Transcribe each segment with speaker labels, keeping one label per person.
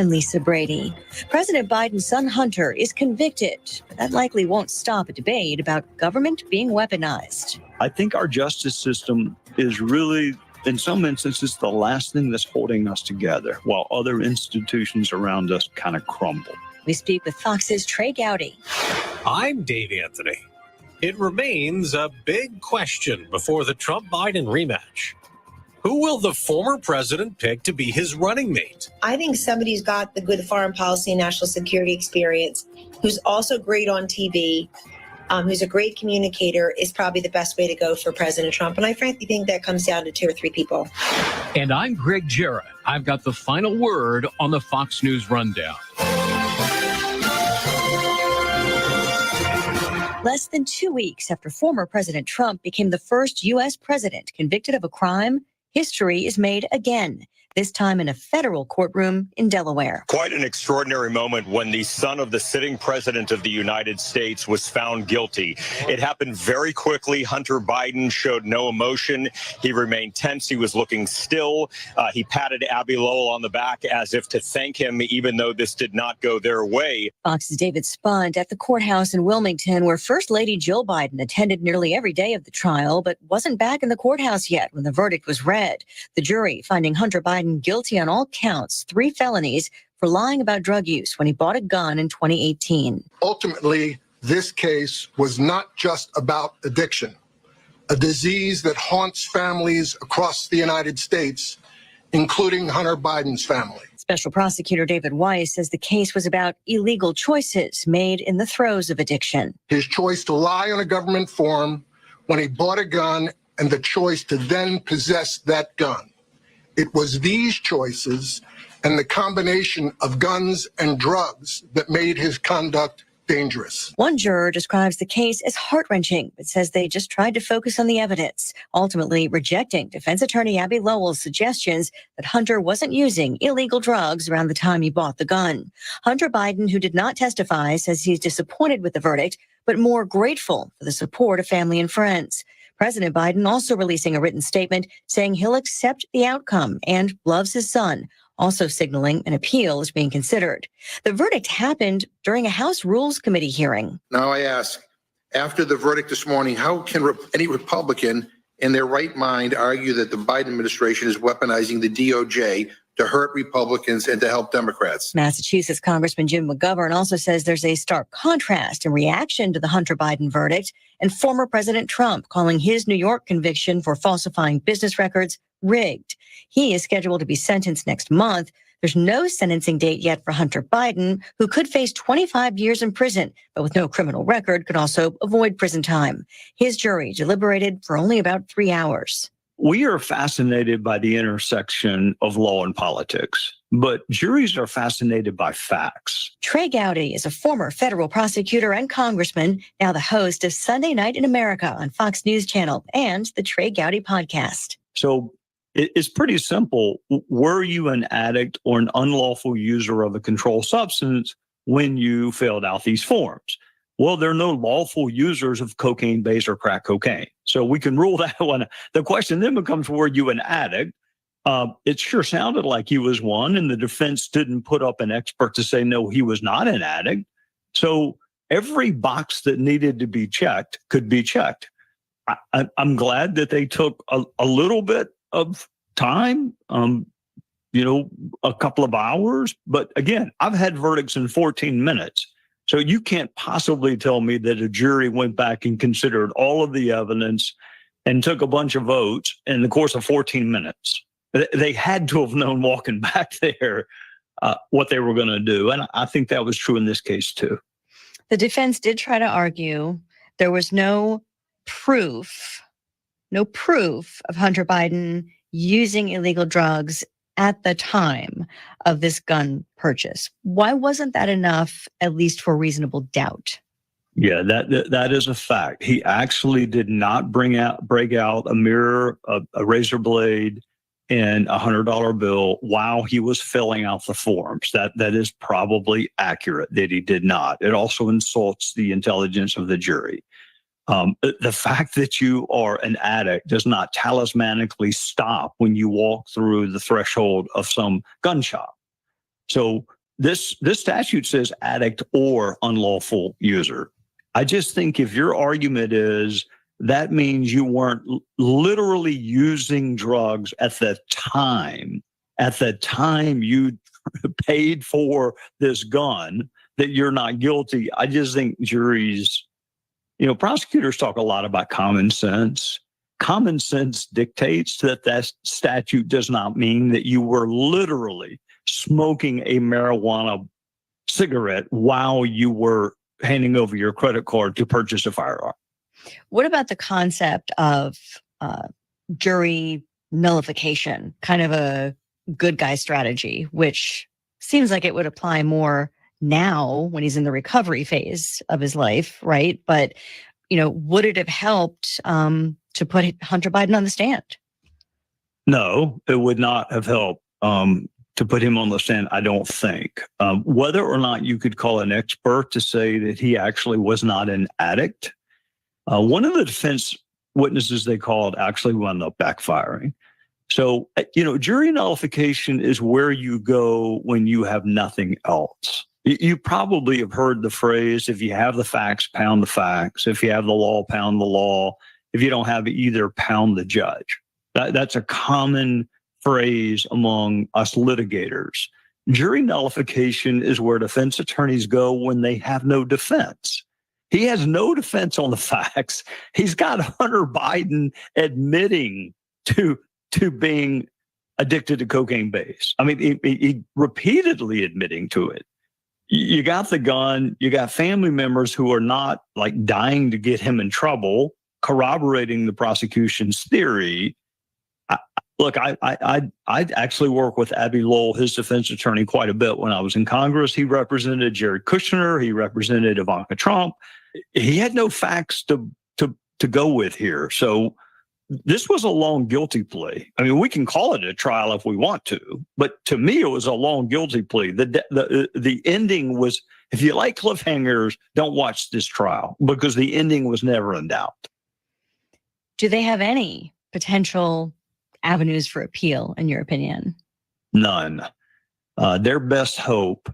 Speaker 1: I'm Lisa Brady. President Biden's son Hunter is convicted, but that likely won't stop a debate about government being weaponized.
Speaker 2: I think our justice system is really, in some instances, the last thing that's holding us together, while other institutions around us kind of crumble.
Speaker 1: We speak with Fox's Trey Gowdy.
Speaker 3: I'm Dave Anthony. It remains a big question before the Trump-Biden rematch. Who will the former president pick to be his running mate?
Speaker 4: I think somebody who's got the good foreign policy and national security experience, who's also great on TV, who's a great communicator, is probably the best way to go for President Trump. And I frankly think that comes down to 2 or 3 people.
Speaker 5: And I'm Greg Jarrett. I've got the final word on the Fox News Rundown.
Speaker 1: Less than 2 weeks after former President Trump became the first U.S. president convicted of a crime, history is made again, this time in a federal courtroom in Delaware.
Speaker 6: Quite an extraordinary moment when the son of the sitting president of the United States was found guilty. It happened very quickly. Hunter Biden showed no emotion. He remained tense. He was looking still. He patted Abby Lowell on the back as if to thank him, even though this did not go their way.
Speaker 1: Fox's David Spunt at the courthouse in Wilmington, where First Lady Jill Biden attended nearly every day of the trial, but wasn't back in the courthouse yet when the verdict was read. The jury finding Hunter Biden guilty on all counts, 3 felonies, for lying about drug use when he bought a gun in 2018.
Speaker 7: Ultimately, this case was not just about addiction, a disease that haunts families across the United States, including Hunter Biden's family.
Speaker 1: Special Prosecutor David Weiss says the case was about illegal choices made in the throes of addiction.
Speaker 7: His choice to lie on a government form when he bought a gun and the choice to then possess that gun. It was these choices and the combination of guns and drugs that made his conduct dangerous.
Speaker 1: One juror describes the case as heart-wrenching, but says they just tried to focus on the evidence, ultimately rejecting defense attorney Abby Lowell's suggestions that Hunter wasn't using illegal drugs around the time he bought the gun. Hunter Biden, who did not testify, says he's disappointed with the verdict, but more grateful for the support of family and friends. President Biden also releasing a written statement saying he'll accept the outcome and loves his son, also signaling an appeal is being considered. The verdict happened during a House Rules Committee hearing.
Speaker 8: Now I ask, after the verdict this morning, how can any Republican in their right mind argue that the Biden administration is weaponizing the DOJ to hurt Republicans and to help Democrats?
Speaker 1: Massachusetts Congressman Jim McGovern also says there's a stark contrast in reaction to the Hunter Biden verdict and former President Trump calling his New York conviction for falsifying business records rigged. He is scheduled to be sentenced next month. There's no sentencing date yet for Hunter Biden, who could face 25 years in prison, but with no criminal record could also avoid prison time. His jury deliberated for only about 3 hours.
Speaker 2: We are fascinated by the intersection of law and politics, but juries are fascinated by facts.
Speaker 1: Trey Gowdy is a former federal prosecutor and congressman, now the host of Sunday Night in America on Fox News Channel and the Trey Gowdy podcast.
Speaker 2: So it's pretty simple. Were you an addict or an unlawful user of a controlled substance when you filled out these forms? Well, there are no lawful users of cocaine, base, or crack cocaine. So we can rule that one. The question then becomes, were you an addict? It sure sounded like he was one, and the defense didn't put up an expert to say, no, he was not an addict. So every box that needed to be checked could be checked. I'm glad that they took a little bit of time, a couple of hours. But again, I've had verdicts in 14 minutes. So you can't possibly tell me that a jury went back and considered all of the evidence and took a bunch of votes in the course of 14 minutes. They had to have known walking back there what they were going to do. And I think that was true in this case, too.
Speaker 1: The defense did try to argue there was no proof of Hunter Biden using illegal drugs at the time of this gun purchase. Why wasn't that enough, at least for reasonable doubt?
Speaker 2: Yeah, that is a fact. He actually did not break out a mirror, a razor blade, and a $100 bill while he was filling out the forms. That is probably accurate that he did not. It also insults the intelligence of the jury. The fact that you are an addict does not talismanically stop when you walk through the threshold of some gun shop. So this statute says addict or unlawful user. I just think if your argument is that means you weren't literally using drugs at the time you paid for this gun, that you're not guilty. I just think juries, prosecutors talk a lot about common sense. Common sense dictates that statute does not mean that you were literally smoking a marijuana cigarette while you were handing over your credit card to purchase a firearm.
Speaker 1: What about the concept of jury nullification, kind of a good guy strategy, which seems like it would apply more now when he's in the recovery phase of his life, right? But, would it have helped to put Hunter Biden on the stand?
Speaker 2: No, it would not have helped to put him on the stand, I don't think. Whether or not you could call an expert to say that he actually was not an addict, one of the defense witnesses they called actually wound up backfiring. So, jury nullification is where you go when you have nothing else. You probably have heard the phrase, if you have the facts, pound the facts. If you have the law, pound the law. If you don't have either, pound the judge. That's a common phrase among us litigators. Jury nullification is where defense attorneys go when they have no defense. He has no defense on the facts. He's got Hunter Biden admitting to being addicted to cocaine base. I mean, he repeatedly admitting to it. You got the gun. You got family members who are not like dying to get him in trouble, corroborating the prosecution's theory. Look, I actually work with Abby Lowell, his defense attorney, quite a bit when I was in Congress. He represented Jared Kushner. He represented Ivanka Trump. He had no facts to go with here. So this was a long guilty plea. I mean, we can call it a trial if we want to, but to me, it was a long guilty plea. The ending was, if you like cliffhangers, don't watch this trial, because the ending was never in doubt.
Speaker 1: Do they have any potential avenues for appeal, in your opinion?
Speaker 2: None. Their best hope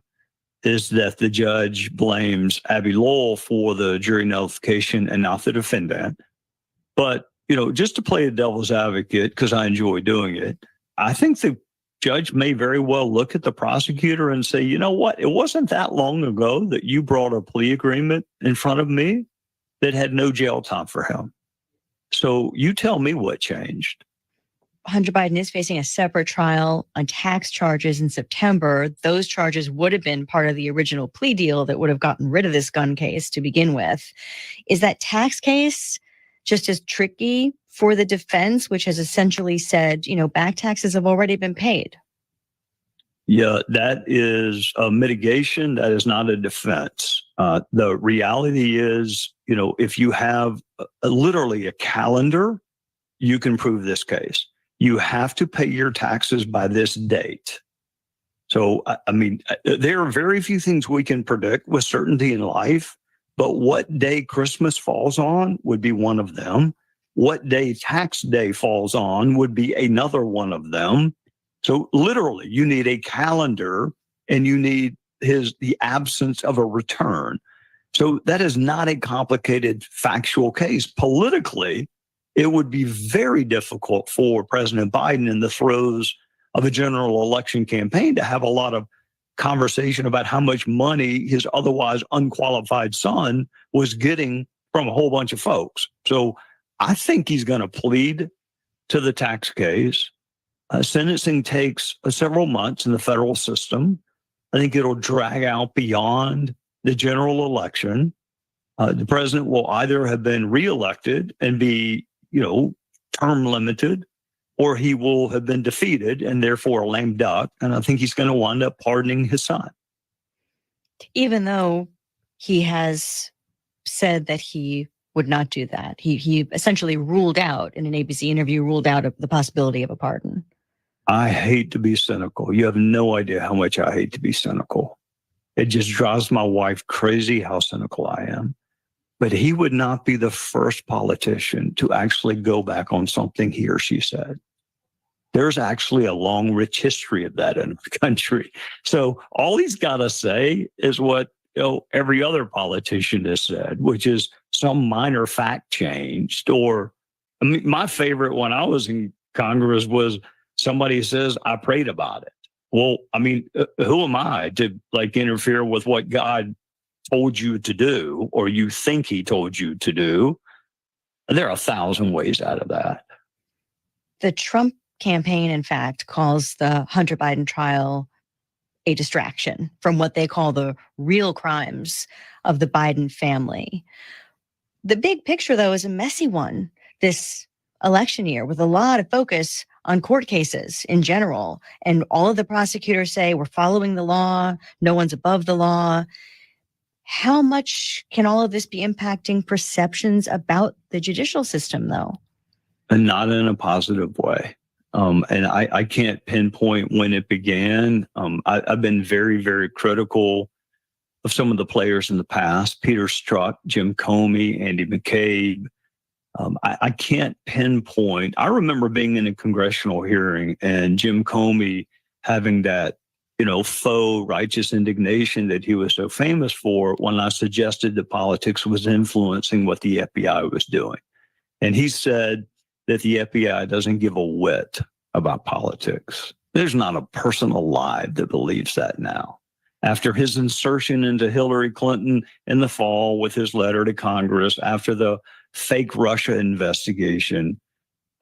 Speaker 2: is that the judge blames Abby Lowell for the jury nullification and not the defendant. But, just to play the devil's advocate, because I enjoy doing it, I think the judge may very well look at the prosecutor and say, you know what, it wasn't that long ago that you brought a plea agreement in front of me that had no jail time for him. So you tell me what changed.
Speaker 1: Hunter Biden is facing a separate trial on tax charges in September. Those charges would have been part of the original plea deal that would have gotten rid of this gun case to begin with. Is that tax case just as tricky for the defense, which has essentially said, back taxes have already been paid?
Speaker 2: Yeah, that is a mitigation. That is not a defense. The reality is, if you have literally a calendar, you can prove this case. You have to pay your taxes by this date. So, I mean, there are very few things we can predict with certainty in life, but what day Christmas falls on would be one of them. What day tax day falls on would be another one of them. So literally, you need a calendar and you need the absence of a return. So that is not a complicated factual case. Politically, it would be very difficult for President Biden in the throes of a general election campaign to have a lot of conversation about how much money his otherwise unqualified son was getting from a whole bunch of folks. So I think he's going to plead to the tax case. Sentencing takes several months in the federal system. I think it'll drag out beyond the general election. The president will either have been reelected and be, term limited, or he will have been defeated and therefore a lame duck. And I think he's going to wind up pardoning his son.
Speaker 1: Even though he has said that he would not do that. He essentially ruled out, in an ABC interview, the possibility of a pardon.
Speaker 2: I hate to be cynical. You have no idea how much I hate to be cynical. It just drives my wife crazy how cynical I am. But he would not be the first politician to actually go back on something he or she said. There's actually a long, rich history of that in our country. So all he's got to say is what every other politician has said, which is some minor fact changed. Or my favorite when I was in Congress was somebody says, I prayed about it. Well, who am I to interfere with what God told you to do, or you think he told you to do? There are 1,000 ways out of that.
Speaker 1: The Trump campaign, in fact, calls the Hunter Biden trial a distraction from what they call the real crimes of the Biden family. The big picture, though, is a messy one this election year, with a lot of focus on court cases in general. And all of the prosecutors say we're following the law, no one's above the law. How much can all of this be impacting perceptions about the judicial system, though?
Speaker 2: And not in a positive way. And I can't pinpoint when it began. I've been very, very critical of some of the players in the past: Peter Strzok, Jim Comey, Andy McCabe. I can't pinpoint. I remember being in a congressional hearing and Jim Comey having that, faux righteous indignation that he was so famous for when I suggested that politics was influencing what the FBI was doing. And he said that the FBI doesn't give a whit about politics. There's not a person alive that believes that now. After his insertion into Hillary Clinton in the fall with his letter to Congress, after the fake Russia investigation,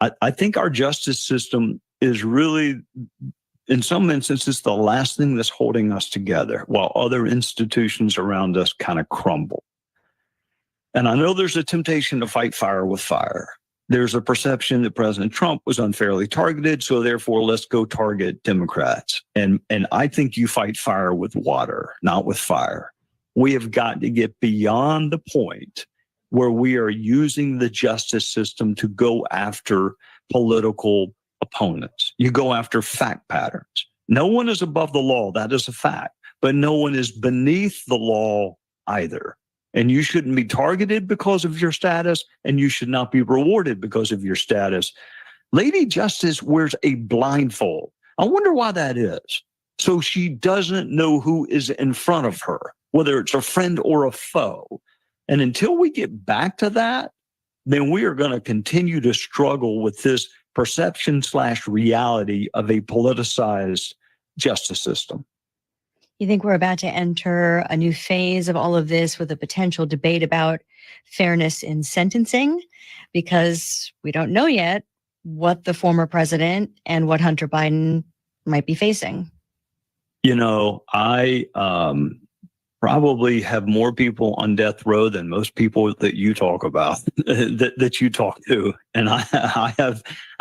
Speaker 2: I think our justice system is really, in some instances, the last thing that's holding us together while other institutions around us kind of crumble. And I know there's a temptation to fight fire with fire. There's a perception that President Trump was unfairly targeted, so therefore let's go target Democrats. And I think you fight fire with water, not with fire. We have got to get beyond the point where we are using the justice system to go after political opponents. You go after fact patterns. No one is above the law, that is a fact, but no one is beneath the law either. And you shouldn't be targeted because of your status, and you should not be rewarded because of your status. Lady Justice wears a blindfold. I wonder why that is. So she doesn't know who is in front of her, whether it's a friend or a foe. And until we get back to that, then we are going to continue to struggle with this perception/reality of a politicized justice system.
Speaker 1: You think we're about to enter a new phase of all of this with a potential debate about fairness in sentencing? Because we don't know yet what the former president and what Hunter Biden might be facing.
Speaker 2: I probably have more people on death row than most people that you talk about, that you talk to. And I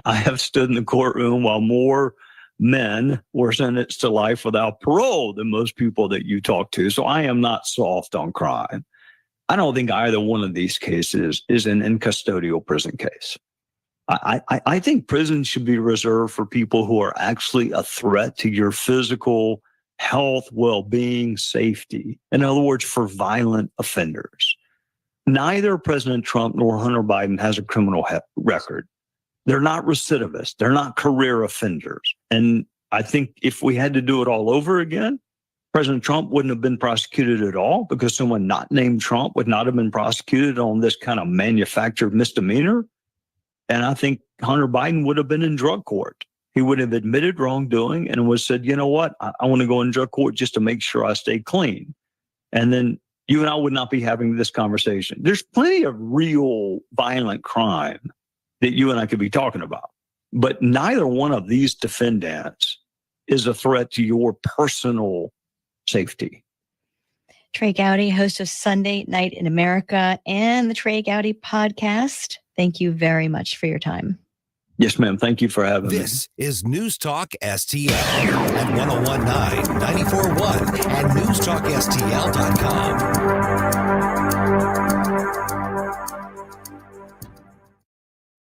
Speaker 2: have stood in the courtroom while more men were sentenced to life without parole than most people that you talk to. So I am not soft on crime. I don't think either one of these cases is an in custodial prison case. I think prisons should be reserved for people who are actually a threat to your physical health, well-being, safety. In other words, for violent offenders. Neither President Trump nor Hunter Biden has a criminal record. They're not recidivists. They're not career offenders. And I think if we had to do it all over again, President Trump wouldn't have been prosecuted at all because someone not named Trump would not have been prosecuted on this kind of manufactured misdemeanor. And I think Hunter Biden would have been in drug court. He would have admitted wrongdoing and was said, you know what, I want to go in drug court just to make sure I stay clean. And then you and I would not be having this conversation. There's plenty of real violent crime that you and I could be talking about. But neither one of these defendants is a threat to your personal safety.
Speaker 1: Trey Gowdy, host of Sunday Night in America and the Trey Gowdy podcast. Thank you very much for your time.
Speaker 2: Yes, ma'am. Thank you for having me.
Speaker 9: This is News Talk STL at 101.9, 94.1, and newstalkstl.com.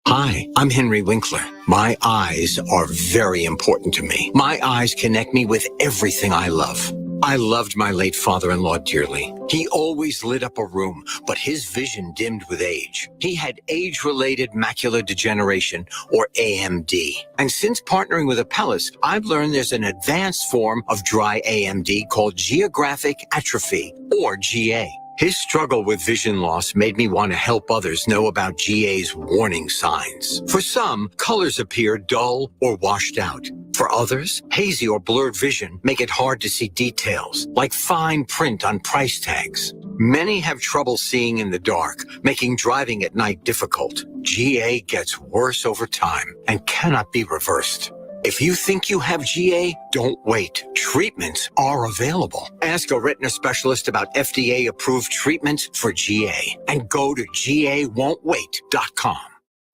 Speaker 10: Hi, I'm Henry Winkler. My eyes are very important to me. My eyes connect me with everything I love. I loved my late father-in-law dearly. He always lit up a room, but his vision dimmed with age. He had age-related macular degeneration, or AMD. And since partnering with Apellis, I've learned there's an advanced form of dry AMD called geographic atrophy, or GA. His struggle with vision loss made me want to help others know about GA's warning signs. For some, colors appear dull or washed out. For others, hazy or blurred vision make it hard to see details, like fine print on price tags. Many have trouble seeing in the dark, making driving at night difficult. GA gets worse over time and cannot be reversed. If you think you have GA, don't wait. Treatments are available. Ask a retina specialist about FDA-approved treatments for GA and go to GAWon'tWait.com.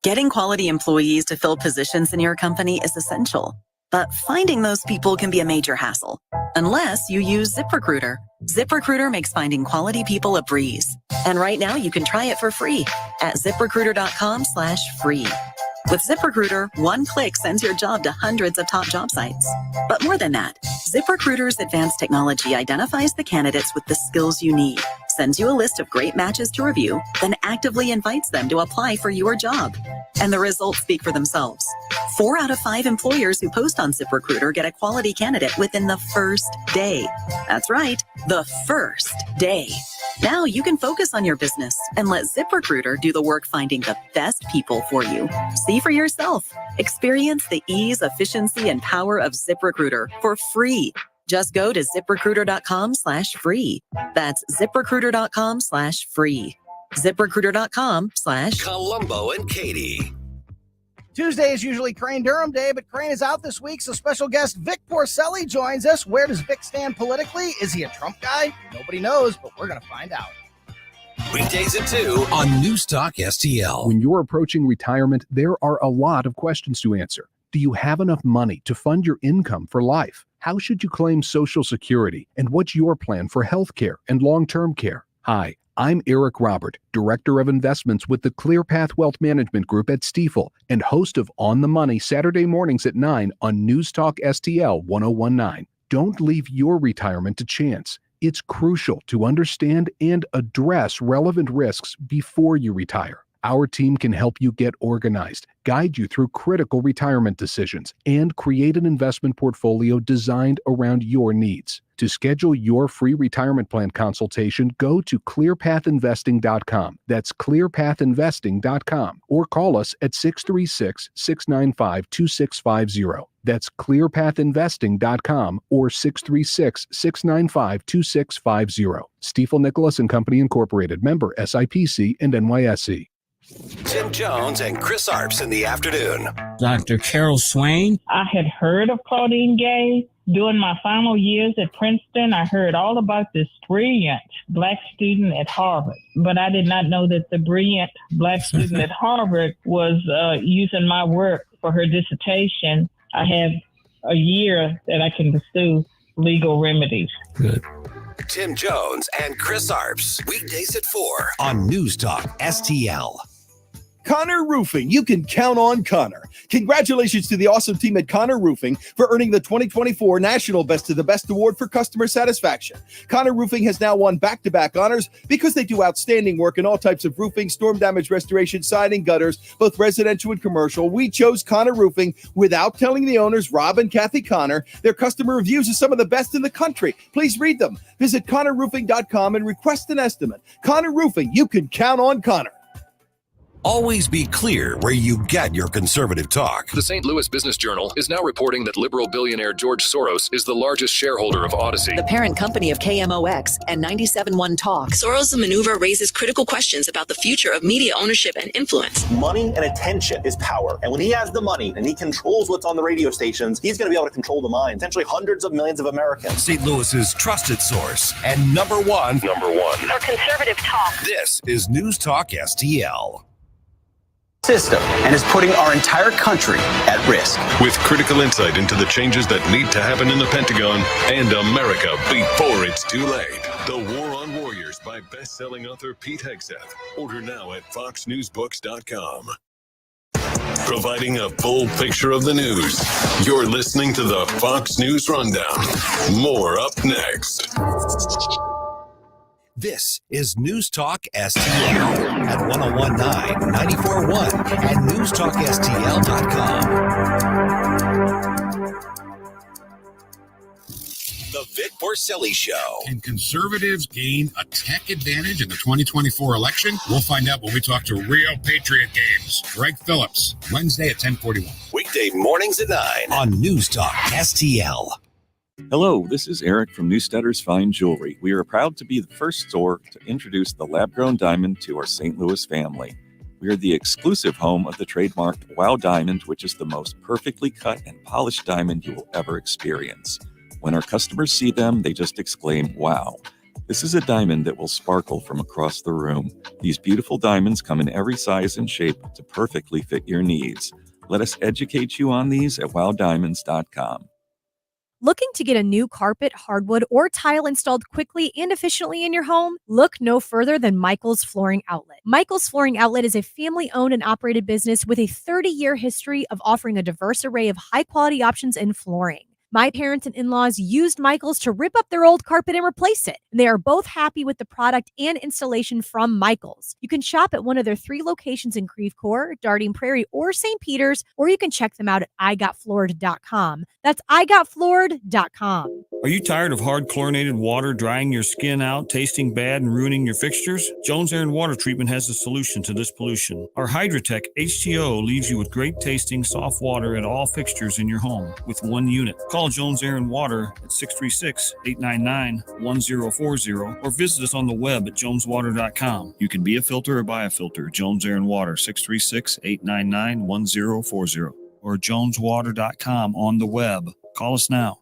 Speaker 11: Getting quality employees to fill positions in your company is essential, but finding those people can be a major hassle, unless you use ZipRecruiter. ZipRecruiter makes finding quality people a breeze. And right now you can try it for free at ZipRecruiter.com/free. With ZipRecruiter, one click sends your job to hundreds of top job sites. But more than that, ZipRecruiter's advanced technology identifies the candidates with the skills you need, sends you a list of great matches to review, then actively invites them to apply for your job. And the results speak for themselves. 4 out of 5 employers who post on ZipRecruiter get a quality candidate within the first day. That's right, the first day. Now you can focus on your business and let ZipRecruiter do the work finding the best people for you. See for yourself. Experience the ease, efficiency, and power of ZipRecruiter for free. Just go to ZipRecruiter.com/free. That's ZipRecruiter.com/free. ZipRecruiter.com/
Speaker 9: Columbo and Katie.
Speaker 12: Tuesday is usually Crane Durham Day, but Crane is out this week, so special guest Vic Porcelli joins us. Where does Vic stand politically? Is he a Trump guy? Nobody knows, but we're going to find out.
Speaker 9: Weekdays at 2 on News Talk STL.
Speaker 13: When you're approaching retirement, there are a lot of questions to answer. Do you have enough money to fund your income for life? How should you claim Social Security? And what's your plan for health care and long-term care? Hi, I'm Eric Robert, Director of Investments with the ClearPath Wealth Management Group at Stifel and host of On the Money Saturday mornings at 9 on News Talk STL 1019. Don't leave your retirement to chance. It's crucial to understand and address relevant risks before you retire. Our team can help you get organized, guide you through critical retirement decisions, and create an investment portfolio designed around your needs. To schedule your free retirement plan consultation, go to clearpathinvesting.com. That's clearpathinvesting.com. Or call us at 636-695-2650. That's clearpathinvesting.com or 636-695-2650. Stifel Nicholas and Company Incorporated, member SIPC and NYSE.
Speaker 9: Tim Jones and Chris Arps in the afternoon.
Speaker 14: Dr. Carol Swain. I had heard of Claudine Gay. During my final years at Princeton, I heard all about this brilliant Black student at Harvard, but I did not know that the brilliant Black student at Harvard was using my work for her dissertation. I have a year that I can pursue legal remedies.
Speaker 9: Good. Tim Jones and Chris Arps, weekdays at 4 on News Talk STL.
Speaker 15: Connor Roofing. You can count on Connor. Congratulations to the awesome team at Connor Roofing for earning the 2024 National Best of the Best Award for Customer Satisfaction. Connor Roofing has now won back-to-back honors because they do outstanding work in all types of roofing, storm damage restoration, siding, gutters, both residential and commercial. We chose Connor Roofing without telling the owners, Rob and Kathy Connor. Their customer reviews are some of the best in the country. Please read them. Visit ConnorRoofing.com and request an estimate. Connor Roofing. You can count on Connor.
Speaker 9: Always be clear where you get your conservative talk.
Speaker 16: The St. Louis Business Journal is now reporting that liberal billionaire George Soros is the largest shareholder of Odyssey,
Speaker 17: the parent company of KMOX and 97.1 Talk. Soros' maneuver raises critical questions about the future of media ownership and influence.
Speaker 18: Money and attention is power. And when he has the money and he controls what's on the radio stations, he's going to be able to control the minds, potentially hundreds of millions of Americans.
Speaker 9: St. Louis's trusted source and number one
Speaker 17: for conservative talk.
Speaker 9: This is News Talk STL.
Speaker 19: System and is putting our entire country at risk.
Speaker 16: with critical insight into the changes that need to happen in the Pentagon and America before it's too late. The War on Warriors by best-selling author Pete Hegseth. Order now at foxnewsbooks.com. providing a full picture of the news. You're listening to the Fox News Rundown. More up next.
Speaker 9: This is News Talk STL at 1019, 94.1 and newstalkstl.com. The Vic Porcelli Show.
Speaker 20: Can conservatives gain a tech advantage in the 2024 election? We'll find out when we talk to Real Patriot Games. Greg Phillips, Wednesday at 10:41.
Speaker 9: Weekday mornings at 9 on News Talk STL.
Speaker 21: Hello, this is Eric from Newstetter's Fine Jewelry. We are proud to be the first store to introduce the lab-grown diamond to our St. Louis family. We are the exclusive home of the trademarked Wow Diamond, which is the most perfectly cut and polished diamond you will ever experience. When our customers see them, they just exclaim, wow. This is a diamond that will sparkle from across the room. These beautiful diamonds come in every size and shape to perfectly fit your needs. Let us educate you on these at wowdiamonds.com.
Speaker 22: Looking to get a new carpet, hardwood, or tile installed quickly and efficiently in your home? Look no further than Michael's Flooring Outlet. Michael's Flooring Outlet is a family-owned and operated business with a 30-year history of offering a diverse array of high-quality options in flooring. My parents and in-laws used Michael's to rip up their old carpet and replace it. They are both happy with the product and installation from Michael's. You can shop at one of their 3 locations in Creve Coeur, Darting Prairie, or St. Peter's, or you can check them out at igotfloored.com. That's igotfloored.com.
Speaker 23: Are you tired of hard chlorinated water drying your skin out, tasting bad, and ruining your fixtures? Jones Air and Water Treatment has a solution to this pollution. Our Hydratech H2O leaves you with great tasting, soft water at all fixtures in your home with one unit. Call Jones Air and Water at 636-899-1040 or visit us on the web at joneswater.com. You can be a filter or buy a filter. Jones Air and Water, 636-899-1040 or joneswater.com on the web. Call us now.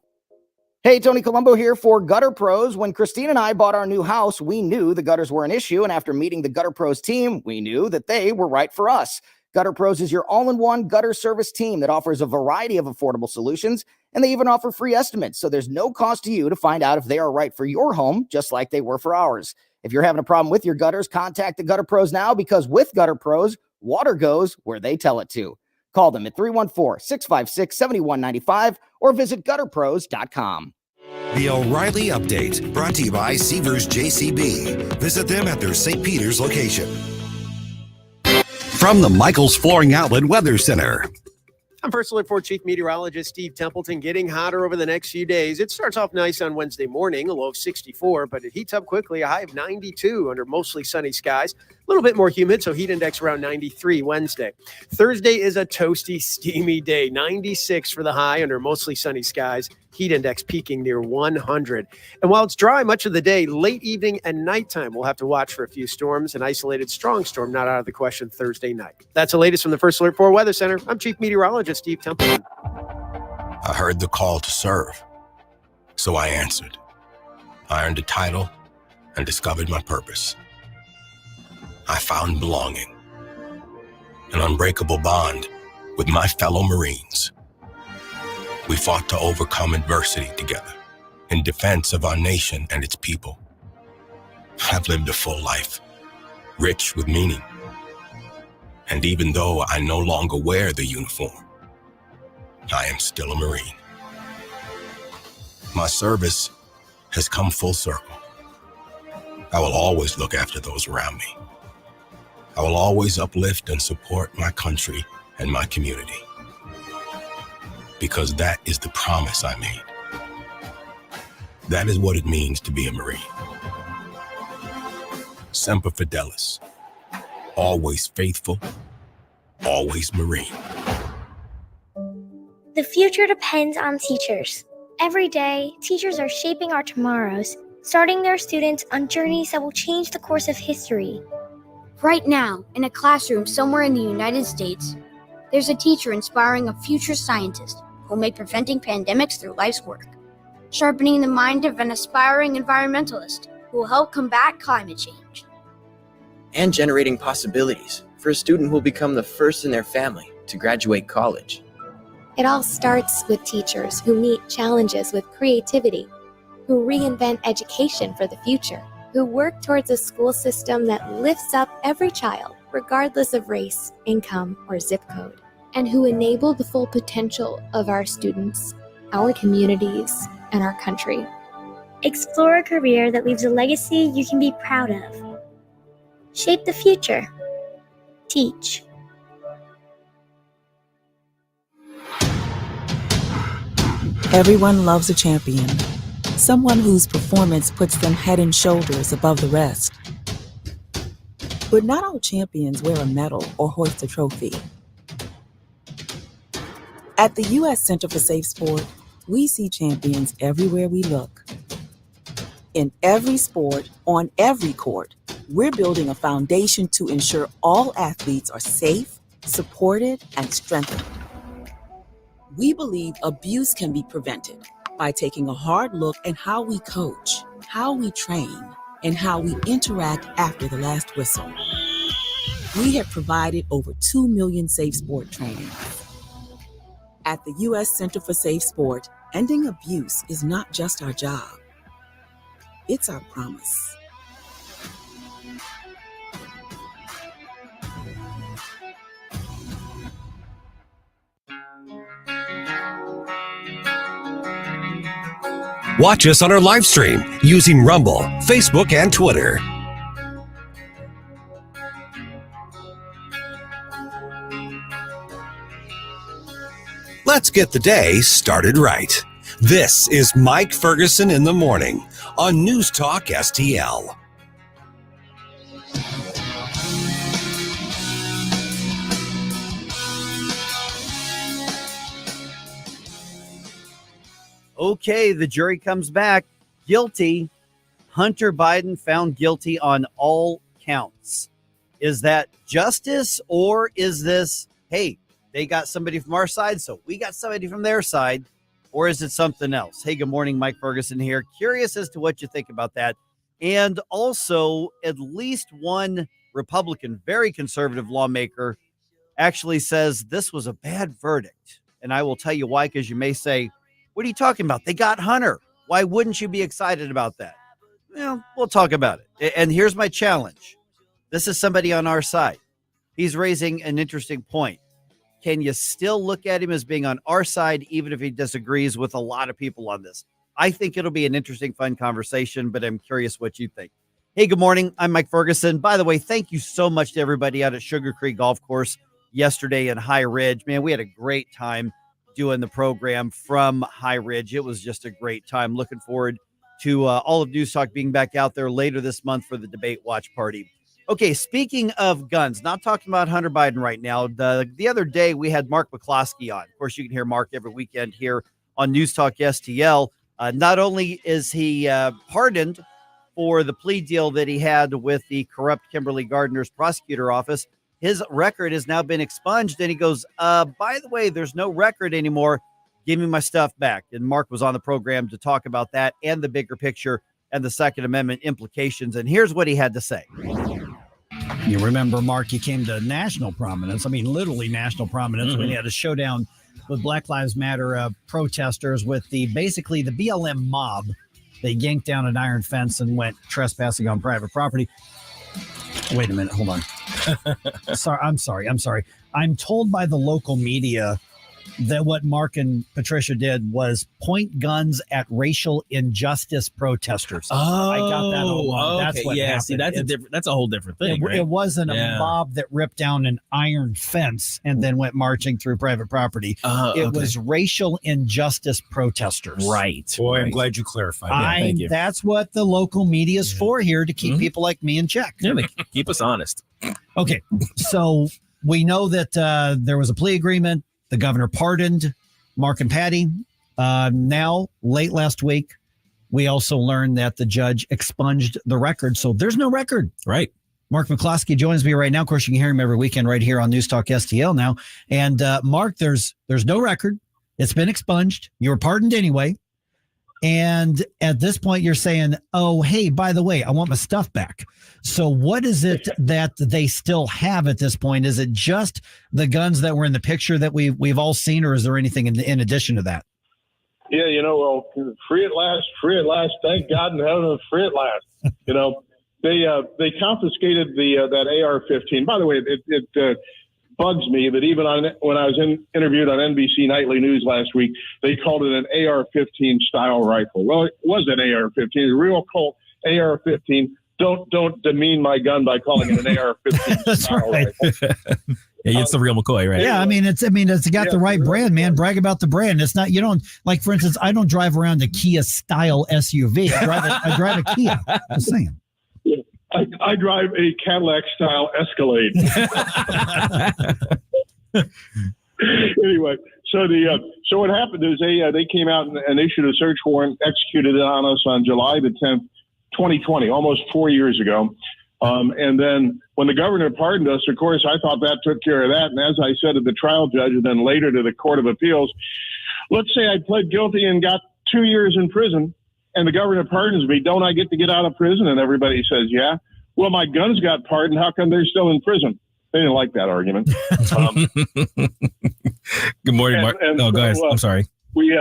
Speaker 12: Hey, Tony Colombo here for Gutter Pros. When Christine and I bought our new house, we knew the gutters were an issue, and after meeting the Gutter Pros team, we knew that they were right for us. Gutter Pros is your all-in-one gutter service team that offers a variety of affordable solutions, and they even offer free estimates, so there's no cost to you to find out if they are right for your home, just like they were for ours. If you're having a problem with your gutters, contact the Gutter Pros now, because with Gutter Pros, water goes where they tell it to. Call them at 314-656-7195 or visit gutterpros.com.
Speaker 9: The O'Reilly Update, brought to you by Seavers JCB. Visit them at their St. Peter's location. From the Michael's Flooring Outlet Weather Center.
Speaker 24: I'm First Alert 4 Chief Meteorologist Steve Templeton. Getting hotter over the next few days. It starts off nice on Wednesday morning, a low of 64, but it heats up quickly, a high of 92 under mostly sunny skies. A little bit more humid, so heat index around 93 Wednesday. Thursday is a toasty, steamy day. 96 for the high under mostly sunny skies. Heat index peaking near 100. And while it's dry much of the day, late evening and nighttime, we'll have to watch for a few storms. An isolated strong storm not out of the question Thursday night. That's the latest from the First Alert 4 Weather Center. I'm Chief Meteorologist Steve Templeton.
Speaker 9: I heard the call to serve, so I answered. I earned a title and discovered my purpose. I found belonging, an unbreakable bond with my fellow Marines. We fought to overcome adversity together in defense of our nation and its people. I've lived a full life, rich with meaning. And even though I no longer wear the uniform, I am still a Marine. My service has come full circle. I will always look after those around me. I will always uplift and support my country and my community. Because that is the promise I made. That is what it means to be a Marine. Semper Fidelis. Always faithful, always Marine.
Speaker 25: The future depends on teachers. Every day, teachers are shaping our tomorrows, starting their students on journeys that will change the course of history.
Speaker 26: Right now, in a classroom somewhere in the United States, there's a teacher inspiring a future scientist who will make preventing pandemics through life's work, sharpening the mind of an aspiring environmentalist who will help combat climate change,
Speaker 27: and generating possibilities for a student who will become the first in their family to graduate college.
Speaker 28: It all starts with teachers who meet challenges with creativity, who reinvent education for the future, who work towards a school system that lifts up every child regardless of race, income, or zip code, and who enable the full potential of our students, our communities, and our country.
Speaker 25: Explore a career that leaves a legacy you can be proud of. Shape the future. Teach.
Speaker 1: Everyone loves a champion, someone whose performance puts them head and shoulders above the rest. But not all champions wear a medal or hoist a trophy. At the U.S. Center for Safe Sport, we see champions everywhere we look. In every sport, on every court, we're building a foundation to ensure all athletes are safe, supported, and strengthened. We believe abuse can be prevented by taking a hard look at how we coach, how we train, and how we interact after the last whistle. We have provided over 2 million safe sport trainings. At the U.S. Center for Safe Sport, ending abuse is not just our job. It's our promise.
Speaker 2: Watch us on our live stream using Rumble, Facebook, and Twitter. Let's get the day started right. This is Mike Ferguson in the morning on News Talk STL.
Speaker 3: Okay, the jury comes back guilty. Hunter Biden found guilty on all counts. Is that justice, or is this, hey, they got somebody from our side, so we got somebody from their side, or is it something else? Hey, good morning, Mike Ferguson here. Curious as to what you think about that. And also, at least one Republican, very conservative lawmaker actually says this was a bad verdict. And I will tell you why, because you may say, what are you talking about? They got Hunter. Why wouldn't you be excited about that? Well, we'll talk about it. And here's my challenge. This is somebody on our side. He's raising an interesting point. Can you still look at him as being on our side, even if he disagrees with a lot of people on this? I think it'll be an interesting, fun conversation, but I'm curious what you think. Hey, good morning. I'm Mike Ferguson. By the way, thank you so much to everybody out at Sugar Creek Golf Course yesterday in High Ridge. Man, we had a great time doing the program from High Ridge. It was just a great time. Looking forward to all of News Talk being back out there later this month for the debate watch party. Okay, speaking of guns, not talking about Hunter Biden right now. The other day we had Mark McCloskey on. Of course, you can hear Mark every weekend here on News Talk STL. Not only is he pardoned for the plea deal that he had with the corrupt Kimberly Gardner's prosecutor office, his record has now been expunged. And he goes, by the way, there's no record anymore. Give me my stuff back. And Mark was on the program to talk about that and the bigger picture and the Second Amendment implications. And here's what he had to say.
Speaker 4: You remember, Mark, he came to national prominence. I mean, literally national prominence when he had a showdown with Black Lives Matter protesters with basically the BLM mob. They yanked down an iron fence and went trespassing on private property. Wait a minute. Hold on. I'm sorry. I'm told by the local media that what Mark and Patricia did was point guns at racial injustice protesters.
Speaker 5: Oh,
Speaker 4: I got that all wrong.
Speaker 5: Okay.
Speaker 4: That's what happened.
Speaker 5: See, that's a whole different thing. Right?
Speaker 4: It wasn't a mob that ripped down an iron fence and then went marching through private property. It was racial injustice protesters.
Speaker 5: Right.
Speaker 4: Boy,
Speaker 5: I'm glad
Speaker 4: you clarified that. Thank you. That's what the local media is for here, to keep people like me in check.
Speaker 5: Yeah, keep us honest.
Speaker 4: Okay, so we know that there was a plea agreement. The governor pardoned Mark and Patty. Now, late last week, we also learned that the judge expunged the record. So there's no record.
Speaker 5: Right.
Speaker 4: Mark McCloskey joins me right now. Of course, you can hear him every weekend right here on News Talk STL now. And Mark, there's no record. It's been expunged. You were pardoned anyway. And at this point, you're saying, oh, hey, by the way, I want my stuff back. So what is it that they still have at this point? Is it just the guns that were in the picture that we've all seen, or is there anything in addition to that?
Speaker 6: Yeah, well, free at last, thank God in heaven, free at last. they confiscated that AR-15. By the way, it bugs me that even when I was interviewed on NBC Nightly News last week, they called it an AR-15 style rifle. Well, it was an AR-15, a real Colt AR-15. Don't demean my gun by calling it an AR-15 style rifle.
Speaker 5: Yeah, it's the real McCoy, right?
Speaker 4: Yeah, it's got the right brand, man. Brag about the brand. It's not, you don't, like, for instance, I don't drive around a Kia style SUV. I drive a Kia. Just saying.
Speaker 6: Yeah. I drive a Cadillac style Escalade. Anyway, so what happened is they came out and issued a search warrant, executed it on us on July the 10th, 2020, almost 4 years ago. And then when the governor pardoned us, of course, I thought that took care of that. And as I said to the trial judge and then later to the Court of Appeals, let's say I pled guilty and got 2 years in prison and the governor pardons me. Don't I get to get out of prison? And everybody says, yeah. Well, my guns got pardoned. How come they're still in prison? They didn't like that argument.
Speaker 5: Good morning, Mark. Go ahead. I'm sorry.
Speaker 6: We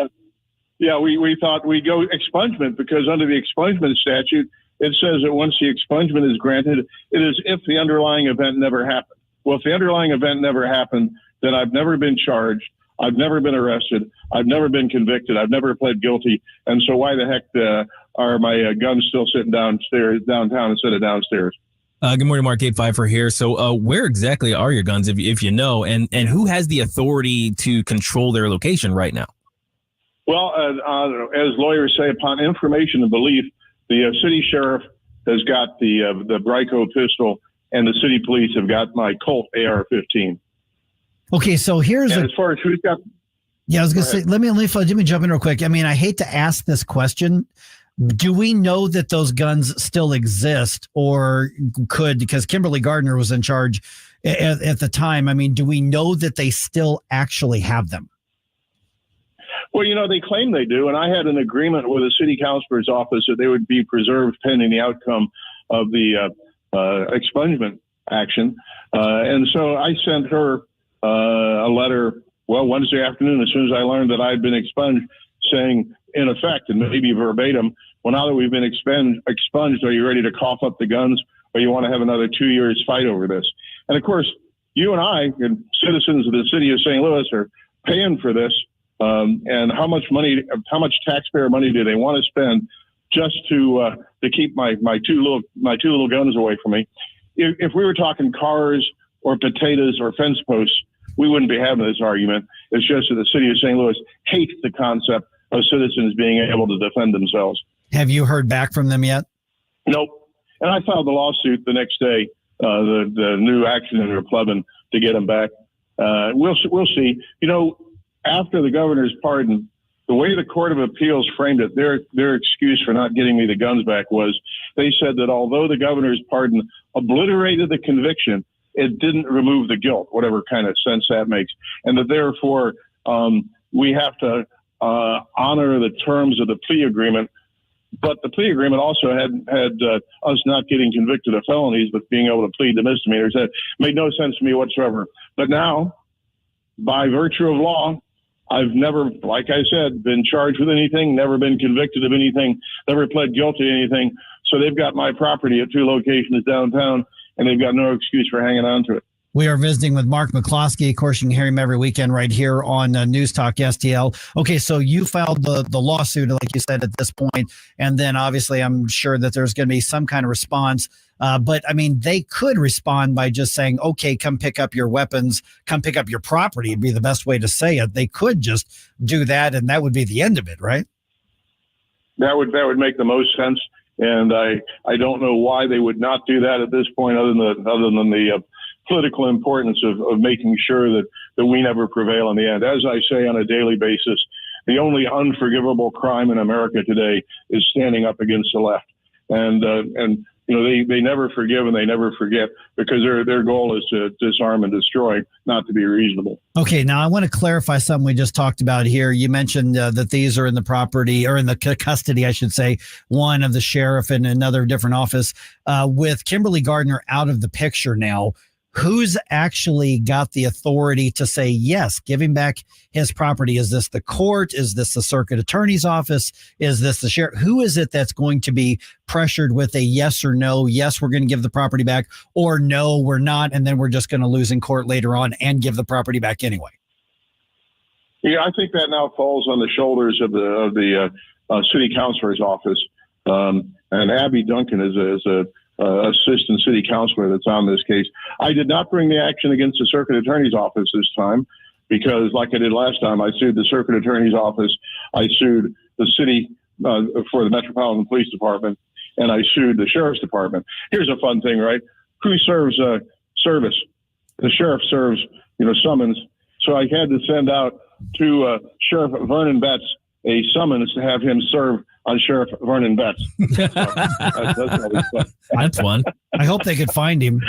Speaker 6: thought we'd go expungement because under the expungement statute, it says that once the expungement is granted, it is if the underlying event never happened. Well, if the underlying event never happened, then I've never been charged. I've never been arrested. I've never been convicted. I've never pled guilty. And so why the heck are my guns still sitting downtown instead of downstairs?
Speaker 5: Good morning, Mark. 854 here. So where exactly are your guns, if you know, and who has the authority to control their location right now?
Speaker 6: Well, as lawyers say, upon information and belief, the city sheriff has got the Bryco pistol, and the city police have got my Colt AR-15.
Speaker 4: Okay, so
Speaker 6: as far as who's got.
Speaker 4: Yeah, I was going to say, let me jump in real quick. I mean, I hate to ask this question. Do we know that those guns still exist, or because Kimberly Gardner was in charge at the time? I mean, do we know that they still actually have them?
Speaker 6: Well, they claim they do, and I had an agreement with the city councilor's office that they would be preserved pending the outcome of the expungement action. And so I sent her a letter, Wednesday afternoon, as soon as I learned that I'd been expunged, saying, in effect, and maybe verbatim, well, now that we've been expunged, are you ready to cough up the guns, or you want to have another 2 years fight over this? And, of course, you and I, and citizens of the city of St. Louis, are paying for this. And how much taxpayer money do they want to spend just to keep my two little guns away from me? If we were talking cars or potatoes or fence posts, we wouldn't be having this argument. It's just that the city of St. Louis hates the concept of citizens being able to defend themselves.
Speaker 4: Have you heard back from them yet?
Speaker 6: Nope. And I filed the lawsuit the next day, the new action in Replevin, to get them back. We'll see. After the governor's pardon, the way the Court of Appeals framed it, their excuse for not getting me the guns back was they said that although the governor's pardon obliterated the conviction, it didn't remove the guilt, whatever kind of sense that makes, and that therefore we have to honor the terms of the plea agreement. But the plea agreement also had us not getting convicted of felonies, but being able to plead to misdemeanors. That made no sense to me whatsoever. But now, by virtue of law, I've never, like I said, been charged with anything, never been convicted of anything, never pled guilty to anything. So they've got my property at 2 locations downtown, and they've got no excuse for hanging on to it.
Speaker 4: We are visiting with Mark McCloskey. Of course, you can hear him every weekend right here on News Talk STL. Okay, so you filed the lawsuit, like you said, at this point, and then obviously I'm sure that there's going to be some kind of response. But, I mean, they could respond by just saying, okay, come pick up your weapons, come pick up your property would be the best way to say it. They could just do that, and that would be the end of it, right?
Speaker 6: That would make the most sense, and I don't know why they would not do that at this point, other than the political importance of making sure that we never prevail in the end. As I say on a daily basis, the only unforgivable crime in America today is standing up against the left. And they never forgive and they never forget, because their goal is to disarm and destroy, not to be reasonable.
Speaker 4: Okay, now I want to clarify something we just talked about here. You mentioned that these are in the property, or in the custody, I should say, one of the sheriff and another different office. With Kimberly Gardner out of the picture now, who's actually got the authority to say, yes, give him back his property? Is this the court? Is this the circuit attorney's office? Is this the sheriff? Who is it that's going to be pressured with a yes or no? Yes, we're going to give the property back, or no, we're not. And then we're just going to lose in court later on and give the property back anyway.
Speaker 6: Yeah, I think that now falls on the shoulders of the city councilor's office. And Abby Duncan is a assistant city councilor that's on this case. I did not bring the action against the circuit attorney's office this time because, like I did last time, I sued the circuit attorney's office. I sued the city for the Metropolitan Police Department, and I sued the sheriff's department. Here's a fun thing, right? Who serves service? The sheriff serves, summons. So I had to send out to Sheriff Vernon Betts a summons to have him serve on Sheriff Vernon Betts. That's always fun.
Speaker 5: That's fun.
Speaker 4: I hope they could find him.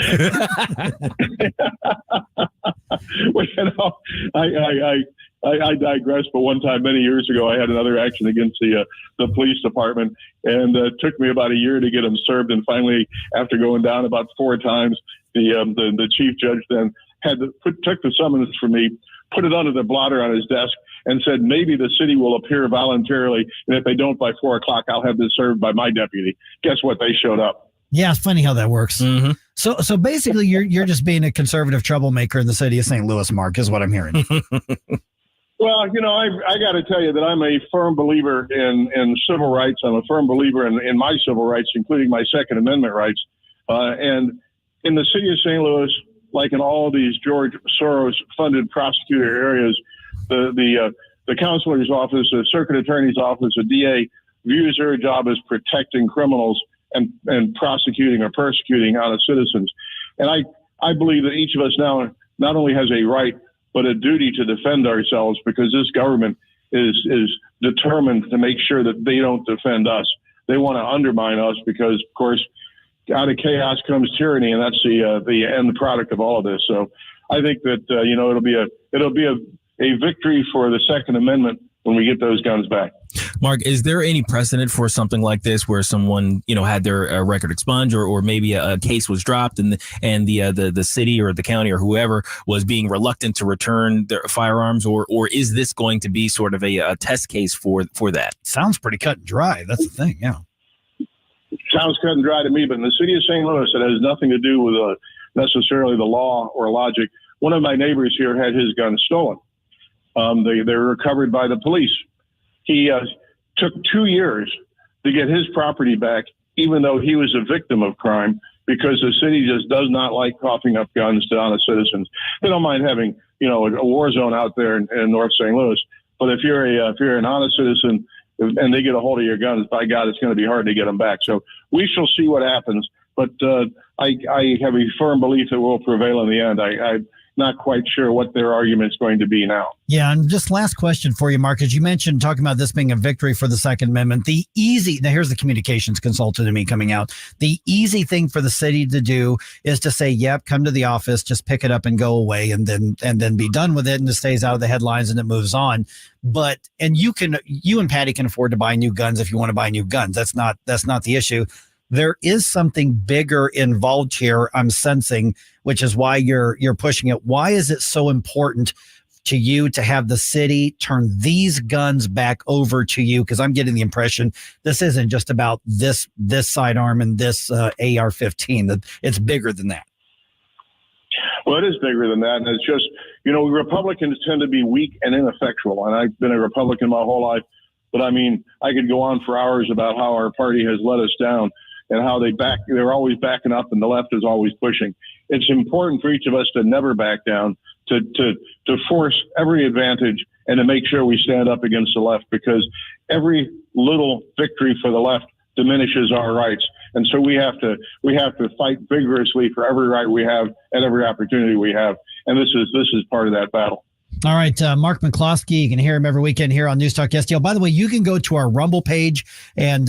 Speaker 6: Well, I digress, but one time many years ago, I had another action against the police department, and it took me about a year to get him served. And finally, after going down about 4 times, the chief judge then took the summons from me, put it under the blotter on his desk, and said, maybe the city will appear voluntarily, and if they don't by 4 o'clock, I'll have this served by my deputy. Guess what? They showed up.
Speaker 4: Yeah, it's funny how that works. Mm-hmm. So basically, you're just being a conservative troublemaker in the city of St. Louis, Mark, is what I'm hearing.
Speaker 6: Well, I got to tell you that I'm a firm believer in civil rights. I'm a firm believer in my civil rights, including my Second Amendment rights. And in the city of St. Louis, like in all these George Soros-funded prosecutor areas, the counselor's office, the circuit attorney's office, the DA views their job as protecting criminals and prosecuting or persecuting honest citizens. And I believe that each of us now not only has a right, but a duty to defend ourselves, because this government is determined to make sure that they don't defend us. They want to undermine us because, of course, out of chaos comes tyranny, and that's the end product of all of this. So I think that it'll be a victory for the Second Amendment when we get those guns back.
Speaker 5: Mark, is there any precedent for something like this where someone, had their record expunged or maybe a case was dropped and the city or the county or whoever was being reluctant to return their firearms, or is this going to be sort of a test case for that?
Speaker 4: Sounds pretty cut and dry. That's the thing. Yeah.
Speaker 6: Sounds cut and dry to me, but in the city of St. Louis, it has nothing to do with necessarily the law or logic. One of my neighbors here had his gun stolen. They were recovered by the police. He took 2 years to get his property back, even though he was a victim of crime, because the city just does not like coughing up guns to honest citizens. They don't mind having, a war zone out there in North St. Louis, but if you're an honest citizen and they get a hold of your guns, by God, it's going to be hard to get them back. So we shall see what happens. But I have a firm belief that we'll prevail in the end. I'm not quite sure what their argument's going to be now.
Speaker 4: Yeah, and just last question for you, Mark, as you mentioned, talking about this being a victory for the Second Amendment, now here's the communications consultant in me coming out. The easy thing for the city to do is to say, yep, come to the office, just pick it up and go away, and then be done with it, and it stays out of the headlines and it moves on. And you and Patty can afford to buy new guns if you want to buy new guns. That's not the issue. There is something bigger involved here, I'm sensing, which is why you're pushing it. Why is it so important to you to have the city turn these guns back over to you? Because I'm getting the impression this isn't just about this sidearm and this AR-15. That it's bigger than that.
Speaker 6: Well, it is bigger than that, and it's just, Republicans tend to be weak and ineffectual, and I've been a Republican my whole life, but I mean, I could go on for hours about how our party has let us down and how they're always backing up and the left is always pushing. It's important for each of us to never back down, to force every advantage and to make sure we stand up against the left, because every little victory for the left diminishes our rights. And so we have to fight vigorously for every right we have and every opportunity we have. And this is part of that battle.
Speaker 4: All right, Mark McCloskey, you can hear him every weekend here on News Talk STL. By the way, you can go to our Rumble page and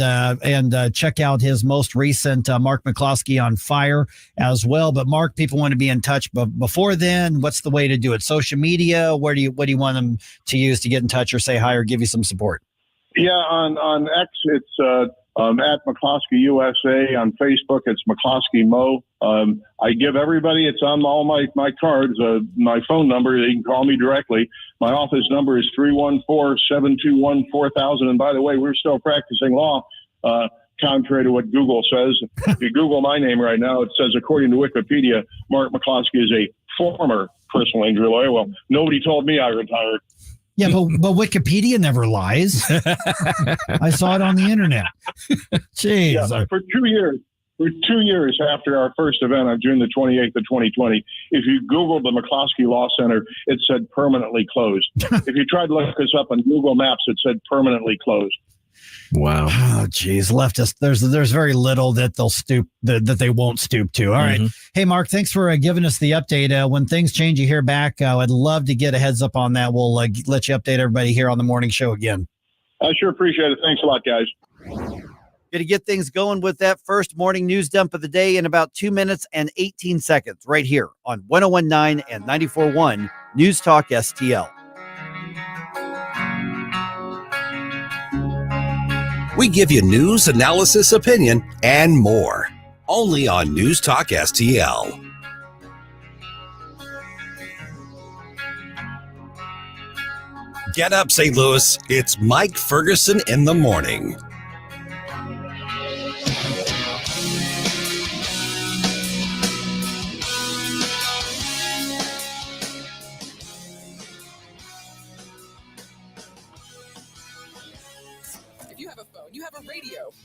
Speaker 4: check out his most recent Mark McCloskey on Fire as well. But Mark, people want to be in touch. But before then, what's the way to do it? Social media? What do you want them to use to get in touch or say hi or give you some support?
Speaker 6: Yeah, on X, it's at McCloskey USA. On Facebook, it's McCloskey Mo. I give everybody, it's on all my cards, my phone number. They can call me directly. My office number is 314-721-4000. And by the way, we're still practicing law, contrary to what Google says. If you Google my name right now, it says, according to Wikipedia, Mark McCloskey is a former personal injury lawyer. Well, nobody told me I retired.
Speaker 4: Yeah, but Wikipedia never lies. I saw it on the internet. Jeez.
Speaker 6: Yeah, for 2 years. For 2 years after our first event on June the 28th of 2020, if you Googled the McCloskey Law Center, it said permanently closed. If you tried to look us up on Google Maps, it said permanently closed.
Speaker 5: Wow.
Speaker 4: Oh, geez. Leftist. There's very little that they'll stoop, that they won't stoop to. All right. Hey, Mark, thanks for giving us the update. When things change, you hear back. I'd love to get a heads up on that. We'll let you update everybody here on the morning show again.
Speaker 6: I sure appreciate it. Thanks a lot, guys.
Speaker 3: Going to get things going with that first morning news dump of the day in about 2 minutes and 18 seconds right here on 101.9 and 94.1 News Talk STL.
Speaker 2: We give you news, analysis, opinion, and more. Only on News Talk STL. Get up, St. Louis. It's Mike Ferguson in the morning.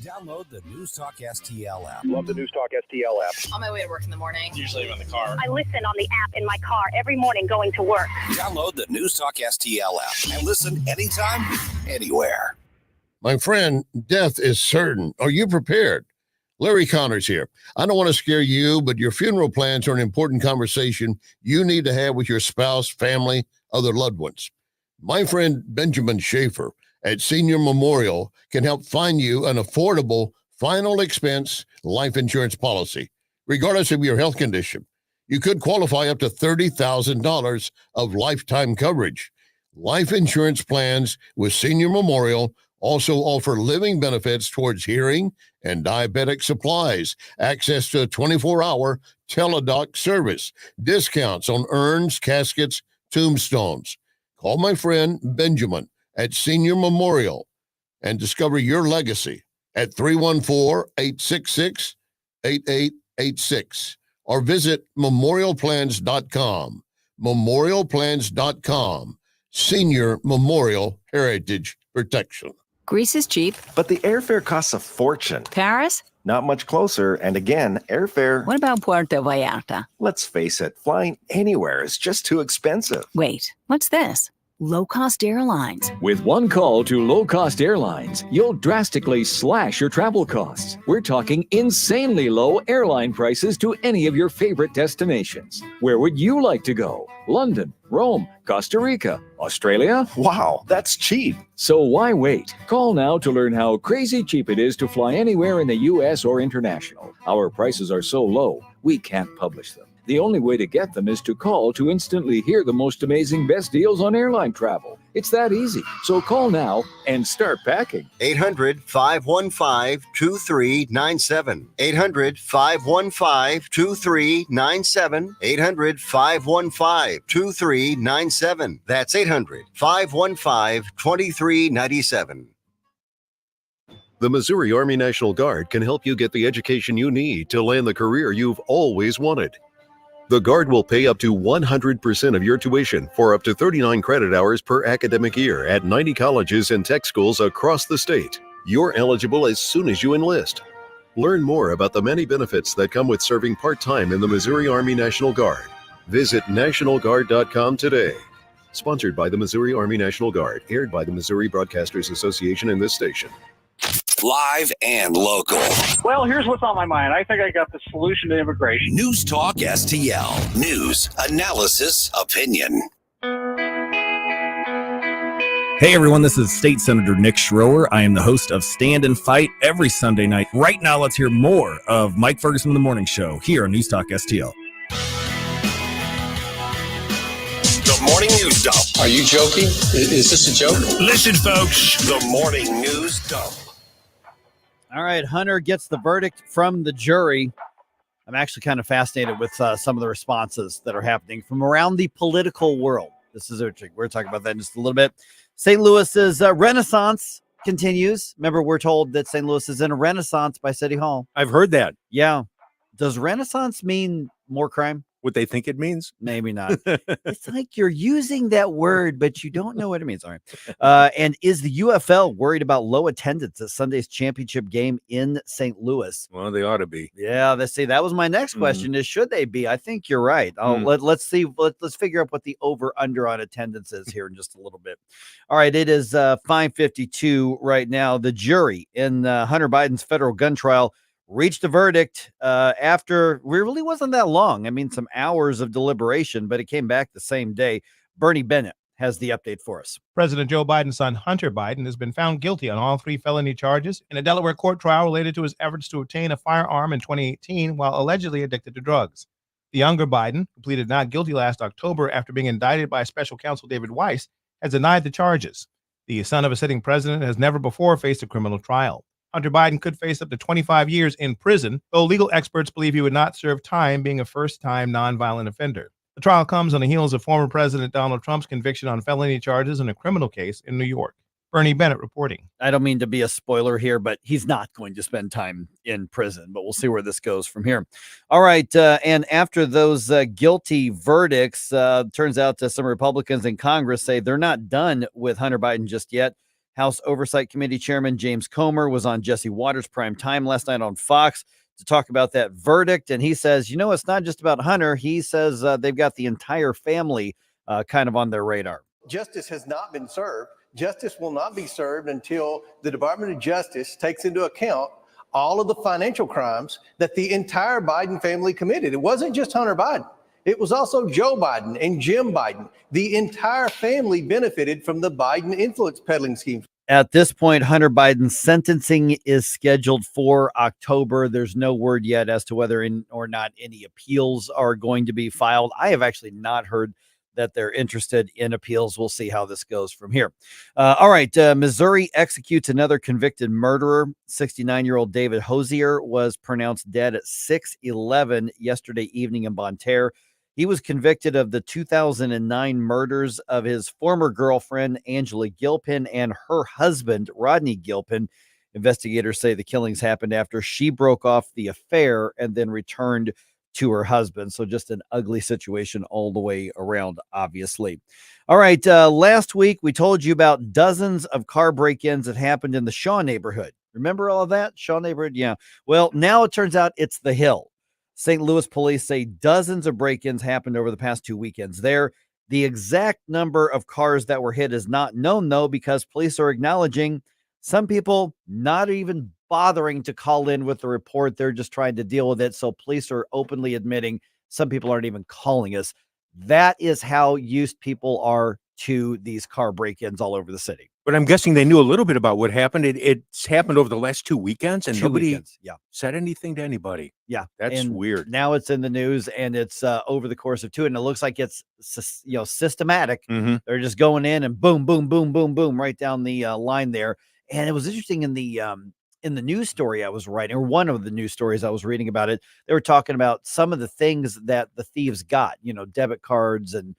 Speaker 2: Download the News Talk STL app.
Speaker 7: Love the News Talk STL app.
Speaker 8: On my way to work in the morning.
Speaker 7: Usually I'm in the car.
Speaker 8: I listen on the app in my car every morning going to work.
Speaker 2: Download the News Talk STL app and listen anytime, anywhere.
Speaker 10: My friend, death is certain. Are you prepared? Larry Connors here. I don't want to scare you, but your funeral plans are an important conversation you need to have with your spouse, family, other loved ones. My friend Benjamin Schaefer at Senior Memorial can help find you an affordable final expense life insurance policy, regardless of your health condition. You could qualify up to $30,000 of lifetime coverage. Life insurance plans with Senior Memorial also offer living benefits towards hearing and diabetic supplies, access to a 24-hour teledoc service, discounts on urns, caskets, tombstones. Call my friend Benjamin at Senior Memorial and discover your legacy at 314-866-8886 or visit memorialplans.com. Memorialplans.com. Senior Memorial Heritage Protection.
Speaker 11: Greece is cheap,
Speaker 13: but the airfare costs a fortune.
Speaker 11: Paris?
Speaker 13: Not much closer, and again, airfare...
Speaker 11: What about Puerto Vallarta?
Speaker 13: Let's face it, flying anywhere is just too expensive.
Speaker 11: Wait, what's this? Low-cost airlines.
Speaker 14: With one call to low-cost airlines, you'll drastically slash your travel costs. We're talking insanely low airline prices to any of your favorite destinations. Where would you like to go? London, Rome, Costa Rica, Australia?
Speaker 13: Wow, that's cheap.
Speaker 14: So why wait? Call now to learn how crazy cheap it is to fly anywhere in the U.S. or international. Our prices are so low, we can't publish them. The only way to get them is to call to instantly hear the most amazing best deals on airline travel. It's that easy. So call now and start packing.
Speaker 15: 800-515-2397. 800-515-2397. 800-515-2397. That's 800-515-2397.
Speaker 16: The Missouri Army National Guard can help you get the education you need to land the career you've always wanted. The Guard will pay up to 100% of your tuition for up to 39 credit hours per academic year at 90 colleges and tech schools across the state. You're eligible as soon as you enlist. Learn more about the many benefits that come with serving part-time in the Missouri Army National Guard. Visit NationalGuard.com today. Sponsored by the Missouri Army National Guard. Aired by the Missouri Broadcasters Association and this station.
Speaker 2: Live and local.
Speaker 18: Well, here's what's on my mind. I think I got the solution to immigration.
Speaker 2: News Talk STL. News, analysis, opinion.
Speaker 29: Hey everyone, this is State Senator Nick Schroer. I am the host of Stand and Fight every Sunday night. Right now, let's hear more of Mike Ferguson in the Morning Show here on News Talk STL.
Speaker 2: The Morning News Dump.
Speaker 30: Are you joking? Is this a joke?
Speaker 2: Listen, folks. The Morning News Dump.
Speaker 3: All right, Hunter gets the verdict from the jury. I'm actually kind of fascinated with some of the responses that are happening from around the political world. This is interesting. We're talking about that in just a little bit. St. Louis's Renaissance continues. Remember, we're told that St. Louis is in a renaissance by City Hall.
Speaker 9: I've heard that.
Speaker 3: Yeah. Does renaissance mean more crime?
Speaker 9: What they think it means?
Speaker 3: Maybe not. It's like you're using that word, but you don't know what it means. All right. And is the UFL worried about low attendance at Sunday's championship game in St. Louis?
Speaker 9: Well, they ought to be.
Speaker 3: Yeah, let's see. That was my next question is, should they be? I think you're right. Let's see. Let's figure out what the over-under on attendance is here in just a little bit. All right. It is 5:52 right now. The jury in Hunter Biden's federal gun trial reached a verdict after really wasn't that long. I mean, some hours of deliberation, but it came back the same day. Bernie Bennett has the update for us.
Speaker 12: President Joe Biden's son, Hunter Biden, has been found guilty on all 3 felony charges in a Delaware court trial related to his efforts to obtain a firearm in 2018 while allegedly addicted to drugs. The younger Biden, who pleaded not guilty last October after being indicted by special counsel David Weiss, has denied the charges. The son of a sitting president has never before faced a criminal trial. Hunter Biden could face up to 25 years in prison, though legal experts believe he would not serve time being a first-time nonviolent offender. The trial comes on the heels of former President Donald Trump's conviction on felony charges in a criminal case in New York. Bernie Bennett reporting.
Speaker 3: I don't mean to be a spoiler here, but he's not going to spend time in prison, but we'll see where this goes from here. All right. And after those guilty verdicts, turns out some Republicans in Congress say they're not done with Hunter Biden just yet. House Oversight Committee Chairman James Comer was on Jesse Waters' prime time last night on Fox to talk about that verdict. And he says, it's not just about Hunter. He says they've got the entire family kind of on their radar.
Speaker 17: Justice has not been served. Justice will not be served until the Department of Justice takes into account all of the financial crimes that the entire Biden family committed. It wasn't just Hunter Biden. It was also Joe Biden and Jim Biden. The entire family benefited from the Biden influence peddling scheme.
Speaker 3: At this point, Hunter Biden's sentencing is scheduled for October. There's no word yet as to whether or not any appeals are going to be filed. I have actually not heard that they're interested in appeals. We'll see how this goes from here. All right. Missouri executes another convicted murderer. 69-year-old David Hosier was pronounced dead at 6:11 yesterday evening in Bonne Terre. He was convicted of the 2009 murders of his former girlfriend, Angela Gilpin, and her husband, Rodney Gilpin. Investigators say the killings happened after she broke off the affair and then returned to her husband. So just an ugly situation all the way around, obviously. All right. Last week, we told you about dozens of car break-ins that happened in the Shaw neighborhood. Remember all of that? Shaw neighborhood? Yeah. Well, now it turns out it's the Hill. St. Louis police say dozens of break-ins happened over the past 2 weekends there. The exact number of cars that were hit is not known, though, because police are acknowledging some people not even bothering to call in with the report. They're just trying to deal with it. So police are openly admitting some people aren't even calling us. That is how used people are to these car break-ins all over the city.
Speaker 9: But I'm guessing they knew a little bit about what happened. It's happened over the last 2 weekends, and nobody said anything to anybody.
Speaker 3: Yeah,
Speaker 9: that's weird.
Speaker 3: Now it's in the news, and it's over the course of 2, and it looks like it's systematic.
Speaker 9: Mm-hmm.
Speaker 3: They're just going in and boom, boom, boom, boom, boom, right down the line there. And it was interesting in the news story I was writing, or one of the news stories I was reading about it. They were talking about some of the things that the thieves got, debit cards and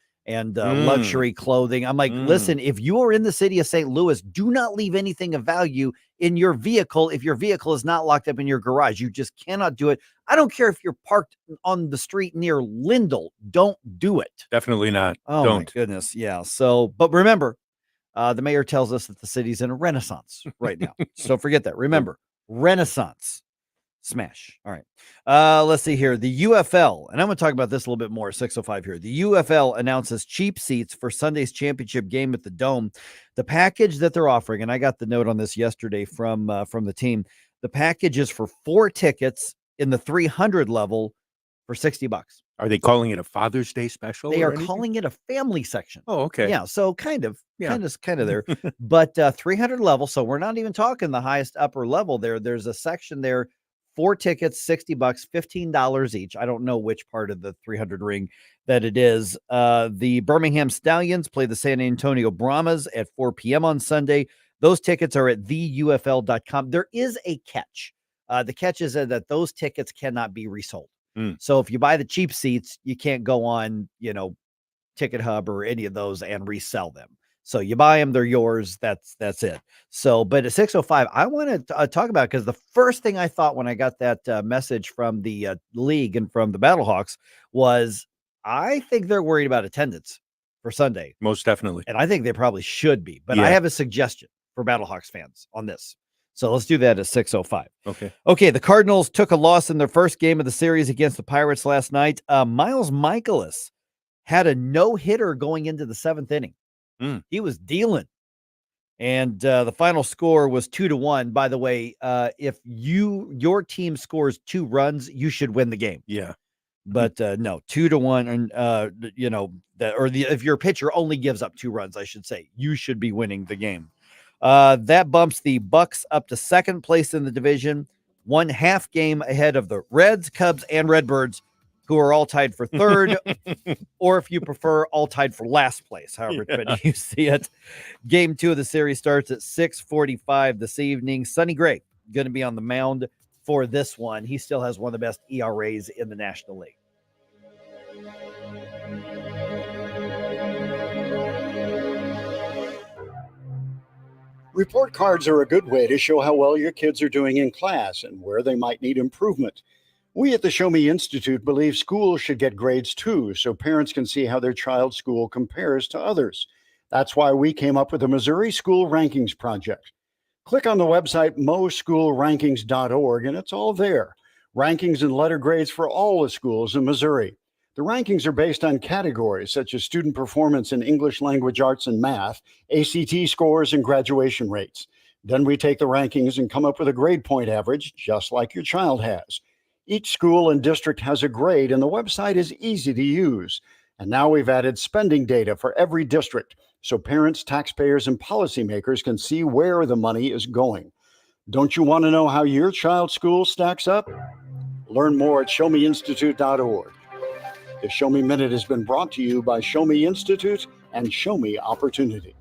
Speaker 3: luxury clothing. I'm like, listen, if you are in the city of St. Louis, do not leave anything of value in your vehicle. If your vehicle is not locked up in your garage, you just cannot do it. I don't care if you're parked on the street near Lindell. Don't do it.
Speaker 9: Definitely not.
Speaker 3: Oh,
Speaker 9: don't.
Speaker 3: My goodness. Yeah. So, but remember, the mayor tells us that the city's in a renaissance right now. So forget that. Remember, renaissance. Smash. All right. Let's see here. The UFL, and I'm going to talk about this a little bit more. 6:05 here. The UFL announces cheap seats for Sunday's championship game at the Dome. The package that they're offering, and I got the note on this yesterday from the team. The package is for 4 tickets in the 300 level for $60.
Speaker 9: Are they calling it a Father's Day special?
Speaker 3: They are calling it a family section.
Speaker 9: Oh, okay.
Speaker 3: Yeah. So kind of there, but 300 level. So we're not even talking the highest upper level there. There's a section there. 4 tickets, $60, $15 each. I don't know which part of the 300 ring that it is. The Birmingham Stallions play the San Antonio Brahmas at 4 p.m. on Sunday. Those tickets are at theufl.com. There is a catch. The catch is that those tickets cannot be resold. So if you buy the cheap seats, you can't go on, Ticket Hub or any of those and resell them. So you buy them, they're yours. That's it. So, but at 6:05, I want to talk about, because the first thing I thought when I got that message from the league and from the Battlehawks was, I think they're worried about attendance for Sunday.
Speaker 9: Most definitely.
Speaker 3: And I think they probably should be. But I have a suggestion for Battlehawks fans on this. So let's do that at 6:05. Okay. The Cardinals took a loss in their first game of the series against the Pirates last night. Miles Michaelis had a no-hitter going into the 7th inning. He was dealing. And the final score was 2-1. By the way, if your team scores 2 runs, you should win the game.
Speaker 9: Yeah.
Speaker 3: But no, 2-1. And, if your pitcher only gives up 2 runs, I should say, you should be winning the game. That bumps the Bucks up to 2nd place in the division, 1 half game ahead of the Reds, Cubs, and Redbirds, who are all tied for 3rd, or if you prefer, all tied for last place, however you see it. Game 2 of the series starts at 6:45 this evening. Sonny Gray going to be on the mound for this one. He still has one of the best ERAs in the National League.
Speaker 19: Report cards are a good way to show how well your kids are doing in class and where they might need improvement. We at the Show Me Institute believe schools should get grades too, so parents can see how their child's school compares to others. That's why we came up with the Missouri School Rankings Project. Click on the website moschoolrankings.org and it's all there. Rankings and letter grades for all the schools in Missouri. The rankings are based on categories such as student performance in English language arts and math, ACT scores, and graduation rates. Then we take the rankings and come up with a grade point average, just like your child has. Each school and district has a grade, and the website is easy to use. And now we've added spending data for every district, so parents, taxpayers, and policymakers can see where the money is going. Don't you want to know how your child's school stacks up? Learn more at showmeinstitute.org. The Show Me Minute has been brought to you by Show Me Institute and Show Me Opportunity.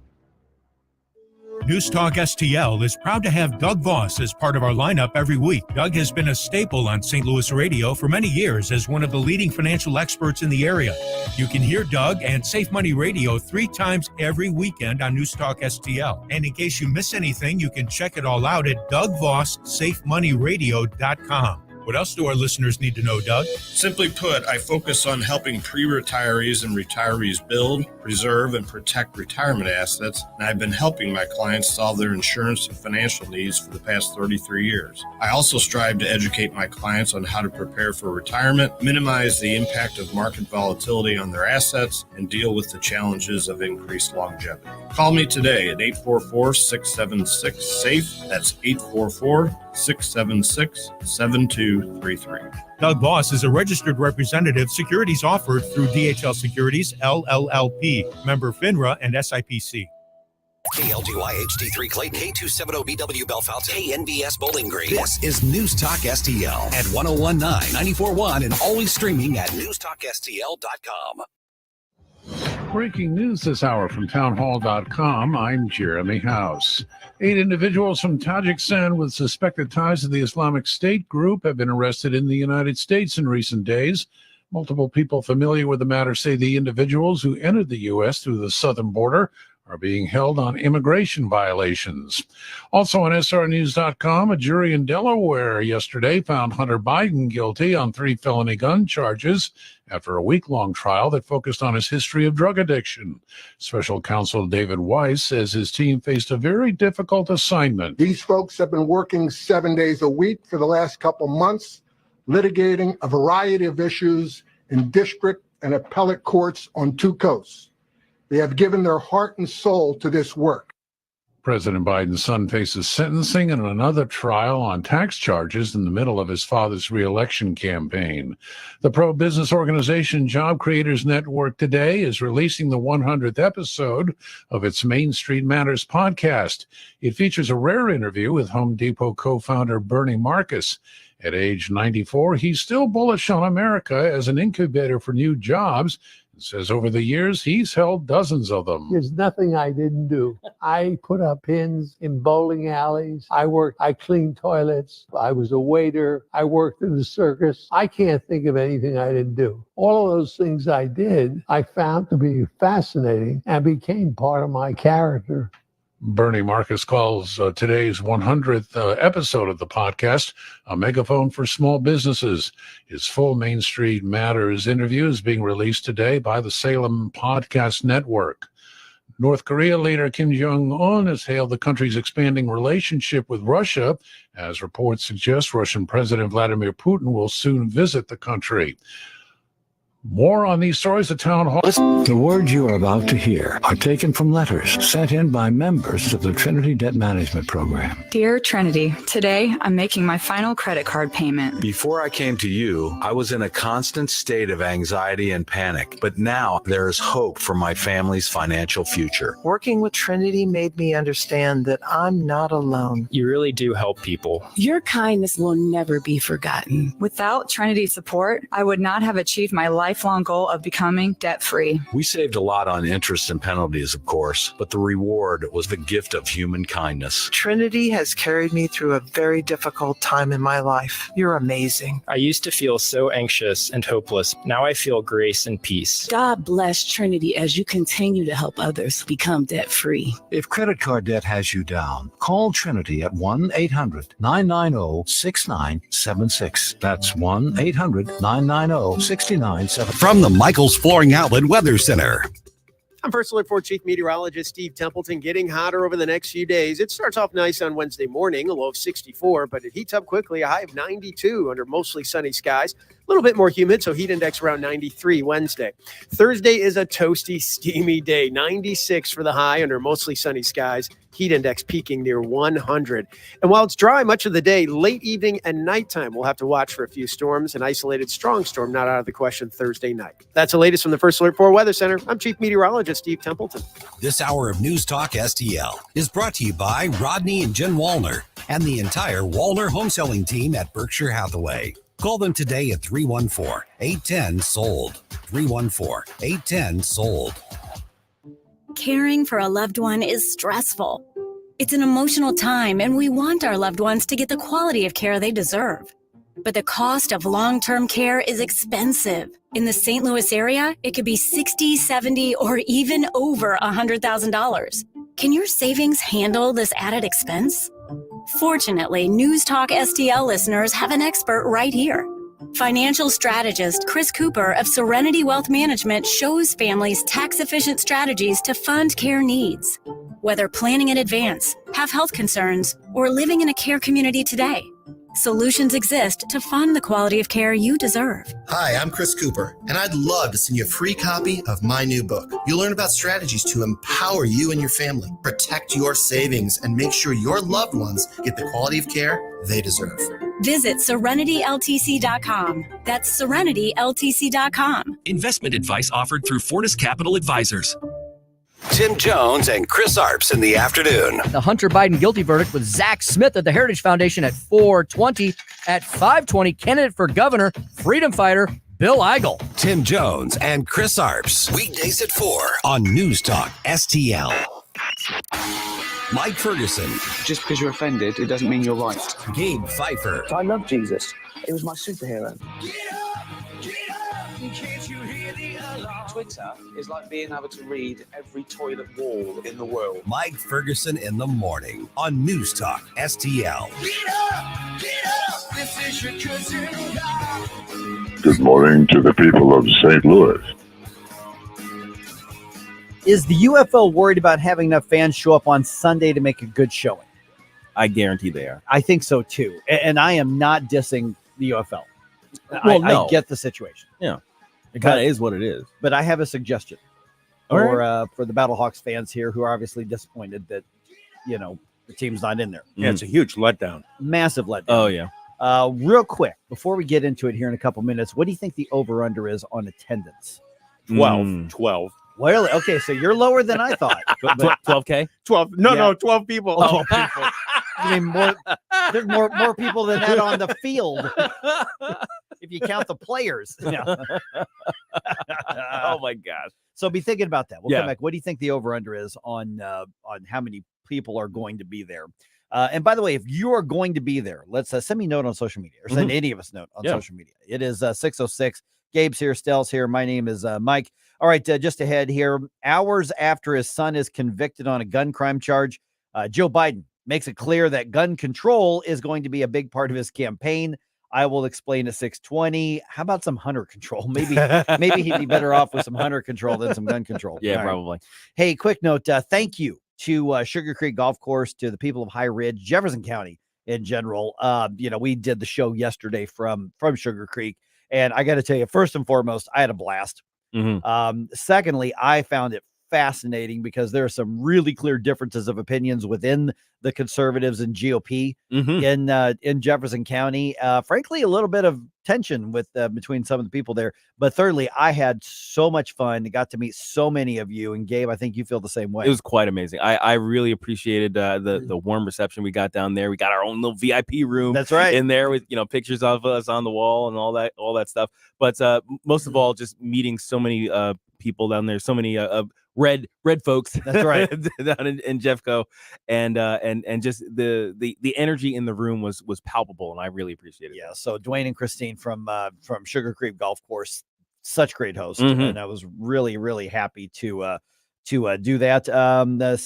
Speaker 20: News Talk STL is proud to have Doug Voss as part of our lineup every week. Doug has been a staple on St. Louis radio for many years as one of the leading financial experts in the area. You can hear Doug and Safe Money Radio 3 times every weekend on News Talk STL. And in case you miss anything, you can check it all out at DougVossSafeMoneyRadio.com. What else do our listeners need to know, Doug?
Speaker 21: Simply put, I focus on helping pre-retirees and retirees build, preserve, and protect retirement assets, and I've been helping my clients solve their insurance and financial needs for the past 33 years. I also strive to educate my clients on how to prepare for retirement, minimize the impact of market volatility on their assets, and deal with the challenges of increased longevity. Call me today at 844-676-SAFE. That's 844-676-7233.
Speaker 20: Doug Voss is a registered representative. Securities offered through DHL Securities, LLLP, member FINRA and SIPC.
Speaker 2: KLGY HD3 Clayton, K270BW Bellefontaine, KNBS Bowling Green. This is News Talk STL at 1019, 94.1, and always streaming at newstalkstl.com.
Speaker 22: Breaking news this hour from townhall.com. I'm Jeremy House. 8 individuals from Tajikistan with suspected ties to the Islamic State group have been arrested in the United States in recent days. Multiple people familiar with the matter say the individuals who entered the U.S. through the southern border are being held on immigration violations. Also on srnews.com, a jury in Delaware yesterday found Hunter Biden guilty on 3 felony gun charges after a week-long trial that focused on his history of drug addiction. Special counsel David Weiss says his team faced a very difficult assignment.
Speaker 23: These folks have been working 7 days a week for the last couple months, litigating a variety of issues in district and appellate courts on 2 coasts. They have given their heart and soul to this work.
Speaker 22: President Biden's son faces sentencing and another trial on tax charges in the middle of his father's re-election campaign. The pro-business organization Job Creators Network today is releasing the 100th episode of its Main Street Matters podcast. It features a rare interview with Home Depot co-founder Bernie Marcus. At age 94, he's still bullish on America as an incubator for new jobs, says over the years he's held dozens of them.
Speaker 1: There's nothing I didn't do. I put up pins in bowling alleys. I cleaned toilets. I was a waiter. I worked in the circus. I can't think of anything I didn't do. All of those things I did, I found to be fascinating and became part of my character.
Speaker 22: Bernie Marcus calls today's 100th episode of the podcast a megaphone for small businesses. His full Main Street Matters interview is being released today by the Salem Podcast Network. North Korea leader Kim Jong-un has hailed the country's expanding relationship with Russia. As reports suggest, Russian President Vladimir Putin will soon visit the country. More on these stories at Town Hall.
Speaker 4: The words you are about to hear are taken from letters sent in by members of the Trinity Debt Management Program.
Speaker 5: Dear Trinity, today I'm making my final credit card payment.
Speaker 6: Before I came to you, I was in a constant state of anxiety and panic, but now there is hope for my family's financial future.
Speaker 24: Working with Trinity made me understand that I'm not alone.
Speaker 25: You really do help people.
Speaker 5: Your kindness will never be forgotten. Without Trinity's support, I would not have achieved my lifelong goal of becoming debt-free.
Speaker 6: We saved a lot on interest and penalties, of course, but the reward was the gift of human kindness.
Speaker 24: Trinity has carried me through a very difficult time in my life. You're amazing.
Speaker 25: I used to feel so anxious and hopeless. Now I feel grace and peace.
Speaker 5: God bless Trinity as you continue to help others become debt-free.
Speaker 4: If credit card debt has you down, call Trinity at 1-800-990-6976. That's 1-800-990-6976.
Speaker 2: From the Michaels Flooring Outlet Weather Center.
Speaker 26: I'm First Alert 4 Chief Meteorologist Steve Templeton. Getting hotter over the next few days. It starts off nice on Wednesday morning, a low of 64, but it heats up quickly, a high of 92 under mostly sunny skies. A little bit more humid, so heat index around 93 Wednesday. Thursday is a toasty, steamy day. 96 for the high under mostly sunny skies. Heat index peaking near 100. And while it's dry much of the day, late evening and nighttime, we'll have to watch for a few storms. An isolated strong storm not out of the question Thursday night. That's the latest from the First Alert 4 Weather Center. I'm Chief Meteorologist Steve Templeton.
Speaker 2: This hour of News Talk STL is brought to you by Rodney and Jen Wallner and the entire Wallner home selling team at Berkshire Hathaway. Call them today at 314-810-SOLD. 314-810-SOLD.
Speaker 27: Caring for a loved one is stressful. It's an emotional time, and we want our loved ones to get the quality of care they deserve. But the cost of long-term care is expensive. In the St. Louis area, it could be $60,000, $70,000, or even over $100,000. Can your savings handle this added expense? Fortunately, News Talk STL listeners have an expert right here. Financial strategist Chris Cooper of Serenity Wealth Management shows families tax-efficient strategies to fund care needs. Whether planning in advance, have health concerns, or living in a care community today, solutions exist to fund the quality of care you deserve.
Speaker 28: Hi, I'm Chris Cooper, and I'd love to send you a free copy of my new book. You'll learn about strategies to empower you and your family, protect your savings, and make sure your loved ones get the quality of care they deserve.
Speaker 27: Visit SerenityLTC.com. That's SerenityLTC.com.
Speaker 30: Investment advice offered through Fortis Capital Advisors.
Speaker 2: Tim Jones and Chris Arps in the afternoon.
Speaker 31: The Hunter Biden guilty verdict with Zach Smith at the Heritage Foundation at 4:20. At 5:20, candidate for governor, freedom fighter, Bill Eigel.
Speaker 2: Tim Jones and Chris Arps. Weekdays at 4 on News Talk STL. Mike Ferguson.
Speaker 32: Just because you're offended, it doesn't mean you're right.
Speaker 2: Gabe Pfeiffer.
Speaker 32: I love Jesus. He was my superhero. Twitter is like being able to read every toilet wall in the world.
Speaker 2: Mike Ferguson in the morning on News Talk STL.
Speaker 32: This is your cousin.
Speaker 33: Good morning to the people of St. Louis.
Speaker 3: Is the UFO worried about having enough fans show up on Sunday to make a good showing?
Speaker 29: I guarantee they are.
Speaker 3: I think so too. And I am not dissing the UFO.
Speaker 29: Well,
Speaker 3: I get the situation.
Speaker 29: Yeah. It kind of is what it is.
Speaker 3: But I have a suggestion for the Battlehawks fans here who are obviously disappointed that, the team's not in there.
Speaker 9: Yeah, it's a huge letdown.
Speaker 3: Massive letdown.
Speaker 29: Oh, yeah.
Speaker 3: Real quick, before we get into it here in a couple minutes, what do you think the over-under is on attendance?
Speaker 9: 12.
Speaker 3: Well, okay, so you're lower than I thought.
Speaker 29: 12K?
Speaker 9: 12. No, 12 people.
Speaker 3: 12 people. I mean, there's more people than that on the field if you count the players.
Speaker 9: Oh my gosh.
Speaker 3: So be thinking about that. We'll
Speaker 9: Yeah.
Speaker 3: come back. What do you think the over-under is on how many people are going to be there? And by the way, if you are going to be there, let's send me a note on social media or send any of us a note on social media. It is 606. Gabe's here. Stell's here. My name is Mike. All right, just ahead here. Hours after his son is convicted on a gun crime charge, Joe Biden makes it clear that gun control is going to be a big part of his campaign. I will explain at 6:20. How about some hunter control? Maybe he'd be better off with some hunter control than some gun control.
Speaker 9: Yeah,
Speaker 3: All right.
Speaker 9: probably.
Speaker 3: Hey, quick note. Thank you to Sugar Creek Golf Course, to the people of High Ridge, Jefferson County in general. We did the show yesterday from Sugar Creek, and I got to tell you, first and foremost, I had a blast. Secondly, I found it fascinating because there are some really clear differences of opinions within the conservatives and GOP in Jefferson County. Frankly, a little bit of tension with between some of the people there. But thirdly, I had so much fun. Got to meet so many of you. And Gabe, I think you feel the same way.
Speaker 9: It was quite amazing. I really appreciated the warm reception we got down there. We got our own little VIP room.
Speaker 3: That's right.
Speaker 9: In there with pictures of us on the wall and all that stuff. But most of all, just meeting so many people down there, so many red folks.
Speaker 3: That's right.
Speaker 9: Down in Jeffco, and just the energy in the room was palpable, and I really appreciated it.
Speaker 3: Yeah. So Dwayne and Christine from Sugar Creek Golf Course, such great hosts, and I was really, really happy to do that.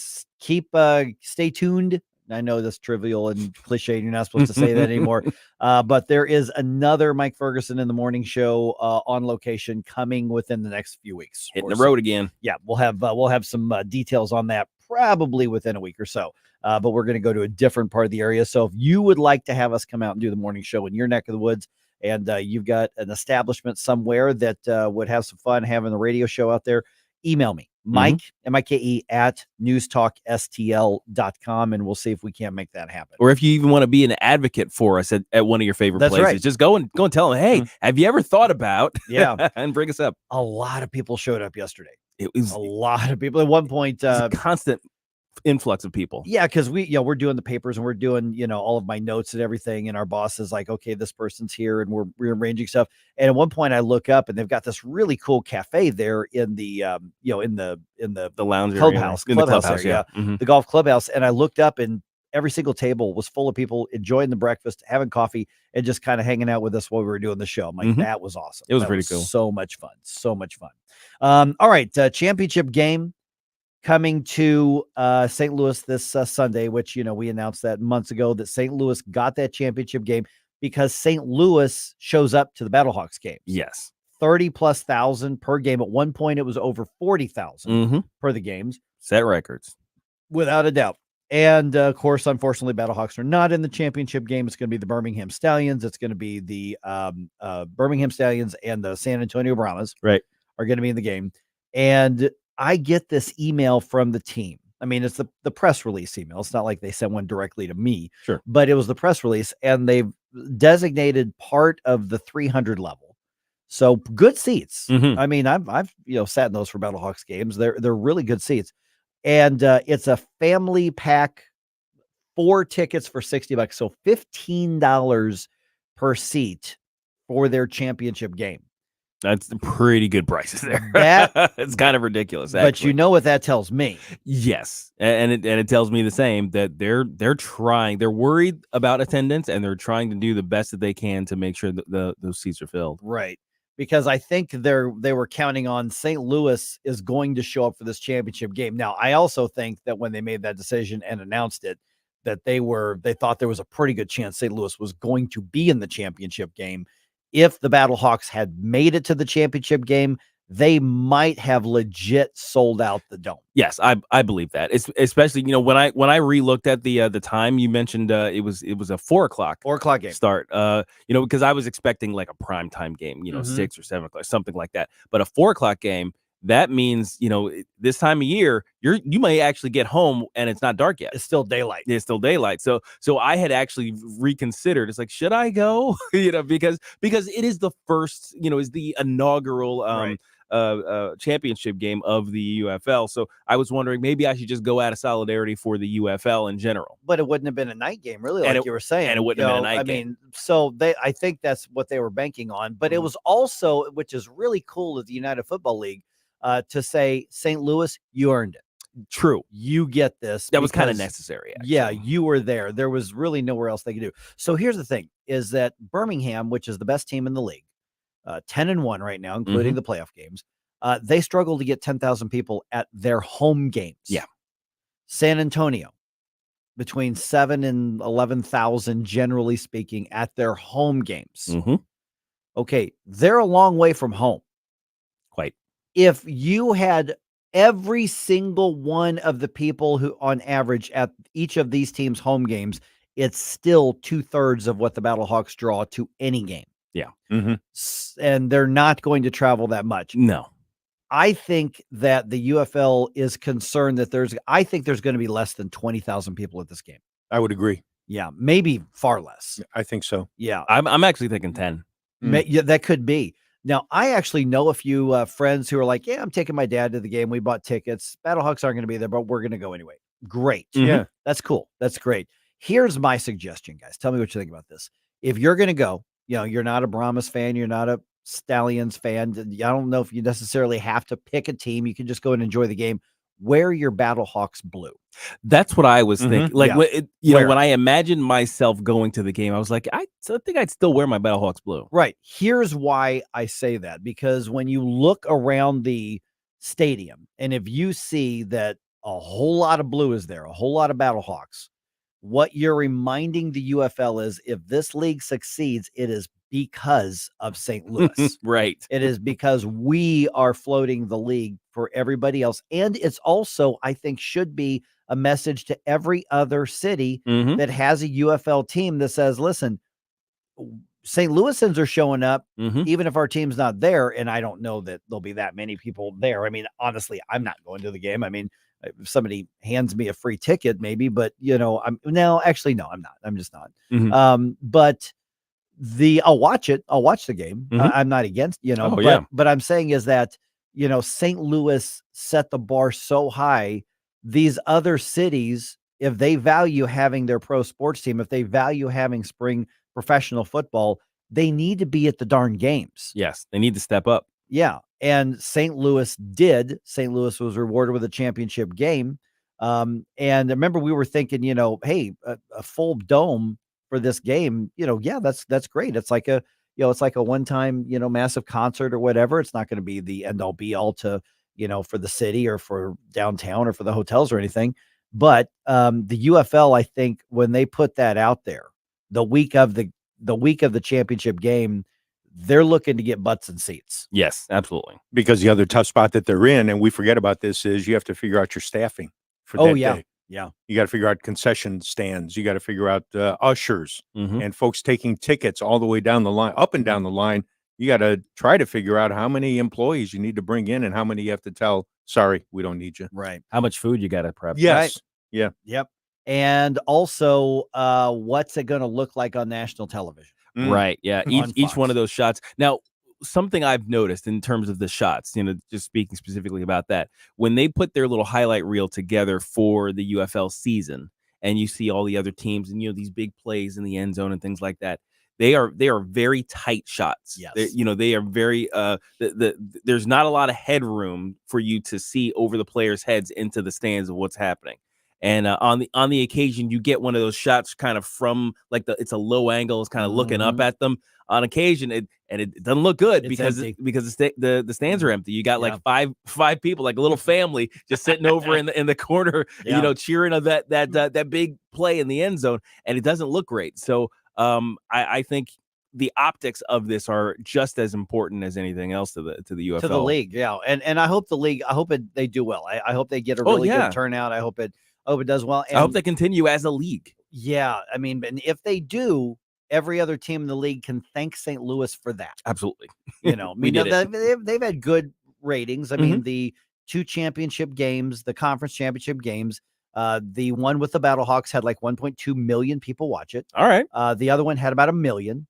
Speaker 3: Stay tuned. I know that's trivial and cliche. You're not supposed to say that anymore. But there is another Mike Ferguson in the Morning Show on location coming within the next few weeks.
Speaker 9: Hitting the road again.
Speaker 3: Yeah, we'll have some details on that probably within a week or so. But we're going to go to a different part of the area. So if you would like to have us come out and do the morning show in your neck of the woods, and you've got an establishment somewhere that would have some fun having the radio show out there, email me. Mike, M-I-K-E, at newstalkstl.com, and we'll see if we can't make that happen.
Speaker 9: Or if you even want to be an advocate for us at one of your favorite places,
Speaker 3: right.
Speaker 9: just go and tell them, hey, have you ever thought about?
Speaker 3: Yeah.
Speaker 9: And bring us up.
Speaker 3: A lot of people showed up yesterday.
Speaker 9: It was
Speaker 3: a lot of people. At one point,
Speaker 9: a constant influx of people.
Speaker 3: Yeah, because we're doing the papers and we're doing all of my notes and everything, and our boss is like, okay, this person's here, and we're rearranging stuff. And at one point, I look up and they've got this really cool cafe there in the in the
Speaker 9: lounge
Speaker 3: clubhouse,
Speaker 9: area, in the clubhouse,
Speaker 3: area, the golf clubhouse. And I looked up and every single table was full of people enjoying the breakfast, having coffee, and just kind of hanging out with us while we were doing the show. I'm like, that was awesome.
Speaker 9: It was
Speaker 3: that
Speaker 9: pretty cool.
Speaker 3: So much fun. So much fun. All right, championship game coming to St. Louis this Sunday, which, we announced that months ago that St. Louis got that championship game because St. Louis shows up to the Battlehawks games.
Speaker 9: Yes.
Speaker 3: 30,000+ per game. At one point, it was over 40,000 per the games.
Speaker 9: Set records.
Speaker 3: Without a doubt. And of course, unfortunately, Battlehawks are not in the championship game. It's going to be the Birmingham Stallions. It's going to be the Birmingham Stallions and the San Antonio Brahmas.
Speaker 9: Right.
Speaker 3: Are going to be in the game. And I get this email from the team. I mean, it's the press release email. It's not like they sent one directly to me.
Speaker 9: Sure.
Speaker 3: But it was the press release, and they've designated part of the 300 level. So good seats. I mean, I've sat in those for Battlehawks games. They're really good seats. And it's a family pack, 4 tickets for $60. So $15 per seat for their championship game.
Speaker 9: That's pretty good prices there. It's kind of ridiculous, actually.
Speaker 3: But you know what that tells me?
Speaker 9: Yes, and it tells me the same, that they're trying. They're worried about attendance, and they're trying to do the best that they can to make sure that those seats are filled.
Speaker 3: Right, because I think they were counting on St. Louis is going to show up for this championship game. Now, I also think that when they made that decision and announced it, that they thought there was a pretty good chance St. Louis was going to be in the championship game. If the Battlehawks had made it to the championship game, they might have legit sold out the dome.
Speaker 9: Yes, I believe that. It's especially, when I relooked at the time you mentioned, it was a 4:00
Speaker 3: game
Speaker 9: start. Because I was expecting like a prime time game, 6 or 7 o'clock, something like that. But a 4:00 game, that means, this time of year, you may actually get home and it's not dark yet.
Speaker 3: It's still daylight.
Speaker 9: It's still daylight. So I had actually reconsidered. It's like, should I go? Because it is the first, is the inaugural championship game of the UFL. So I was wondering, maybe I should just go out of solidarity for the UFL in general.
Speaker 3: But it wouldn't have been a night game, really, like you were saying.
Speaker 9: And it wouldn't have been a night game.
Speaker 3: I mean, so I think that's what they were banking on. But it was also, which is really cool of the United Football League, to say, St. Louis, you earned it.
Speaker 9: True.
Speaker 3: You get this.
Speaker 9: That was kind of necessary. Actually.
Speaker 3: Yeah, you were there. There was really nowhere else they could do. So here's the thing, is that Birmingham, which is the best team in the league, 10-1 right now, including the playoff games, they struggle to get 10,000 people at their home games.
Speaker 9: Yeah.
Speaker 3: San Antonio, between 7 and 11,000, generally speaking, at their home games. Okay, they're a long way from home.
Speaker 9: Quite.
Speaker 3: If you had every single one of the people who, on average, at each of these teams' home games, it's still 2/3 of what the Battlehawks draw to any game.
Speaker 9: Yeah.
Speaker 3: And they're not going to travel that much.
Speaker 9: No.
Speaker 3: I think that the UFL is concerned that I think there's going to be less than 20,000 people at this game.
Speaker 7: I would agree.
Speaker 3: Yeah, maybe far less.
Speaker 7: I think so.
Speaker 3: Yeah.
Speaker 9: I'm actually thinking 10.
Speaker 3: Yeah, that could be. Now, I actually know a few friends who are like, yeah, I'm taking my dad to the game. We bought tickets. Battlehawks aren't going to be there, but we're going to go anyway. Great.
Speaker 7: Yeah.
Speaker 3: That's cool. That's great. Here's my suggestion, guys. Tell me what you think about this. If you're going to go, you're not a Brahmas fan, you're not a Stallions fan. I don't know if you necessarily have to pick a team. You can just go and enjoy the game. Wear your Battlehawks blue.
Speaker 9: That's what I was thinking. Like, when I imagined myself going to the game, I was like, I think I'd still wear my Battlehawks blue.
Speaker 3: Right. Here's why I say that, because when you look around the stadium, and if you see that a whole lot of blue is there, a whole lot of Battlehawks, what you're reminding the UFL is, if this league succeeds, it is because of St. Louis.
Speaker 9: Right.
Speaker 3: It is because we are floating the league for everybody else. And it's also, I think, should be a message to every other city that has a UFL team that says, listen, St. Louisans are showing up, even if our team's not there. And I don't know that there'll be that many people there. I mean, honestly, I'm not going to the game. I mean, if somebody hands me a free ticket, maybe, but I'm not. I'm just not. But I'll watch it. I'll watch the game. I'm not against, but I'm saying is that, St. Louis set the bar so high. These other cities, if they value having their pro sports team, if they value having spring professional football, they need to be at the darn games.
Speaker 9: Yes. They need to step up.
Speaker 3: Yeah. And St. Louis did. St. Louis was rewarded with a championship game. And I remember we were thinking, hey, a full dome for this game, that's great. It's like a one-time, massive concert or whatever. It's not going to be the end all be all to, for the city or for downtown or for the hotels or anything. But the UFL, I think, when they put that out there, the week of the championship game, they're looking to get butts and seats.
Speaker 9: Yes, absolutely.
Speaker 7: Because the other tough spot that they're in, and we forget about this, is you have to figure out your staffing for that day.
Speaker 3: Yeah.
Speaker 7: You got to figure out concession stands. You got to figure out ushers and folks taking tickets all the way down the line, up and down the line. You got to try to figure out how many employees you need to bring in and how many you have to tell, sorry, we don't need you.
Speaker 3: Right.
Speaker 9: How much food you got to prep.
Speaker 7: Yes.
Speaker 3: Right.
Speaker 7: Yeah.
Speaker 3: Yep. And also, what's it going to look like on national television?
Speaker 9: Right. Yeah. Each one of those shots. Now, something I've noticed in terms of the shots, just speaking specifically about that, when they put their little highlight reel together for the UFL season, and you see all the other teams and, these big plays in the end zone and things like that, they are very tight shots.
Speaker 3: Yes.
Speaker 9: They are very, there's not a lot of headroom for you to see over the players' heads into the stands of what's happening. And on the occasion, you get one of those shots kind of from it's a low angle, it's kind of looking up at them. On occasion, it doesn't look good because the stands are empty. You got like five people, like a little family, just sitting over in the corner, cheering on that big play in the end zone, and it doesn't look great. So I think the optics of this are just as important as anything else to the UFL,
Speaker 3: to the league. Yeah, and I hope they do well. I hope they get a really good turnout. I hope it does well. And
Speaker 9: I hope they continue as a league.
Speaker 3: Yeah, I mean, and if they do, every other team in the league can thank St. Louis for that.
Speaker 9: Absolutely.
Speaker 3: They've had good ratings. I mean, the 2 championship games, the conference championship games, the one with the Battlehawks had like 1.2 million people watch it.
Speaker 9: All right.
Speaker 3: The other one had about 1 million.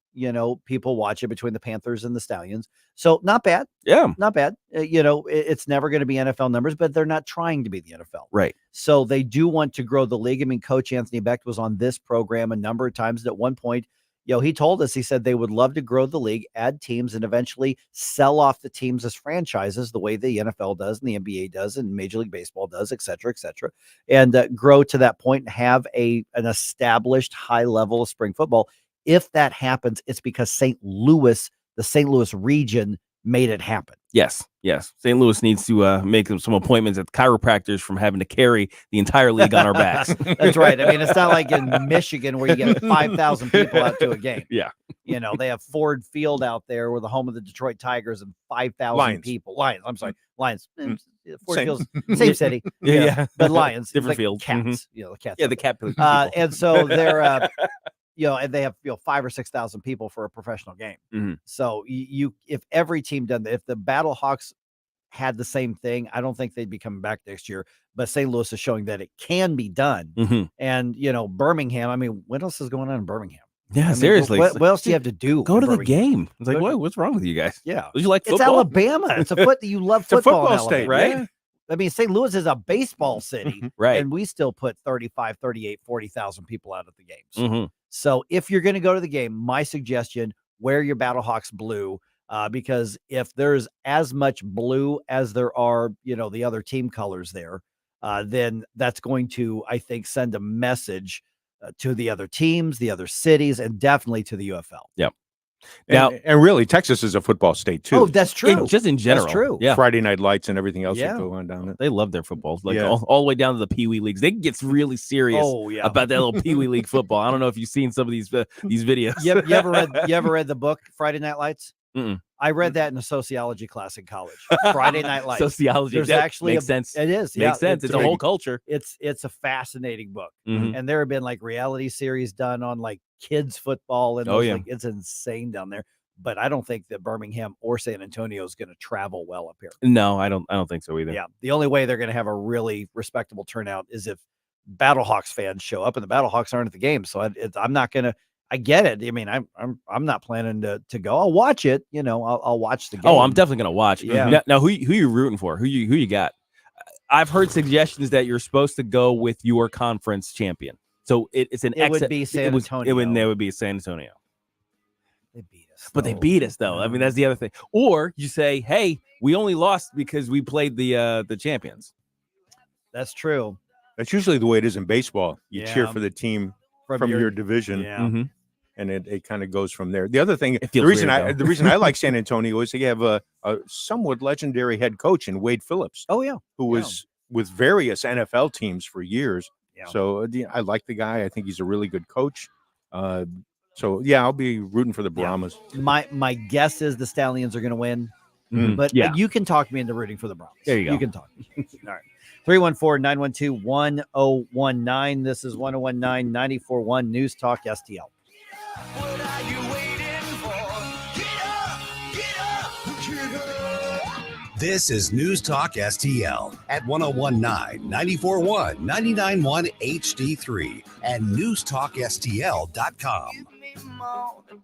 Speaker 3: people watch it between the Panthers and the Stallions. So not bad.
Speaker 9: Yeah.
Speaker 3: Not bad. It's never going to be NFL numbers, but they're not trying to be the NFL.
Speaker 9: Right.
Speaker 3: So they do want to grow the league. I mean, Coach Anthony Beck was on this program a number of times. And at one point, he told us, he said they would love to grow the league, add teams, and eventually sell off the teams as franchises the way the NFL does and the NBA does and Major League Baseball does, et cetera, and grow to that point and have an established high level of spring football. If that happens, it's because the St. Louis region made it happen.
Speaker 9: Yes. St. Louis needs to make some appointments at chiropractors from having to carry the entire league on our backs.
Speaker 3: That's right. I mean, it's not like in Michigan where you get 5,000 people out to a game.
Speaker 9: Yeah.
Speaker 3: They have Ford Field out there where the home of the Detroit Tigers and 5,000 people. Lions. I'm sorry. Lions. Ford Field's same city.
Speaker 9: Yeah.
Speaker 3: But Lions.
Speaker 9: Different field.
Speaker 3: Cats. The cats.
Speaker 9: Yeah, the cat.
Speaker 3: And so they're, and they have 5,000 or 6,000 people for a professional game.
Speaker 9: Mm-hmm.
Speaker 3: So if every team done that, if the Battlehawks had the same thing, I don't think they'd be coming back next year. But St. Louis is showing that it can be done.
Speaker 9: Mm-hmm.
Speaker 3: And Birmingham. I mean, what else is going on in Birmingham?
Speaker 9: Yeah, seriously.
Speaker 3: What else do you have to do?
Speaker 9: Go to the game. It's like, what's wrong with you guys?
Speaker 3: Yeah,
Speaker 9: would you like football?
Speaker 3: It's Alabama. It's you love
Speaker 7: It's a
Speaker 3: football,
Speaker 7: football state,
Speaker 3: right?
Speaker 7: Yeah.
Speaker 3: I mean, St. Louis is a baseball city,
Speaker 9: right?
Speaker 3: And we still put 35, 38, 40,000 people out at the games.
Speaker 9: Mm-hmm.
Speaker 3: So if you're going to go to the game, my suggestion, wear your Battlehawks blue, because if there's as much blue as there are, the other team colors there, then that's going to, I think, send a message to the other teams, the other cities, and definitely to the UFL.
Speaker 9: Yep.
Speaker 7: Now, and really, Texas is a football state too.
Speaker 3: Oh, that's true.
Speaker 9: Just in general.
Speaker 3: That's true.
Speaker 9: Yeah.
Speaker 7: Friday Night Lights and everything else that go on down there.
Speaker 9: They love their football, all the way down to the Pee Wee leagues. They get really serious about that little Pee Wee league football. I don't know if you've seen some of these videos.
Speaker 3: You ever read the book Friday Night Lights?
Speaker 9: Mm-mm.
Speaker 3: I read that in a sociology class in college. Friday Night Lights.
Speaker 9: Sociology.
Speaker 3: There's actually
Speaker 9: makes sense.
Speaker 3: It is.
Speaker 9: Makes sense. It's a whole culture.
Speaker 3: It's a fascinating book.
Speaker 9: Mm-hmm.
Speaker 3: And there have been reality series done on kids football and it's insane down there. But I don't think that Birmingham or San Antonio is going to travel well up here.
Speaker 9: No, I don't think so either.
Speaker 3: Yeah. The only way they're going to have a really respectable turnout is if Battlehawks fans show up, and the Battlehawks aren't at the game. So I'm not going to. I get it. I mean, I'm not planning to go. I'll watch it. I'll watch the game.
Speaker 9: Oh, I'm definitely going to watch.
Speaker 3: Yeah.
Speaker 9: Now, who you rooting for? Who you got? I've heard suggestions that you're supposed to go with your conference champion. So it's an.
Speaker 3: It would be San Antonio.
Speaker 9: It would be San Antonio.
Speaker 3: They beat us.
Speaker 9: But they beat us, though. I mean, that's the other thing. Or you say, hey, we only lost because we played the champions.
Speaker 3: That's true.
Speaker 7: That's usually the way it is in baseball. You
Speaker 3: Yeah.
Speaker 7: cheer for the team from your division.
Speaker 3: Yeah.
Speaker 9: Mm-hmm.
Speaker 7: And it kind of goes from there. The other thing, the
Speaker 9: feels
Speaker 7: reason
Speaker 9: weird,
Speaker 7: I like San Antonio is they have a somewhat legendary head coach in Wade Phillips.
Speaker 3: Oh, yeah.
Speaker 7: Who was with various NFL teams for years.
Speaker 3: Yeah.
Speaker 7: So I like the guy. I think he's a really good coach. So yeah, I'll be rooting for the Brahmas.
Speaker 3: My guess is the Stallions are going to win.
Speaker 9: Mhm.
Speaker 3: But
Speaker 9: Yeah.
Speaker 3: you can talk me into rooting for the Browns.
Speaker 9: There you go.
Speaker 3: You can talk me. All right. 314-912-1019. This is 1019-941 News Talk STL.
Speaker 2: This is News Talk STL at 1019, 94.1, 99.1 HD3 and newstalkstl.com.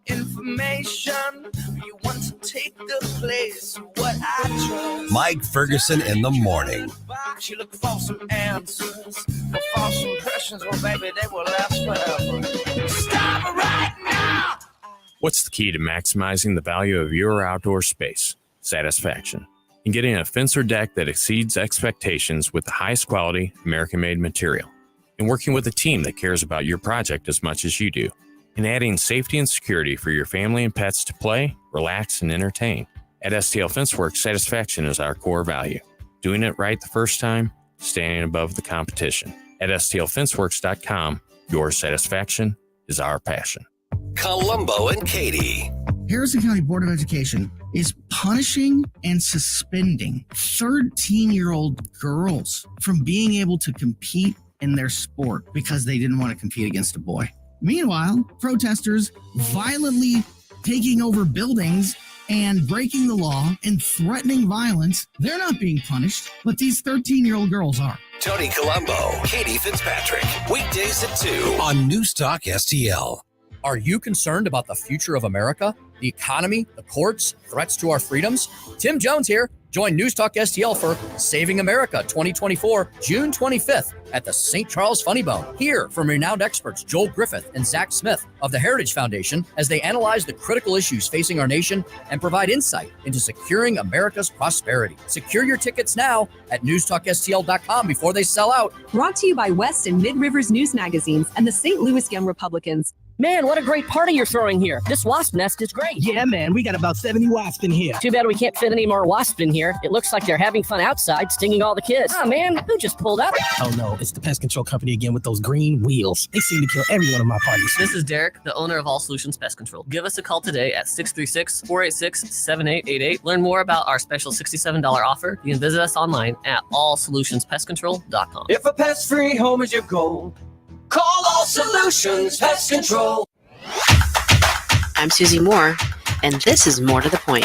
Speaker 8: Information, you want to take the place of what I trust.
Speaker 2: Mike Ferguson in the morning.
Speaker 8: You look for some answers, for false impressions. Well, baby, they will last forever. Stop it right now.
Speaker 10: What's the key to maximizing the value of your outdoor space? Satisfaction. And getting a fence or deck that exceeds expectations with the highest quality American-made material. And working with a team that cares about your project as much as you do. And adding safety and security for your family and pets to play, relax, and entertain. At STL Fenceworks, satisfaction is our core value. Doing it right the first time, standing above the competition. At STLFenceworks.com, your satisfaction is our passion.
Speaker 2: Columbo and Katie.
Speaker 11: Harrison County Board of Education is punishing and suspending 13-year-old girls from being able to compete in their sport because they didn't want to compete against a boy. Meanwhile, protesters violently taking over buildings and breaking the law and threatening violence, they're not being punished, but these 13-year-old girls are.
Speaker 2: Tony Columbo, Katie Fitzpatrick. Weekdays at 2 on News Talk STL.
Speaker 31: Are you concerned about the future of America, the economy, the courts, threats to our freedoms? Tim Jones here. Join News Talk STL for Saving America 2024, June 25th at the St. Charles Funny Bone. Hear from renowned experts Joel Griffith and Zach Smith of the Heritage Foundation as they analyze the critical issues facing our nation and provide insight into securing America's prosperity. Secure your tickets now at newstalkstl.com before they sell out.
Speaker 1: Brought to you by West and Mid Rivers News Magazines and the St. Louis Young Republicans.
Speaker 12: Man, what a great party you're throwing here. This wasp nest is great.
Speaker 1: Yeah, man, we got about 70 wasps in here.
Speaker 12: Too bad we can't fit any more wasps in here. It looks like they're having fun outside, stinging all the kids. Oh, man, who just pulled up?
Speaker 1: Oh, no, it's the pest control company again with those green wheels. They seem to kill every one of my parties.
Speaker 12: This is Derek, the owner of All Solutions Pest Control. Give us a call today at 636-486-7888. Learn more about our special $67 offer. You can visit us online at allsolutionspestcontrol.com.
Speaker 8: If a pest-free home is your goal, call All Solutions Pest Control.
Speaker 13: I'm Susie Moore, and this is More to the Point.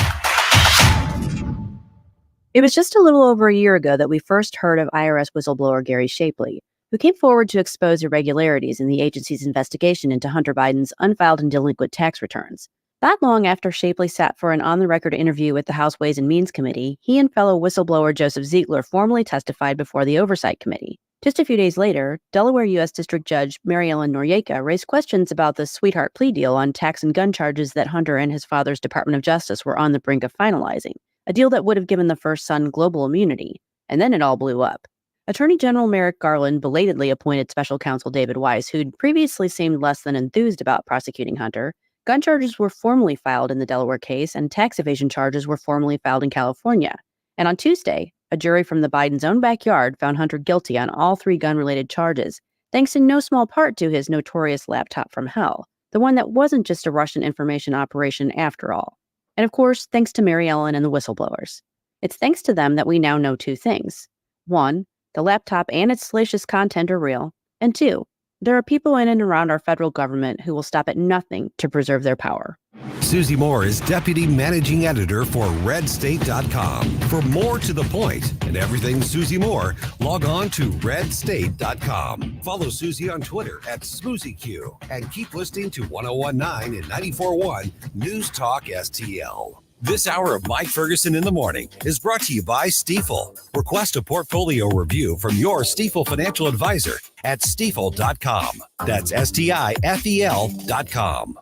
Speaker 14: It was just a little over a year ago that we first heard of IRS whistleblower Gary Shapley, who came forward to expose irregularities in the agency's investigation into Hunter Biden's unfiled and delinquent tax returns. Not long after Shapley sat for an on-the-record interview with the House Ways and Means Committee, he and fellow whistleblower Joseph Ziegler formally testified before the Oversight Committee. Just a few days later, Delaware U.S. District Judge Mary Ellen Noriega raised questions about the sweetheart plea deal on tax and gun charges that Hunter and his father's Department of Justice were on the brink of finalizing, a deal that would have given the first son global immunity. And then it all blew up. Attorney General Merrick Garland belatedly appointed Special Counsel David Weiss, who'd previously seemed less than enthused about prosecuting Hunter. Gun charges were formally filed in the Delaware case, and tax evasion charges were formally filed in California. And on Tuesday, a jury from the Biden's own backyard found Hunter guilty on all 3 gun-related charges, thanks in no small part to his notorious laptop from hell, the one that wasn't just a Russian information operation after all. And of course, thanks to Mary Ellen and the whistleblowers. It's thanks to them that we now know 2 things. 1, the laptop and its salacious content are real. And 2, there are people in and around our federal government who will stop at nothing to preserve their power.
Speaker 2: Susie Moore is Deputy Managing Editor for RedState.com. For more to the point and everything Susie Moore, log on to RedState.com. Follow Susie on Twitter at SmoozyQ and keep listening to 1019 and 94.1 News Talk STL. This hour of Mike Ferguson in the Morning is brought to you by Stifel. Request a portfolio review from your Stifel financial advisor at Stifel.com. That's STIFEL.com.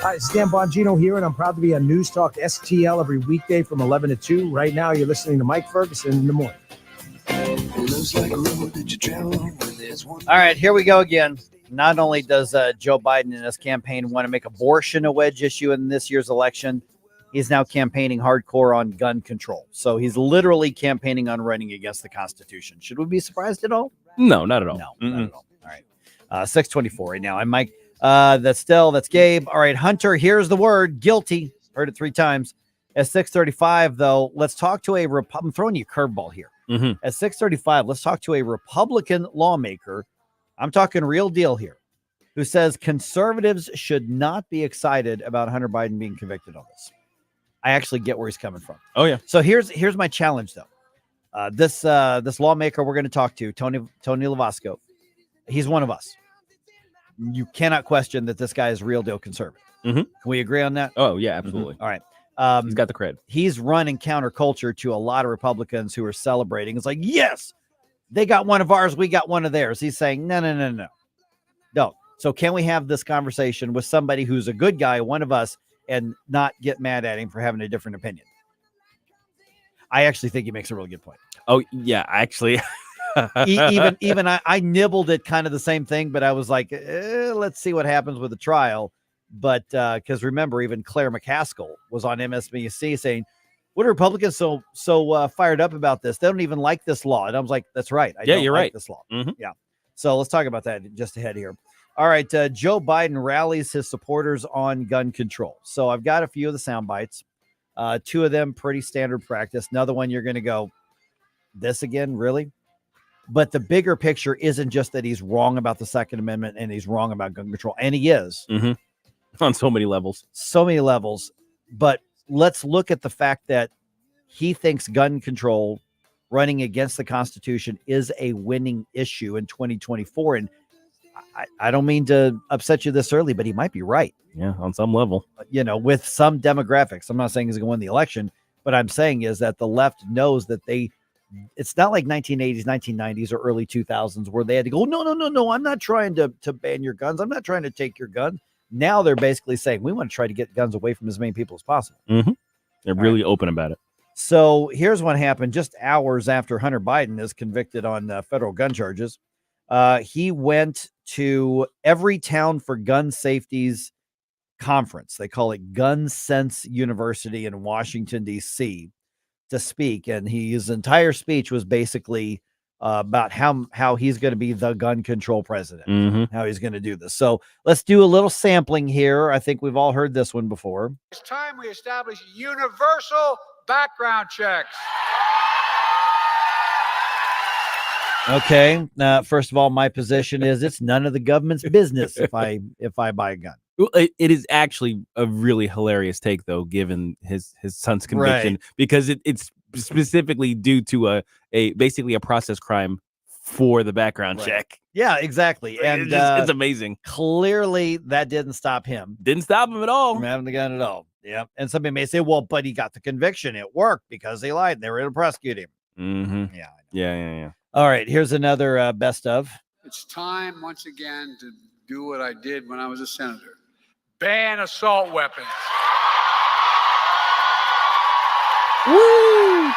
Speaker 15: Hi, Stan Bongino here, and I'm proud to be on News Talk STL every weekday from 11 to 2. Right now, you're listening to Mike Ferguson in the morning.
Speaker 3: All right, here we go again. Not only does Joe Biden and his campaign want to make abortion a wedge issue in this year's election, he's now campaigning hardcore on gun control. So he's literally campaigning on running against the Constitution. Should we be surprised at all?
Speaker 9: No, not at all.
Speaker 3: No, not at all. All right. 624 right now. I'm Mike. That's Stell. That's Gabe. All right, Hunter, here's the word. Guilty. Heard it 3 times. At 635, though, let's talk to I'm throwing you a curveball here. At 635, let's talk to a Republican lawmaker. I'm talking real deal here, who says conservatives should not be excited about Hunter Biden being convicted on this. I actually get where he's coming from.
Speaker 9: Oh, yeah.
Speaker 3: So here's my challenge, though. This lawmaker we're going to talk to, Tony Lovasco, he's one of us. You cannot question that this guy is real deal conservative. Can we agree on that?
Speaker 9: Oh, yeah, absolutely.
Speaker 3: All right.
Speaker 9: He's got the cred.
Speaker 3: He's running counterculture to a lot of Republicans who are celebrating. It's like, yes, they got one of ours. We got one of theirs. He's saying, no. So can we have this conversation with somebody who's a good guy, one of us, and not get mad at him for having a different opinion? I actually think he makes a really good point.
Speaker 9: Oh, yeah, actually.
Speaker 3: even I nibbled at kind of the same thing, but I was like, let's see what happens with the trial. But because remember, even Claire McCaskill was on MSNBC saying, what are Republicans so fired up about this? They don't even like this law. And I was like, that's right.
Speaker 9: You're right.
Speaker 3: This law. Yeah. So let's talk about that just ahead here. All right. Joe Biden rallies his supporters on gun control. So I've got a few of the sound bites. 2 of them pretty standard practice. Another one you're going to go, this again, really? But the bigger picture isn't just that he's wrong about the Second Amendment and he's wrong about gun control. And he is.
Speaker 9: On so many levels.
Speaker 3: So many levels. But let's look at the fact that he thinks gun control running against the Constitution is a winning issue in 2024. And I don't mean to upset you this early, but he might be right.
Speaker 9: Yeah, on some level.
Speaker 3: With some demographics. I'm not saying he's going to win the election, but I'm saying is that the left knows that it's not like 1980s, 1990s, or early 2000s where they had to go, no, I'm not trying to ban your guns. I'm not trying to take your gun. Now they're basically saying we want to try to get guns away from as many people as possible.
Speaker 9: Mm-hmm. They're really open about it.
Speaker 3: So here's what happened just hours after Hunter Biden is convicted on federal gun charges. He went to every town for gun safety's conference. They call it Gun Sense University in Washington, D.C. to speak. And his entire speech was basically about how he's going to be the gun control president, how he's going to do this. So let's do a little sampling here. I think we've all heard this one before.
Speaker 4: It's time we establish universal background checks.
Speaker 3: Okay. First of all, my position is it's none of the government's business if I buy a gun.
Speaker 9: It is actually a really hilarious take, though, given his son's conviction, because it's specifically due to basically a process crime for the background check.
Speaker 3: Yeah, exactly. And
Speaker 9: it's amazing.
Speaker 3: Clearly, that didn't stop him.
Speaker 9: Didn't stop him at all
Speaker 3: from having the gun at all. Yeah. And somebody may say, well, but he got the conviction. It worked because they lied. They were going to prosecute him.
Speaker 9: Mm-hmm.
Speaker 3: Yeah.
Speaker 9: Yeah.
Speaker 3: All right. Here's another best of.
Speaker 4: It's time once again to do what I did when I was a senator. Ban assault weapons.
Speaker 3: Woo!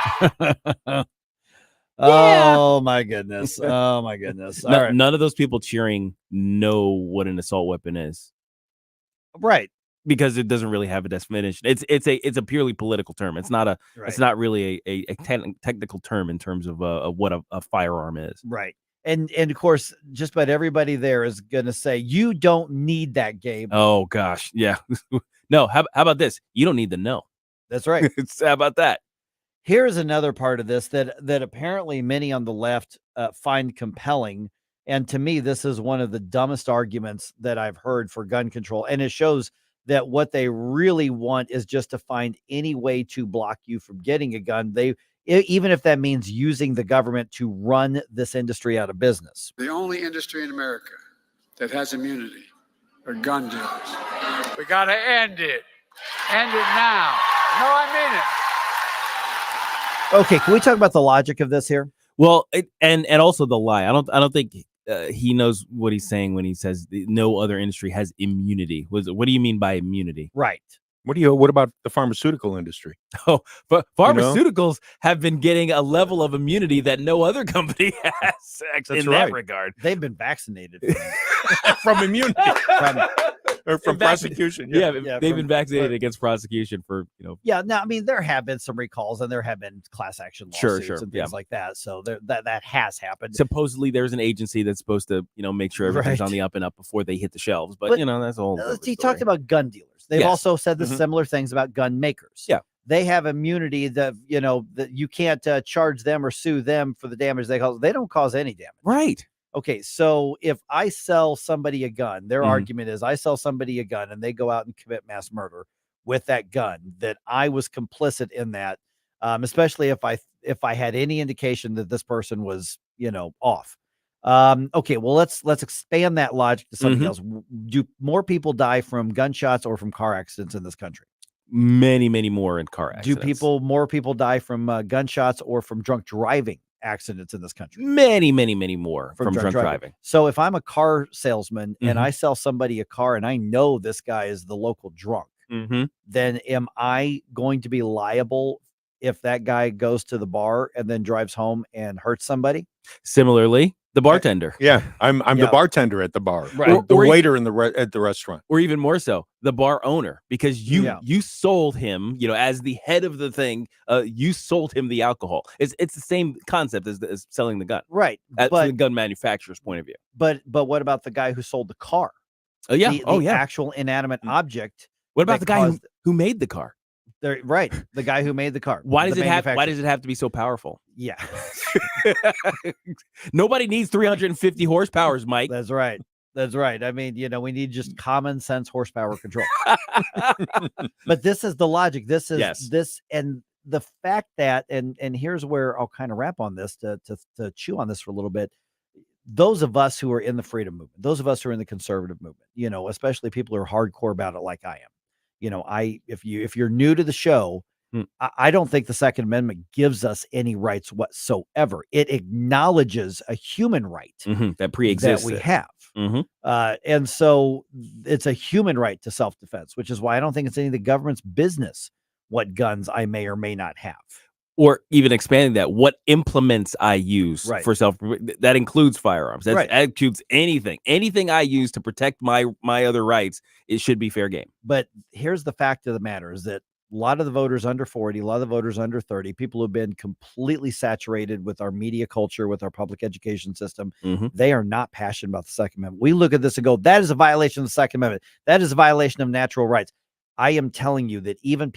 Speaker 3: Oh my goodness. Oh my goodness. All right.
Speaker 9: None of those people cheering know what an assault weapon is.
Speaker 3: Right.
Speaker 9: Because it doesn't really have a definition. It's a purely political term. It's not it's not really a technical term in terms of what a firearm is.
Speaker 3: Right. And of course, just about everybody there is going to say, you don't need that, Gabe.
Speaker 9: Oh, gosh. Yeah. No. How about this? You don't need to know.
Speaker 3: That's right.
Speaker 9: How about that?
Speaker 3: Here's another part of this that apparently many on the left find compelling. And to me, this is one of the dumbest arguments that I've heard for gun control. And it shows that what they really want is just to find any way to block you from getting a gun. Even if that means using the government to run this industry out of business.
Speaker 4: The only industry in America that has immunity are gun dealers. We got to end it. End it now. No, I mean it.
Speaker 3: Okay, can we talk about the logic of this here?
Speaker 9: Well, and also the lie. I don't think he knows what he's saying when he says no other industry has immunity. What do you mean by immunity?
Speaker 3: Right.
Speaker 7: What about the pharmaceutical industry?
Speaker 9: Oh, but pharmaceuticals have been getting a level of immunity that no other company has. Actually, in that regard,
Speaker 3: they've been vaccinated
Speaker 7: from immunity, from prosecution.
Speaker 9: Yeah, they've been vaccinated against prosecution for
Speaker 3: Yeah, no, I mean there have been some recalls and there have been class action lawsuits and things like that. So that has happened.
Speaker 9: Supposedly, there's an agency that's supposed to make sure everything's on the up and up before they hit the shelves. But that's a whole.
Speaker 3: He talked about gun dealers. They've also said the similar things about gun makers.
Speaker 9: Yeah.
Speaker 3: They have immunity that, that you can't charge them or sue them for the damage they cause. They don't cause any damage.
Speaker 9: Right.
Speaker 3: Okay. So if I sell somebody a gun, their argument is I sell somebody a gun and they go out and commit mass murder with that gun, that I was complicit in that, especially if I had any indication that this person was, off. Okay, well, let's expand that logic to something else. Do more people die from gunshots or from car accidents in this country?
Speaker 9: Many, many more in car accidents.
Speaker 3: More people die from gunshots or from drunk driving accidents in this country?
Speaker 9: Many, many, many more from drunk driving.
Speaker 3: So if I'm a car salesman and I sell somebody a car and I know this guy is the local drunk, then am I going to be liable if that guy goes to the bar and then drives home and hurts somebody?
Speaker 9: Similarly, the bartender.
Speaker 7: Yeah, I'm the bartender at the bar,
Speaker 9: right?
Speaker 7: The waiter at the restaurant,
Speaker 9: or even more so, the bar owner, because you sold him, as the head of the thing, you sold him the alcohol. It's the same concept as selling the gun,
Speaker 3: right?
Speaker 9: From the gun manufacturer's point of view.
Speaker 3: But what about the guy who sold the car? The actual inanimate object.
Speaker 9: What about the guy who made the car?
Speaker 3: Right, the guy who made the car.
Speaker 9: Why does it have to be so powerful?
Speaker 3: Yeah.
Speaker 9: Nobody needs 350 horsepowers, Mike.
Speaker 3: That's right. That's right. I mean, we need just common sense horsepower control. But this is the logic. This is this, and the fact that, and here's where I'll kind of wrap on this to chew on this for a little bit. Those of us who are in the freedom movement, those of us who are in the conservative movement, especially people who are hardcore about it like I am. If you're new to the show, I don't think the Second Amendment gives us any rights whatsoever. It acknowledges a human right
Speaker 9: that pre-exists
Speaker 3: that we have. And so it's a human right to self-defense, which is why I don't think it's any of the government's business what guns I may or may not have.
Speaker 9: Or even expanding that, what implements I use for self, that includes firearms. That includes anything I use to protect my other rights. It should be fair game.
Speaker 3: But here's the fact of the matter is that a lot of the voters under 40, a lot of the voters under 30, people who have been completely saturated with our media culture, with our public education system, they are not passionate about the Second Amendment. We look at this and go, that is a violation of the Second Amendment. That is a violation of natural rights. I am telling you that even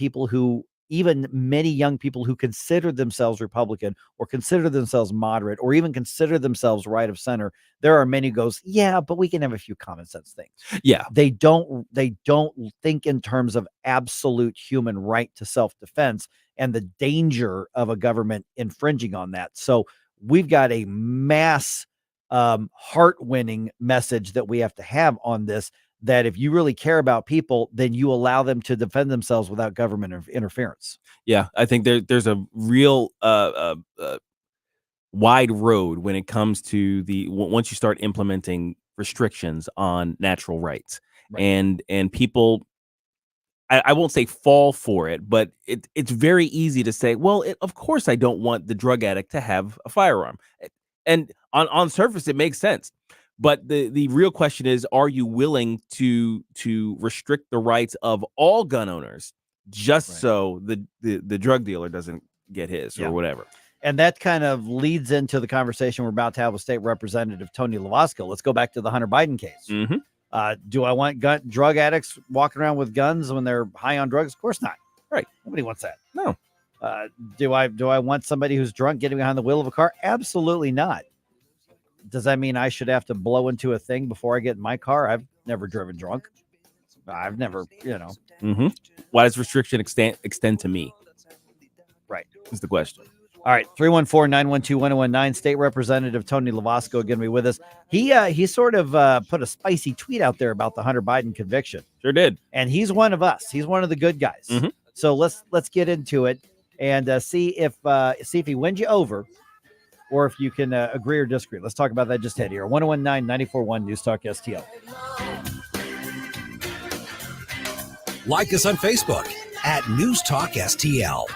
Speaker 3: many young people who consider themselves Republican or consider themselves moderate or even consider themselves right of center, there are many who goes, yeah, but we can have a few common sense things.
Speaker 9: Yeah.
Speaker 3: They don't think in terms of absolute human right to self-defense and the danger of a government infringing on that. So we've got a mass heart-winning message that we have to have on this, that if you really care about people, then you allow them to defend themselves without government interference.
Speaker 9: Yeah, I think there's a real wide road when it comes to once you start implementing restrictions on natural rights. And people, I won't say fall for it, but it's very easy to say, well, of course I don't want the drug addict to have a firearm. And on surface, it makes sense. But the real question is, are you willing to restrict the rights of all gun owners just so the drug dealer doesn't get his or whatever?
Speaker 3: And that kind of leads into the conversation we're about to have with State Representative Tony Lovasco. Let's go back to the Hunter Biden case. Do I want drug addicts walking around with guns when they're high on drugs? Of course not.
Speaker 9: Right.
Speaker 3: Nobody wants that.
Speaker 9: No.
Speaker 3: Do I want somebody who's drunk getting behind the wheel of a car? Absolutely not. Does that mean I should have to blow into a thing before I get in my car? I've never driven drunk. I've never,
Speaker 9: Why does restriction extend to me?
Speaker 3: Right.
Speaker 9: Is the question.
Speaker 3: All right. 314-912-1019. State Representative Tony Lovasco going to be with us. He sort of put a spicy tweet out there about the Hunter Biden conviction.
Speaker 9: Sure did.
Speaker 3: And he's one of us. He's one of the good guys. So let's get into it and see if he wins you over, or if you can agree or disagree. Let's talk about that just ahead here. 1019-94.1 News Talk STL.
Speaker 2: Like us on Facebook at News Talk STL.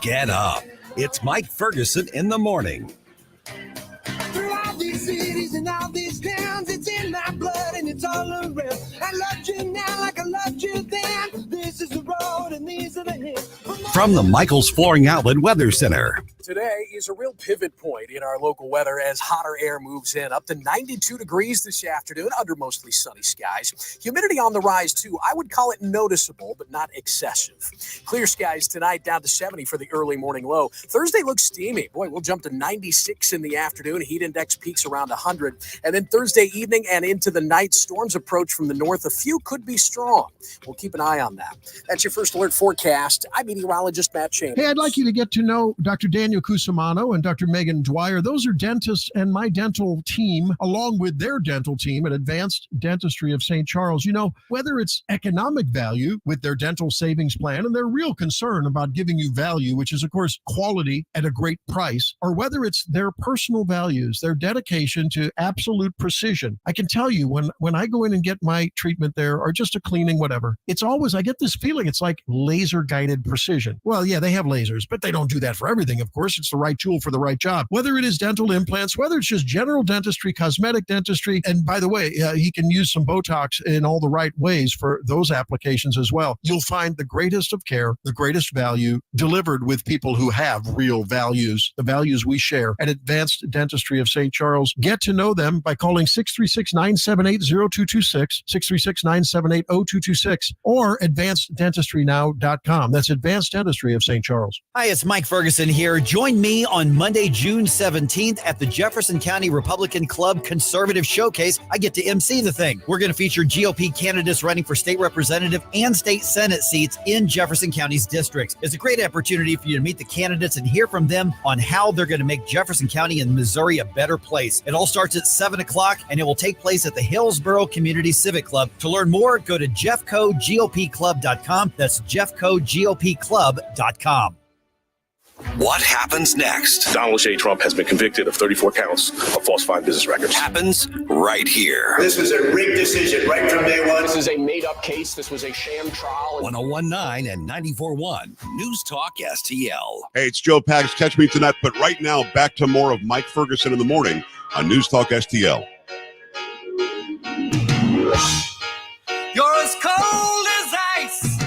Speaker 2: Get up. It's Mike Ferguson in the morning.
Speaker 8: Throughout these cities and all these towns, it's in my blood and it's all around. I loved you now like I loved you then. This is the road and these are the hills.
Speaker 2: From the Michaels Flooring Outlet Weather Center.
Speaker 5: Today is a real pivot point in our local weather as hotter air moves in. Up to 92 degrees this afternoon under mostly sunny skies. Humidity on the rise, too. I would call it noticeable, but not excessive. Clear skies tonight, down to 70 for the early morning low. Thursday looks steamy. Boy, we'll jump to 96 in the afternoon. Heat index peaks around 100. And then Thursday evening and into the night, storms approach from the north. A few could be strong. We'll keep an eye on that. That's your first alert forecast. I'm meteorologist Matt Chambers.
Speaker 6: Hey, I'd like you to get to know Dr. Daniel Cusimano and Dr. Megan Dwyer. Those are dentists and my dental team, along with their dental team at Advanced Dentistry of St. Charles. Whether it's economic value with their dental savings plan and their real concern about giving you value, which is, of course, quality at a great price, or whether it's their personal values, their dedication to absolute precision. I can tell you when I go in and get my treatment there, or just a cleaning, whatever, it's always, I get this feeling it's like laser guided precision. Well, yeah, they have lasers, but they don't do that for everything. Of course, it's the right tool for the right job. Whether it is dental implants, whether it's just general dentistry, cosmetic dentistry, and by the way, he can use some Botox in all the right ways for those applications as well. You'll find the greatest of care, the greatest value delivered with people who have real values, the values we share at Advanced Dentistry of St. Charles. Get to know them by calling 636-978-0226, 636-978-0226, or advanceddentistrynow.com. That's Advanced Dentistry of St. Charles.
Speaker 3: Hi, it's Mike Ferguson here. Join me on Monday, June 17th at the Jefferson County Republican Club Conservative Showcase. I get to MC the thing. We're going to feature GOP candidates running for state representative and state Senate seats in Jefferson County's districts. It's a great opportunity for you to meet the candidates and hear from them on how they're going to make Jefferson County and Missouri a better place. It all starts at 7 o'clock and it will take place at the Hillsborough Community Civic Club. To learn more, go to jeffcogopclub.com. That's jeffcogopclub.com.
Speaker 2: What happens next?
Speaker 16: Donald J. Trump has been convicted of 34 counts of falsifying business records.
Speaker 2: Happens right here.
Speaker 17: This was a rigged decision right from day one.
Speaker 5: This is a made-up case. This was a sham trial.
Speaker 2: 1019 and 94.1 News Talk STL.
Speaker 18: Hey, it's Joe Pags. Catch me tonight. But right now, back to more of Mike Ferguson in the morning on News Talk STL.
Speaker 8: You're as cold as ice.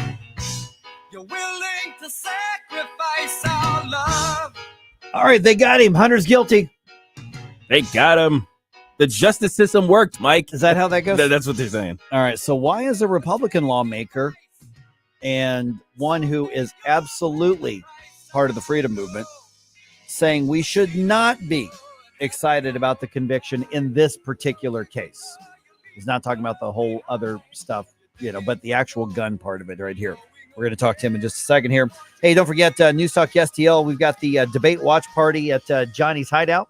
Speaker 8: You're willing to sacrifice our love.
Speaker 3: All right, they got him. Hunter's guilty.
Speaker 9: They got him. The justice system worked, Mike.
Speaker 3: Is that how that goes?
Speaker 9: That's what they're saying.
Speaker 3: All right, so why is a Republican lawmaker and one who is absolutely part of the freedom movement saying we should not be excited about the conviction in this particular case? He's not talking about the whole other stuff, but the actual gun part of it right here. We're going to talk to him in just a second here. Hey, don't forget News Talk STL. We've got the debate watch party at Johnny's Hideout.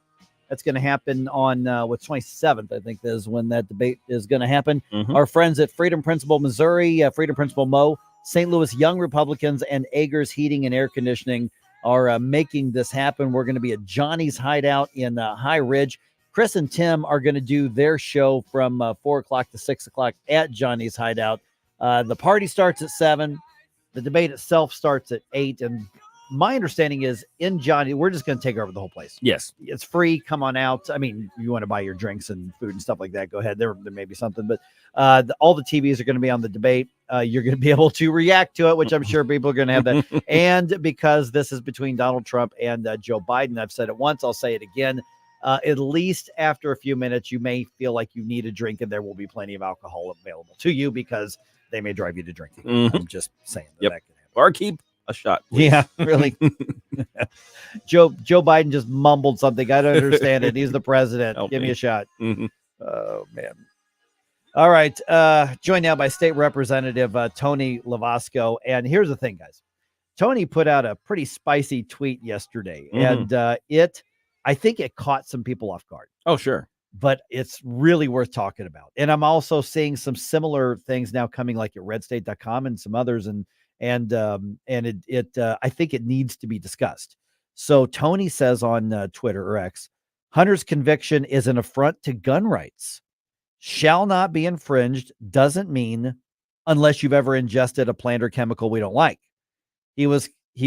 Speaker 3: That's going to happen on 27th, I think is when that debate is going to happen.
Speaker 9: Mm-hmm.
Speaker 3: Our friends at Freedom Principle Missouri, Freedom Principle Mo, St. Louis Young Republicans, and Agers Heating and Air Conditioning are making this happen. We're going to be at Johnny's Hideout in High Ridge. Chris and Tim are going to do their show from 4 o'clock to 6 o'clock at Johnny's Hideout. The party starts at 7. The debate itself starts at 8. And my understanding is in Johnny, we're just going to take over the whole place.
Speaker 9: Yes.
Speaker 3: It's free. Come on out. I mean, if you want to buy your drinks and food and stuff like that, go ahead. There may be something, but all the TVs are going to be on the debate. You're going to be able to react to it, which I'm sure people are going to have that. And because this is between Donald Trump and Joe Biden, I've said it once, I'll say it again. At least after a few minutes, you may feel like you need a drink, and there will be plenty of alcohol available to you because they may drive you to drinking.
Speaker 9: Mm-hmm.
Speaker 3: I'm just saying that.
Speaker 9: Yep.
Speaker 3: That could happen.
Speaker 9: Or keep a shot. Please.
Speaker 3: Yeah, really. Joe Biden just mumbled something. I don't understand it. He's the president. Give me a shot.
Speaker 9: Mm-hmm.
Speaker 3: Oh, man. All right. Joined now by State Representative Tony Lovasco. And here's the thing, guys. Tony put out a pretty spicy tweet yesterday, and I think it caught some people off guard.
Speaker 9: Oh, sure.
Speaker 3: But it's really worth talking about. And I'm also seeing some similar things now coming like at RedState.com and some others. And I think it needs to be discussed. So Tony says on Twitter or X, Hunter's conviction is an affront to gun rights. Shall not be infringed doesn't mean unless you've ever ingested a plant or chemical we don't like. He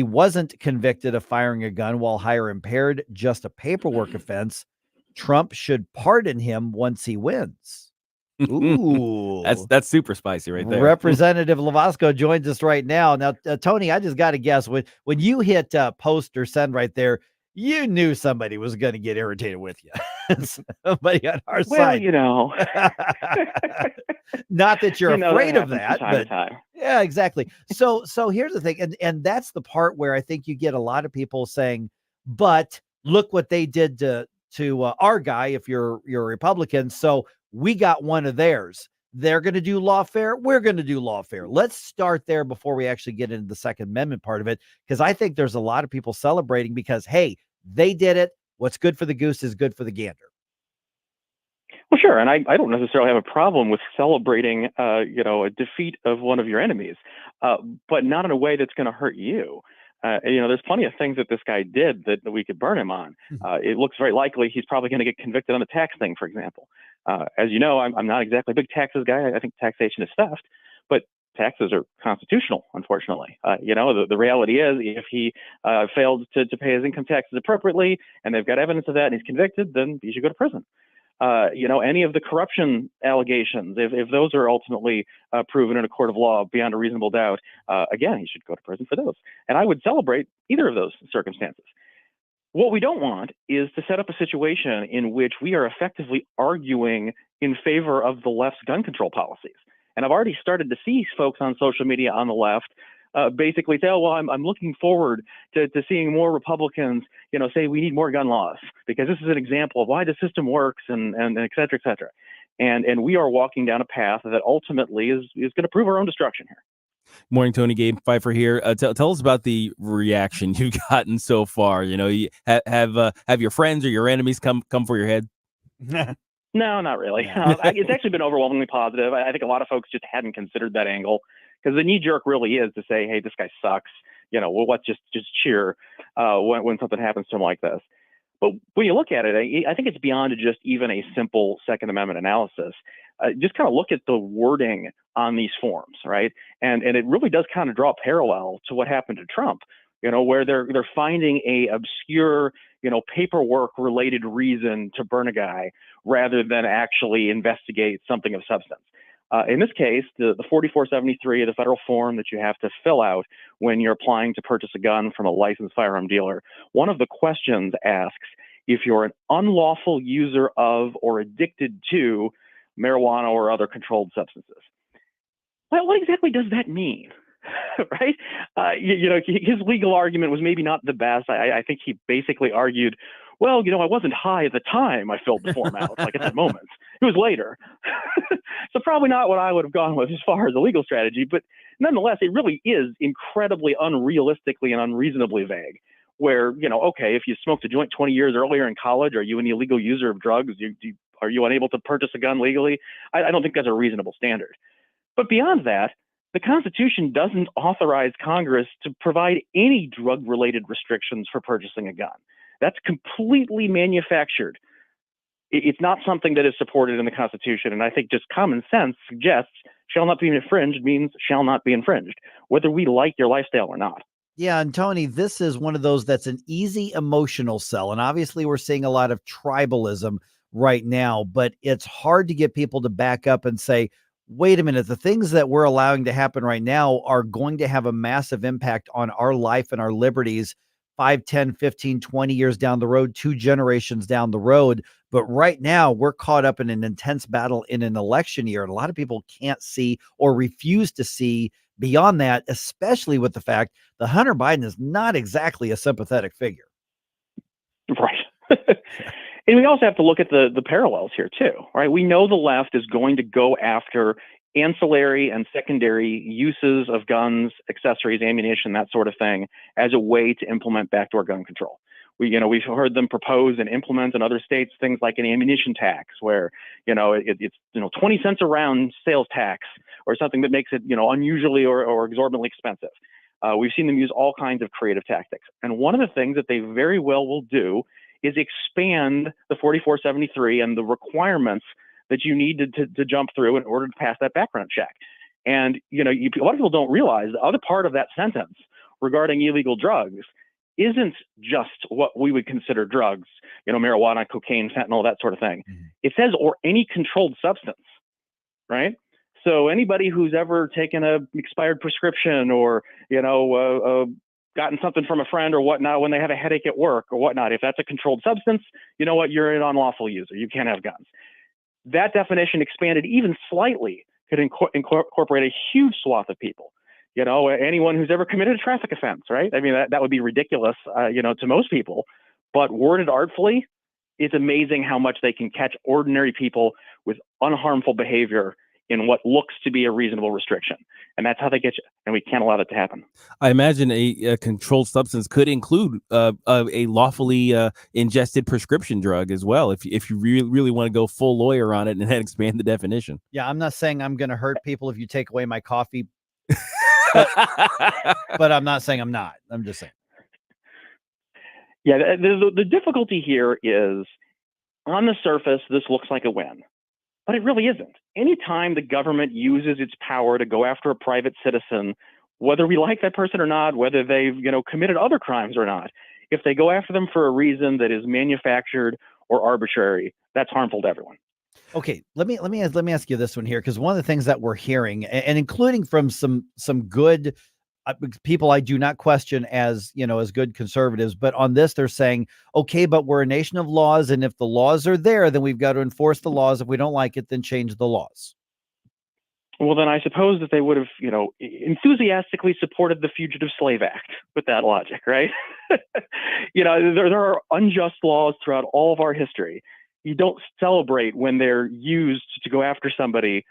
Speaker 3: wasn't convicted of firing a gun while higher impaired, just a paperwork offense. Trump should pardon him once he wins. Ooh,
Speaker 9: that's super spicy right there.
Speaker 3: Representative Lovasco joins us right now. Now, Tony, I just got to guess when you hit post or send right there, you knew somebody was going to get irritated with you. Somebody on our side. Not that you're afraid of that, but yeah, exactly. So here's the thing, and that's the part where I think you get a lot of people saying, "But look what they did to our guy." If you're a Republican, so we got one of theirs. They're going to do lawfare. We're going to do lawfare. Let's start there before we actually get into the Second Amendment part of it, because I think there's a lot of people celebrating because, hey, they did it. What's good for the goose is good for the gander.
Speaker 19: Well, sure. And I don't necessarily have a problem with celebrating, a defeat of one of your enemies, but not in a way that's going to hurt you. There's plenty of things that this guy did that we could burn him on. It looks very likely he's probably going to get convicted on the tax thing, for example. As you know, I'm not exactly a big taxes guy. I think taxation is theft, but taxes are constitutional, unfortunately. The reality is if he failed to pay his income taxes appropriately and they've got evidence of that and he's convicted, then he should go to prison. Any of the corruption allegations, if those are ultimately proven in a court of law beyond a reasonable doubt, again, he should go to prison for those. And I would celebrate either of those circumstances. What we don't want is to set up a situation in which we are effectively arguing in favor of the left's gun control policies. And I've already started to see folks on social media on the left basically say, oh, well, I'm looking forward to seeing more Republicans, say we need more gun laws because this is an example of why the system works and et cetera, et cetera. And we are walking down a path that ultimately is going to prove our own destruction here.
Speaker 9: Morning, Tony. Gabe Pfeiffer here. Tell us about the reaction you've gotten so far. You have your friends or your enemies come for your head?
Speaker 19: No, not really. It's actually been overwhelmingly positive. I think a lot of folks just hadn't considered that angle because the knee jerk really is to say, hey, this guy sucks. Well, let's just cheer when something happens to him like this. But when you look at it, I think it's beyond just even a simple Second Amendment analysis. Just kind of look at the wording on these forms, right? And it really does kind of draw a parallel to what happened to Trump, where they're finding a obscure, paperwork related reason to burn a guy rather than actually investigate something of substance. In this case, the 4473, the federal form that you have to fill out when you're applying to purchase a gun from a licensed firearm dealer, one of the questions asks if you're an unlawful user of or addicted to marijuana or other controlled substances. Well, what exactly does that mean? Right? His legal argument was maybe not the best. I think he basically argued, well, I wasn't high at the time I filled the form out, like at that moment. It was later. So probably not what I would have gone with as far as a legal strategy, but nonetheless, it really is incredibly unrealistically and unreasonably vague. Where, okay, if you smoked a joint 20 years earlier in college, are you an illegal user of drugs? Are you unable to purchase a gun legally? I don't think that's a reasonable standard. But beyond that, the Constitution doesn't authorize Congress to provide any drug-related restrictions for purchasing a gun. That's completely manufactured. It's not something that is supported in the Constitution, and I think just common sense suggests shall not be infringed means shall not be infringed, whether we like your lifestyle or not.
Speaker 3: Yeah, and Tony, this is one of those that's an easy emotional sell, and obviously we're seeing a lot of tribalism right now, but it's hard to get people to back up and say, wait a minute, the things that we're allowing to happen right now are going to have a massive impact on our life and our liberties 5, 10, 15, 20 years down the road, 2 generations down the road. But right now we're caught up in an intense battle in an election year. And a lot of people can't see or refuse to see beyond that, especially with the fact that Hunter Biden is not exactly a sympathetic figure.
Speaker 19: Right. And we also have to look at the parallels here too, right? We know the left is going to go after ancillary and secondary uses of guns, accessories, ammunition, that sort of thing, as a way to implement backdoor gun control. We've heard them propose and implement in other states things like an ammunition tax, where it's 20 cents a round sales tax, or something that makes it unusually or exorbitantly expensive. We've seen them use all kinds of creative tactics, and one of the things that they very well will do is expand the 4473 and the requirements that you need to jump through in order to pass that background check. And a lot of people don't realize the other part of that sentence regarding illegal drugs isn't just what we would consider drugs, marijuana, cocaine, fentanyl, that sort of thing. Mm-hmm. It says, or any controlled substance, right? So anybody who's ever taken a expired prescription or, gotten something from a friend or whatnot when they have a headache at work or whatnot, if that's a controlled substance, you're an unlawful user. You can't have guns. That definition expanded even slightly could incorporate a huge swath of people. Anyone who's ever committed a traffic offense, right? I mean, that would be ridiculous, to most people, but worded artfully, it's amazing how much they can catch ordinary people with unharmful behavior in what looks to be a reasonable restriction. And that's how they get you. And we can't allow that to happen.
Speaker 9: I imagine a controlled substance could include a lawfully ingested prescription drug as well, if you really want to go full lawyer on it and then expand the definition.
Speaker 3: Yeah, I'm not saying I'm going to hurt people if you take away my coffee, but I'm not saying I'm not. I'm just saying.
Speaker 19: Yeah, the difficulty here is, on the surface, this looks like a win. But it really isn't. Anytime the government uses its power to go after a private citizen, whether we like that person or not, whether they've committed other crimes or not, if they go after them for a reason that is manufactured or arbitrary, that's harmful to everyone.
Speaker 3: Okay, let me ask you this one here, because one of the things that we're hearing, and including from some good people I do not question as good conservatives, but on this they're saying, okay, but we're a nation of laws, and if the laws are there, then we've got to enforce the laws. If we don't like it, then change the laws.
Speaker 19: Well, then I suppose that they would have, enthusiastically supported the Fugitive Slave Act with that logic, right? There are unjust laws throughout all of our history. You don't celebrate when they're used to go after somebody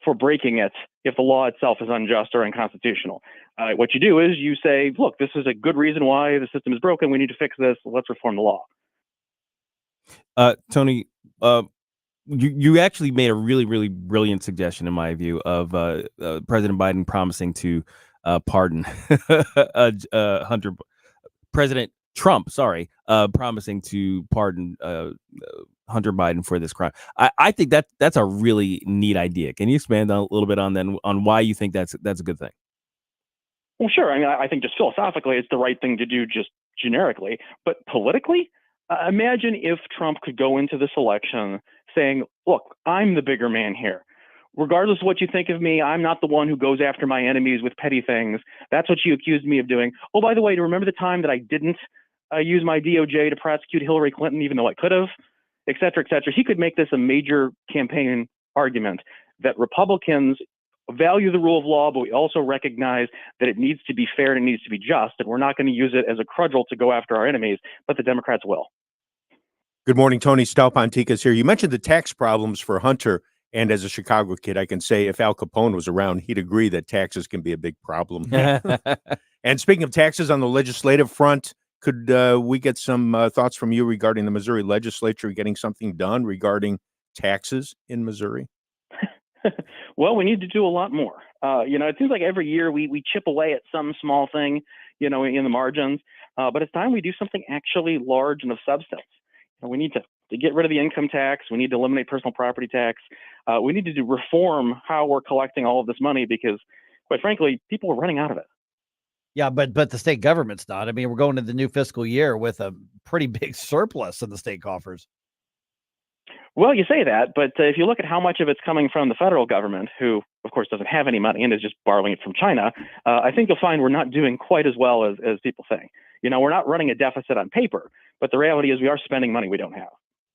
Speaker 19: for breaking it if the law itself is unjust or unconstitutional. What you do is you say, look, this is a good reason why the system is broken. We need to fix this. Let's reform the law.
Speaker 9: Tony, you actually made a really, really brilliant suggestion, in my view, of President Biden promising to pardon Hunter. President Trump, promising to pardon Hunter Biden for this crime. I think that's a really neat idea. Can you expand a little bit on why you think that's a good thing?
Speaker 19: Well, sure. I mean, I think just philosophically, it's the right thing to do just generically. But politically, imagine if Trump could go into this election saying, look, I'm the bigger man here. Regardless of what you think of me, I'm not the one who goes after my enemies with petty things. That's what you accused me of doing. Oh, by the way, do you remember the time that I didn't use my DOJ to prosecute Hillary Clinton, even though I could have, et cetera, et cetera? He could make this a major campaign argument that Republicans value the rule of law, but we also recognize that it needs to be fair and it needs to be just, and we're not going to use it as a cudgel to go after our enemies, but the Democrats will.
Speaker 7: Good morning, Tony. Stalpontikas here. You mentioned the tax problems for Hunter, and as a Chicago kid, I can say if Al Capone was around, he'd agree that taxes can be a big problem. And speaking of taxes on the legislative front, could we get some thoughts from you regarding the Missouri legislature getting something done regarding taxes in Missouri?
Speaker 19: Well, we need to do a lot more. It seems like every year we chip away at some small thing, in the margins, but it's time we do something actually large and of substance. We need to get rid of the income tax. We need to eliminate personal property tax. We need to reform how we're collecting all of this money because, quite frankly, people are running out of it.
Speaker 3: Yeah, but the state government's not. I mean, we're going to the new fiscal year with a pretty big surplus in the state coffers.
Speaker 19: Well, you say that, but if you look at how much of it's coming from the federal government, who, of course, doesn't have any money and is just borrowing it from China, I think you'll find we're not doing quite as well as people think. We're not running a deficit on paper, but the reality is we are spending money we don't have.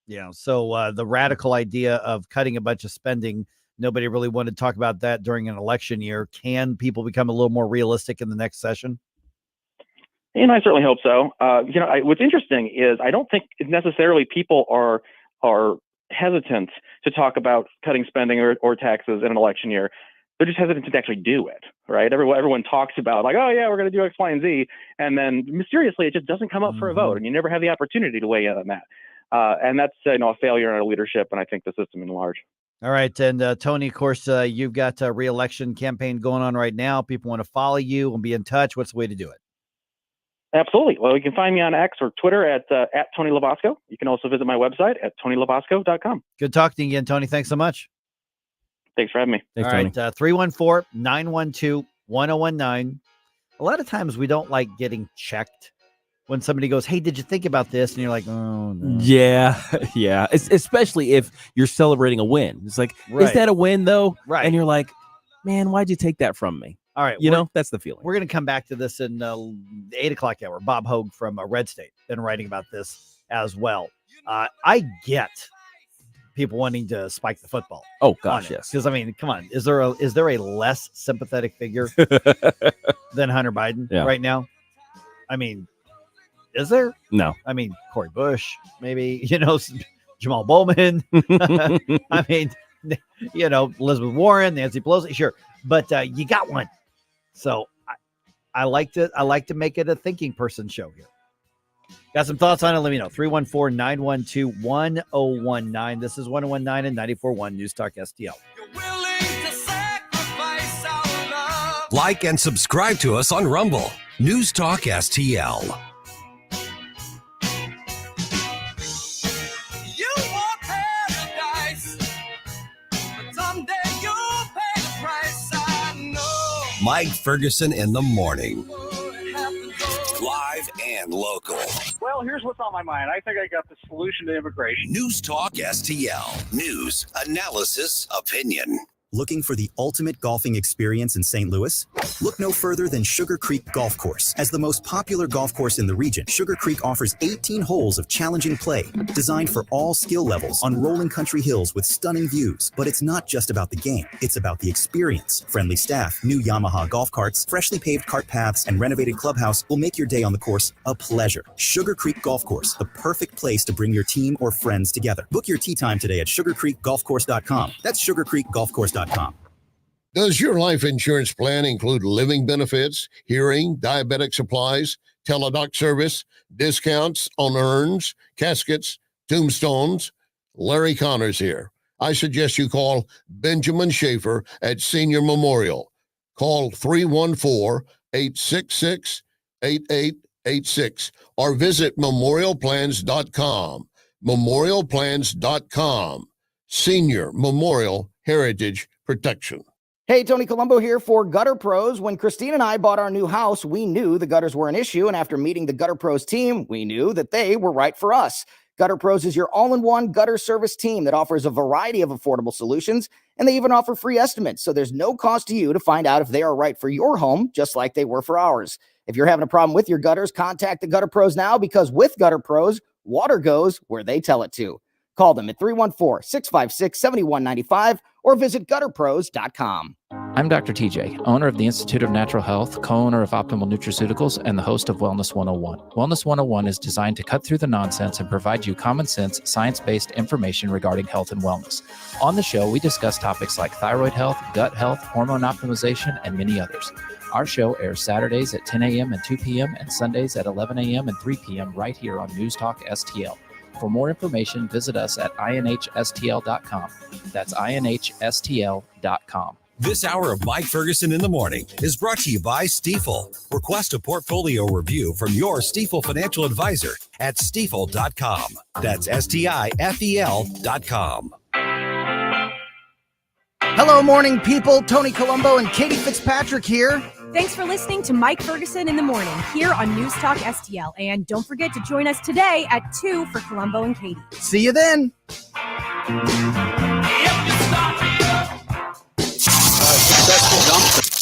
Speaker 3: Yeah, so the radical idea of cutting a bunch of spending, nobody really wanted to talk about that during an election year. Can people become a little more realistic in the next session?
Speaker 19: I certainly hope so. What's interesting is I don't think necessarily people are hesitant to talk about cutting spending or taxes in an election year. They're just hesitant to actually do it, right? Everyone talks about like, oh yeah, we're going to do X, Y, and Z. And then mysteriously, it just doesn't come up for a vote. And you never have the opportunity to weigh in on that. And that's a failure in our leadership. And I think the system in large.
Speaker 3: All right. And Tony, of course, you've got a re-election campaign going on right now. People want to follow you and be in touch. What's the way to do it?
Speaker 19: Absolutely. Well, you can find me on X or Twitter at Tony Lovasco. You can also visit my website at TonyLovasco.com.
Speaker 3: Good talking to you again, Tony. Thanks so much.
Speaker 19: Thanks for having me.
Speaker 3: Thanks, Tony. All right, 314-912-1019. A lot of times we don't like getting checked when somebody goes, hey, did you think about this? And you're like, oh, no.
Speaker 9: Yeah. Especially if you're celebrating a win. It's like, is that a win, though?
Speaker 3: Right.
Speaker 9: And you're like, man, why'd you take that from me?
Speaker 3: All right.
Speaker 9: That's the feeling.
Speaker 3: We're going to come back to this in the 8 o'clock hour. Bob Hoge from RedState been writing about this as well. I get people wanting to spike the football.
Speaker 9: Oh, gosh, yes.
Speaker 3: Because, I mean, come on. Is there a less sympathetic figure than Hunter Biden right now? I mean, is there?
Speaker 9: No.
Speaker 3: I mean, Cory Bush, maybe, Jamal Bowman. I mean, Elizabeth Warren, Nancy Pelosi, sure. But you got one. So I like to make it a thinking person show here. Got some thoughts on it? Let me know. 314-912-1019. This is 1019 and 94.1 News Talk STL.
Speaker 2: Like and subscribe to us on Rumble. News Talk STL. Mike Ferguson in the morning. Live and local.
Speaker 20: Well, here's what's on my mind. I think I got the solution to immigration.
Speaker 2: News Talk STL. News, analysis, opinion.
Speaker 10: Looking for the ultimate golfing experience in St. Louis? Look no further than Sugar Creek Golf Course. As the most popular golf course in the region, Sugar Creek offers 18 holes of challenging play, designed for all skill levels on rolling country hills with stunning views. But it's not just about the game, it's about the experience. Friendly staff, new Yamaha golf carts, freshly paved cart paths, and renovated clubhouse will make your day on the course a pleasure. Sugar Creek Golf Course, the perfect place to bring your team or friends together. Book your tee time today at sugarcreekgolfcourse.com. That's sugarcreekgolfcourse.com.
Speaker 21: Does your life insurance plan include living benefits, hearing, diabetic supplies, teledoc service, discounts on urns, caskets, tombstones? Larry Connors here. I suggest you call Benjamin Schaefer at Senior Memorial. Call 314-866-8886 or visit memorialplans.com. Memorialplans.com. Senior Memorial Heritage Protection.
Speaker 22: Hey, Tony Colombo here for Gutter Pros. When Christine and I bought our new house, we knew the gutters were an issue, and after meeting the Gutter Pros team, we knew that they were right for us. Gutter Pros is your all-in-one gutter service team that offers a variety of affordable solutions, and they even offer free estimates, so there's no cost to you to find out if they are right for your home, just like they were for ours. If you're having a problem with your gutters, contact the Gutter Pros now, because with Gutter Pros, water goes where they tell it to. Call them at 314-656-7195 or visit gutterpros.com.
Speaker 23: I'm Dr. TJ, owner of the Institute of Natural Health, co-owner of Optimal Nutraceuticals, and the host of Wellness 101. Wellness 101 is designed to cut through the nonsense and provide you common sense, science-based information regarding health and wellness. On the show, we discuss topics like thyroid health, gut health, hormone optimization, and many others. Our show airs Saturdays at 10 a.m. and 2 p.m. and Sundays at 11 a.m. and 3 p.m. right here on News Talk STL. For more information, visit us at inhstl.com. That's inhstl.com.
Speaker 2: This hour of Mike Ferguson in the Morning is brought to you by Stifel. Request a portfolio review from your Stifel financial advisor at stifel.com. That's STIFEL.com.
Speaker 22: Hello, morning people. Tony Colombo and Katie Fitzpatrick here.
Speaker 24: Thanks for listening to Mike Ferguson in the Morning here on News Talk STL. And don't forget to join us today at 2 for Colombo and Katie.
Speaker 22: See you then.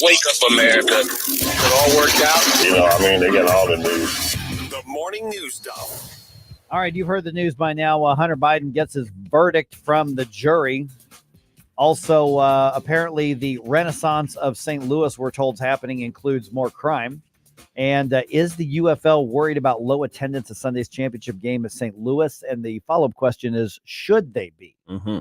Speaker 16: Wake up, America. It all worked out. They got all the news.
Speaker 2: The morning news dump.
Speaker 3: All right, you've heard the news by now. Hunter Biden gets his verdict from the jury. Also, apparently the renaissance of St. Louis, we're told, is happening, includes more crime. And is the UFL worried about low attendance at Sunday's championship game at St. Louis? And the follow-up question is, should they be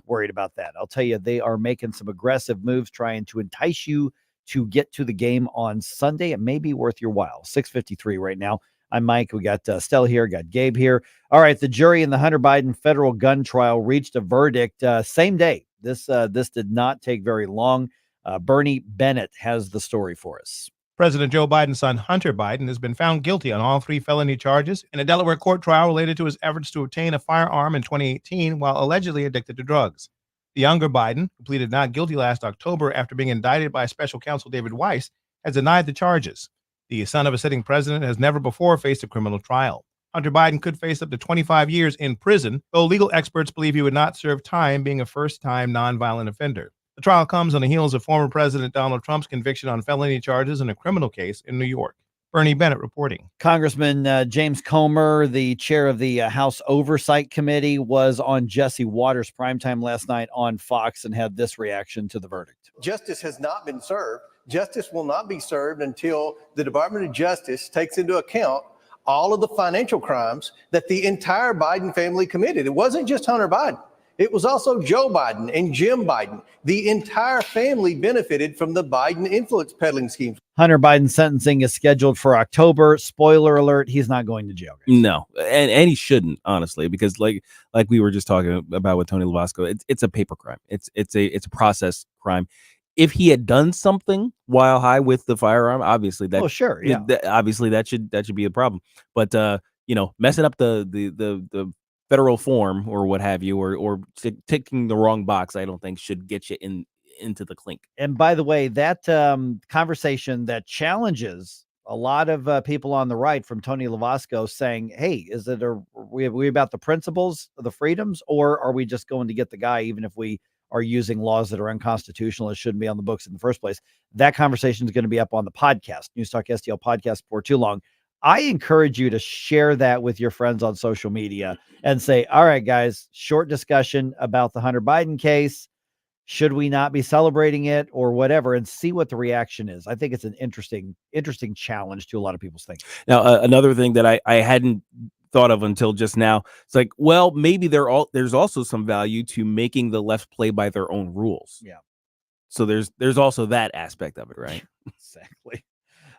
Speaker 3: worried about that? I'll tell you, they are making some aggressive moves trying to entice you to get to the game on Sunday. It may be worth your while. 6:53 right now. I'm Mike. We got Stella here, got Gabe here. All right, the jury in the Hunter Biden federal gun trial reached a verdict same day. This did not take very long. Bernie Bennett has the story for us.
Speaker 25: President Joe Biden's son, Hunter Biden, has been found guilty on all 3 felony charges in a Delaware court trial related to his efforts to obtain a firearm in 2018 while allegedly addicted to drugs. The younger Biden, who pleaded not guilty last October after being indicted by special counsel David Weiss, has denied the charges. The son of a sitting president has never before faced a criminal trial. Hunter Biden could face up to 25 years in prison, though legal experts believe he would not serve time, being a first-time nonviolent offender. The trial comes on the heels of former President Donald Trump's conviction on felony charges in a criminal case in New York. Bernie Bennett reporting.
Speaker 3: Congressman James Comer, the chair of the House Oversight Committee, was on Jesse Waters' primetime last night on Fox and had this reaction to the verdict.
Speaker 26: Justice has not been served. Justice will not be served until the Department of Justice takes into account all of the financial crimes that the entire Biden family committed. It wasn't just Hunter Biden. It was also Joe Biden and Jim Biden. The entire family benefited from the Biden influence peddling schemes.
Speaker 3: Hunter Biden's sentencing is scheduled for October. Spoiler alert, he's not going to jail.
Speaker 9: No, and he shouldn't, honestly, because like we were just talking about with Tony Lovasco, it's a paper crime. It's a process crime. If he had done something while high with the firearm, obviously that obviously that should be a problem. But messing up the federal form or what have you, or ticking the wrong box, I don't think should get you into the clink.
Speaker 3: And by the way, that conversation that challenges a lot of people on the right from Tony Lovasco saying, hey, is it we about the principles of the freedoms, or are we just going to get the guy even if we are using laws that are unconstitutional and shouldn't be on the books in the first place. That conversation is going to be up on the podcast, News Talk STL podcast, before too long. I encourage you to share that with your friends on social media and say, all right, guys, short discussion about the Hunter Biden case. Should we not be celebrating it or whatever, and see what the reaction is? I think it's an interesting challenge to a lot of people's thinking.
Speaker 9: Now, another thing that I hadn't thought of until just now, it's like, well, maybe there's also some value to making the left play by their own rules.
Speaker 3: Yeah.
Speaker 9: So there's also that aspect of it, right?
Speaker 3: Exactly.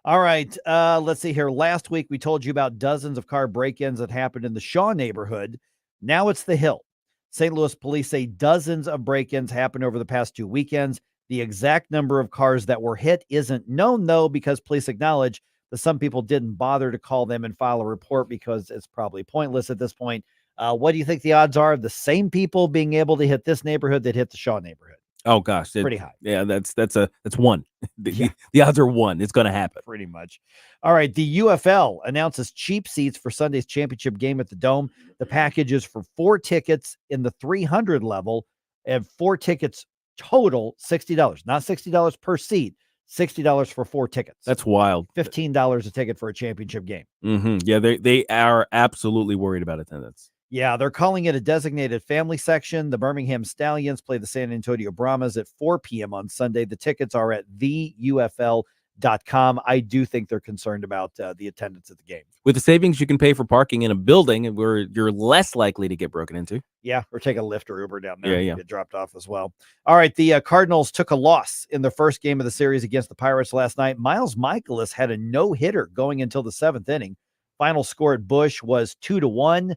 Speaker 3: All right. Let's see here. Last week, we told you about dozens of car break-ins that happened in the Shaw neighborhood. Now it's the Hill. St. Louis police say dozens of break-ins happened over the past 2 weekends. The exact number of cars that were hit isn't known, though, because police acknowledge that some people didn't bother to call them and file a report because it's probably pointless at this point. What do you think the odds are of the same people being able to hit this neighborhood that hit the Shaw neighborhood?
Speaker 9: Oh gosh,
Speaker 3: pretty high.
Speaker 9: Yeah, that's one. The odds are one. It's going to happen.
Speaker 3: Pretty much. All right. The UFL announces cheap seats for Sunday's championship game at the Dome. The package is for 4 tickets in the 300 level and 4 tickets total, $60. Not $60 per seat. $60 for 4 tickets.
Speaker 9: That's wild.
Speaker 3: $15 a ticket for a championship game.
Speaker 9: Mm-hmm. Yeah, they are absolutely worried about attendance.
Speaker 3: Yeah, they're calling it a designated family section. The Birmingham Stallions play the San Antonio Brahmas at 4 p.m. on Sunday. The tickets are at theufl.com. I do think they're concerned about the attendance at the game.
Speaker 9: With the savings you can pay for parking in a building where you're less likely to get broken into.
Speaker 3: Yeah, or take a Lyft or Uber down there.
Speaker 9: Yeah.
Speaker 3: Get dropped off as well. All right, the Cardinals took a loss in the first game of the series against the Pirates last night. Miles Michaelis had a no-hitter going until the 7th inning. Final score at Busch was 2-1.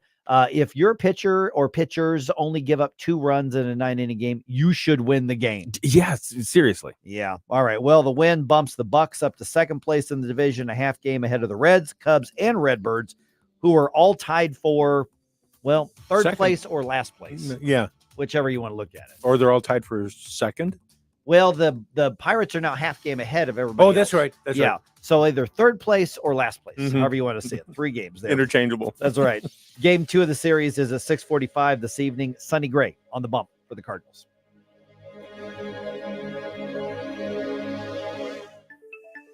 Speaker 3: If your pitcher or pitchers only give up 2 runs in a 9-inning game, you should win the game.
Speaker 9: Yes, seriously.
Speaker 3: Yeah. All right. Well, the win bumps the Bucks up to second place in the division, a half game ahead of the Reds, Cubs, and Redbirds, who are all tied for, well, third place or last place.
Speaker 7: Yeah.
Speaker 3: Whichever you want to look at it.
Speaker 7: Or they're all tied for second.
Speaker 3: Well, the Pirates are now half game ahead of everybody.
Speaker 7: Oh, that's
Speaker 3: else.
Speaker 7: right. That's
Speaker 3: yeah.
Speaker 7: right.
Speaker 3: So either third place or last place,
Speaker 7: Mhm.
Speaker 3: however you want to see it. 3 games there.
Speaker 7: Interchangeable.
Speaker 3: That's right. Game 2 of the series is at 6:45 this evening. Sonny Gray on the bump for the Cardinals.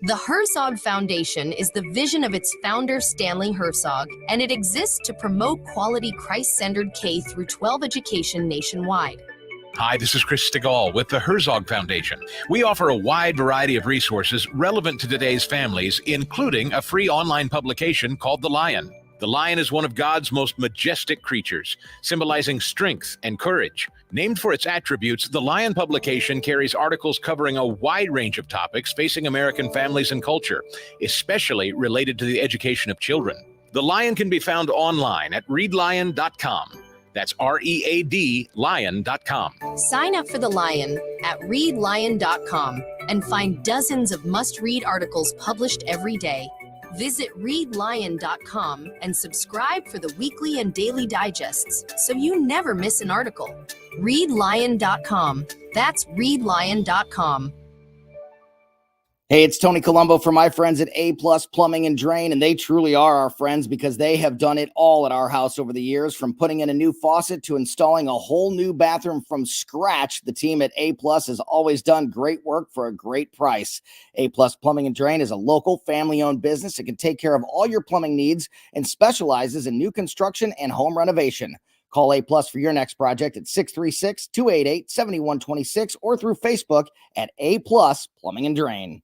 Speaker 1: The Herzog Foundation is the vision of its founder, Stanley Herzog, and it exists to promote quality Christ-centered K-12 education nationwide.
Speaker 11: Hi, this is Chris Stegall with the Herzog Foundation. We offer a wide variety of resources relevant to today's families, including a free online publication called The Lion. The lion is one of God's most majestic creatures, symbolizing strength and courage. Named for its attributes, the Lion publication carries articles covering a wide range of topics facing American families and culture, especially related to the education of children. The Lion can be found online at readlion.com. That's READ lion.com.
Speaker 1: Sign up for The Lion at readlion.com and find dozens of must-read articles published every day. Visit readlion.com and subscribe for the weekly and daily digests so you never miss an article. Readlion.com. That's readlion.com.
Speaker 22: Hey, it's Tony Colombo from my friends at A+ Plumbing and Drain, and they truly are our friends because they have done it all at our house over the years, from putting in a new faucet to installing a whole new bathroom from scratch. The team at A+ has always done great work for a great price. A+ Plumbing and Drain is a local family-owned business that can take care of all your plumbing needs and specializes in new construction and home renovation. Call A+ for your next project at 636-288-7126 or through Facebook at A+ Plumbing and Drain.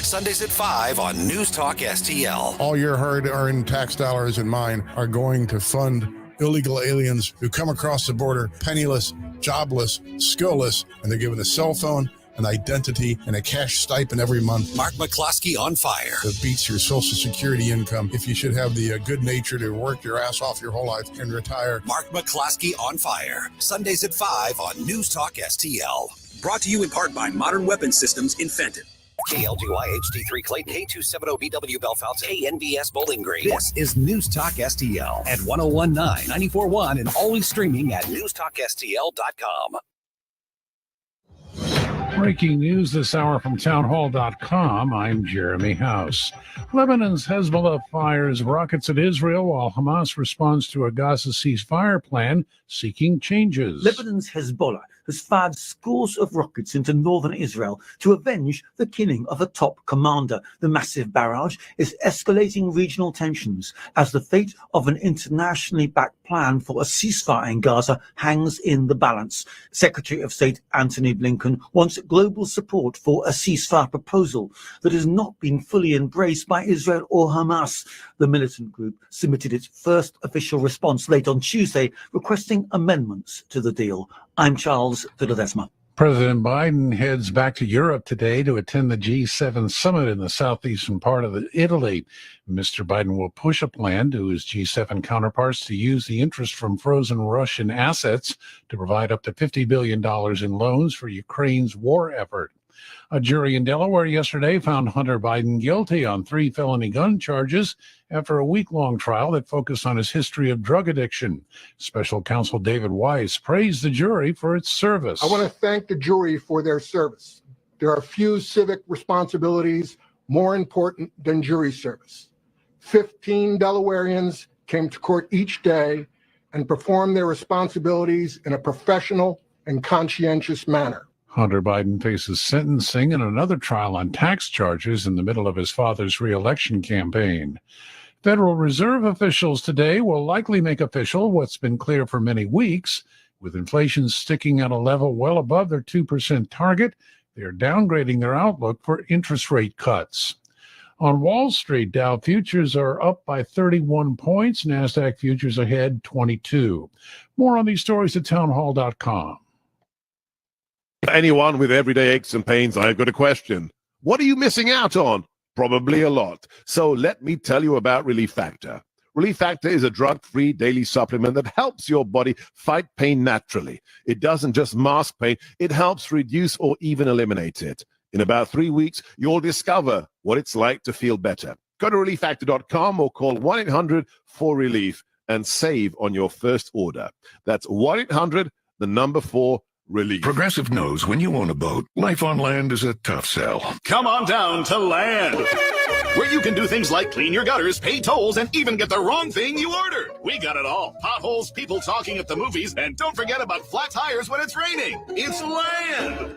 Speaker 2: Sundays at 5 on News Talk STL.
Speaker 12: All your hard-earned tax dollars and mine are going to fund illegal aliens who come across the border penniless, jobless, skillless, and they're given a cell phone, an identity, and a cash stipend every month.
Speaker 2: Mark McCloskey on fire.
Speaker 12: That beats your Social Security income if you should have the good nature to work your ass off your whole life and retire.
Speaker 2: Mark McCloskey on fire. Sundays at 5 on News Talk STL. Brought to you in part by Modern Weapon Systems in Fenton. KLGY HD3 Clayton, K270BW Belfast, KNBS Bowling Green. This is News Talk STL at 1019, 94.1, and always streaming at newstalkstl.com.
Speaker 13: Breaking news this hour from townhall.com. I'm Jeremy House. Lebanon's Hezbollah fires rockets at Israel while Hamas responds to a Gaza ceasefire plan seeking changes.
Speaker 14: Lebanon's Hezbollah
Speaker 4: has fired scores of rockets into northern Israel to avenge the killing of a top commander. The massive barrage is escalating regional tensions as the fate of an internationally backed plan for a ceasefire in Gaza hangs in the balance. Secretary of State Antony Blinken wants global support for a ceasefire proposal that has not been fully embraced by Israel or Hamas. The militant group submitted its first official response late on Tuesday, requesting amendments to the deal. I'm Charles Villadesma.
Speaker 13: President Biden heads back to Europe today to attend the G7 summit in the southeastern part of Italy. Mr. Biden will push a plan to his G7 counterparts to use the interest from frozen Russian assets to provide up to $50 billion in loans for Ukraine's war effort. A jury in Delaware yesterday found Hunter Biden guilty on 3 felony gun charges after a week-long trial that focused on his history of drug addiction. Special counsel David Weiss praised the jury for its service.
Speaker 5: I want to thank the jury for their service. There are few civic responsibilities more important than jury service. 15 Delawareans came to court each day and performed their responsibilities in a professional and conscientious manner.
Speaker 13: Hunter Biden faces sentencing and another trial on tax charges in the middle of his father's re-election campaign. Federal Reserve officials today will likely make official what's been clear for many weeks. With inflation sticking at a level well above their 2% target, they are downgrading their outlook for interest rate cuts. On Wall Street, Dow futures are up by 31 points, NASDAQ futures ahead 22. More on these stories at townhall.com.
Speaker 6: Anyone with everyday aches and pains, I've got a question. What are you missing out on? Probably a lot. So let me tell you about Relief Factor. Relief Factor is a drug-free daily supplement that helps your body fight pain naturally. It doesn't just mask pain, it helps reduce or even eliminate it. In about 3 weeks, you'll discover what it's like to feel better. Go to relieffactor.com or call 1-800-4RELIEF and save on your first order. That's 1-800-4RELIEF.
Speaker 14: Progressive knows when you own a boat, life on land is a tough sell.
Speaker 15: Come on down to Land, where you can do things like clean your gutters, pay tolls, and even get the wrong thing you ordered. We got it all. Potholes, people talking at the movies, and don't forget about flat tires when it's raining. It's Land.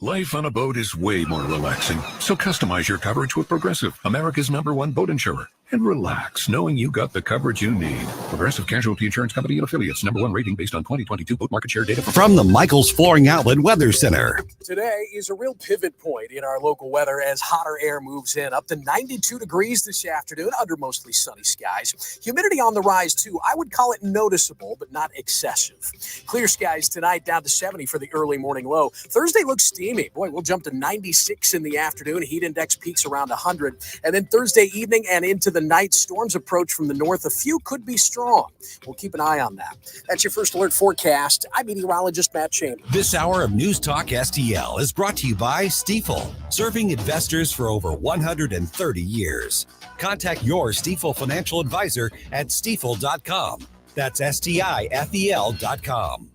Speaker 14: Life on a boat is way more relaxing, so customize your coverage with Progressive, America's #1 boat insurer. And relax, knowing you got the coverage you need. Progressive Casualty Insurance Company and Affiliates, #1 rating based on 2022 boat market share data.
Speaker 2: From the Michaels Flooring Outlet Weather Center.
Speaker 17: Today is a real pivot point in our local weather as hotter air moves in. Up to 92 degrees this afternoon under mostly sunny skies. Humidity on the rise, too. I would call it noticeable, but not excessive. Clear skies tonight, down to 70 for the early morning low. Thursday looks steamy. Boy, we'll jump to 96 in the afternoon. Heat index peaks around 100. And then Thursday evening and into the night, storms approach from the north. A few could be strong. We'll keep an eye on that. That's your first alert forecast. I'm meteorologist Matt Chambers.
Speaker 2: This hour of News Talk STL is brought to you by Stifel, serving investors for over 130 years. Contact your Stifel financial advisor at stifel.com. That's STIFEL.com.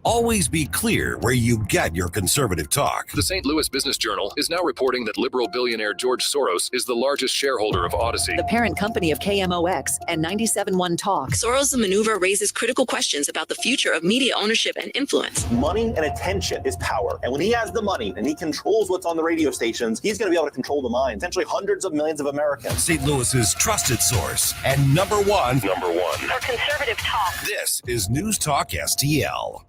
Speaker 2: Always be clear where you get your conservative talk.
Speaker 27: The St. Louis Business Journal is now reporting that liberal billionaire George Soros is the largest shareholder of Odyssey,
Speaker 28: the parent company of KMOX and 97.1 Talk. Soros' maneuver raises critical questions about the future of media ownership and influence.
Speaker 29: Money and attention is power. And when he has the money and he controls what's on the radio stations, he's going to be able to control the minds, essentially hundreds of millions of Americans.
Speaker 2: St. Louis's trusted source and number one
Speaker 28: for conservative talk.
Speaker 2: This is News Talk STL.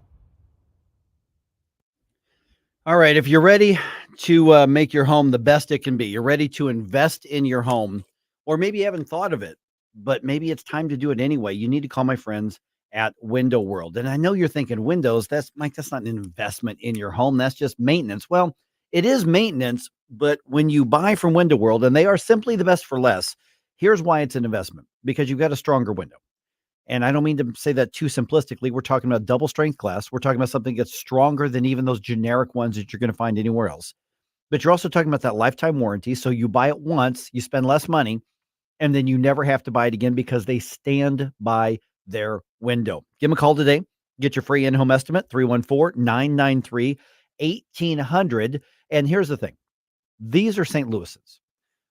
Speaker 3: All right, if you're ready to make your home the best it can be, you're ready to invest in your home, or maybe you haven't thought of it, but maybe it's time to do it anyway, you need to call my friends at Window World. And I know you're thinking, Windows, that's not an investment in your home, that's just maintenance. Well, it is maintenance, but when you buy from Window World, and they are simply the best for less, here's why it's an investment, because you've got a stronger window. And I don't mean to say that too simplistically. We're talking about double strength glass. We're talking about something that's stronger than even those generic ones that you're going to find anywhere else. But you're also talking about that lifetime warranty. So you buy it once, you spend less money, and then you never have to buy it again because they stand by their window. Give them a call today. Get your free in-home estimate, 314-993-1800. And here's the thing. These are St. Louis's.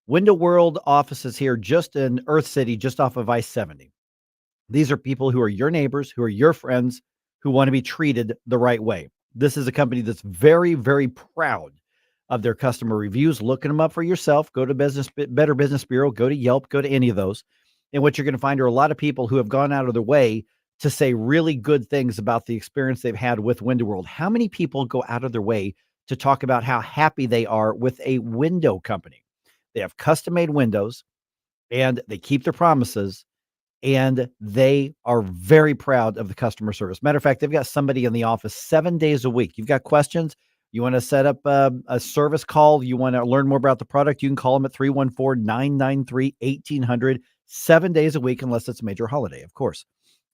Speaker 3: Window World offices here just in Earth City, just off of I-70. These are people who are your neighbors, who are your friends, who want to be treated the right way. This is a company that's very, very proud of their customer reviews. Looking them up for yourself. Go to Better Business Bureau, go to Yelp, go to any of those. And what you're going to find are a lot of people who have gone out of their way to say really good things about the experience they've had with Window World. How many people go out of their way to talk about how happy they are with a window company? They have custom-made windows, and they keep their promises, and they are very proud of the customer service. Matter of fact, they've got somebody in the office 7 days a week. You've got questions, you want to set up a service call, you want to learn more about the product, you can call them at 314-993-1800, 7 days a week, unless it's a major holiday, of course.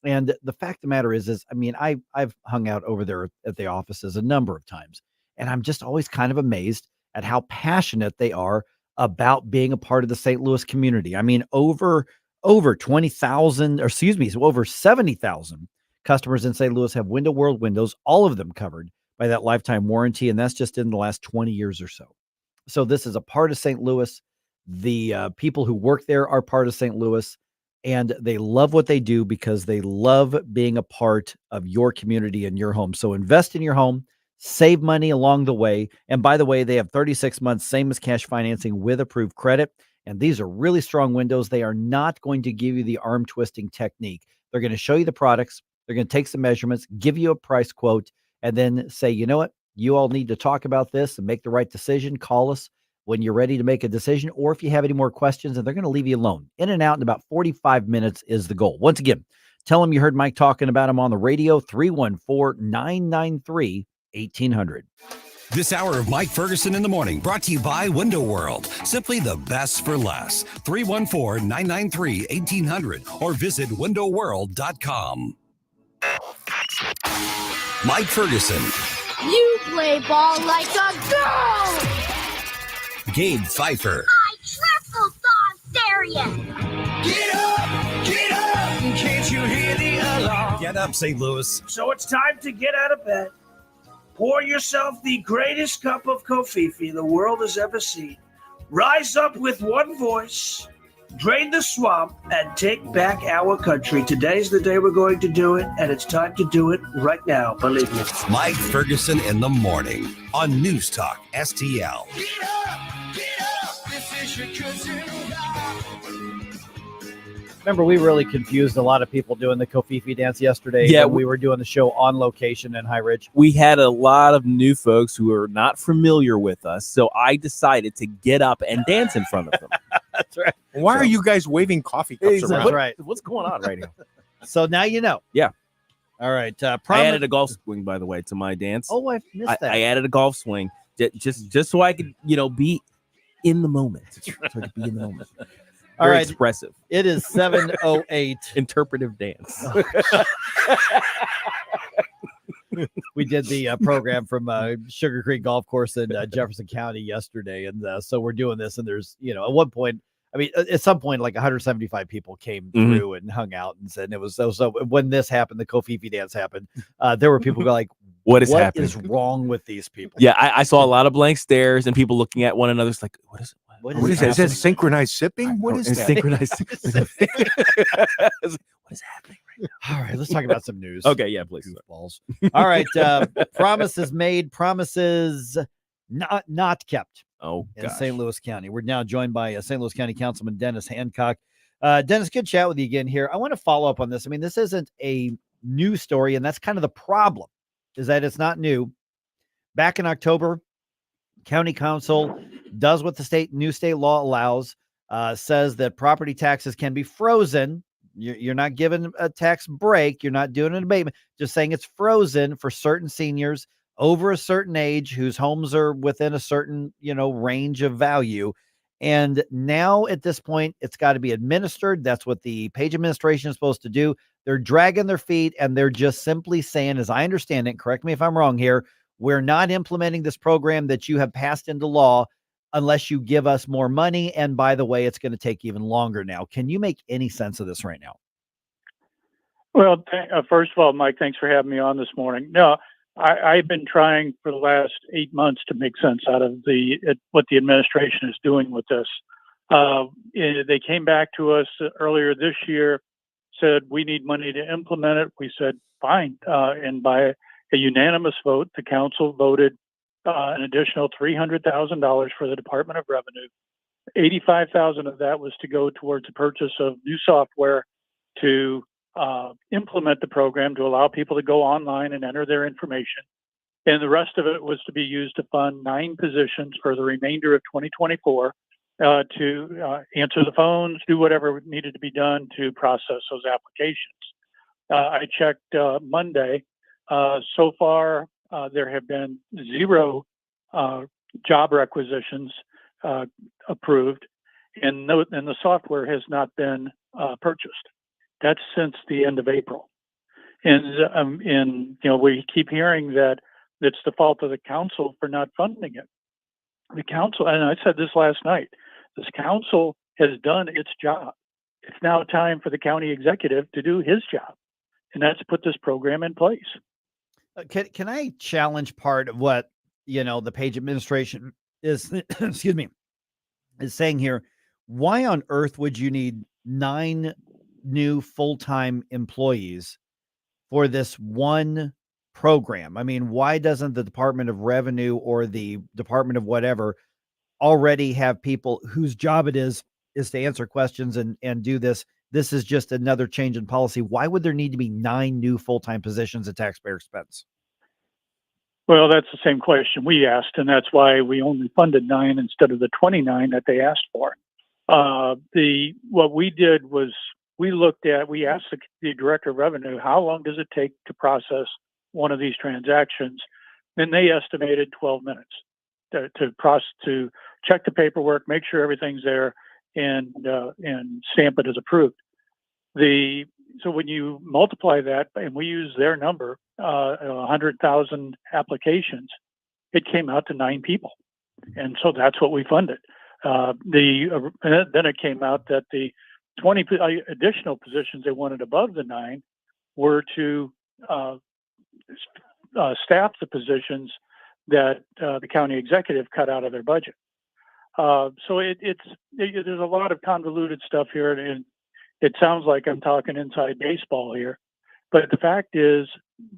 Speaker 3: And the fact of the matter is I mean, I've hung out over there at the offices a number of times, and I'm just always kind of amazed at how passionate they are about being a part of the St. Louis community. I mean, over 20,000, or excuse me, so over 70,000 customers in St. Louis have Window World windows, all of them covered by that lifetime warranty, and that's just in the last 20 years or so. So this is a part of St. Louis. The people who work there are part of St. Louis, and they love what they do because they love being a part of your community and your home. So invest in your home, save money along the way. And by the way, they have 36 months, same as cash financing with approved credit. And these are really strong windows. They are not going to give you the arm twisting technique. They're going to show you the products. They're going to take some measurements, give you a price quote, and then say, you know what, you all need to talk about this and make the right decision. Call us when you're ready to make a decision, or if you have any more questions, and they're going to leave you alone. In and out in about 45 minutes is the goal. Once again, tell them you heard Mike talking about him on the radio, 314-993-1800.
Speaker 2: This hour of Mike Ferguson in the Morning brought to you by Window World. Simply the best for less. 314-993-1800 or visit windowworld.com. Mike Ferguson.
Speaker 8: You play ball like a girl!
Speaker 2: Gabe Pfeiffer.
Speaker 8: I triple saw stereo!
Speaker 10: Get up! Get up! Can't you hear the alarm?
Speaker 2: Get up, St. Louis.
Speaker 10: So it's time to get out of bed. Pour yourself the greatest cup of Kofifi the world has ever seen. Rise up with one voice, drain the swamp, and take back our country. Today's the day we're going to do it, and it's time to do it right now, believe me.
Speaker 2: Mike Ferguson in the Morning on News Talk STL.
Speaker 10: Get up! Get up! This is your cousin.
Speaker 3: Remember, we really confused a lot of people doing the Kofifi dance yesterday.
Speaker 9: Yeah,
Speaker 3: when we were doing the show on location in High Ridge.
Speaker 9: We had a lot of new folks who are not familiar with us, so I decided to get up and dance in front of them.
Speaker 3: That's right.
Speaker 7: Why are you guys waving coffee cups around?
Speaker 3: That's right.
Speaker 9: What's going on right now?
Speaker 3: So now you know.
Speaker 9: Yeah.
Speaker 3: All right.
Speaker 9: I added a golf swing, by the way, to my dance.
Speaker 3: Oh, I missed that.
Speaker 9: I added a golf swing just so I could, be in the moment. So I could be in the moment.
Speaker 3: All
Speaker 9: Very
Speaker 3: right.
Speaker 9: expressive.
Speaker 3: It is 7:08.
Speaker 9: Interpretive dance.
Speaker 3: We did the program from Sugar Creek Golf Course in Jefferson County yesterday. And so we're doing this. And there's, at one point, at some point, like 175 people came through and hung out and said, and it was so when this happened, the Kofifi dance happened, there were people go like,
Speaker 9: what is happening?
Speaker 3: What is wrong with these people?
Speaker 9: Yeah, I saw a lot of blank stares and people looking at one another. It's like, what is it?
Speaker 7: What is that? Is that synchronized sipping? What is that?
Speaker 9: Synchronized. What is happening right now?
Speaker 3: All right, let's talk about some news.
Speaker 9: Okay, yeah, please.
Speaker 3: Balls. All right, promises made, promises not kept.
Speaker 9: Oh,
Speaker 3: in St. Louis County. We're now joined by St. Louis County Councilman Dennis Hancock. Dennis, good chat with you again here. I want to follow up on this. This isn't a new story, and that's kind of the problem, is that it's not new. Back in October, County Council does what the new state law allows, says that property taxes can be frozen. You're not given a tax break. You're not doing an abatement, just saying it's frozen for certain seniors over a certain age whose homes are within a certain, range of value. And now at this point, it's got to be administered. That's what the Page administration is supposed to do. They're dragging their feet, and they're just simply saying, as I understand it, correct me if I'm wrong here, we're not implementing this program that you have passed into law unless you give us more money. And by the way, it's going to take even longer now. Can you make any sense of this right now?
Speaker 16: Well, first of all, Mike, thanks for having me on this morning. No, I've been trying for the last 8 months to make sense out of what the administration is doing with this. They came back to us earlier this year said, we need money to implement it. We said, fine. And by a unanimous vote, the council voted an additional $300,000 for the Department of Revenue. $85,000 of that was to go towards the purchase of new software to implement the program, to allow people to go online and enter their information. And the rest of it was to be used to fund 9 positions for the remainder of 2024 to answer the phones, do whatever needed to be done to process those applications. I checked Monday. So far, there have been 0 job requisitions approved, and the software has not been purchased. That's since the end of April. And we keep hearing that it's the fault of the council for not funding it. The council, and I said this last night, this council has done its job. It's now time for the county executive to do his job, and that's put this program in place.
Speaker 3: Can I challenge part of what, the Page administration is, excuse me, is saying here? Why on earth would you need 9 new full-time employees for this one program? I mean, why doesn't the Department of Revenue or the Department of whatever already have people whose job it is to answer questions and do this? This is just another change in policy. Why would there need to be 9 new full-time positions at taxpayer expense?
Speaker 16: Well, that's the same question we asked, and that's why we only funded 9 instead of the 29 that they asked for. What we did was we asked the Director of Revenue, how long does it take to process one of these transactions? Then they estimated 12 minutes to check the paperwork, make sure everything's there, and stamp it as approved. So when you multiply that, and we use their number, 100,000 applications, it came out to 9 people, and so that's what we funded. Then it came out that the 20 additional positions they wanted above the 9 were to staff the positions that the county executive cut out of their budget. So there's a lot of convoluted stuff here, and it sounds like I'm talking inside baseball here. But the fact is,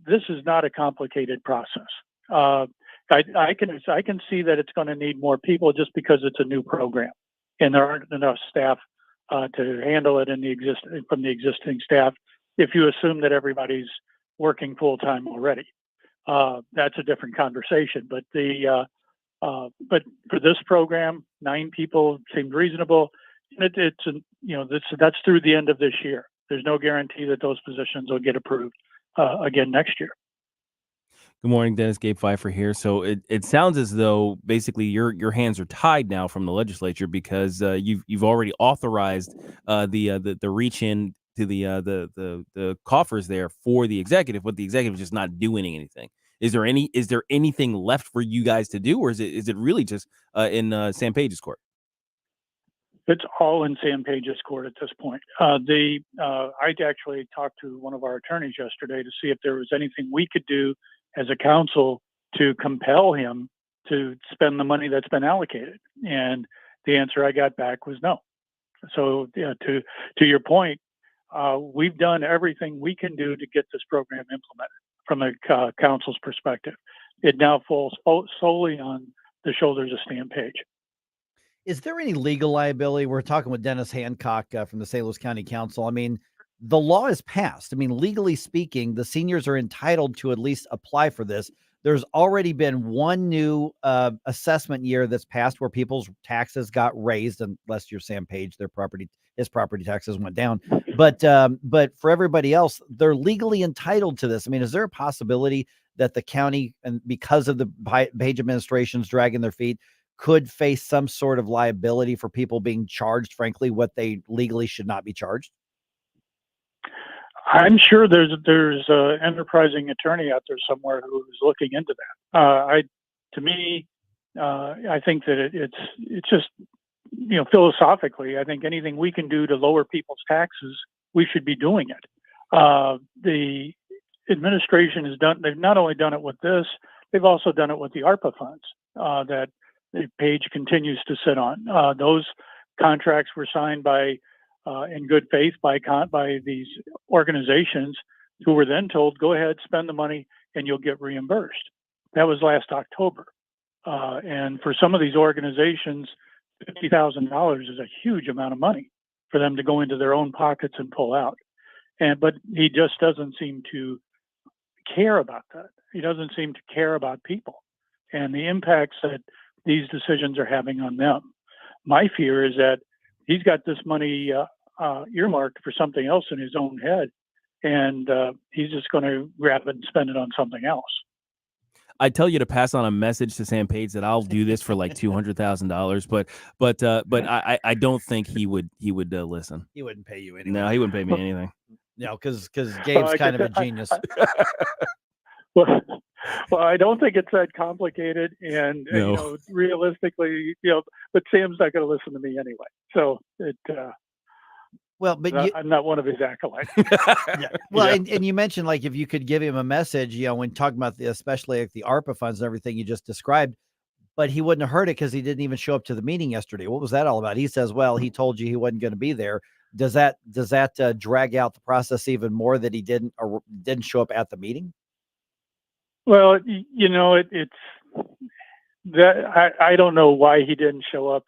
Speaker 16: this is not a complicated process. I can see that it's going to need more people just because it's a new program, and there aren't enough staff to handle it from the existing staff. If you assume that everybody's working full time already, that's a different conversation. But but for this program, 9 people seemed reasonable. That's through the end of this year. There's no guarantee that those positions will get approved again next year.
Speaker 9: Good morning, Dennis. Gabe Pfeiffer here. So it sounds as though basically your hands are tied now from the legislature because you've already authorized the reach in to the coffers there for the executive, but the executive is just not doing anything. Is there anything left for you guys to do, or is it really just in Sam Page's court?
Speaker 16: It's all in Sam Page's court at this point. I actually talked to one of our attorneys yesterday to see if there was anything we could do as a council to compel him to spend the money that's been allocated. And the answer I got back was no. So to your point, we've done everything we can do to get this program implemented from a council's perspective. It now falls solely on the shoulders of Sam Page.
Speaker 3: Is there any legal liability? We're talking with Dennis Hancock from the St. Louis County Council. I mean, the law is passed. I mean, legally speaking, the seniors are entitled to at least apply for this. There's already been one new assessment year that's passed where people's taxes got raised, unless you're Sam Page, his property taxes went down. But for everybody else, they're legally entitled to this. I mean, is there a possibility that the county, and because of the Page administration's dragging their feet, could face some sort of liability for people being charged, frankly, what they legally should not be charged?
Speaker 16: I'm sure there's an enterprising attorney out there somewhere who is looking into that. I think that it's just, philosophically, I think anything we can do to lower people's taxes, we should be doing it. The administration has done. They've not only done it with this, they've also done it with the ARPA funds that the Page continues to sit on. Those contracts were signed by in good faith by these organizations who were then told, go ahead, spend the money, and you'll get reimbursed. That was last October. And for some of these organizations, $50,000 is a huge amount of money for them to go into their own pockets and pull out. But he just doesn't seem to care about that. He doesn't seem to care about people and the impacts that these decisions are having on them. My fear is that he's got this money earmarked for something else in his own head, and he's just going to grab it and spend it on something else.
Speaker 9: I tell you to pass on a message to Sam Page that I'll do this for like $200,000, but I don't think he would listen.
Speaker 3: He wouldn't pay you anything.
Speaker 9: No, he wouldn't pay me anything.
Speaker 3: No, because Gabe's kind of a genius.
Speaker 16: Well, I don't think it's that complicated, and
Speaker 9: No.
Speaker 16: Realistically, but Sam's not going to listen to me anyway. So it.
Speaker 3: Well, but
Speaker 16: I'm not one of his acolytes.
Speaker 3: Yeah. Well, and you mentioned like if you could give him a message, when talking about especially like the ARPA funds and everything you just described, but he wouldn't have heard it because he didn't even show up to the meeting yesterday. What was that all about? He says, well, he told you he wasn't going to be there. Does that drag out the process even more that he didn't show up at the meeting?
Speaker 16: Well, it's that I don't know why he didn't show up.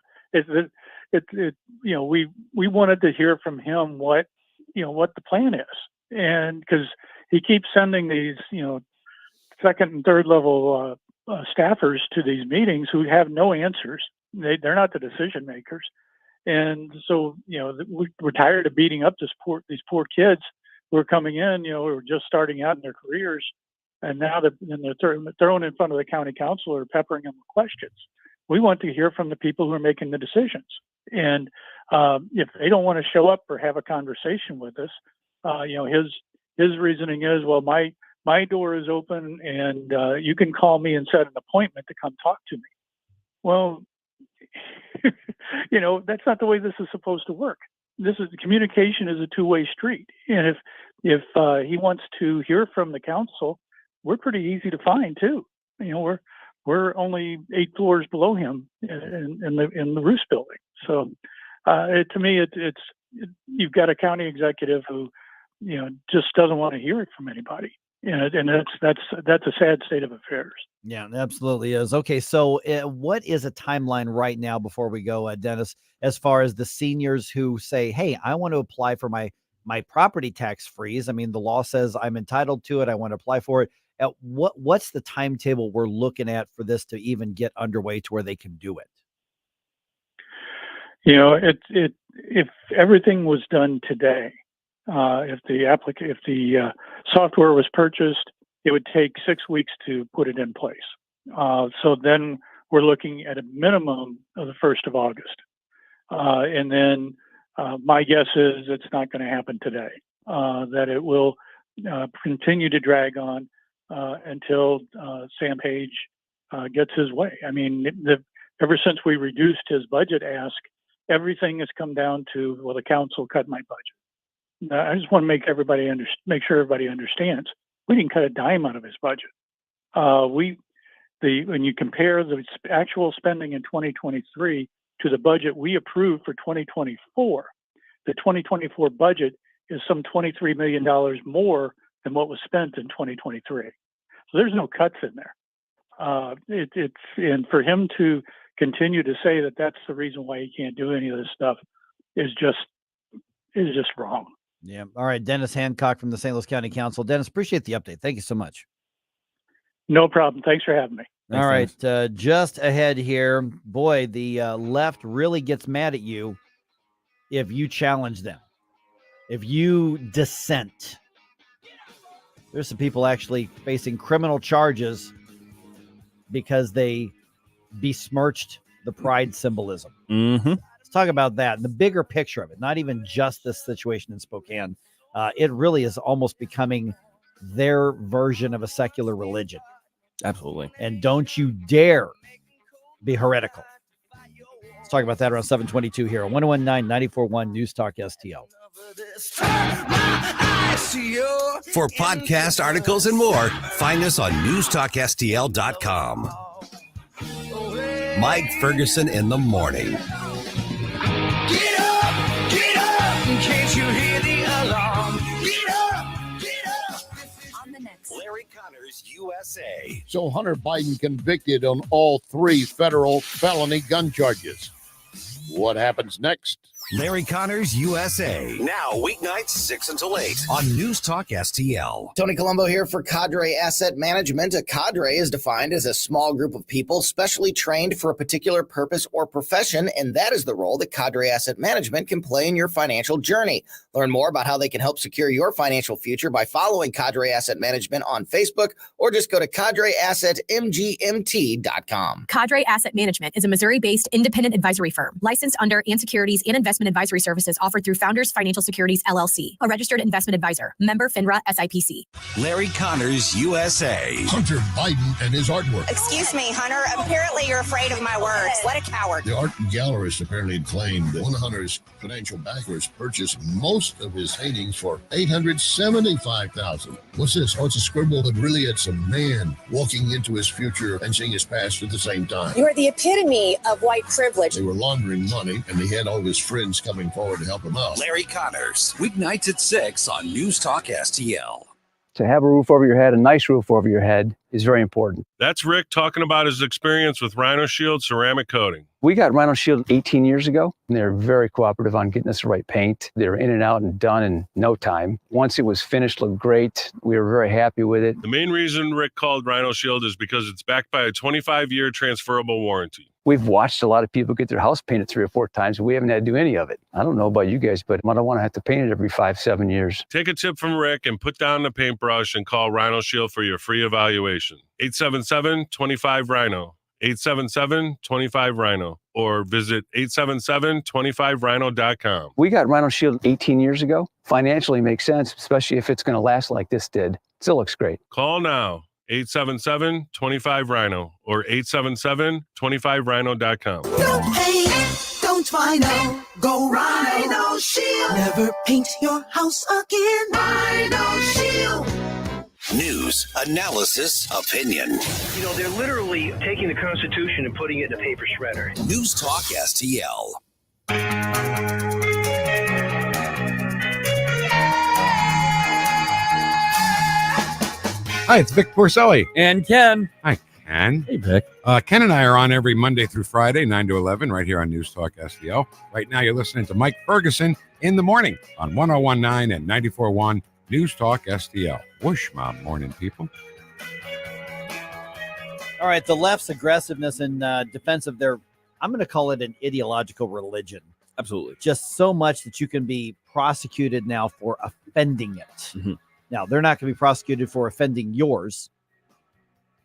Speaker 16: We wanted to hear from him what the plan is, and because he keeps sending these second and third level staffers to these meetings who have no answers. They're not the decision makers, and so we're tired of beating up these poor kids who are coming in, who are just starting out in their careers, and now they're thrown in front of the county council or peppering them with questions. We want to hear from the people who are making the decisions. And if they don't want to show up or have a conversation with us, his reasoning is, well, my door is open and you can call me and set an appointment to come talk to me. Well, that's not the way this is supposed to work. Communication is a two-way street. And if he wants to hear from the council, we're pretty easy to find too. We're only 8 floors below him in the Roos building. So to me, it's you've got a county executive who just doesn't want to hear it from anybody, and that's a sad state of affairs.
Speaker 3: Yeah, it absolutely is. Okay, so what is a timeline right now before we go, Dennis, as far as the seniors who say, hey, I want to apply for my property tax freeze? I mean, the law says I'm entitled to it. I want to apply for it. What's the timetable we're looking at for this to even get underway to where they can do it?
Speaker 16: If everything was done today, if the software was purchased, it would take 6 weeks to put it in place. So then we're looking at a minimum of the 1st of August. And then my guess is it's not going to happen today, that it will continue to drag on until Sam Page gets his way. I mean, ever since we reduced his budget ask, everything has come down to, well, the council cut my budget. I just want to make sure everybody understands. We didn't cut a dime out of his budget. When you compare the actual spending in 2023 to the budget we approved for 2024, the 2024 budget is some $23 million more than what was spent in 2023. So there's no cuts in there. And for him to continue to say that that's the reason why he can't do any of this stuff is just wrong.
Speaker 3: Yeah. All right. Dennis Hancock from the St. Louis County Council. Dennis, appreciate the update. Thank you so much.
Speaker 16: No problem. Thanks for having me.
Speaker 3: All right. Just ahead here, boy, the left really gets mad at you if you challenge them, if you dissent. There's some people actually facing criminal charges because they besmirched the pride symbolism.
Speaker 9: Mm-hmm.
Speaker 3: Let's talk about that and the bigger picture of it, not even just this situation in Spokane. It really is almost becoming their version of a secular religion.
Speaker 9: Absolutely.
Speaker 3: And don't you dare be heretical. Let's talk about that around 7:22 here on 101.9 News Talk STL.
Speaker 2: For podcast articles and more, find us on newstalkstl.com. Mike Ferguson in the morning.
Speaker 11: Get up,
Speaker 2: Larry Connors, USA.
Speaker 11: So Hunter Biden convicted on all 3 federal felony gun charges. What happens next?
Speaker 2: Larry Connors, USA. Now, weeknights 6 until 8 on News Talk STL.
Speaker 22: Tony Colombo here for Cadre Asset Management. A cadre is defined as a small group of people specially trained for a particular purpose or profession, and that is the role that Cadre Asset Management can play in your financial journey. Learn more about how they can help secure your financial future by following Cadre Asset Management on Facebook, or just go to cadreassetmgmt.com.
Speaker 18: Cadre Asset Management is a Missouri-based independent advisory firm licensed under and securities and investment advisory services offered through Founders Financial Securities, LLC, a registered investment advisor, member FINRA SIPC.
Speaker 2: Larry Connors, USA.
Speaker 11: Hunter Biden and his artwork.
Speaker 19: Excuse me, Hunter. Apparently you're afraid of my words. What a coward.
Speaker 11: The art gallerist apparently claimed that one of Hunter's financial backers purchased most of his paintings for $875,000. What's this? Oh, it's a scribble, but really it's a man walking into his future and seeing his past at the same time.
Speaker 19: You are the epitome of white privilege.
Speaker 11: They were laundering money, and he had all of his friends coming forward to help him out.
Speaker 2: Larry Connors, weeknights at 6 on News Talk STL.
Speaker 20: To have a roof over your head, a nice roof over your head, is very important.
Speaker 21: That's Rick talking about his experience with Rhino Shield ceramic coating.
Speaker 20: We got Rhino Shield 18 years ago, and they're very cooperative on getting us the right paint. They were in and out and done in no time. Once it was finished, looked great. We were very happy with it.
Speaker 21: The main reason Rick called Rhino Shield is because it's backed by a 25-year transferable warranty.
Speaker 20: We've watched a lot of people get their house painted 3 or 4 times, and we haven't had to do any of it. I don't know about you guys, but I don't want to have to paint it every 5-7 years.
Speaker 21: Take a tip from Rick and put down the paintbrush and call Rhino Shield for your free evaluation. 877-25-RHINO. 877-25-RHINO. Or visit 877-25rhino.com.
Speaker 20: We got Rhino Shield 18 years ago. Financially makes sense, especially if it's going to last like this did. Still looks great.
Speaker 21: Call now. 877-25-RHINO or 877-25rhino.com.
Speaker 23: Don't hate, don't Rhino, go Rhino Shield. Never paint your house again. Rhino Shield.
Speaker 2: News, analysis, opinion.
Speaker 24: You know, they're literally taking the Constitution and putting it in a paper shredder.
Speaker 2: News Talk STL.
Speaker 25: Hi, it's Vic Porcelli.
Speaker 26: And Ken.
Speaker 25: Hi, Ken.
Speaker 26: Hey, Vic.
Speaker 25: Ken and I are on every Monday through Friday, 9 to 11, right here on News Talk STL. Right now, you're listening to Mike Ferguson in the morning on 101.9 and 94.1 News Talk STL. Whoosh, my morning, people.
Speaker 3: All right, the left's aggressiveness in defense of their, I'm going to call it an ideological religion.
Speaker 9: Absolutely.
Speaker 3: Just so much that you can be prosecuted now for offending it.
Speaker 9: Mm-hmm.
Speaker 3: Now, they're not going to be prosecuted for offending yours,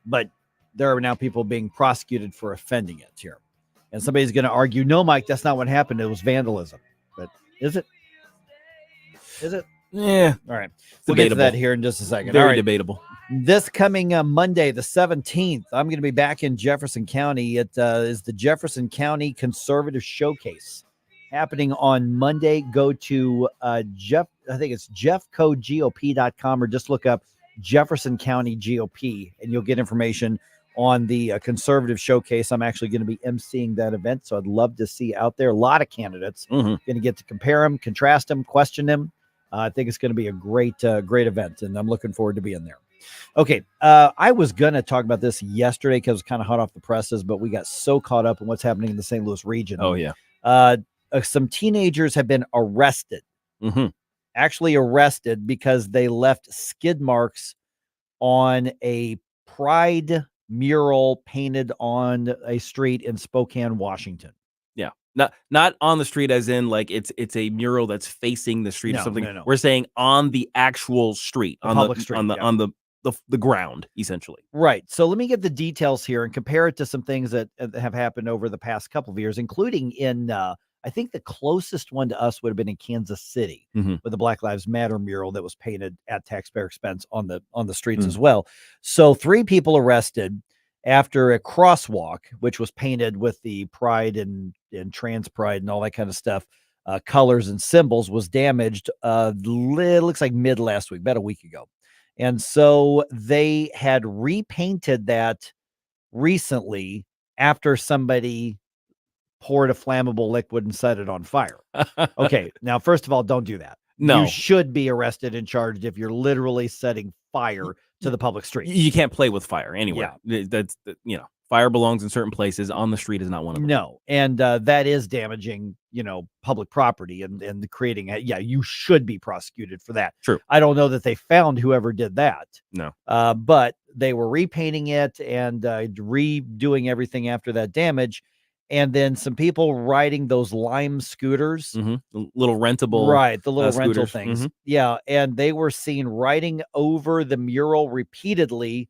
Speaker 3: but there are now people being prosecuted for offending it here. And somebody's going to argue, no, Mike, that's not what happened. It was vandalism. But is it? Is it?
Speaker 9: Yeah.
Speaker 3: All right. We'll get to that here in just a second. All
Speaker 9: Very
Speaker 3: right.
Speaker 9: debatable.
Speaker 3: This coming Monday, the 17th, I'm going to be back in Jefferson County. It is the Jefferson County Conservative Showcase happening on Monday. Go to jeffcogop.com or just look up Jefferson County GOP and you'll get information on the Conservative Showcase. I'm actually going to be emceeing that event, so I'd love to see out there a lot of candidates. Going to get to compare them, contrast them, question them. I think it's going to be a great event, and I'm looking forward to being there. Okay, I was going to talk about this yesterday because it was kind of hot off the presses, but we got so caught up in what's happening in the St. Louis region.
Speaker 9: Oh, yeah.
Speaker 3: Some teenagers have been arrested, actually arrested because they left skid marks on a pride mural painted on a street in Spokane, Washington.
Speaker 9: Yeah. Not on the street as in like it's a mural that's facing the street or something.
Speaker 3: No.
Speaker 9: We're saying on the actual street, on
Speaker 3: public
Speaker 9: the
Speaker 3: street,
Speaker 9: on the ground, essentially.
Speaker 3: Right. So let me get the details here and compare it to some things that have happened over the past couple of years, including in I think the closest one to us would have been in Kansas City with the Black Lives Matter mural that was painted at taxpayer expense on the streets as well. So 3 people arrested after a crosswalk, which was painted with the pride and trans pride and all that kind of stuff, colors and symbols, was damaged. It looks like mid last week, about a week ago. And so they had repainted that recently after somebody poured a flammable liquid and set it on fire. Okay. Now, first of all, don't do that.
Speaker 9: No.
Speaker 3: You should be arrested and charged if you're literally setting fire to the public streets.
Speaker 9: You can't play with fire anywhere. That's fire belongs in certain places. On the street is not one of them.
Speaker 3: No, and that is damaging, public property and creating. You should be prosecuted for that.
Speaker 9: True.
Speaker 3: I don't know that they found whoever did that.
Speaker 9: No.
Speaker 3: But they were repainting it and redoing everything after that damage. And then some people riding those Lime scooters,
Speaker 9: little rentable,
Speaker 3: right? The little rental
Speaker 9: scooters.
Speaker 3: things, yeah. And they were seen riding over the mural repeatedly,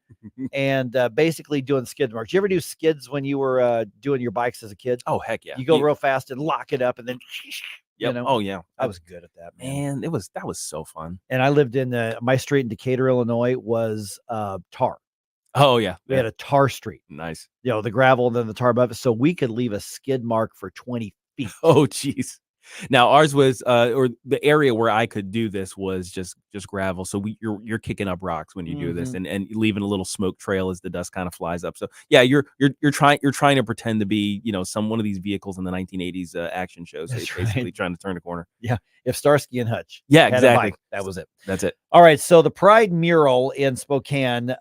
Speaker 3: and basically doing skid marks. You ever do skids when you were doing your bikes as a kid?
Speaker 9: Oh heck yeah!
Speaker 3: You go real fast and lock it up, and then
Speaker 9: Yep. Oh yeah,
Speaker 3: I was good at that,
Speaker 9: man. That was so fun.
Speaker 3: And I lived in my street in Decatur, Illinois, was tar.
Speaker 9: Oh yeah,
Speaker 3: we had a tar street.
Speaker 9: Nice.
Speaker 3: The gravel and then the tar above it, so we could leave a skid mark for 20 feet.
Speaker 9: Oh geez. Now ours was or the area where I could do this was just gravel. So you're kicking up rocks when you do this and leaving a little smoke trail as the dust kind of flies up. So yeah, you're trying to pretend to be, one of these vehicles in the 1980s action shows.
Speaker 3: That's
Speaker 9: basically
Speaker 3: right.
Speaker 9: trying to turn a corner.
Speaker 3: Yeah. If Starsky and Hutch.
Speaker 9: Yeah,
Speaker 3: had a
Speaker 9: exactly.
Speaker 3: bike, that was it.
Speaker 9: That's it.
Speaker 3: All right. So the Pride mural in Spokane,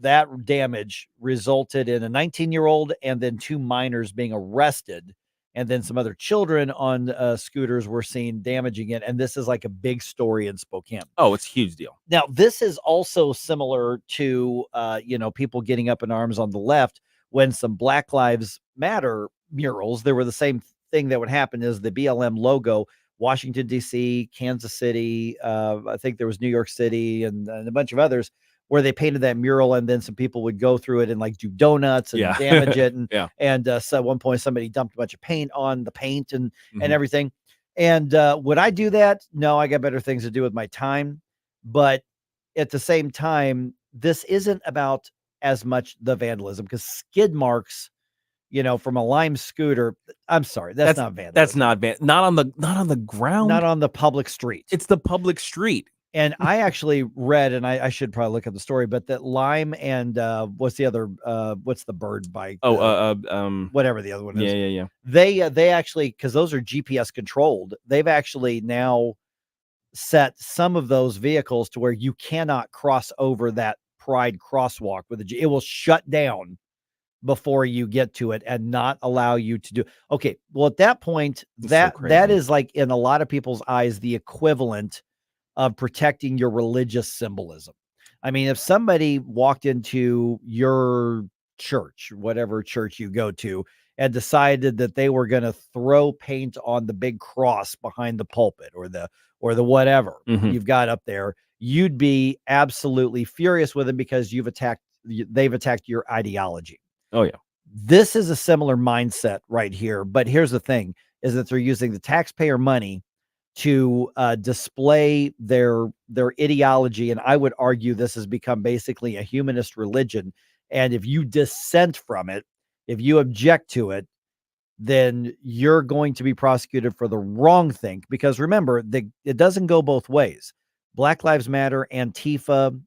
Speaker 3: that damage resulted in a 19-year-old and then 2 minors being arrested. And then some other children on scooters were seen damaging it. And this is like a big story in Spokane.
Speaker 9: Oh, it's a huge deal.
Speaker 3: Now, this is also similar to, people getting up in arms on the left when some Black Lives Matter murals. There were the same thing that would happen is the BLM logo, Washington, D.C., Kansas City. I think there was New York City and a bunch of others where they painted that mural, and then some people would go through it and like do donuts and damage it. And, so at one point somebody dumped a bunch of paint on the paint and everything. And would I do that? No, I got better things to do with my time. But at the same time, this isn't about as much the vandalism, because skid marks, from a Lime scooter, I'm sorry, that's not vandalism.
Speaker 9: That's not on the ground,
Speaker 3: not on the public street.
Speaker 9: It's the public street.
Speaker 3: And I actually read, and I should probably look at the story, but that Lime and what's the other? What's the bird bike? Whatever the other one is.
Speaker 9: Yeah.
Speaker 3: They actually, because those are GPS controlled, they've actually now set some of those vehicles to where you cannot cross over that Pride crosswalk it will shut down before you get to it and not allow you to do. Okay, well at that point, that is like in a lot of people's eyes the equivalent of protecting your religious symbolism. I mean, if somebody walked into your church, whatever church you go to, and decided that they were going to throw paint on the big cross behind the pulpit or the whatever you've got up there, you'd be absolutely furious with them because they've attacked your ideology.
Speaker 9: Oh yeah.
Speaker 3: This is a similar mindset right here. But here's the thing is that they're using the taxpayer money to display their ideology. And I would argue this has become basically a humanist religion. And if you dissent from it, if you object to it, then you're going to be prosecuted for the wrong thing. Because remember, it doesn't go both ways. Black Lives Matter, Antifa,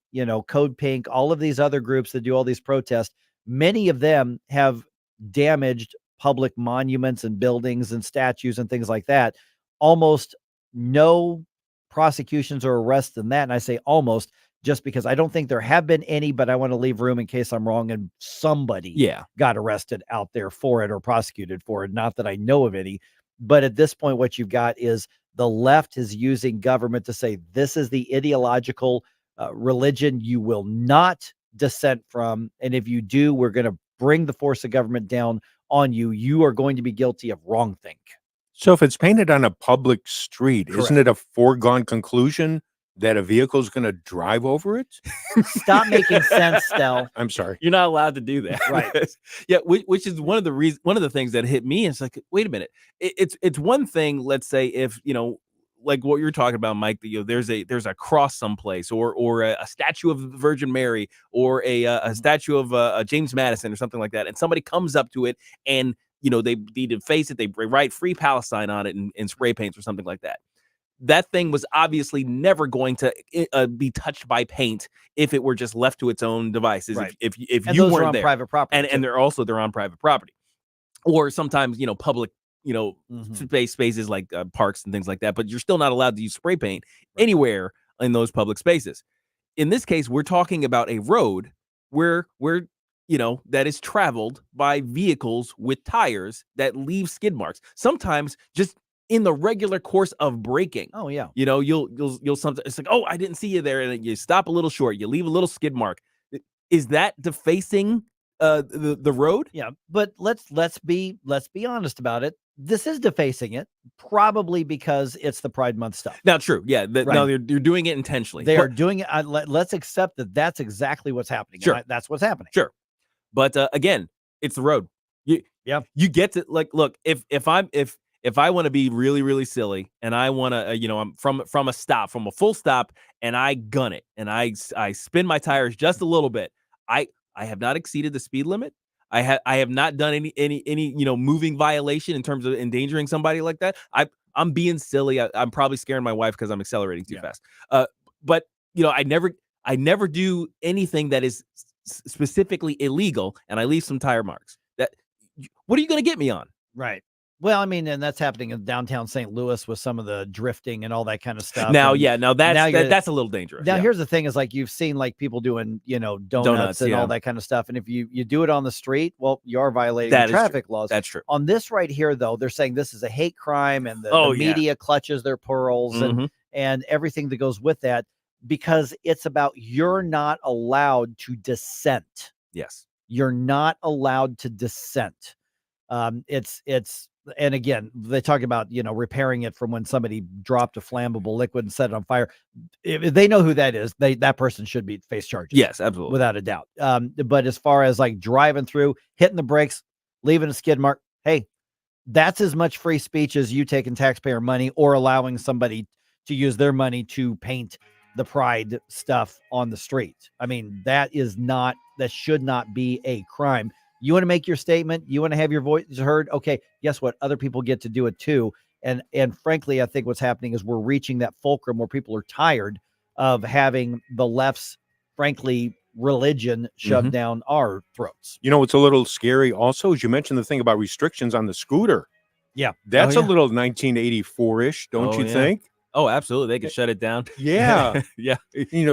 Speaker 3: Code Pink, all of these other groups that do all these protests, many of them have damaged public monuments and buildings and statues and things like that. Almost no prosecutions or arrests in that. And I say almost just because I don't think there have been any, but I want to leave room in case I'm wrong and somebody got arrested out there for it or prosecuted for it. Not that I know of any, but at this point, what you've got is the left is using government to say, this is the ideological religion you will not dissent from. And if you do, we're going to bring the force of government down on you. You are going to be guilty of wrongthink.
Speaker 7: So if it's painted on a public street,
Speaker 3: Correct.
Speaker 7: Isn't it a foregone conclusion that a vehicle is going to drive over it?
Speaker 3: Stop making sense, Stel.
Speaker 7: I'm sorry.
Speaker 9: You're not allowed to do that.
Speaker 3: Right.
Speaker 9: Yeah. Which is one of the things that hit me. It's like, wait a minute. It's one thing. Let's say if, like what you're talking about, Mike, there's a cross someplace or a statue of the Virgin Mary or a statue of James Madison or something like that. And somebody comes up to it and, they deface it. They write Free Palestine on it in spray paints or something like that. That thing was obviously never going to be touched by paint if it were just left to its own devices.
Speaker 3: Right.
Speaker 9: If
Speaker 3: and
Speaker 9: you
Speaker 3: those
Speaker 9: weren't
Speaker 3: are on
Speaker 9: there,
Speaker 3: private property,
Speaker 9: and they're on private property, or sometimes public spaces like parks and things like that. But you're still not allowed to use spray paint anywhere in those public spaces. in this case, we're talking about a road where that is traveled by vehicles with tires that leave skid marks. Sometimes just in the regular course of braking.
Speaker 3: Oh yeah.
Speaker 9: You'll sometimes, it's like, oh, I didn't see you there, and you stop a little short, you leave a little skid mark. Is that defacing the road?
Speaker 3: Yeah, but let's be honest about it. This is defacing it, probably because it's the Pride Month stuff.
Speaker 9: Now, true, yeah.
Speaker 3: Right.
Speaker 9: No, you're doing it intentionally.
Speaker 3: They are doing it. Let's accept that that's exactly what's happening.
Speaker 9: Sure,
Speaker 3: that's what's happening.
Speaker 9: Sure, but again, it's the road. You get to look. If I want to be really, really silly, and I want to, I'm from a full stop, and I gun it, and I spin my tires just a little bit. I have not exceeded the speed limit. I have not done any moving violation in terms of endangering somebody like that. I'm being silly. I'm probably scaring my wife because I'm accelerating too fast. But I never do anything that is specifically illegal, and I leave some tire marks. What are you going to get me on?
Speaker 3: Right. Well, I mean, and that's happening in downtown St. Louis with some of the drifting and all that kind of stuff.
Speaker 9: Now, that's a little dangerous.
Speaker 3: Now, here's the thing: is like you've seen like people doing, donuts and all that kind of stuff. And if you do it on the street, well, you are violating the traffic laws.
Speaker 9: That's true.
Speaker 3: On this right here, though, they're saying this is a hate crime, and the media clutches their pearls and everything that goes with that, because it's about you're not allowed to dissent.
Speaker 9: Yes,
Speaker 3: you're not allowed to dissent. And again, they talk about, repairing it from when somebody dropped a flammable liquid and set it on fire. If they know who that is, that person should be face charges.
Speaker 9: Yes, absolutely.
Speaker 3: Without a doubt. But as far as like driving through, hitting the brakes, leaving a skid mark, hey, that's as much free speech as you taking taxpayer money or allowing somebody to use their money to paint the Pride stuff on the street. I mean, that should not be a crime. You want to make your statement, you want to have your voice heard. Okay, guess what? Other people get to do it too. And frankly, I think what's happening is we're reaching that fulcrum where people are tired of having the left's, frankly, religion shoved down our throats.
Speaker 7: What's a little scary also is you mentioned the thing about restrictions on the scooter.
Speaker 3: Yeah.
Speaker 7: That's a little 1984-ish, don't you think?
Speaker 9: Oh, absolutely. They could shut it down.
Speaker 7: Yeah.
Speaker 9: Yeah.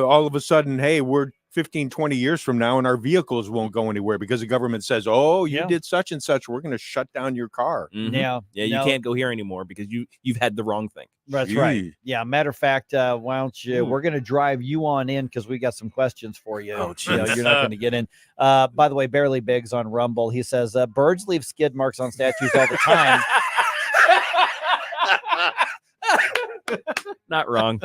Speaker 7: All of a sudden, hey, we're 15, 20 years from now and our vehicles won't go anywhere because the government says, oh, you did such and such, we're going to shut down your car.
Speaker 3: Yeah.
Speaker 9: You can't go here anymore because you've had the wrong thing.
Speaker 3: That's right. Yeah. Matter of fact, why don't you, we're going to drive you on in because we got some questions for you.
Speaker 9: Oh,
Speaker 3: you're not going to get in. By the way, Barely Biggs on Rumble, he says, birds leave skid marks on statues all the time.
Speaker 9: Not wrong.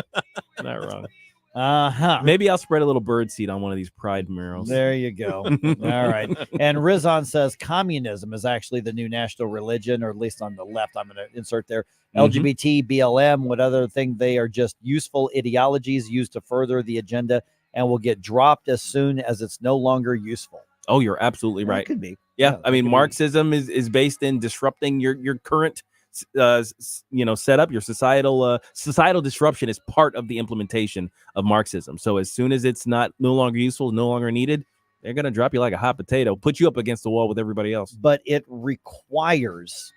Speaker 9: Maybe I'll spread a little bird seed on one of these Pride murals.
Speaker 3: There you go. All right. And Rizan says communism is actually the new national religion, or at least on the left. I'm going to insert there. LGBT, BLM, what other thing? They are just useful ideologies used to further the agenda and will get dropped as soon as it's no longer useful.
Speaker 9: Oh, you're absolutely right.
Speaker 3: It could be.
Speaker 9: Yeah. I mean, Marxism is based in disrupting your current setup. Your societal disruption is part of the implementation of Marxism. So as soon as it's no longer useful, no longer needed, they're going to drop you like a hot potato, put you up against the wall with everybody else.
Speaker 3: But it requires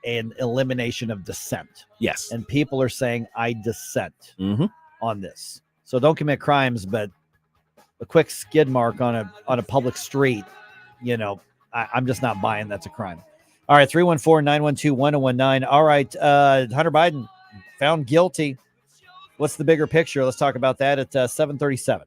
Speaker 3: an elimination of dissent.
Speaker 9: Yes.
Speaker 3: And people are saying, I dissent on this. So don't commit crimes, but a quick skid mark on a public street, I'm just not buying that's a crime. All right, 314-912-1019. All right, Hunter Biden found guilty. What's the bigger picture? Let's talk about that at 7:37.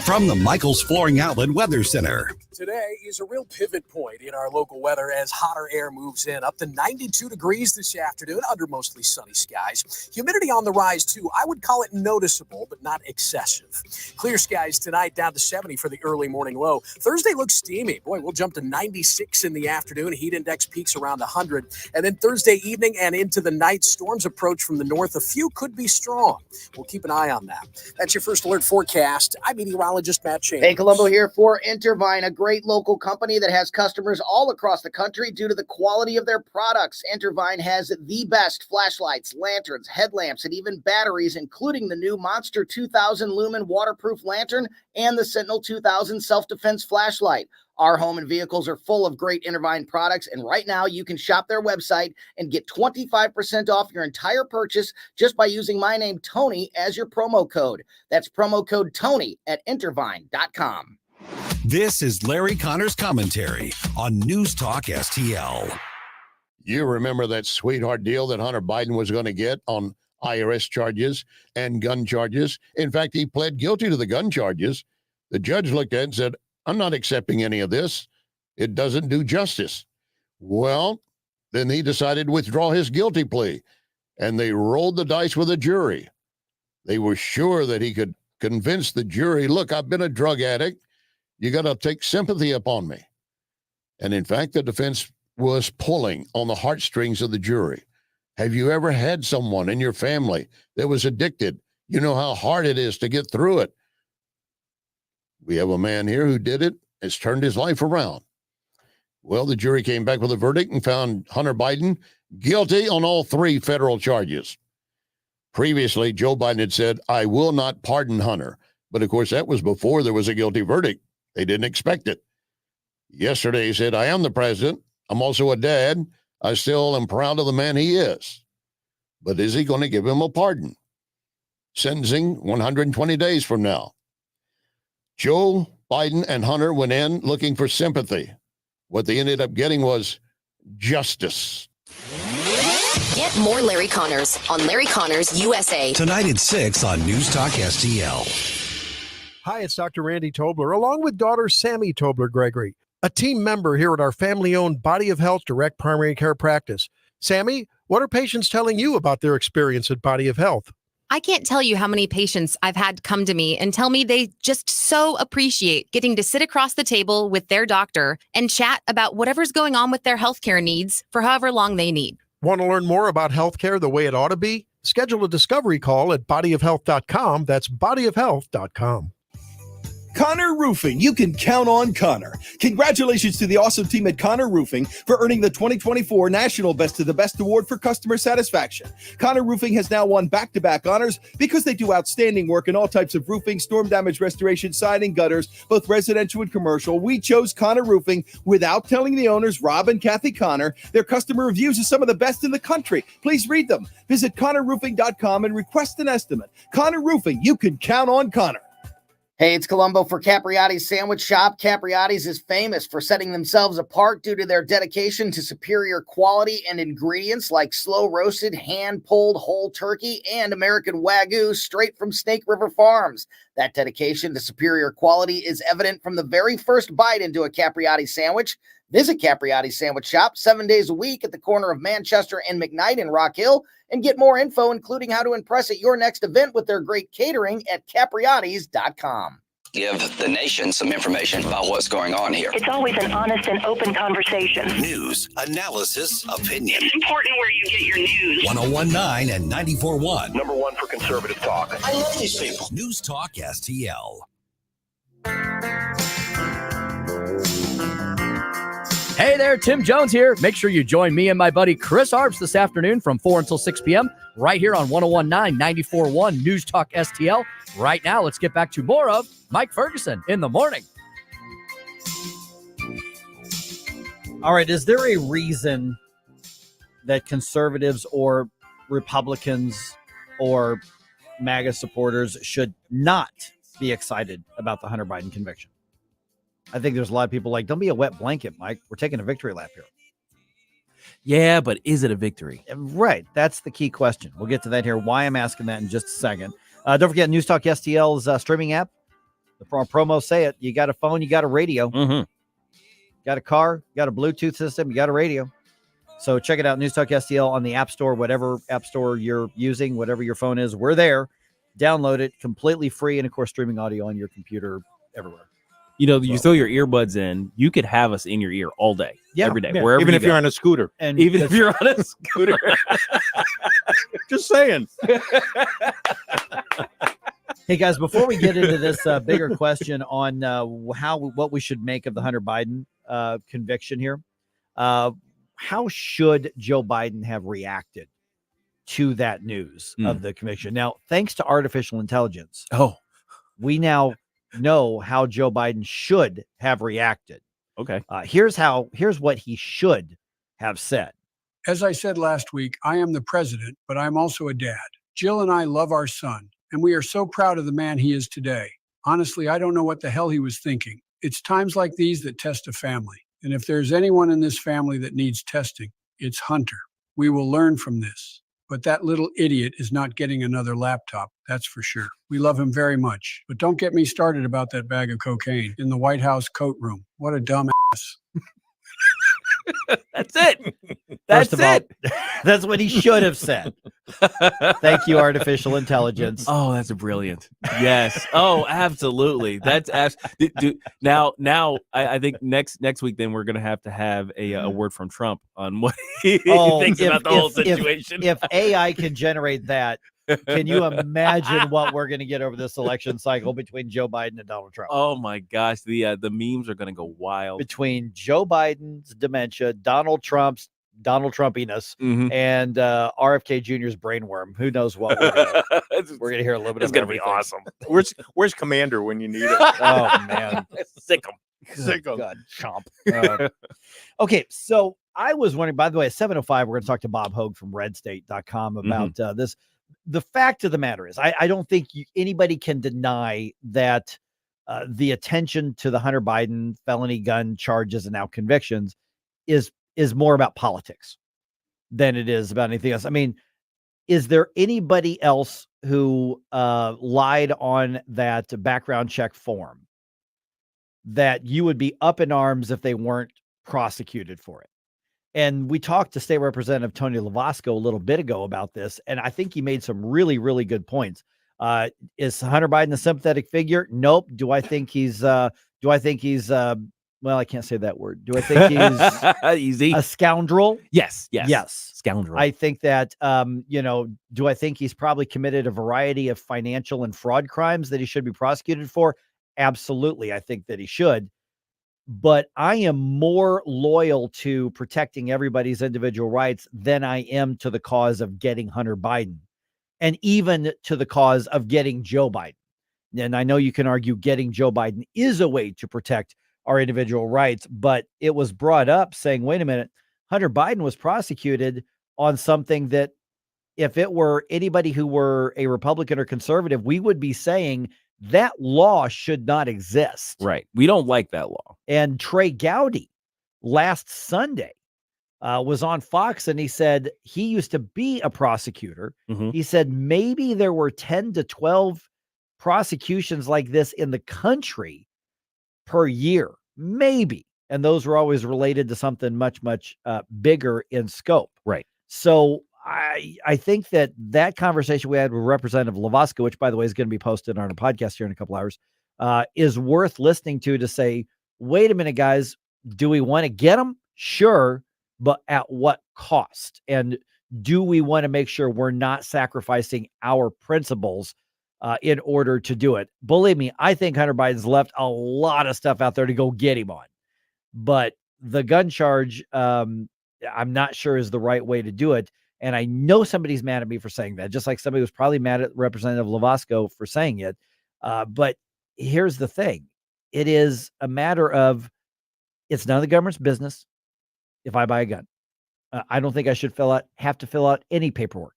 Speaker 2: From the Michaels Flooring Outlet Weather Center.
Speaker 17: Today is a real pivot point in our local weather as hotter air moves in. Up to 92 degrees this afternoon under mostly sunny skies. Humidity on the rise, too. I would call it noticeable, but not excessive. Clear skies tonight, down to 70 for the early morning low. Thursday looks steamy. Boy, we'll jump to 96 in the afternoon. Heat index peaks around 100. And then Thursday evening and into the night, storms approach from the north. A few could be strong. We'll keep an eye on that. That's your first alert forecast. I'm meteorologist Matt Chambers.
Speaker 22: Hey, Colombo here for Intervine, a great local company that has customers all across the country due to the quality of their products. Intervine has the best flashlights, lanterns, headlamps, and even batteries, including the new Monster 2000 lumen waterproof lantern and the Sentinel 2000 self-defense flashlight. Our home and vehicles are full of great Intervine products, and right now you can shop their website and get 25% off your entire purchase just by using my name, Tony, as your promo code. That's promo code Tony at Intervine.com.
Speaker 2: This is Larry Connor's commentary on News Talk STL.
Speaker 11: You remember that sweetheart deal that Hunter Biden was going to get on IRS charges and gun charges? In fact, he pled guilty to the gun charges. The judge looked at it and said, I'm not accepting any of this. It doesn't do justice. Well, then he decided to withdraw his guilty plea, and they rolled the dice with a jury. They were sure that he could convince the jury, look, I've been a drug addict. You got to take sympathy upon me. And in fact, the defense was pulling on the heartstrings of the jury. Have you ever had someone in your family that was addicted? You know how hard it is to get through it. We have a man here who did it, has turned his life around. Well, the jury came back with a verdict and found Hunter Biden guilty on all 3 federal charges. Previously, Joe Biden had said, I will not pardon Hunter. But of course, that was before there was a guilty verdict. They didn't expect it. Yesterday, he said, I am the president. I'm also a dad. I still am proud of the man he is. But is he going to give him a pardon? Sentencing 120 days from now. Joe Biden and Hunter went in looking for sympathy. What they ended up getting was justice.
Speaker 28: Get more Larry Connors on Larry Connors USA.
Speaker 2: Tonight at 6 on News Talk STL.
Speaker 1: Hi, it's Dr. Randy Tobler, along with daughter Sammy Tobler-Gregory, a team member here at our family-owned Body of Health Direct Primary Care Practice. Sammy, what are patients telling you about their experience at Body of Health?
Speaker 4: I can't tell you how many patients I've had come to me and tell me they just so appreciate getting to sit across the table with their doctor and chat about whatever's going on with their healthcare needs for however long they need.
Speaker 1: Want to learn more about healthcare the way it ought to be? Schedule a discovery call at bodyofhealth.com. That's bodyofhealth.com.
Speaker 5: Connor Roofing. You can count on Connor. Congratulations to the awesome team at Connor Roofing for earning the 2024 National Best of the Best Award for Customer Satisfaction. Connor Roofing has now won back-to-back honors because they do outstanding work in all types of roofing, storm damage restoration, siding, gutters, both residential and commercial. We chose Connor Roofing without telling the owners, Rob and Kathy Connor. Their customer reviews are some of the best in the country. Please read them. Visit ConnorRoofing.com and request an estimate. Connor Roofing. You can count on Connor.
Speaker 22: Hey, it's Columbo for Capriotti's Sandwich Shop. Capriotti's is famous for setting themselves apart due to their dedication to superior quality and ingredients like slow-roasted, hand-pulled whole turkey and American Wagyu straight from Snake River Farms. That dedication to superior quality is evident from the very first bite into a Capriotti sandwich. Visit Capriotti's Sandwich Shop 7 days a week at the corner of Manchester and McKnight in Rock Hill, and get more info, including how to impress at your next event with their great catering at capriottis.com.
Speaker 6: Give the nation some information about what's going on here.
Speaker 12: It's always an honest and open conversation.
Speaker 2: News, analysis, opinion.
Speaker 12: It's important where you get your news.
Speaker 2: 1019 and 94.1.
Speaker 24: Number one for conservative talk.
Speaker 2: I love these people. News Talk STL.
Speaker 13: Hey there, Tim Jones here. Make sure you join me and my buddy Chris Arps this afternoon from 4 until 6 p.m. right here on 1019 94.1 News Talk STL. Right now, let's get back to more of Mike Ferguson in the morning.
Speaker 3: All right, is there a reason that conservatives or Republicans or MAGA supporters should not be excited about the Hunter Biden conviction? I think there's a lot of people like, don't be a wet blanket, Mike. We're taking a victory lap here.
Speaker 9: Yeah, but is it a victory?
Speaker 3: Right. That's the key question. We'll get to that here. Why I'm asking that in just a second. Don't forget News Talk STL's streaming app. The promo say it. You got a phone, you got a radio.
Speaker 9: Mm-hmm.
Speaker 3: Got a car, you got a Bluetooth system, you got a radio. So check it out, News Talk STL on the App Store, whatever app store you're using, whatever your phone is. We're there. Download it completely free. And, of course, streaming audio on your computer everywhere.
Speaker 9: You know, you throw your earbuds in, you could have us in your ear all day, every day, wherever
Speaker 7: even
Speaker 9: you
Speaker 7: if
Speaker 9: go.
Speaker 7: you're on a scooter.
Speaker 3: And
Speaker 9: even if you're on a scooter.
Speaker 7: Just saying.
Speaker 3: Hey, guys, before we get into this bigger question on what we should make of the Hunter Biden conviction here, how should Joe Biden have reacted to that news of the conviction? Now, thanks to artificial intelligence, we now know how Joe Biden should have reacted.
Speaker 9: Okay.
Speaker 3: Here's what he should have said.
Speaker 8: As I said last week, I am the president, but I'm also a dad. Jill and I love our son, and we are so proud of the man he is today. Honestly, I don't know what the hell he was thinking. It's times like these that test a family. And if there's anyone in this family that needs testing, it's Hunter. We will learn from this. But that little idiot is not getting another laptop, that's for sure. We love him very much. But don't get me started about that bag of cocaine in the White House coat room. What a dumbass.
Speaker 9: That's it.
Speaker 3: That's it. That's what he should have said. Thank you, artificial intelligence.
Speaker 9: Oh, that's brilliant. Yes. Oh, absolutely. That's now. I think next week, then we're gonna have a word from Trump on what he thinks about the whole situation.
Speaker 3: If AI can generate that, can you imagine what we're going to get over this election cycle between Joe Biden and Donald Trump?
Speaker 9: Oh my gosh, the memes are going to go wild
Speaker 3: between Joe Biden's dementia, Donald Trumpiness, and RFK Jr.'s brainworm. Who knows what we're going to hear a little bit.
Speaker 9: It's going to be awesome.
Speaker 7: Where's Commander when you need him?
Speaker 3: Oh man,
Speaker 9: sick him.
Speaker 3: God, chomp. Okay, so I was wondering. By the way, at 7:05, we're going to talk to Bob Hoge from RedState.com about this. The fact of the matter is, I don't think anybody can deny that the attention to the Hunter Biden felony gun charges and now convictions is more about politics than it is about anything else. I mean, is there anybody else who lied on that background check form that you would be up in arms if they weren't prosecuted for it? And we talked to State Representative Tony Lovasco a little bit ago about this, and I think he made some really, really good points. Is Hunter Biden a sympathetic figure? Nope. Do I think he's well, I can't say that word. Do I think he's
Speaker 9: easy
Speaker 3: a scoundrel?
Speaker 9: Yes.
Speaker 3: Scoundrel. I think that do I think he's probably committed a variety of financial and fraud crimes that he should be prosecuted for? Absolutely. I think that he should. But I am more loyal to protecting everybody's individual rights than I am to the cause of getting Hunter Biden, and even to the cause of getting Joe Biden. And I know you can argue getting Joe Biden is a way to protect our individual rights, but it was brought up saying, wait a minute, Hunter Biden was prosecuted on something that if it were anybody who were a Republican or conservative, we would be saying that law should not exist.
Speaker 9: Right. We don't like that law.
Speaker 3: And Trey Gowdy last Sunday was on Fox, and he said he used to be a prosecutor. He said maybe there were 10 to 12 prosecutions like this in the country per year, maybe. And those were always related to something much, much bigger in scope.
Speaker 9: Right.
Speaker 3: So I think that conversation we had with Representative Lovasco, which, by the way, is going to be posted on a podcast here in a couple hours, is worth listening to say, wait a minute, guys, do we want to get them? Sure, but at what cost? And do we want to make sure we're not sacrificing our principles in order to do it? Believe me, I think Hunter Biden's left a lot of stuff out there to go get him on. But the gun charge, I'm not sure is the right way to do it. And I know somebody's mad at me for saying that, just like somebody was probably mad at Representative Lovasco for saying it. But here's the thing. It is a matter of, it's none of the government's business if I buy a gun. I don't think I should have to fill out any paperwork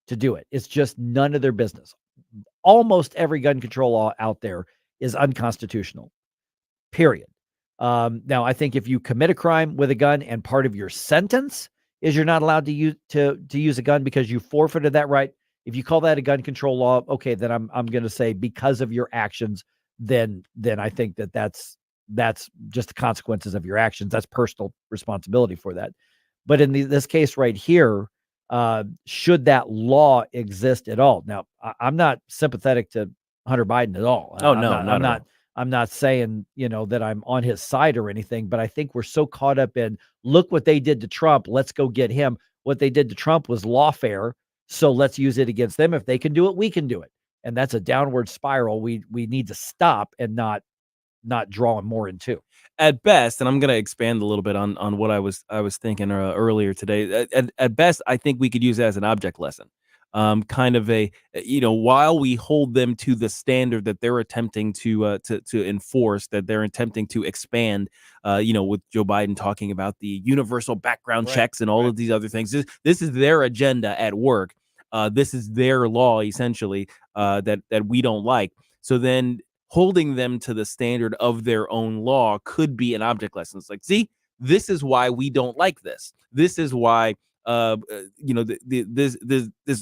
Speaker 3: to do it. It's just none of their business. Almost every gun control law out there is unconstitutional, period. Now, I think if you commit a crime with a gun and part of your sentence is you're not allowed to use a gun because you forfeited that right. If you call that a gun control law, okay, then I'm going to say because of your actions, then I think that's just the consequences of your actions. That's personal responsibility for that. But in this case right here, should that law exist at all? Now, I'm not sympathetic to Hunter Biden at all.
Speaker 9: Oh, no,
Speaker 3: I'm not saying, that I'm on his side or anything, but I think we're so caught up in, look what they did to Trump. Let's go get him. What they did to Trump was lawfare. So let's use it against them. If they can do it, we can do it. And that's a downward spiral we need to stop and not draw more into.
Speaker 9: At best, and I'm going to expand a little bit on what I was thinking earlier today. At best, I think we could use it as an object lesson. kind of a, while we hold them to the standard that they're attempting to enforce, that they're attempting to expand, with Joe Biden talking about the universal background checks and all of these other things. This is their agenda at work. This is their law, essentially, that we don't like. So then holding them to the standard of their own law could be an object lesson. It's like, see, this is why we don't like this. This is why the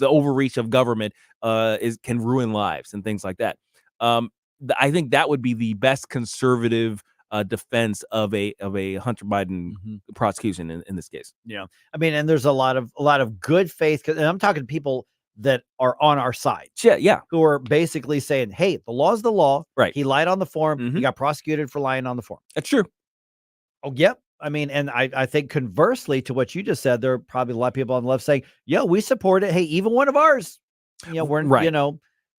Speaker 9: overreach of government can ruin lives and things like that. I think that would be the best conservative defense of a Hunter Biden prosecution in this case.
Speaker 3: Yeah, I mean, and there's a lot of good faith, and I'm talking people that are on our side.
Speaker 9: Yeah,
Speaker 3: who are basically saying, "Hey, the law's the law."
Speaker 9: Right.
Speaker 3: He lied on the form. He got prosecuted for lying on the form.
Speaker 9: That's true.
Speaker 3: Oh, yep. I mean, and I think conversely to what you just said, there are probably a lot of people on the left saying, "Yeah, we support it. Hey, even one of ours, we're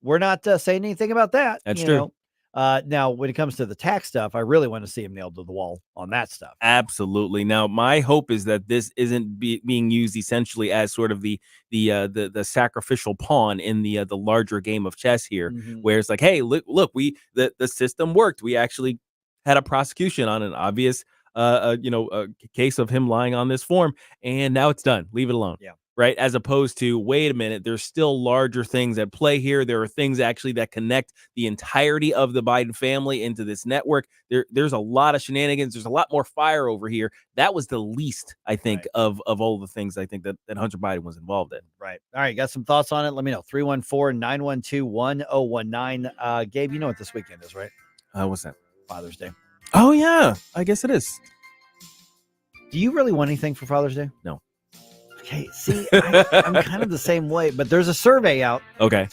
Speaker 3: we're not saying anything about that."
Speaker 9: That's true.
Speaker 3: Now, when it comes to the tax stuff, I really want to see him nailed to the wall on that stuff.
Speaker 9: Absolutely. Now, my hope is that this isn't being used essentially as sort of the sacrificial pawn in the larger game of chess here, where it's like, hey, look, the system worked. We actually had a prosecution on an obvious a case of him lying on this form, and now it's done. Leave it alone.
Speaker 3: Yeah.
Speaker 9: Right. As opposed to, wait a minute, there's still larger things at play here. There are things actually that connect the entirety of the Biden family into this network. There's a lot of shenanigans. There's a lot more fire over here. That was the least, I think, of all the things I think that Hunter Biden was involved in.
Speaker 3: Right. All right. Got some thoughts on it? Let me know. 314-912-1019. Gabe, you know what this weekend is, right?
Speaker 9: What's that?
Speaker 3: Father's Day.
Speaker 9: Oh, yeah. I guess it is.
Speaker 3: Do you really want anything for Father's Day?
Speaker 9: No.
Speaker 3: Okay, see, I'm kind of the same way, but there's a survey out.
Speaker 9: Okay.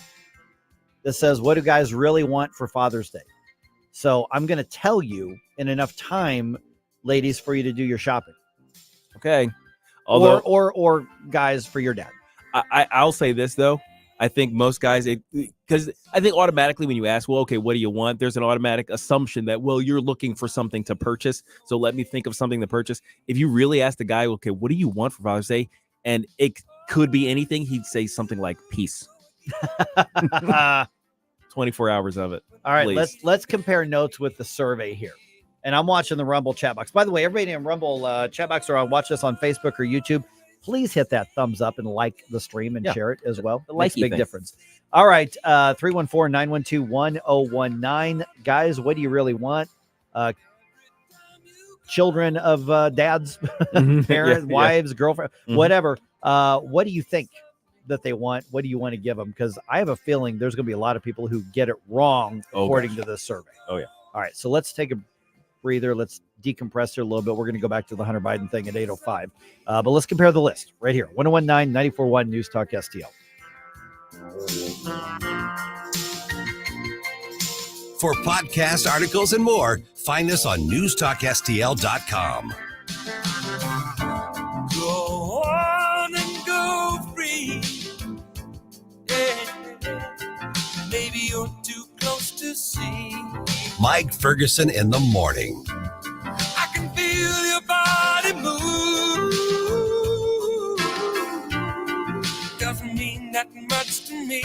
Speaker 3: That says, what do guys really want for Father's Day? So I'm going to tell you in enough time, ladies, for you to do your shopping.
Speaker 9: Okay. Although,
Speaker 3: or guys, for your dad.
Speaker 9: I'll say this, though. I think most guys, because I think automatically when you ask, well, okay, what do you want? There's an automatic assumption that, well, you're looking for something to purchase. So let me think of something to purchase. If you really ask the guy, okay, what do you want for Father's Day? And it could be anything. He'd say something like peace. 24 hours of it.
Speaker 3: All right,
Speaker 9: please.
Speaker 3: let's compare notes with the survey here. And I'm watching the Rumble chat box. By the way, everybody in Rumble chat box or watch us on Facebook or YouTube, please hit that thumbs up and like the stream and share it as well. It makes a big difference. All right, 314-912-1019. Guys, what do you really want? Children of dads, parents, wives, girlfriend, whatever. What do you think that they want? What do you want to give them? Because I have a feeling there's going to be a lot of people who get it wrong according to this survey.
Speaker 9: Oh, yeah.
Speaker 3: All right. So let's take a breather. Let's decompress here a little bit. We're going to go back to the Hunter Biden thing at 8:05. But let's compare the list right here. 1019-94.1 News Talk STL.
Speaker 2: For podcasts, articles, and more, find us on newstalkstl.com.
Speaker 23: Go on and go free. Yeah. Maybe you're too close to see.
Speaker 2: Mike Ferguson in the morning.
Speaker 23: I can feel your body move. Doesn't mean that much to me.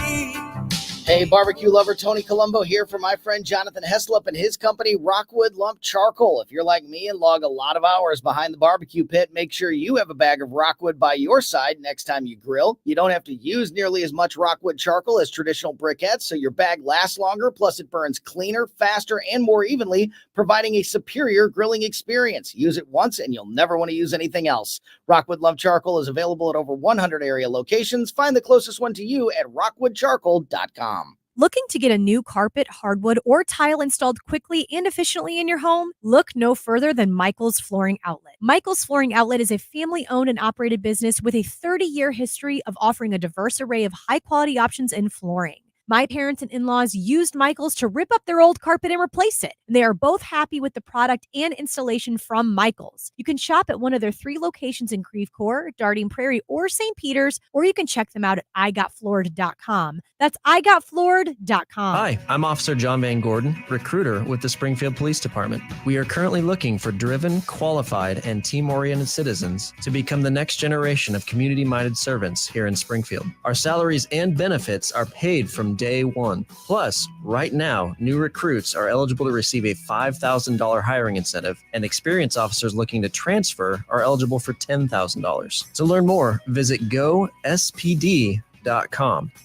Speaker 22: Hey, barbecue lover, Tony Colombo here for my friend Jonathan Heslop and his company, Rockwood Lump Charcoal. If you're like me and log a lot of hours behind the barbecue pit, make sure you have a bag of Rockwood by your side next time you grill. You don't have to use nearly as much Rockwood charcoal as traditional briquettes, so your bag lasts longer, plus it burns cleaner, faster, and more evenly, providing a superior grilling experience. Use it once and you'll never want to use anything else. Rockwood Lump Charcoal is available at over 100 area locations. Find the closest one to you at rockwoodcharcoal.com.
Speaker 10: Looking to get a new carpet, hardwood, or tile installed quickly and efficiently in your home? Look no further than Michael's Flooring Outlet. Michael's Flooring Outlet is a family-owned and operated business with a 30-year history of offering a diverse array of high-quality options in flooring. My parents and in-laws used Michaels to rip up their old carpet and replace it. They are both happy with the product and installation from Michaels. You can shop at one of their 3 locations in Creve Coeur, Darting Prairie, or St. Peter's, or you can check them out at igotfloored.com. That's igotfloored.com.
Speaker 14: Hi, I'm Officer John Van Gordon, recruiter with the Springfield Police Department. We are currently looking for driven, qualified, and team-oriented citizens to become the next generation of community-minded servants here in Springfield. Our salaries and benefits are paid from day one. Plus, right now, new recruits are eligible to receive a $5,000 hiring incentive, and experienced officers looking to transfer are eligible for $10,000. To learn more, visit gospd.com.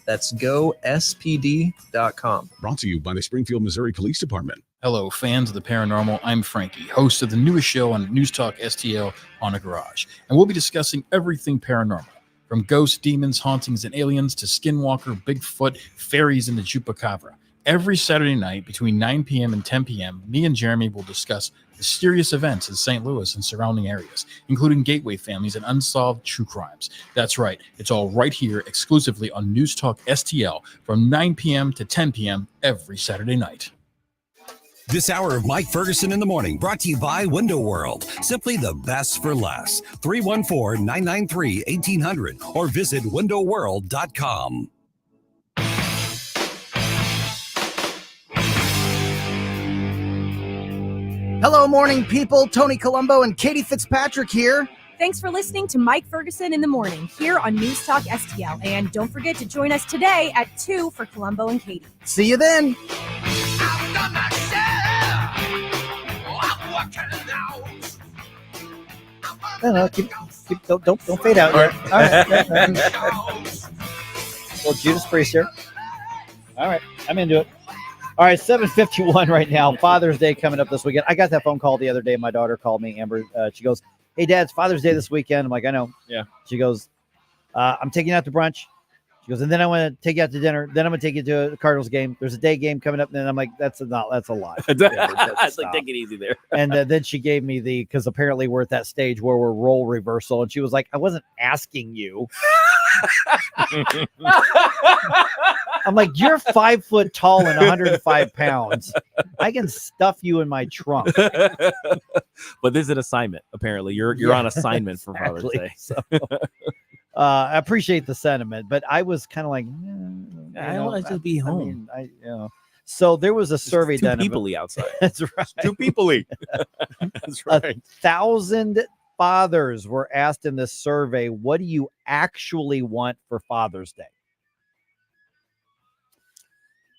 Speaker 14: That's gospd.com.
Speaker 15: Brought to you by the Springfield, Missouri Police Department.
Speaker 16: Hello, fans of the paranormal. I'm Frankie, host of the newest show on News Talk STL, On a Garage. And we'll be discussing everything paranormal, from ghosts, demons, hauntings, and aliens to Skinwalker, Bigfoot, fairies, and the Chupacabra. Every Saturday night between 9 p.m. and 10 p.m., me and Jeremy will discuss mysterious events in St. Louis and surrounding areas, including gateway families and unsolved true crimes. That's right. It's all right here exclusively on News Talk STL from 9 p.m. to 10 p.m. every Saturday night.
Speaker 2: This hour of Mike Ferguson in the Morning brought to you by Window World. Simply the best for less. 314-993-1800 or visit windowworld.com.
Speaker 22: Hello, morning people. Tony Colombo and Katie Fitzpatrick here.
Speaker 10: Thanks for listening to Mike Ferguson in the Morning here on News Talk STL. And don't forget to join us today at 2 for Colombo and Katie.
Speaker 22: See you then. No, don't fade out here. All right. Well, Judas Priest here. All right, I'm into it. All right, 7:51 right now. Father's Day coming up this weekend. I got that phone call the other day. My daughter called me, Amber. She goes, "Hey, Dad, it's Father's Day this weekend." I'm like, "I know."
Speaker 9: Yeah.
Speaker 22: She goes, "I'm taking you out to brunch." She goes, "And then I want to take you out to dinner. Then I'm going to take you to a Cardinals game. There's a day game coming up." And then I'm like, "That's a lot."
Speaker 9: It's like, take it easy there.
Speaker 22: And then she gave me because apparently we're at that stage where we're role reversal. And she was like, "I wasn't asking you." I'm like, "You're 5 foot tall and 105 pounds. I can stuff you in my trunk."
Speaker 9: But there's an assignment. Apparently, you're on assignment for Father's Day.
Speaker 22: So, I appreciate the sentiment, but I was kind of like,
Speaker 9: I want to just be home.
Speaker 22: So there was a survey done.
Speaker 9: Too people-y outside.
Speaker 22: That's right.
Speaker 7: Too people-y.
Speaker 22: That's right. 1,000 fathers were asked in this survey, what do you actually want for Father's Day?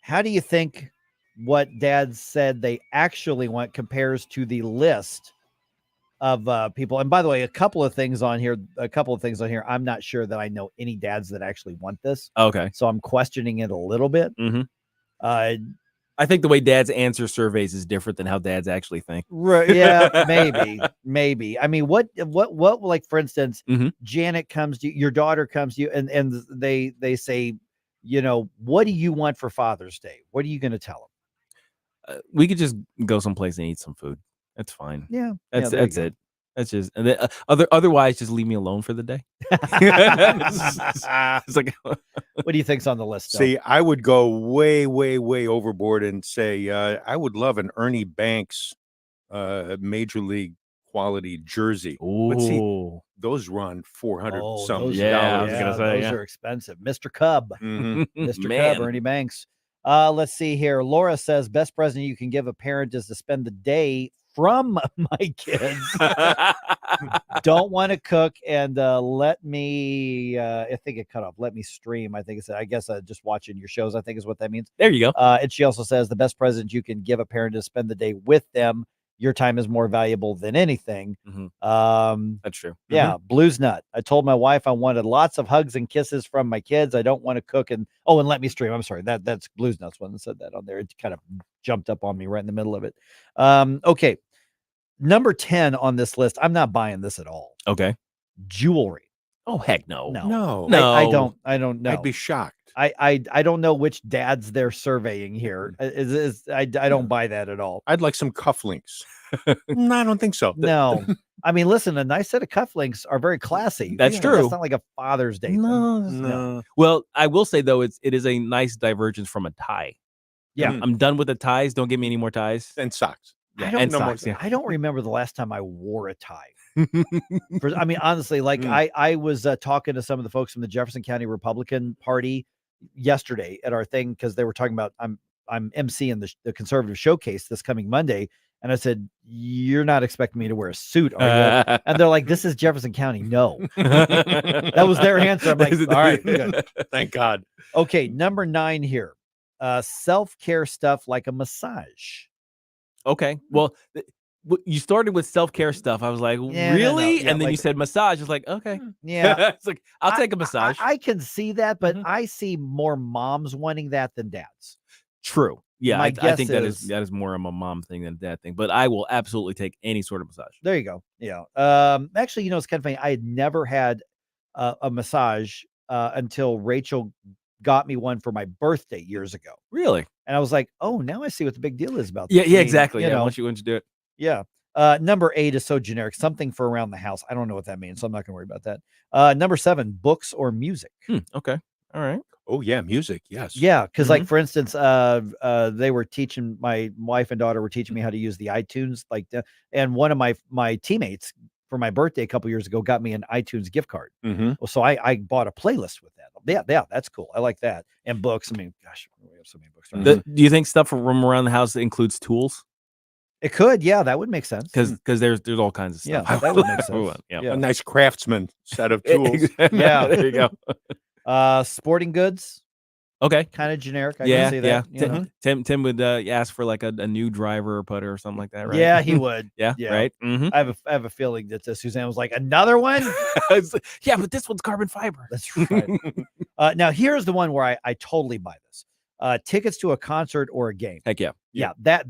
Speaker 22: How do you think what dads said they actually want compares to the list of people? And by the way, a couple of things on here. I'm not sure that I know any dads that actually want this.
Speaker 9: Okay.
Speaker 22: So I'm questioning it a little bit.
Speaker 9: Mm-hmm. I think the way dads answer surveys is different than how dads actually think.
Speaker 22: Right. Yeah, maybe. I mean, what, like, for instance, Janet comes to you, your daughter comes to you, and they say, what do you want for Father's Day? What are you going to tell them?
Speaker 9: We could just go someplace and eat some food. That's fine.
Speaker 22: Yeah.
Speaker 9: That's it. That's just, and then otherwise just leave me alone for the day. It's like,
Speaker 22: what do you think's on the list?
Speaker 7: See, I would go way, way, way overboard and say I would love an Ernie Banks Major League quality jersey.
Speaker 9: Ooh.
Speaker 7: But see, those run $400 something.
Speaker 22: Yeah,
Speaker 7: dollars.
Speaker 22: I was gonna say, those are expensive. Mr. Cub, Mr. Cub, Ernie Banks. Let's see here. Laura says, best present you can give a parent is to spend the day from my kids. Don't want to cook and let me I think it cut off. Let me stream. I guess just watching your shows, I think is what that means.
Speaker 9: There you go.
Speaker 22: And she also says the best present you can give a parent is spend the day with them. Your time is more valuable than anything.
Speaker 9: That's true.
Speaker 22: Yeah. Blues Nut. I told my wife I wanted lots of hugs and kisses from my kids. I don't want to cook and let me stream. I'm sorry. That's Blues Nut's one that said that on there. It kind of jumped up on me right in the middle of it. Okay. Number 10 on this list. I'm not buying this at all.
Speaker 9: Okay.
Speaker 22: Jewelry.
Speaker 9: Oh, heck no.
Speaker 22: No. I don't know.
Speaker 7: I'd be shocked.
Speaker 3: I don't know which dads they're surveying here. I don't buy that at all.
Speaker 7: I'd like some cufflinks. No, I don't think so.
Speaker 3: No. I mean, listen, a nice set of cufflinks are very classy.
Speaker 9: That's true.
Speaker 3: That's not like a Father's Day thing.
Speaker 9: No. Well, I will say though, it is a nice divergence from a tie.
Speaker 3: Yeah.
Speaker 9: I'm done with the ties. Don't give me any more ties.
Speaker 7: And socks.
Speaker 9: Yeah,
Speaker 3: I
Speaker 9: and
Speaker 3: don't,
Speaker 9: socks. Yeah.
Speaker 3: I don't remember the last time I wore a tie. I mean, honestly, like I was talking to some of the folks from the Jefferson County Republican Party yesterday at our thing because they were talking about I'm emceeing the conservative showcase this coming Monday, and I said, "You're not expecting me to wear a suit, are you?" And they're like, "This is Jefferson County." No, that was their answer. I'm like, "All right, good.
Speaker 7: Thank God."
Speaker 3: Okay, number 9 here, self-care stuff like a massage.
Speaker 9: Okay, well. You started with self-care stuff. I was like,
Speaker 3: Yeah,
Speaker 9: really?
Speaker 3: no. Yeah,
Speaker 9: and then
Speaker 3: like-
Speaker 9: you said massage. I was like, okay.
Speaker 3: Yeah.
Speaker 9: It's like, I'll take a massage.
Speaker 3: I can see that, but I see more moms wanting that than dads.
Speaker 9: True. Yeah,
Speaker 3: My
Speaker 9: I
Speaker 3: guess
Speaker 9: think that
Speaker 3: is-
Speaker 9: is more of a mom thing than a dad thing. But I will absolutely take any sort of massage.
Speaker 3: There you go. Yeah. Actually, it's kind of funny. I had never had a massage until Rachel got me one for my birthday years ago.
Speaker 9: Really?
Speaker 3: And I was like, oh, now I see what the big deal is about.
Speaker 9: Yeah,
Speaker 3: this. I mean,
Speaker 9: exactly.
Speaker 3: you
Speaker 9: Yeah,
Speaker 3: know,
Speaker 9: once you do it.
Speaker 3: Yeah. Number 8 is so generic. Something for around the house. I don't know what that means, so I'm not going to worry about that. Number 7, books or music.
Speaker 9: Okay. All right.
Speaker 7: Oh yeah, music. Yes.
Speaker 3: Yeah, because like for instance, they were teaching, my wife and daughter were teaching me how to use the iTunes, and one of my teammates for my birthday a couple years ago got me an iTunes gift card.
Speaker 7: Mm-hmm.
Speaker 3: So I bought a playlist with that. Yeah, that's cool. I like that. And books. I mean, gosh, we have so many books.
Speaker 9: Do you think stuff from around the house includes tools?
Speaker 3: It could, yeah, that would make sense.
Speaker 9: Because there's all kinds of stuff.
Speaker 3: Yeah, that would make sense.
Speaker 9: Yeah.
Speaker 3: Yeah.
Speaker 7: A nice craftsman set of tools.
Speaker 3: Yeah,
Speaker 9: there you go.
Speaker 3: Sporting goods.
Speaker 9: Okay.
Speaker 3: Kind of generic. I
Speaker 9: Yeah,
Speaker 3: can see that.
Speaker 9: yeah.
Speaker 3: you know.
Speaker 9: Tim would ask for like a new driver or putter or something like that, right?
Speaker 3: Yeah, he would.
Speaker 9: Yeah, right. Mm-hmm.
Speaker 3: I have a feeling that Suzanne was like, another one.
Speaker 9: Yeah, but this one's carbon fiber.
Speaker 3: That's right. Now here's the one where I totally buy this. Tickets to a concert or a game.
Speaker 9: Heck yeah.
Speaker 3: Yeah, that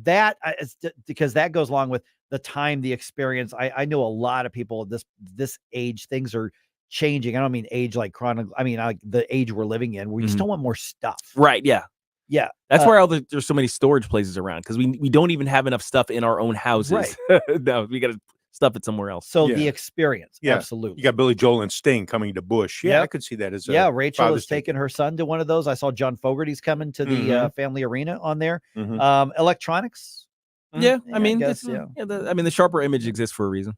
Speaker 3: is because that goes along with the time, the experience. I know a lot of people at this age, things are changing. I don't mean age like chronic. I mean the age we're living in. We just don't want more stuff.
Speaker 9: Right. Yeah.
Speaker 3: Yeah.
Speaker 9: That's why there's so many storage places around because we don't even have enough stuff in our own houses.
Speaker 3: Right.
Speaker 9: No, we got to stuff it somewhere else.
Speaker 3: So
Speaker 7: Yeah.
Speaker 3: the experience,
Speaker 7: Yeah.
Speaker 3: absolutely.
Speaker 7: You got Billy Joel and Sting coming to Bush. Yeah,
Speaker 3: Yep.
Speaker 7: I could see that as
Speaker 3: Rachel
Speaker 7: Father's
Speaker 3: has
Speaker 7: Day.
Speaker 3: taken her son to one of those. I saw John Fogerty's coming to the family arena on there.
Speaker 7: Mhm.
Speaker 3: Electronics.
Speaker 9: Yeah, I mean,
Speaker 3: guess,
Speaker 9: the sharper image exists for a reason.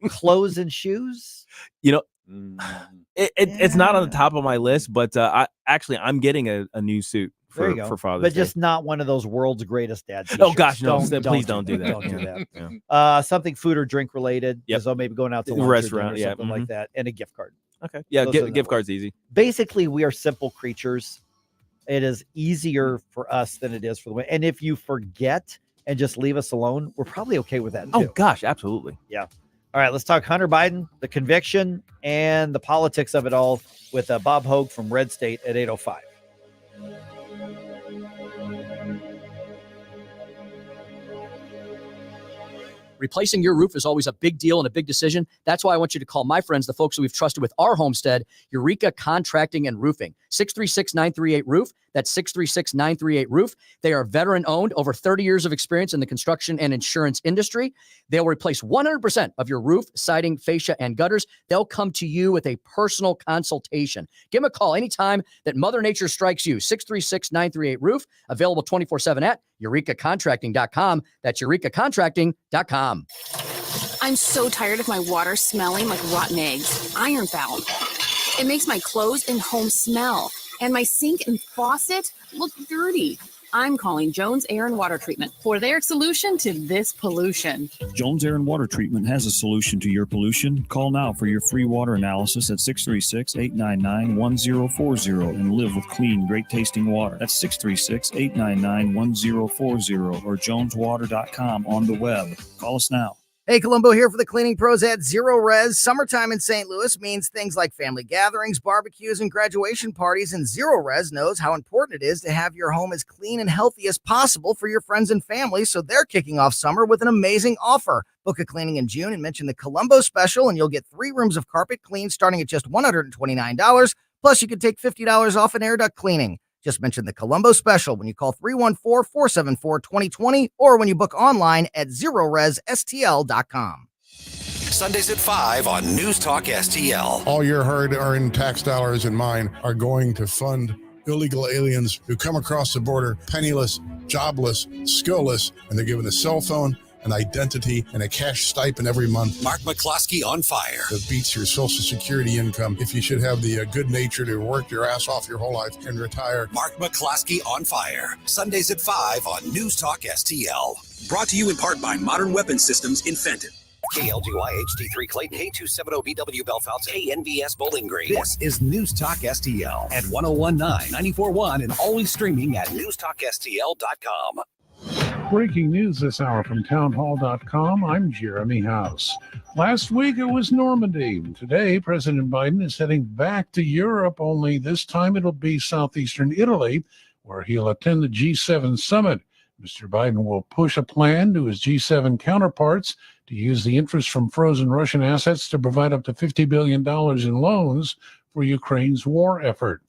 Speaker 3: Clothes and shoes.
Speaker 9: You know, it's not on the top of my list, but I'm getting a new suit
Speaker 3: There you go.
Speaker 9: for Father's
Speaker 3: but
Speaker 9: Day.
Speaker 3: just not one of those world's greatest dad.
Speaker 9: Oh, gosh,
Speaker 3: t-shirts.
Speaker 9: no, please don't do that.
Speaker 3: Don't do that.
Speaker 9: Yeah.
Speaker 3: Something food or drink related.
Speaker 9: Yep.
Speaker 3: So maybe going out to
Speaker 9: The
Speaker 3: lunch
Speaker 9: restaurant,
Speaker 3: or
Speaker 9: yeah,
Speaker 3: something like that, and a gift card.
Speaker 9: Okay. Yeah,
Speaker 3: Those are the
Speaker 9: gift
Speaker 3: ones.
Speaker 9: card's easy.
Speaker 3: Basically, we are simple creatures. It is easier for us than it is for the way. And if you forget and just leave us alone, we're probably okay with that too.
Speaker 9: Oh gosh, absolutely.
Speaker 3: Yeah. All right, let's talk Hunter Biden, the conviction, and the politics of it all with Bob Hoge from RedState at 8:05.
Speaker 13: Replacing your roof is always a big deal and a big decision. That's why I want you to call my friends, the folks who we've trusted with our homestead, Eureka Contracting and Roofing. 636-938-ROOF. That's 636-938-ROOF. They are veteran-owned, over 30 years of experience in the construction and insurance industry. They'll replace 100% of your roof, siding, fascia, and gutters. They'll come to you with a personal consultation. Give them a call anytime that Mother Nature strikes you. 636-938-ROOF. Available 24/7 at eurekacontracting.com. That's eurekacontracting.com.
Speaker 17: I'm so tired of my water smelling like rotten eggs, iron-bound. It makes my clothes and home smell, and my sink and faucet look dirty. I'm calling Jones Air and Water Treatment for their solution to this pollution.
Speaker 18: Jones Air and Water Treatment has a solution to your pollution. Call now for your free water analysis at 636-899-1040 and live with clean, great-tasting water. That's 636-899-1040 or joneswater.com on the web. Call us now.
Speaker 22: Hey, Columbo here for the cleaning pros at Zero Res. Summertime in St. Louis means things like family gatherings, barbecues, and graduation parties, and Zero Res knows how important it is to have your home as clean and healthy as possible for your friends and family, so they're kicking off summer with an amazing offer. Book a cleaning in June and mention the Columbo special, and you'll get 3 rooms of carpet cleaned starting at just $129, Plus, you can take $50 off an air duct cleaning. Just mention the Columbo special when you call 314-474-2020 or when you book online at ZeroResSTL.com.
Speaker 2: Sundays at 5 on News Talk STL.
Speaker 11: All your hard-earned tax dollars and mine are going to fund illegal aliens who come across the border penniless, jobless, skillless, and they're given a cell phone, an identity, and a cash stipend every month.
Speaker 2: Mark McCloskey on fire.
Speaker 11: That beats your Social Security income if you should have the good nature to work your ass off your whole life and retire.
Speaker 2: Mark McCloskey on fire. Sundays at 5 on News Talk STL. Brought to you in part by Modern Weapon Systems in Fenton. KLGY HD3 Clayton, K270BW Belfast, KNVS Bowling Green. This is News Talk STL at 1019, 94.1, and always streaming at newstalkstl.com.
Speaker 19: Breaking news this hour from townhall.com. I'm Jeremy House. Last week it was Normandy. Today, President Biden is heading back to Europe, only this time it'll be southeastern Italy, where he'll attend the G7 summit. Mr. Biden will push a plan to his G7 counterparts to use the interest from frozen Russian assets to provide up to $50 billion in loans for Ukraine's war effort.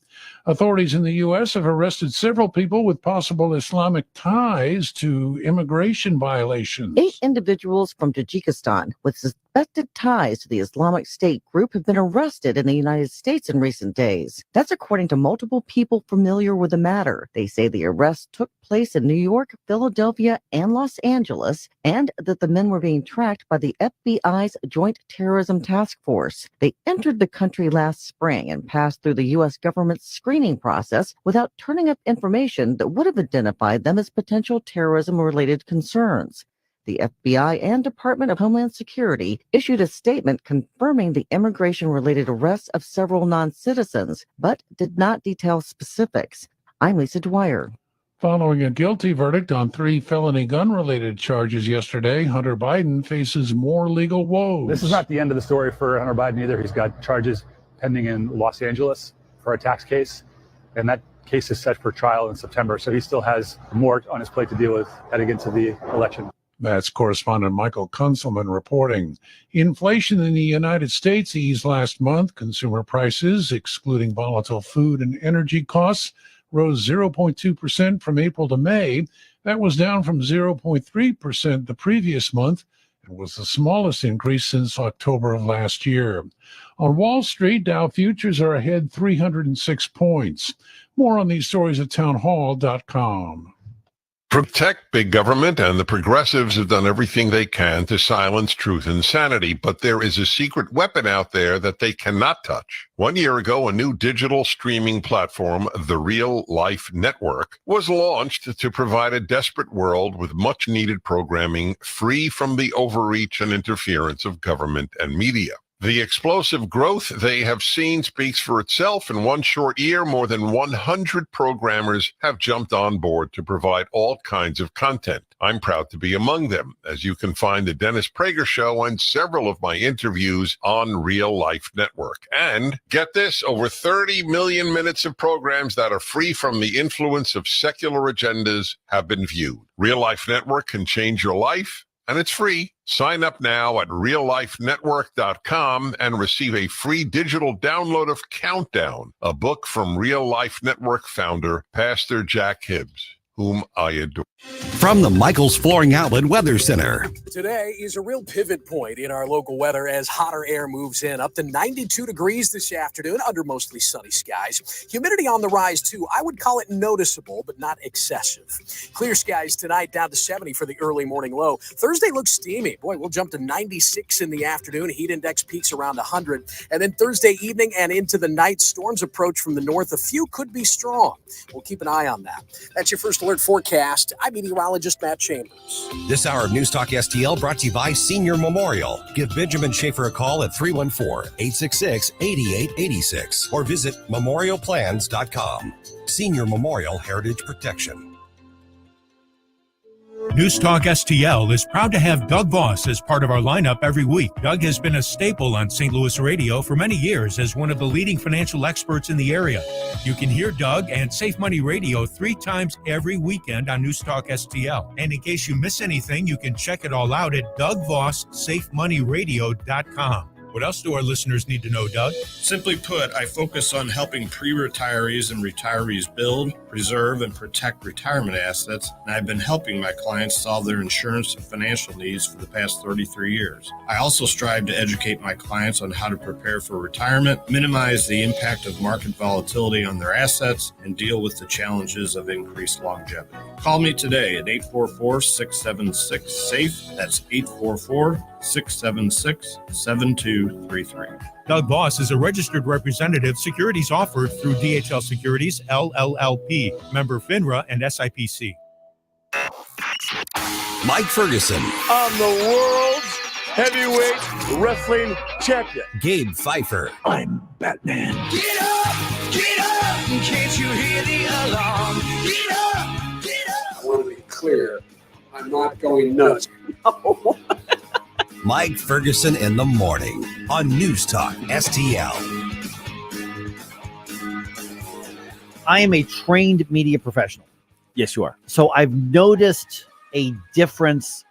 Speaker 19: Authorities in the U.S. have arrested several people with possible Islamic ties to immigration violations.
Speaker 20: 8 individuals from Tajikistan with suspected ties to the Islamic State group have been arrested in the United States in recent days. That's according to multiple people familiar with the matter. They say the arrest took place in New York, Philadelphia, and Los Angeles, and that the men were being tracked by the FBI's Joint Terrorism Task Force. They entered the country last spring and passed through the U.S. government's screening process without turning up information that would have identified them as potential terrorism-related concerns. The FBI and Department of Homeland Security issued a statement confirming the immigration-related arrests of several non-citizens, but did not detail specifics. I'm Lisa Dwyer.
Speaker 19: Following a guilty verdict on 3 felony gun-related charges yesterday, Hunter Biden faces more legal woes.
Speaker 21: This is not the end of the story for Hunter Biden either. He's got charges pending in Los Angeles for a tax case, and that case is set for trial in September. So he still has more on his plate to deal with heading into the election.
Speaker 19: That's correspondent Michael Kunzelman reporting. Inflation in the United States eased last month. Consumer prices, excluding volatile food and energy costs, rose 0.2% from April to May. That was down from 0.3% the previous month and was the smallest increase since October of last year. On Wall Street, Dow futures are ahead 306 points. More on these stories at townhall.com.
Speaker 25: Protect big government, and the progressives have done everything they can to silence truth and sanity, but there is a secret weapon out there that they cannot touch. 1 year ago, a new digital streaming platform, the Real Life Network, was launched to provide a desperate world with much-needed programming free from the overreach and interference of government and media. The explosive growth they have seen speaks for itself. In 1 short year, more than 100 programmers have jumped on board to provide all kinds of content. I'm proud to be among them, as you can find the Dennis Prager Show and several of my interviews on Real Life Network. And get this, over 30 million minutes of programs that are free from the influence of secular agendas have been viewed. Real Life Network can change your life, and it's free. Sign up now at reallifenetwork.com and receive a free digital download of Countdown, a book from Real Life Network founder, Pastor Jack Hibbs, whom I adore.
Speaker 2: From the Michael's Flooring Outlet Weather Center.
Speaker 26: Today is a real pivot point in our local weather as hotter air moves in, up to 92 degrees this afternoon under mostly sunny skies. Humidity on the rise, too. I would call it noticeable, but not excessive. Clear skies tonight, down to 70 for the early morning low. Thursday looks steamy. Boy, we'll jump to 96 in the afternoon. Heat index peaks around 100. And then Thursday evening and into the night, storms approach from the north. A few could be strong. We'll keep an eye on that. That's your first alert forecast. I'm meteorologist Matt Chambers.
Speaker 2: This hour of News Talk STL brought to you by Senior Memorial. Give Benjamin Schaefer a call at 314-866-8886 or visit memorialplans.com. Senior Memorial Heritage Protection.
Speaker 27: News Talk STL is proud to have Doug Voss as part of our lineup every week. Doug has been a staple on St. Louis radio for many years as one of the leading financial experts in the area. You can hear Doug and Safe Money Radio 3 times every weekend on News Talk STL. And in case you miss anything, you can check it all out at DougVossSafeMoneyRadio.com. What else do our listeners need to know, Doug?
Speaker 1: Simply put, I focus on helping pre-retirees and retirees build, preserve, and protect retirement assets, and I've been helping my clients solve their insurance and financial needs for the past 33 years. I also strive to educate my clients on how to prepare for retirement, minimize the impact of market volatility on their assets, and deal with the challenges of increased longevity. Call me today at 844-676-SAFE. That's 844-676-7233.
Speaker 27: Doug Voss is a registered representative. Securities offered through DHL Securities, LLLP, member FINRA and SIPC.
Speaker 2: Mike Ferguson,
Speaker 4: I'm the world's heavyweight wrestling champion.
Speaker 2: Gabe Pfeiffer,
Speaker 4: I'm Batman.
Speaker 23: Get up, can't you hear the alarm? Get up, get up.
Speaker 5: I want to be clear, I'm not going nuts.
Speaker 2: Mike Ferguson in the morning on News Talk STL.
Speaker 3: I am a trained media professional.
Speaker 9: Yes, you are.
Speaker 3: So I've noticed a difference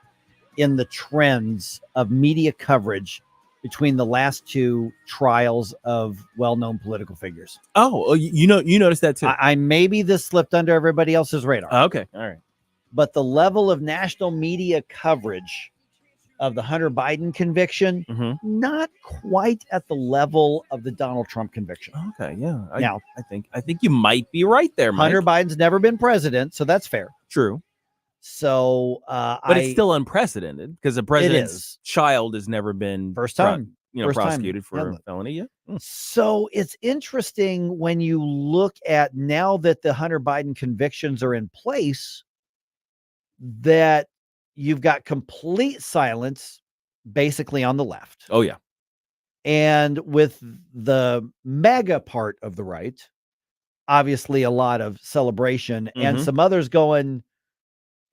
Speaker 3: in the trends of media coverage between the last two trials of well-known political figures.
Speaker 9: Oh, you noticed that too.
Speaker 3: I maybe this slipped under everybody else's radar.
Speaker 9: Okay, all right.
Speaker 3: But the level of national media coverage of the Hunter Biden conviction, not quite at the level of the Donald Trump conviction.
Speaker 9: Okay, yeah.
Speaker 3: Now,
Speaker 9: I think you might be right there, Mike.
Speaker 3: Hunter Biden's never been president, so that's fair.
Speaker 9: True.
Speaker 3: So,
Speaker 9: but it's still unprecedented because the president's child has never been
Speaker 3: first time,
Speaker 9: prosecuted for a felony. Yeah.
Speaker 3: So it's interesting when you look at now that the Hunter Biden convictions are in place, that you've got complete silence basically on the left.
Speaker 9: Oh, yeah.
Speaker 3: And with the MAGA part of the right, obviously a lot of celebration and some others going,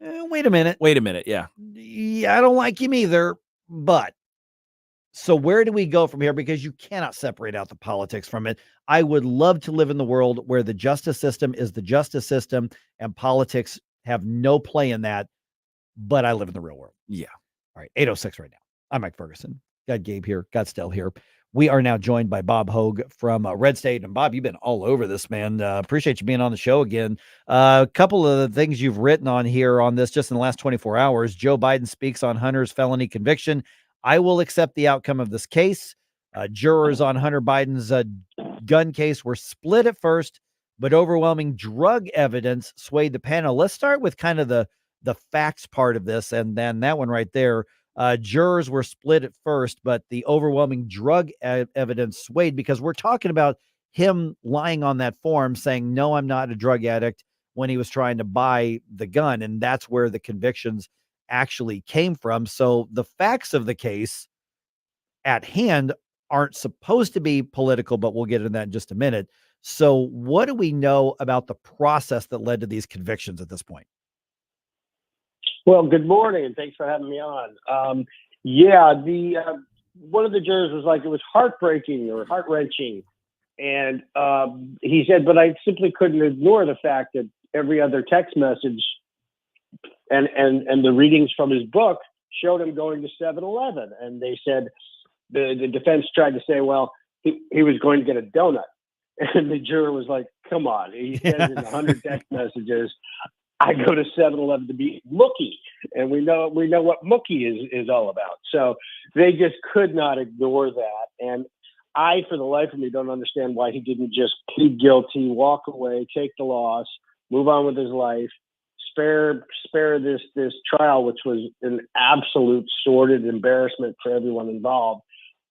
Speaker 3: wait a minute.
Speaker 9: Yeah.
Speaker 3: Yeah, I don't like him either. But so where do we go from here? Because you cannot separate out the politics from it. I would love to live in the world where the justice system is the justice system and politics have no play in that. But I live in the real world.
Speaker 9: Yeah.
Speaker 3: All right. 8:06 right now. I'm Mike Ferguson. Got Gabe here. Got Stell here. We are now joined by Bob Hoge from RedState. And Bob, you've been all over this, man. Appreciate you being on the show again. A couple of the things you've written on here on this just in the last 24 hours. Joe Biden speaks on Hunter's felony conviction. I will accept the outcome of this case. Jurors on Hunter Biden's gun case were split at first, but overwhelming drug evidence swayed the panel. Let's start with kind of the facts part of this. And then that one right there, jurors were split at first, but the overwhelming drug evidence swayed because we're talking about him lying on that form saying, no, I'm not a drug addict when he was trying to buy the gun. And that's where the convictions actually came from. So the facts of the case at hand aren't supposed to be political, but we'll get into that in just a minute. So what do we know about the process that led to these convictions at this point?
Speaker 6: Well, good morning, and thanks for having me on. One of the jurors was like, it was heartbreaking or heart-wrenching. And he said, but I simply couldn't ignore the fact that every other text message and the readings from his book showed him going to 7-Eleven. And they said, the defense tried to say, well, he was going to get a donut. And the juror was like, come on. He says in 100 text messages, I go to 7-Eleven to be Mookie, and we know what Mookie is all about. So they just could not ignore that. And I, for the life of me, don't understand why he didn't just plead guilty, walk away, take the loss, move on with his life, spare this trial, which was an absolute sordid embarrassment for everyone involved.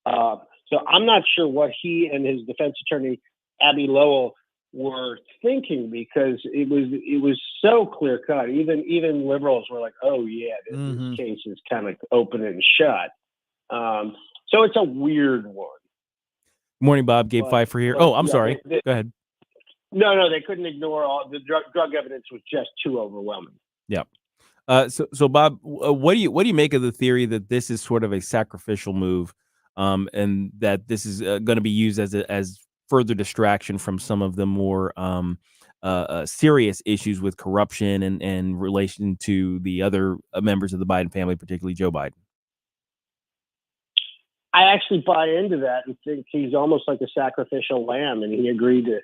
Speaker 6: So I'm not sure what he and his defense attorney, Abby Lowell, were thinking, because it was so clear cut. Even liberals were like, "Oh yeah, this case is kind of open and shut." So it's a weird one.
Speaker 9: Morning, Bob. Gabe Pfeiffer here. I'm sorry. Go ahead.
Speaker 6: No, they couldn't ignore all the drug evidence was just too overwhelming.
Speaker 9: Yeah. So Bob, what do you make of the theory that this is sort of a sacrificial move, and that this is going to be used as further distraction from some of the more serious issues with corruption and relation to the other members of the Biden family, particularly Joe Biden?
Speaker 6: I actually buy into that and think he's almost like a sacrificial lamb, and he agreed to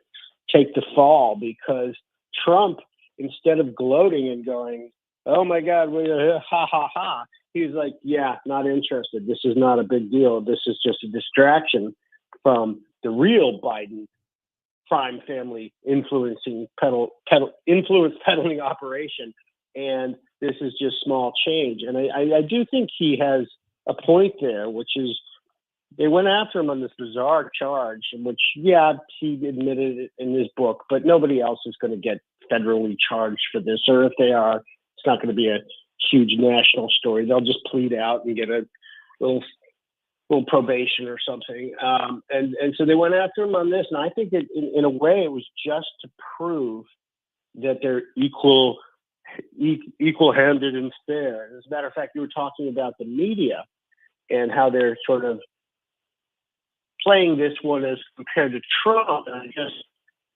Speaker 6: take the fall because Trump, instead of gloating and going, "Oh my God, ha ha ha," he's like, "Yeah, not interested. This is not a big deal. This is just a distraction from the real Biden crime family influence peddling operation, and this is just small change." And I do think he has a point there, which is they went after him on this bizarre charge, in which, yeah, he admitted it in his book, but nobody else is going to get federally charged for this, or if they are, it's not going to be a huge national story. They'll just plead out and get a little probation or something. And so they went after him on this, and I think in a way it was just to prove that they're equal-handed and fair. As a matter of fact, you were talking about the media and how they're sort of playing this one as compared to Trump. And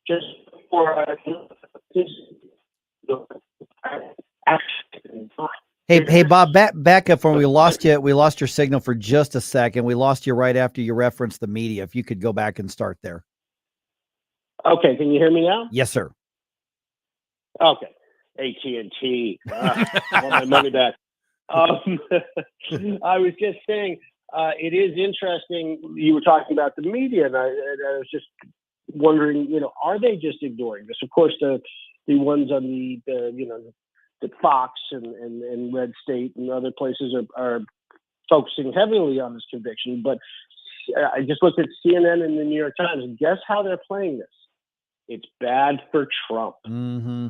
Speaker 6: just before
Speaker 3: Hey, Bob, back up when we lost you. We lost your signal for just a second. We lost you right after you referenced the media. If you could go back and start there.
Speaker 6: Okay, can you hear me now?
Speaker 3: Yes, sir.
Speaker 6: Okay, AT&T. I want my money back. I was just saying, it is interesting. You were talking about the media, and I was just wondering, are they just ignoring this? Of course, the ones on the Fox and RedState and other places are focusing heavily on this conviction. But I just looked at CNN and the New York Times, and guess how they're playing this? It's bad for Trump.
Speaker 3: Mm-hmm.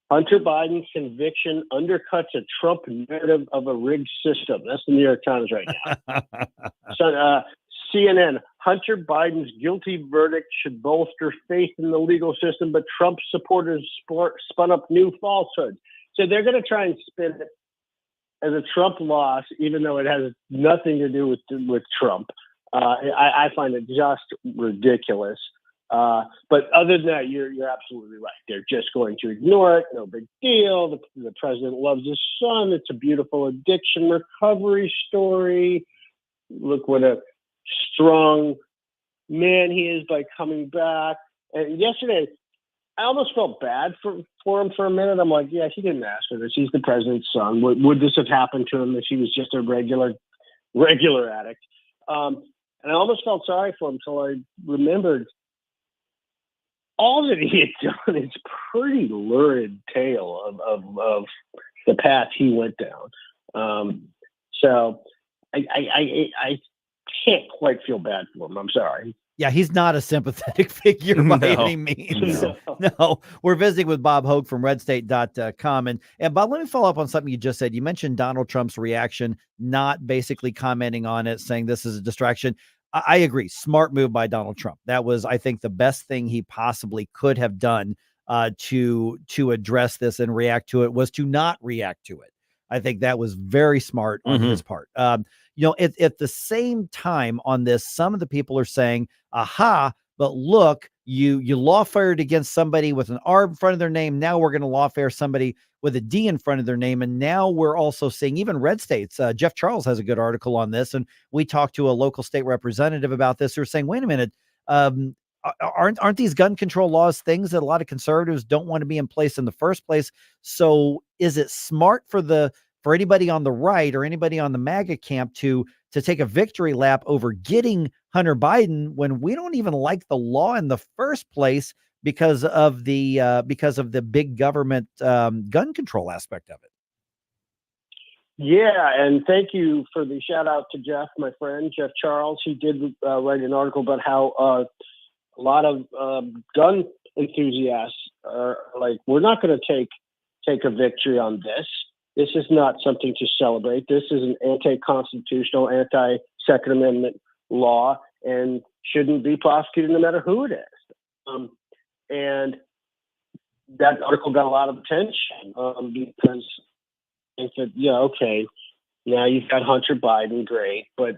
Speaker 6: Hunter Biden's conviction undercuts a Trump narrative of a rigged system. That's the New York Times right now. So, CNN, Hunter Biden's guilty verdict should bolster faith in the legal system, but Trump supporters spun up new falsehoods. So they're going to try and spin it as a Trump loss, even though it has nothing to do with Trump. I find it just ridiculous. But other than that, you're absolutely right. They're just going to ignore it. No big deal. The president loves his son. It's a beautiful addiction recovery story. Look what a strong man he is by coming back. And yesterday, I almost felt bad for him for a minute. I'm like, yeah, he didn't ask for this. He's the president's son. Would this have happened to him if he was just a regular addict? And I almost felt sorry for him until I remembered all that he had done is pretty lurid tale of the path he went down. So I can't quite feel bad for him. I'm sorry.
Speaker 3: Yeah, he's not a sympathetic figure by any means. No. We're visiting with Bob Hoge from RedState.com. And Bob, let me follow up on something you just said. You mentioned Donald Trump's reaction, not basically commenting on it, saying this is a distraction. I agree. Smart move by Donald Trump. That was, I think, the best thing he possibly could have done to address this and react to it was to not react to it. I think that was very smart on his part. At the same time on this, some of the people are saying, aha, but look, you lawfared against somebody with an R in front of their name. Now we're going to lawfare somebody with a D in front of their name. And now we're also seeing even red states. Jeff Charles has a good article on this. And we talked to a local state representative about this. Who are saying, wait a minute, aren't these gun control laws things that a lot of conservatives don't want to be in place in the first place? So is it smart for anybody on the right or anybody on the MAGA camp to take a victory lap over getting Hunter Biden when we don't even like the law in the first place because of the big government gun control aspect of it?
Speaker 6: Yeah, and thank you for the shout out to Jeff, my friend, Jeff Charles. He did write an article about how a lot of gun enthusiasts are like, we're not going to take a victory on this. This is not something to celebrate. This is an anti-constitutional, anti-Second Amendment law and shouldn't be prosecuted no matter who it is. And that article got a lot of attention because I think that, yeah, okay, now you've got Hunter Biden, great, but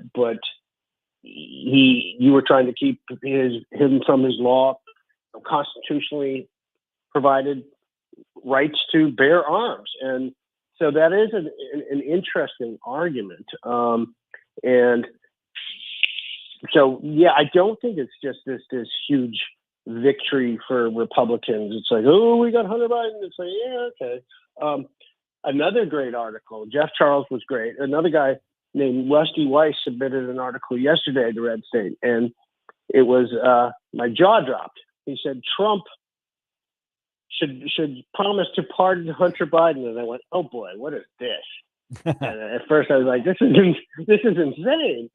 Speaker 6: you were trying to keep him from his law constitutionally provided rights to bear arms. And so that is an interesting argument. And So yeah, I don't think it's just this huge victory for Republicans. It's like, oh, we got Hunter Biden. It's like, yeah, okay. Another great article. Jeff Charles was great. Another guy named Rusty Weiss submitted an article yesterday to RedState, and it was my jaw dropped. He said Trump should promise to pardon Hunter Biden, and I went, oh boy, what is this? And at first I was like, this is insane.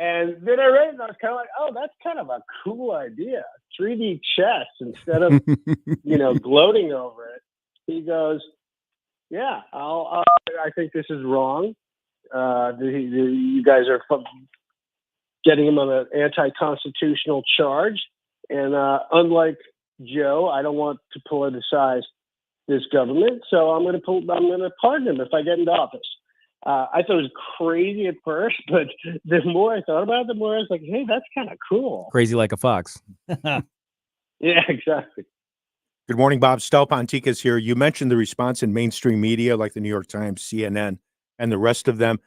Speaker 6: And then I read it and I was kind of like, oh, that's kind of a cool idea. 3D chess instead of, gloating over it. He goes, yeah, I think this is wrong. You guys are getting him on an anti-constitutional charge. And unlike Joe, I don't want to politicize this government. So I'm going to pardon him if I get into office. I thought it was crazy at first, but the more I thought about it, the more I was like, hey, that's kind of cool.
Speaker 9: Crazy like a fox.
Speaker 6: Yeah, exactly.
Speaker 7: Good morning, Bob. Stel Ponticus here. You mentioned the response in mainstream media like the New York Times, CNN, and the rest of them.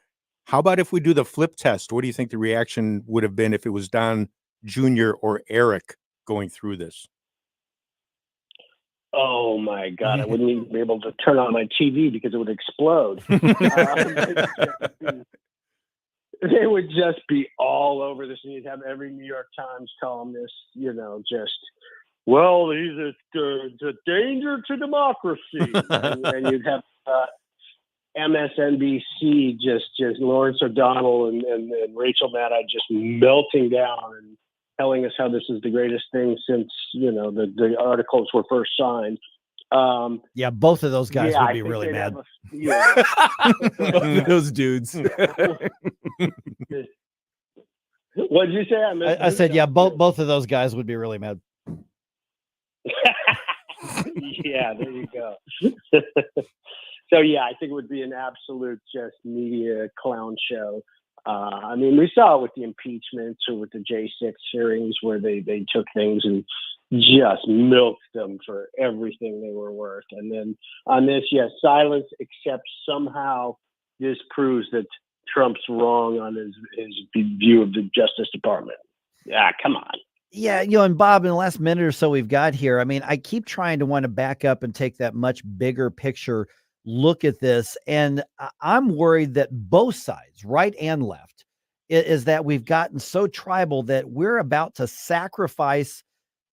Speaker 7: How about if we do the flip test? What do you think the reaction would have been if it was Don Jr. or Eric going through this?
Speaker 6: Oh my God, I wouldn't even be able to turn on my TV because it would explode. They would just be all over this. And you'd have every New York Times columnist, well, he's a danger to democracy. and you'd have MSNBC, just Lawrence O'Donnell and Rachel Maddow just melting down and telling us how this is the greatest thing since, the articles were first signed.
Speaker 3: Yeah, both of those guys would be really mad.
Speaker 9: Those dudes.
Speaker 6: What did you say?
Speaker 3: I said, yeah, both of those guys would be really mad.
Speaker 6: Yeah, there you go. So yeah, I think it would be an absolute just media clown show. We saw it with the impeachments or with the J6 hearings where they took things and just milked them for everything they were worth. And then on this, yes, silence, except somehow this proves that Trump's wrong on his view of the Justice Department. Yeah, come on.
Speaker 3: Yeah, and Bob, in the last minute or so we've got here, I keep trying to want to back up and take that much bigger picture look at this. And I'm worried that both sides, right and left, is that we've gotten so tribal that we're about to sacrifice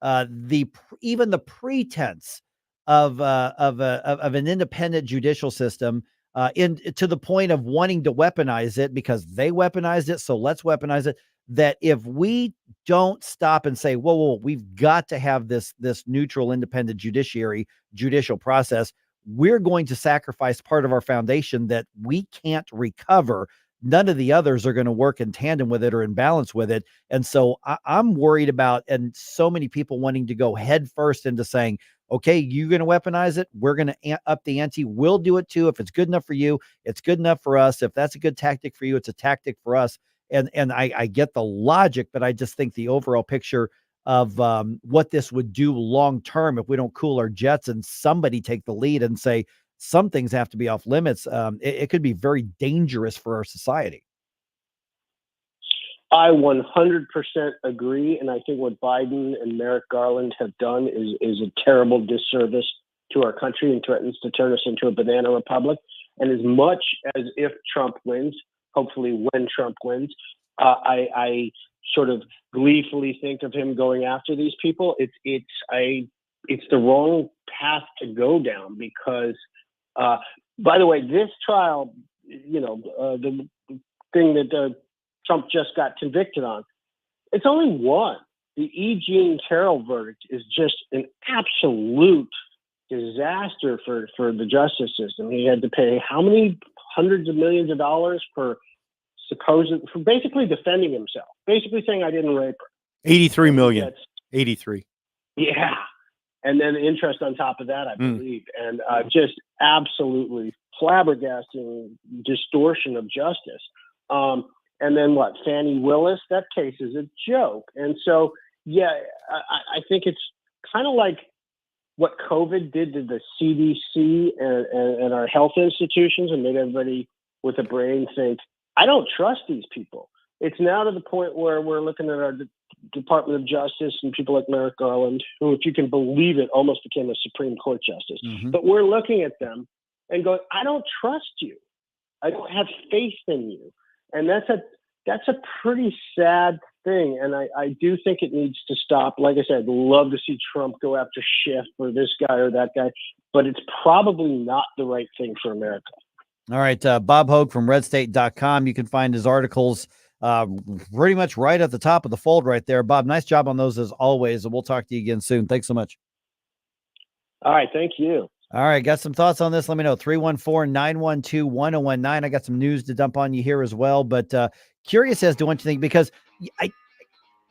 Speaker 3: even the pretense of an independent judicial system to the point of wanting to weaponize it because they weaponized it. So let's weaponize it. That if we don't stop and say, whoa, we've got to have this neutral, independent judicial process, we're going to sacrifice part of our foundation that we can't recover. None of the others are going to work in tandem with it or in balance with it. And so I'm worried about, and so many people wanting to go head first into saying, okay, you're going to weaponize it. We're going to up the ante. We'll do it too. If it's good enough for you, it's good enough for us. If that's a good tactic for you, it's a tactic for us. And I get the logic, but I just think the overall picture of what this would do long term if we don't cool our jets and somebody take the lead and say some things have to be off limits, it could be very dangerous for our society.
Speaker 6: I 100% agree, and I think what Biden and Merrick Garland have done is a terrible disservice to our country and threatens to turn us into a banana republic. And as much as if Trump wins, hopefully when Trump wins, I sort of gleefully think of him going after these people. It's the wrong path to go down because, by the way, this trial, the thing that Trump just got convicted on, it's only one. The E. Jean Carroll verdict is just an absolute disaster for the justice system. He had to pay how many hundreds of millions of dollars for basically defending himself, basically saying I didn't rape her.
Speaker 7: 83 million. 83.
Speaker 6: Yeah. And then interest on top of that, I believe. And just absolutely flabbergasting distortion of justice. And then what? Fannie Willis, that case is a joke. And so, yeah, I think it's kind of like what COVID did to the CDC and our health institutions and made everybody with a brain think, I don't trust these people. it's now to the point where we're looking at our Department of Justice and people like Merrick Garland, who, if you can believe it, almost became a Supreme Court justice. But we're looking at them and going, I don't trust you. I don't have faith in you. And that's a pretty sad thing. And I do think it needs to stop. Like I said, I'd love to see Trump go after Schiff or this guy or that guy, but it's probably not the right thing for America.
Speaker 3: All right. Bob Hoge from RedState.com. You can find his articles pretty much right at the top of the fold right there. Bob, nice job on those as always. And we'll talk to you again soon. Thanks so much.
Speaker 6: All right. Thank you.
Speaker 3: All right. Got some thoughts on this? Let me know. 314-912-1019. I got some news to dump on you here as well, but curious as to what you think, because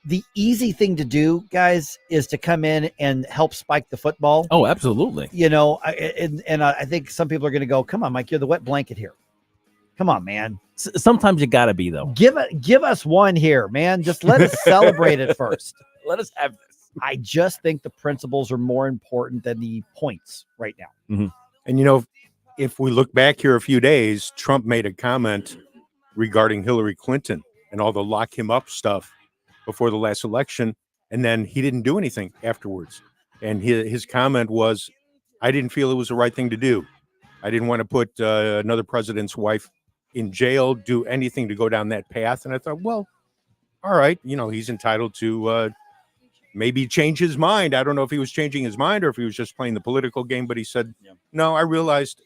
Speaker 3: the easy thing to do, guys, is to come in and help spike the football.
Speaker 9: Oh, absolutely.
Speaker 3: You know, I think some people are going to go, come on, Mike, you're the wet blanket here. Come on, man.
Speaker 9: Sometimes you got to be, though.
Speaker 3: Give us one here, man. Just let us celebrate it first.
Speaker 9: Let us have this.
Speaker 3: I just think the principles are more important than the points right now.
Speaker 7: Mm-hmm. And, you know, if we look back here a few days, Trump made a comment regarding Hillary Clinton and all the lock him up stuff before the last election. And then he didn't do anything afterwards. And his comment was, I didn't feel it was the right thing to do. I didn't want to put another president's wife in jail, do anything to go down that path. And I thought, well, all right, you know, he's entitled to maybe change his mind. I don't know if he was changing his mind or if he was just playing the political game, but he said, no, I realized,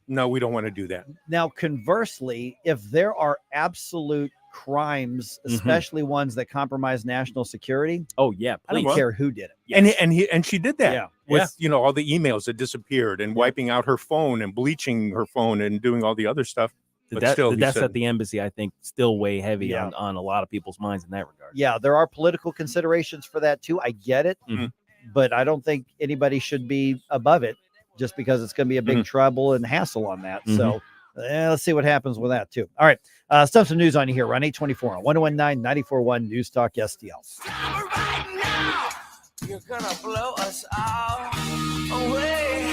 Speaker 7: no, we don't want to do that.
Speaker 3: Now, conversely, if there are absolute crimes, especially ones that compromise national security.
Speaker 9: Oh yeah.
Speaker 3: I don't care who did it.
Speaker 7: Yes. And she did that with,
Speaker 3: Yeah.
Speaker 7: you know, all the emails that disappeared and wiping out her phone and bleaching her phone and doing all the other stuff.
Speaker 9: The
Speaker 7: But still, he
Speaker 9: deaths
Speaker 7: said-
Speaker 9: at the embassy, I think, still weigh heavy on a lot of people's minds in that regard.
Speaker 3: Yeah, there are political considerations for that too. I get it, but I don't think anybody should be above it just because it's going to be a big trouble and hassle on that. So let's see what happens with that too. All right, some news on you here. Run 824 on 1019-94.1 News Talk STL.
Speaker 2: You're gonna blow us all away.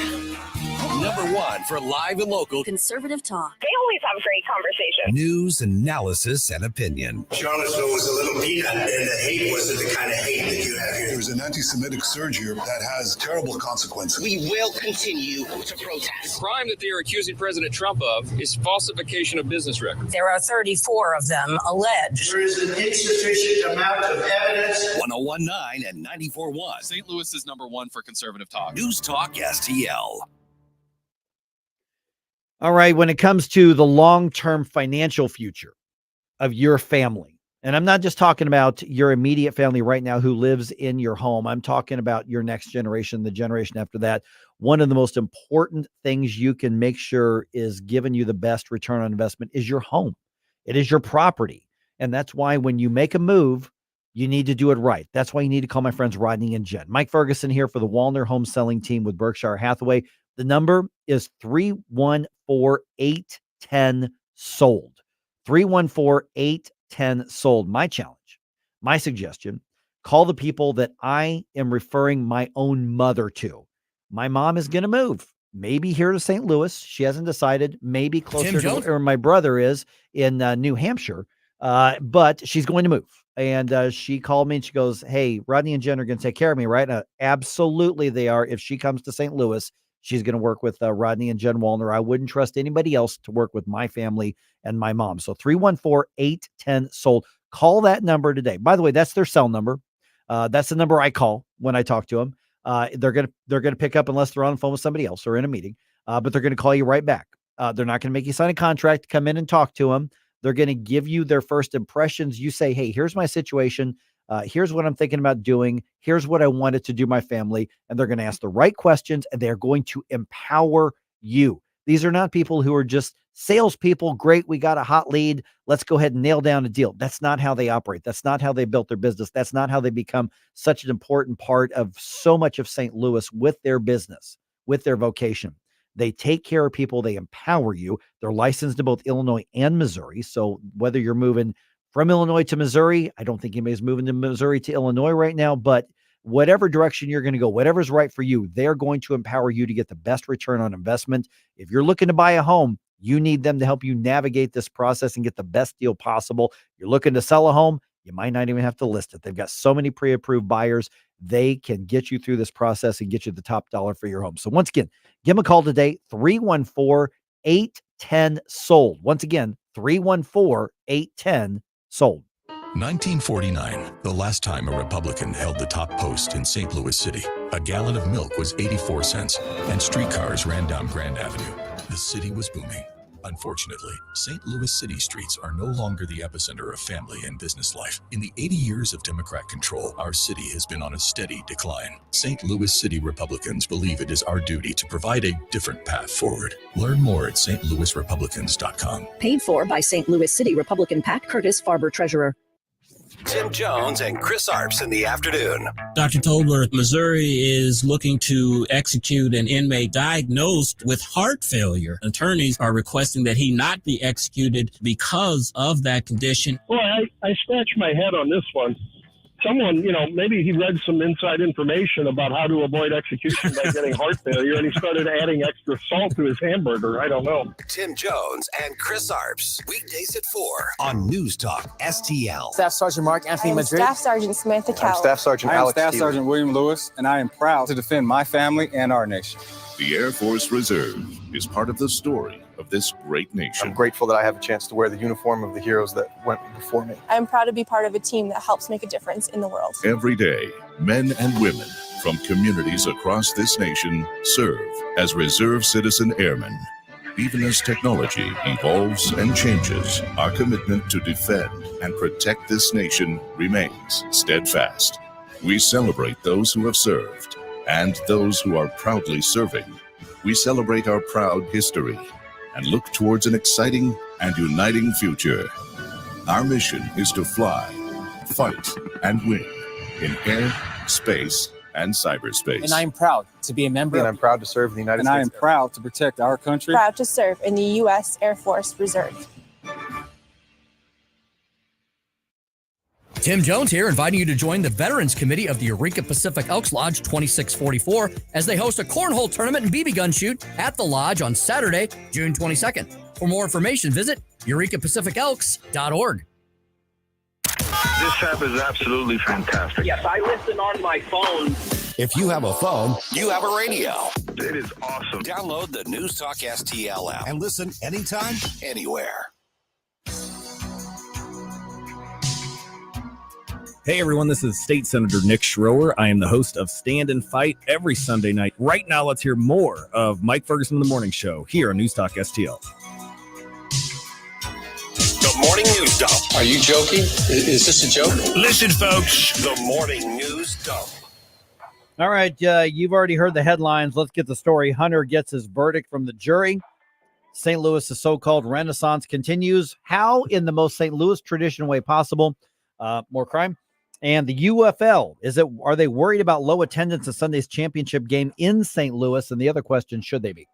Speaker 2: Number one for live and local
Speaker 17: Conservative talk.
Speaker 8: They always have great conversation.
Speaker 2: news, analysis, and opinion.
Speaker 10: Charlottesville was a little peanut, and the hate wasn't the kind of hate that you have here. There's an anti-Semitic surge here that has terrible consequences.
Speaker 8: We will continue to protest.
Speaker 12: The crime that they are accusing President Trump of is falsification of business records.
Speaker 8: There are 34 of them alleged.
Speaker 10: There is an insufficient amount of evidence.
Speaker 2: 1019 and 94.1.
Speaker 12: St. Louis is number one for conservative talk.
Speaker 2: News Talk STL.
Speaker 3: All right, when it comes to the long-term financial future of your family, and I'm not just talking about your immediate family right now who lives in your home. I'm talking about your next generation, the generation after that. One of the most important things you can make sure is giving you the best return on investment is your home. It is your property. And that's why when you make a move, you need to do it right. That's why you need to call my friends Rodney and Jen. Mike Ferguson here for the Walner Home Selling Team with Berkshire Hathaway. The number is 314-810-SOLD. 314-810-SOLD. My challenge, my suggestion, call the people that I am referring my own mother to. My mom is going to move. Maybe here to St. Louis. She hasn't decided. Maybe closer to where my brother is in New Hampshire. But she's going to move. And she called me and she goes, hey, Rodney and Jen are going to take care of me, right? Absolutely they are. If she comes to St. Louis, she's going to work with Rodney and Jen Wallner. I wouldn't trust anybody else to work with my family and my mom. So 314-810-SOLD. Call that number today. By the way, that's their cell number. That's the number I call when I talk to them. They're going to pick up unless they're on the phone with somebody else or in a meeting. But they're going to call you right back. They're not going to make you sign a contract, come in and talk to them. They're going to give you their first impressions. You say, hey, here's my situation. Here's what I'm thinking about doing. Here's what I wanted to do my family. And they're going to ask the right questions and they're going to empower you. These are not people who are just salespeople. Great. We got a hot lead. Let's go ahead and nail down a deal. That's not how they operate. That's not how they built their business. That's not how they become such an important part of so much of St. Louis with their business, with their vocation. They take care of people. They empower you. They're licensed in both Illinois and Missouri. So whether you're moving from Illinois to Missouri, I don't think anybody's moving to Missouri to Illinois right now, but whatever direction you're going to go, whatever's right for you, they're going to empower you to get the best return on investment. If you're looking to buy a home, You need them to help you navigate this process and get the best deal possible. You're looking to sell a home, you might not even have to list it. They've got so many pre-approved buyers. They can get you through this process and get you the top dollar for your home. So once again, give them a call today, 314-810-SOLD. Once again, 314-810-SOLD.
Speaker 13: 1949, the last time a Republican held the top post in St. Louis City. A gallon of milk was 84 cents, and streetcars ran down Grand Avenue. The city was booming. Unfortunately, St. Louis city streets are no longer the epicenter of family and business life. In the 80 years of Democrat control, our city has been on a steady decline. St. Louis City Republicans believe it is our duty to provide a different path forward. Learn more at stlouisrepublicans.com.
Speaker 14: Paid for by St. Louis City Republican Pat Curtis, Farber Treasurer.
Speaker 2: Tim Jones and Chris Arps in the afternoon.
Speaker 15: Dr. Tobler, Missouri is looking to execute an inmate diagnosed with heart failure. Attorneys are requesting that he not be executed because of that condition.
Speaker 16: Well, I scratch my head on this one. Someone, maybe he read some inside information about how to avoid execution by getting heart failure, and he started adding extra salt to his hamburger. I don't know.
Speaker 2: Tim Jones and Chris Arps, weekdays at 4 on News Talk STL.
Speaker 18: Staff Sergeant Mark Anthony Madrid.
Speaker 22: Staff Sergeant Samantha Cowell.
Speaker 18: I'm Staff Sergeant Alex
Speaker 24: Staff
Speaker 18: Keeler.
Speaker 24: Sergeant William Lewis, and I am proud to defend my family and our nation.
Speaker 28: The Air Force Reserve is part of the story of this great nation.
Speaker 24: I'm grateful that I have a chance to wear the uniform of the heroes that went before me.
Speaker 22: I'm proud to be part of a team that helps make a difference in the world.
Speaker 28: Every day, men and women from communities across this nation serve as reserve citizen airmen. Even as technology evolves and changes, our commitment to defend and protect this nation remains steadfast. We celebrate those who have served and those who are proudly serving. We celebrate our proud history and look towards an exciting and uniting future. Our mission is to fly, fight, and win in air, space, and cyberspace.
Speaker 18: And I am proud to be a member.
Speaker 24: And I'm proud to serve in the United States. And I am proud to protect our country.
Speaker 22: Proud to serve in the U.S. Air Force Reserve.
Speaker 29: Tim Jones here, inviting you to join the Veterans Committee of the Eureka Pacific Elks Lodge 2644 as they host a cornhole tournament and BB gun shoot at the lodge on Saturday, June 22nd. For more information, visit eurekapacificelks.org.
Speaker 30: This app is absolutely fantastic.
Speaker 31: Yes, I listen on my phone.
Speaker 2: If you have a phone, you have a radio.
Speaker 30: It is awesome.
Speaker 2: Download the News Talk STL app and listen anytime, anywhere.
Speaker 32: Hey everyone, this is State Senator Nick Schroer. I am the host of Stand and Fight every Sunday night. Right now, let's hear more of Mike Ferguson in the Morning Show here on News Talk STL.
Speaker 2: The Morning News Dump.
Speaker 31: Are you joking? Is this a joke?
Speaker 2: Listen, folks, the Morning News Dump.
Speaker 3: All right, you've already heard the headlines. Let's get the story. Hunter gets his verdict from the jury. St. Louis' so-called renaissance continues. How? In the most St. Louis tradition way possible. More crime. And the UFL, are they worried about low attendance at Sunday's championship game in St. Louis? And the other question, should they be?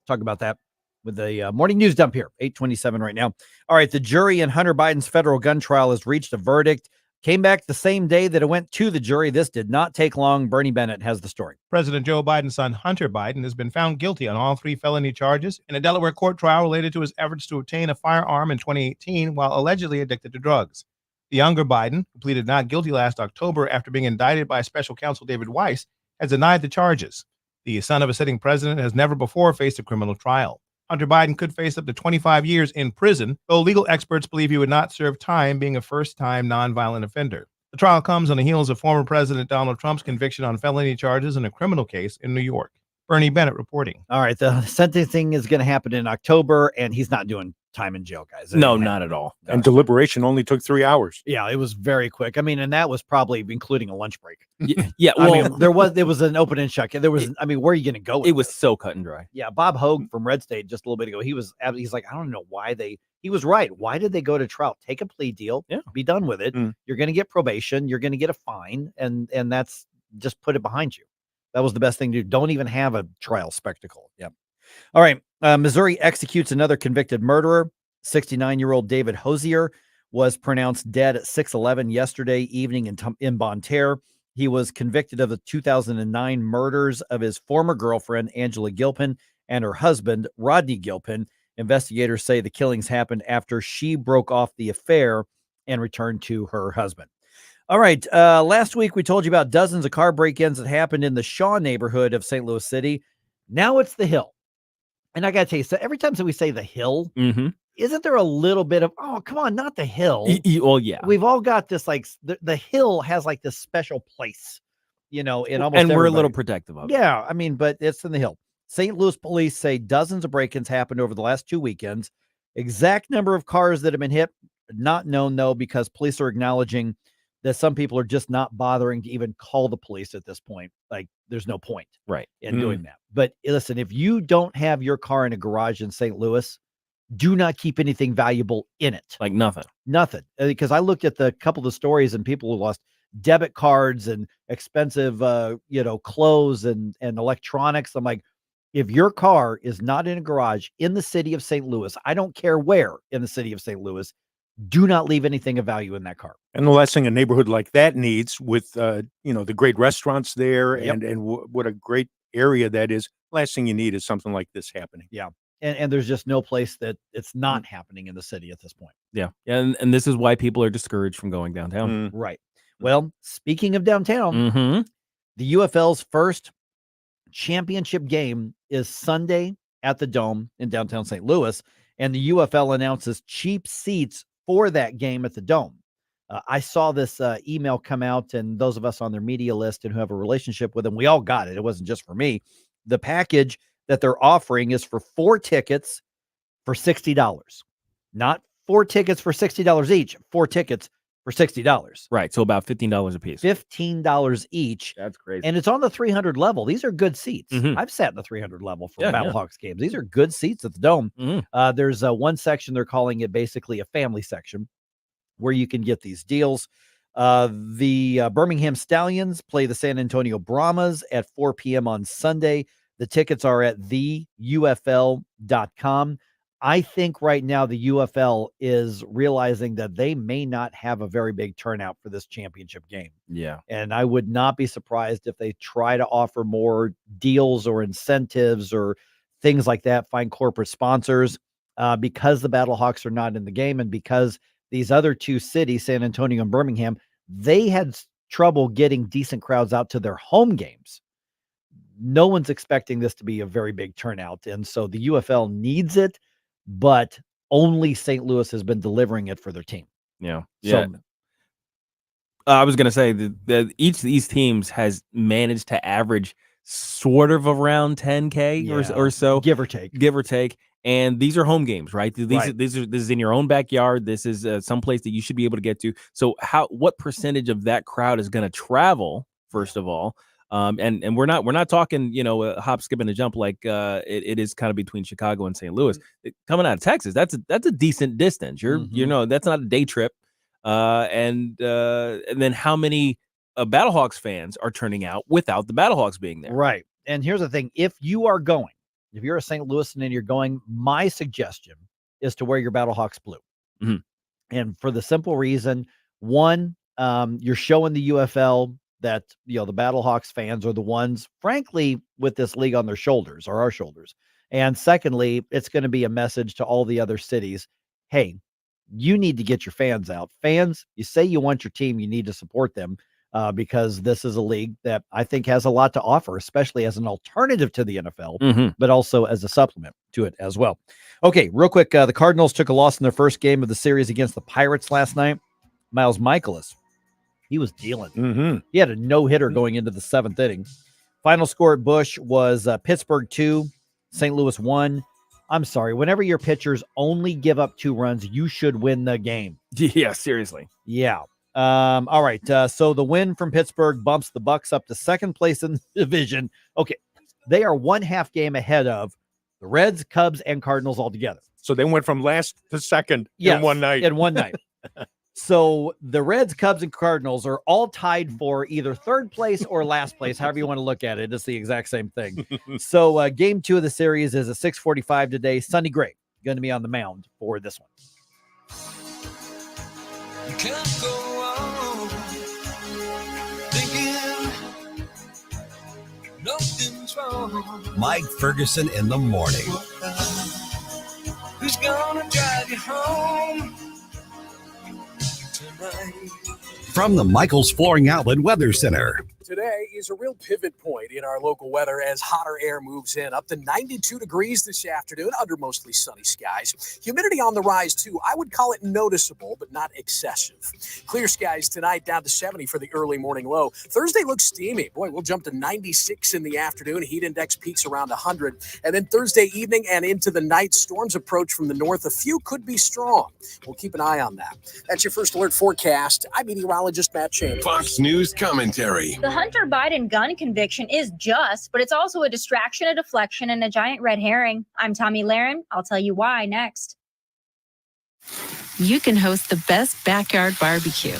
Speaker 3: Talk about that with the morning news dump here, 8:27 right now. All right, the jury in Hunter Biden's federal gun trial has reached a verdict. Came back the same day that it went to the jury. This did not take long. Bernie Bennett has the story.
Speaker 33: President Joe Biden's son, Hunter Biden, has been found guilty on all 3 felony charges in a Delaware court trial related to his efforts to obtain a firearm in 2018 while allegedly addicted to drugs. The younger Biden, who pleaded not guilty last October after being indicted by special counsel David Weiss, has denied the charges. The son of a sitting president has never before faced a criminal trial. Hunter Biden could face up to 25 years in prison, though legal experts believe he would not serve time, being a first-time nonviolent offender. The trial comes on the heels of former President Donald Trump's conviction on felony charges in a criminal case in New York. Bernie Bennett reporting.
Speaker 3: All right, the sentencing is going to happen in October, and he's not doing time in jail, guys.
Speaker 7: No, not at all. And deliberation only took 3 hours.
Speaker 3: Yeah, it was very quick. I mean, and that was probably including a lunch break.
Speaker 9: Yeah, well,
Speaker 3: I mean, there was an open and shut. There was, where are you going to go with
Speaker 9: it was
Speaker 3: this?
Speaker 9: so cut and dry.
Speaker 3: Yeah, Bob Hoge from RedState just a little bit ago, he's like, I don't know why he was right. Why did they go to trial? Take a plea deal, be done with it. You're going to get probation, you're going to get a fine, and that's just put it behind you. That was the best thing to do. Don't even have a trial spectacle. Yep. All right. Missouri executes another convicted murderer. 69-year-old David Hosier was pronounced dead at 6:11 yesterday evening in Bonne Terre. He was convicted of the 2009 murders of his former girlfriend, Angela Gilpin, and her husband, Rodney Gilpin. Investigators say the killings happened after she broke off the affair and returned to her husband. All right. Last week, we told you about dozens of car break-ins that happened in the Shaw neighborhood of St. Louis City. Now it's the Hill. And I got to tell you, so every time we say the Hill, isn't there a little bit of, oh, come on, not the Hill?
Speaker 9: Oh, yeah.
Speaker 3: We've all got this, like, the Hill has like this special place, in almost
Speaker 9: and we're
Speaker 3: everybody.
Speaker 9: a little protective of it.
Speaker 3: Yeah, I mean, but it's in the Hill. St. Louis police say dozens of break-ins happened over the last 2 weekends. Exact number of cars that have been hit, not known, though, because police are acknowledging that some people are just not bothering to even call the police at this point. Like, there's no point in doing that. But listen, if you don't have your car in a garage in St. Louis, do not keep anything valuable in it.
Speaker 9: Like nothing.
Speaker 3: Because I looked at the couple of the stories and people who lost debit cards and expensive, clothes and electronics. I'm like, if your car is not in a garage in the city of St. Louis, I don't care where in the city of St. Louis, do not leave anything of value in that car.
Speaker 7: And the last thing a neighborhood like that needs, with the great restaurants there and what a great area that is, last thing you need is something like this happening.
Speaker 3: Yeah. And there's just no place that it's not happening in the city at this point.
Speaker 9: Yeah. And this is why people are discouraged from going downtown.
Speaker 3: Right. Well, speaking of downtown, the UFL's first championship game is Sunday at the Dome in downtown St. Louis, and the UFL announces cheap seats for that game at the Dome. I saw this email come out, and those of us on their media list and who have a relationship with them, we all got it. It wasn't just for me. The package that they're offering is for 4 tickets for $60. Not 4 tickets for $60 each, 4 tickets for $60.
Speaker 9: Right. So about $15 a piece.
Speaker 3: $15 each.
Speaker 9: That's crazy.
Speaker 3: And it's on the 300 level. These are good seats. I've sat in the 300 level for Battlehawks games. These are good seats at the Dome. There's one section, they're calling it basically a family section, where you can get these deals. The Birmingham Stallions play the San Antonio Brahmas at 4 p.m. on Sunday. The tickets are at theufl.com. I think right now the UFL is realizing that they may not have a very big turnout for this championship game.
Speaker 9: Yeah.
Speaker 3: And I would not be surprised if they try to offer more deals or incentives or things like that, find corporate sponsors, because the Battlehawks are not in the game, and because these other 2 cities, San Antonio and Birmingham, they had trouble getting decent crowds out to their home games. No one's expecting this to be a very big turnout. And so the UFL needs it, but only St. Louis has been delivering it for their team.
Speaker 9: Yeah.
Speaker 3: So,
Speaker 9: I was going to say that each of these teams has managed to average sort of around 10K or so.
Speaker 3: Give or take.
Speaker 9: And these are home games, right? This is in your own backyard. This is someplace that you should be able to get to. So what percentage of that crowd is going to travel, first of all? And we're not talking, a hop, skip, and a jump like it is kind of between Chicago and St. Louis. Coming out of Texas, that's a decent distance. That's not a day trip. And then how many Battlehawks fans are turning out without the Battlehawks being there?
Speaker 3: Right. And here's the thing: if you're a St. Louisan and you're going, my suggestion is to wear your Battlehawks blue. And for the simple reason, one, you're showing the UFL that, the Battlehawks fans are the ones, frankly, with this league on their shoulders, or our shoulders. And secondly, it's going to be a message to all the other cities. Hey, you need to get your fans out. Fans, you say you want your team, you need to support them, because this is a league that I think has a lot to offer, especially as an alternative to the NFL, but also as a supplement to it as well. Okay, real quick. The Cardinals took a loss in their first game of the series against the Pirates last night. Miles Michaelis, he was dealing. He had a no-hitter going into the 7th inning. Final score at Busch was Pittsburgh 2, St. Louis 1. I'm sorry. Whenever your pitchers only give up 2 runs, you should win the game.
Speaker 9: Yeah, seriously.
Speaker 3: Yeah. All right. So the win from Pittsburgh bumps the Bucks up to 2nd place in the division. Okay. They are 1/2 game ahead of the Reds, Cubs, and Cardinals all together.
Speaker 7: So they went from last to second in one night.
Speaker 3: In one night. So the Reds, Cubs, and Cardinals are all tied for either 3rd place or last place, however you want to look at it. It's the exact same thing. So game 2 of the series is at 6:45 today. Sonny Gray going to be on the mound for this one.
Speaker 1: You can't go on thinking nothing's wrong.
Speaker 2: Mike Ferguson in the morning.
Speaker 1: who's gonna drive you home tonight.
Speaker 2: From the Michael's Flooring Outlet Weather Center.
Speaker 4: Today is a real pivot point in our local weather as hotter air moves in. Up to 92 degrees this afternoon under mostly sunny skies. Humidity on the rise, too. I would call it noticeable, but not excessive. Clear skies tonight, down to 70 for the early morning low. Thursday looks steamy. Boy, we'll jump to 96 in the afternoon. Heat index peaks around 100. And then Thursday evening and into the night, storms approach from the north. A few could be strong. We'll keep an eye on that. That's your first alert forecast. I'm meteorologist Matt Chambers.
Speaker 5: Fox News commentary.
Speaker 6: The Hunter Biden gun conviction is just, but it's also a distraction, a deflection, and a giant red herring. I'm Tommy Lahren. I'll tell you why next.
Speaker 8: You can host the best backyard barbecue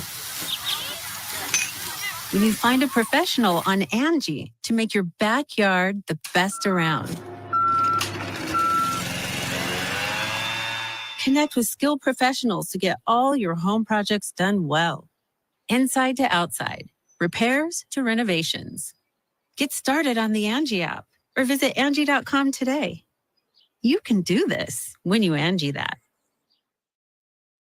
Speaker 8: when you find a professional on Angie to make your backyard the best around. Connect with skilled professionals to get all your home projects done well. Inside to outside. Repairs to renovations. Get started on the Angie app or visit Angie.com today. You can do this when you Angie that.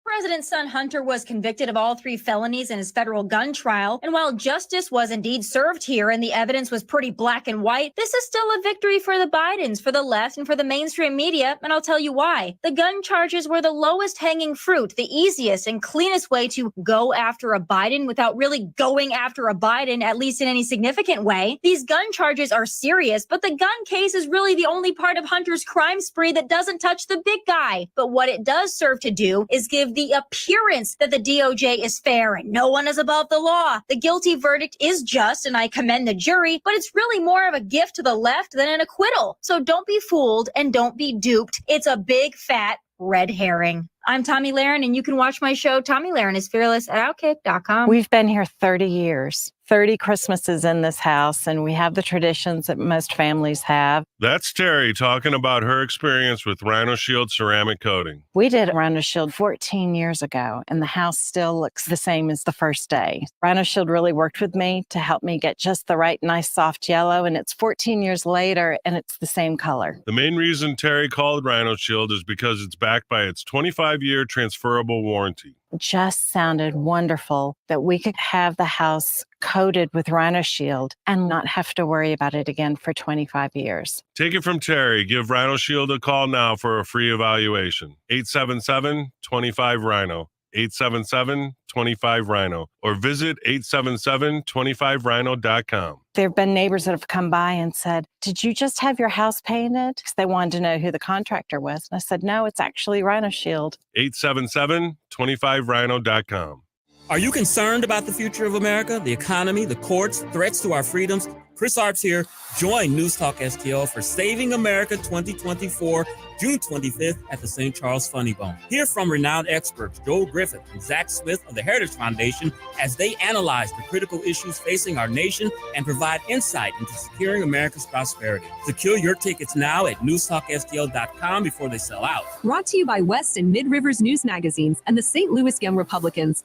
Speaker 6: President's son Hunter was convicted of all 3 felonies in his federal gun trial. And while justice was indeed served here and the evidence was pretty black and white, this is still a victory for the Bidens, for the left, and for the mainstream media. And I'll tell you why. The gun charges were the lowest hanging fruit, the easiest and cleanest way to go after a Biden without really going after a Biden, at least in any significant way. These gun charges are serious, but the gun case is really the only part of Hunter's crime spree that doesn't touch the big guy. But what it does serve to do is give the appearance that the DOJ is fair and no one is above the law. The guilty verdict is just, and I commend the jury, but it's really more of a gift to the left than an acquittal. So don't be fooled and don't be duped. It's a big, fat red herring. I'm Tommy Lahren, and you can watch my show, Tommy Lahren is Fearless, at Outkick.com.
Speaker 11: We've been here 30 years, 30 Christmases in this house, and we have the traditions that most families have.
Speaker 17: That's Terry talking about her experience with Rhino Shield ceramic coating.
Speaker 11: We did Rhino Shield 14 years ago, and the house still looks the same as the first day. Rhino Shield really worked with me to help me get just the right, nice, soft yellow, and it's 14 years later, and it's the same color.
Speaker 17: The main reason Terry called Rhino Shield is because it's backed by its 25-year transferable warranty.
Speaker 11: It just sounded wonderful that we could have the house coated with Rhino Shield and not have to worry about it again for 25 years.
Speaker 17: Take it from Terry. Give Rhino Shield a call now for a free evaluation. 877-25-RHINO. 877-25-RHINO. Or visit 877-25rhino.com.
Speaker 11: There have been neighbors that have come by and said, "Did you just have your house painted?" Because they wanted to know who the contractor was. And I said, "No, it's actually Rhino Shield."
Speaker 17: 877-25rhino.com.
Speaker 15: Are you concerned about the future of America, the economy, the courts, threats to our freedoms? Chris Arps here. Join News Talk STL for Saving America 2024, June 25th at the St. Charles Funny Bone. Hear from renowned experts Joel Griffith and Zach Smith of the Heritage Foundation as they analyze the critical issues facing our nation and provide insight into securing America's prosperity. Secure your tickets now at newstalkstl.com before they sell out.
Speaker 19: Brought to you by West and Mid-Rivers News Magazines and the St. Louis Young Republicans.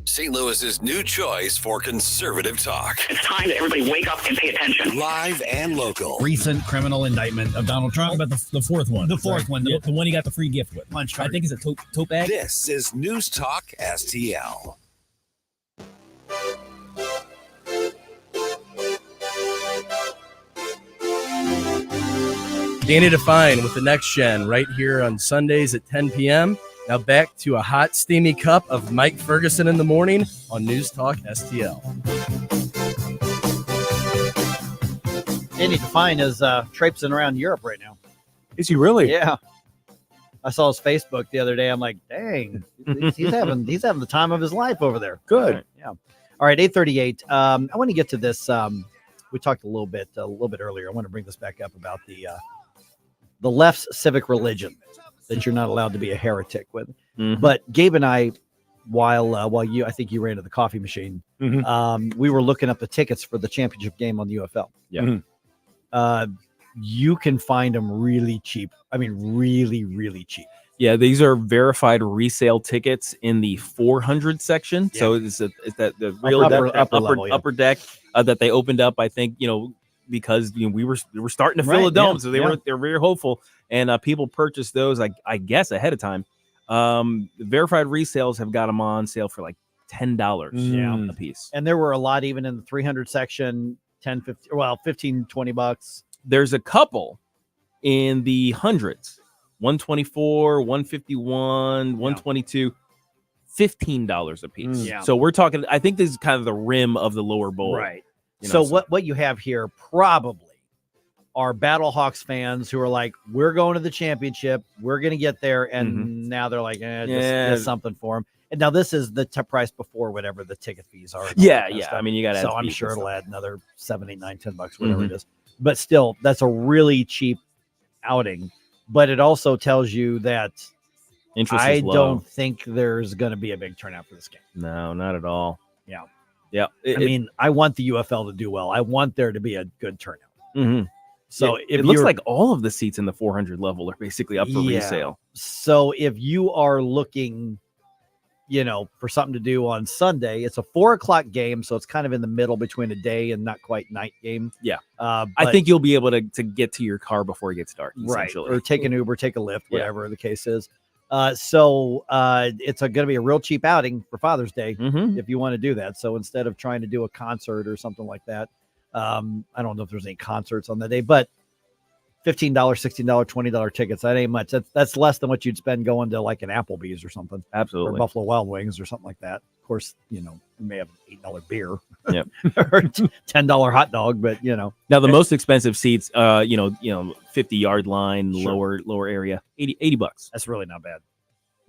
Speaker 2: St. Louis's new choice for conservative talk.
Speaker 31: It's time that everybody wake up and pay attention.
Speaker 2: Live and local.
Speaker 20: Recent criminal indictment of Donald Trump. About the fourth one. The fourth one. The one he got the free gift with. Punch card. I think it's a tote bag.
Speaker 2: This is News Talk STL.
Speaker 21: Danny Define with the Next Gen right here on Sundays at 10 p.m. Now back to a hot, steamy cup of Mike Ferguson in the morning on News Talk STL.
Speaker 3: Danny Define is traipsing around Europe right now.
Speaker 7: Is he really?
Speaker 3: Yeah. I saw his Facebook the other day. I'm like, dang, he's having the time of his life over there.
Speaker 7: Good.
Speaker 3: Right, yeah. All right, 8:38. I want to get to this. We talked a little bit earlier. I want to bring this back up about the left's civic religion that you're not allowed to be a heretic with. Mm-hmm. But Gabe and I, while I think you ran to the coffee machine, mm-hmm. We were looking up the tickets for the championship game on the UFL.
Speaker 9: Yeah.
Speaker 3: Mm-hmm. You can find them really cheap. I mean, really, really cheap.
Speaker 9: Yeah, these are verified resale tickets in the 400 section. Yeah. So it's the real
Speaker 3: upper level,
Speaker 9: upper deck that they opened up, I think, because we were starting to fill
Speaker 3: Right,
Speaker 9: the dome,
Speaker 3: yeah,
Speaker 9: so they're very hopeful, and people purchased those I guess ahead of time. Verified resales have got them on sale for like $10 a piece.
Speaker 3: And there were a lot even in the 300 section, 10, 15, well, 15, $20.
Speaker 9: There's a couple in the hundreds, 124, 151, 122, $15 a piece.
Speaker 3: Yeah.
Speaker 9: So we're talking, I think this is kind of the rim of the lower bowl.
Speaker 3: Right.
Speaker 9: You
Speaker 3: So
Speaker 9: know,
Speaker 3: what you have here probably are Battlehawks fans who are like, we're going to the championship, we're going to get there, and now they're like, just something for them. And now this is the price before whatever the ticket fees are.
Speaker 9: Yeah. I mean, you got to.
Speaker 3: So I'm sure it'll add another $7, $8, $9, $10, whatever it is. But still, that's a really cheap outing. But it also tells you that
Speaker 9: interest
Speaker 3: I
Speaker 9: is low.
Speaker 3: don't think there's going to be a big turnout for this game.
Speaker 9: No, not at all.
Speaker 3: Yeah. I mean, I want the UFL to do well. I want there to be a good turnout. So if
Speaker 9: it looks like all of the seats in the 400 level are basically up for resale.
Speaker 3: So if you are looking, for something to do on Sunday, it's a 4:00 game. So it's kind of in the middle between a day and not quite night game.
Speaker 9: Yeah.
Speaker 3: I
Speaker 9: I think you'll be able to get to your car before it gets dark.
Speaker 3: Right.
Speaker 9: Essentially.
Speaker 3: Or take an Uber, take a Lyft, whatever the case is. So it's going to be a real cheap outing for Father's Day if you want to do that. So instead of trying to do a concert or something like that, I don't know if there's any concerts on the day, but $15, $16, $20 tickets, that ain't much. That's less than what you'd spend going to like an Applebee's or something.
Speaker 9: Absolutely.
Speaker 3: Or Buffalo Wild Wings or something like that. Of course, you may have an $8 beer.
Speaker 9: Yep.
Speaker 3: Or $10 hot dog, but
Speaker 9: Now the most expensive seats, 50-yard line, lower area, $80.
Speaker 3: That's really not bad.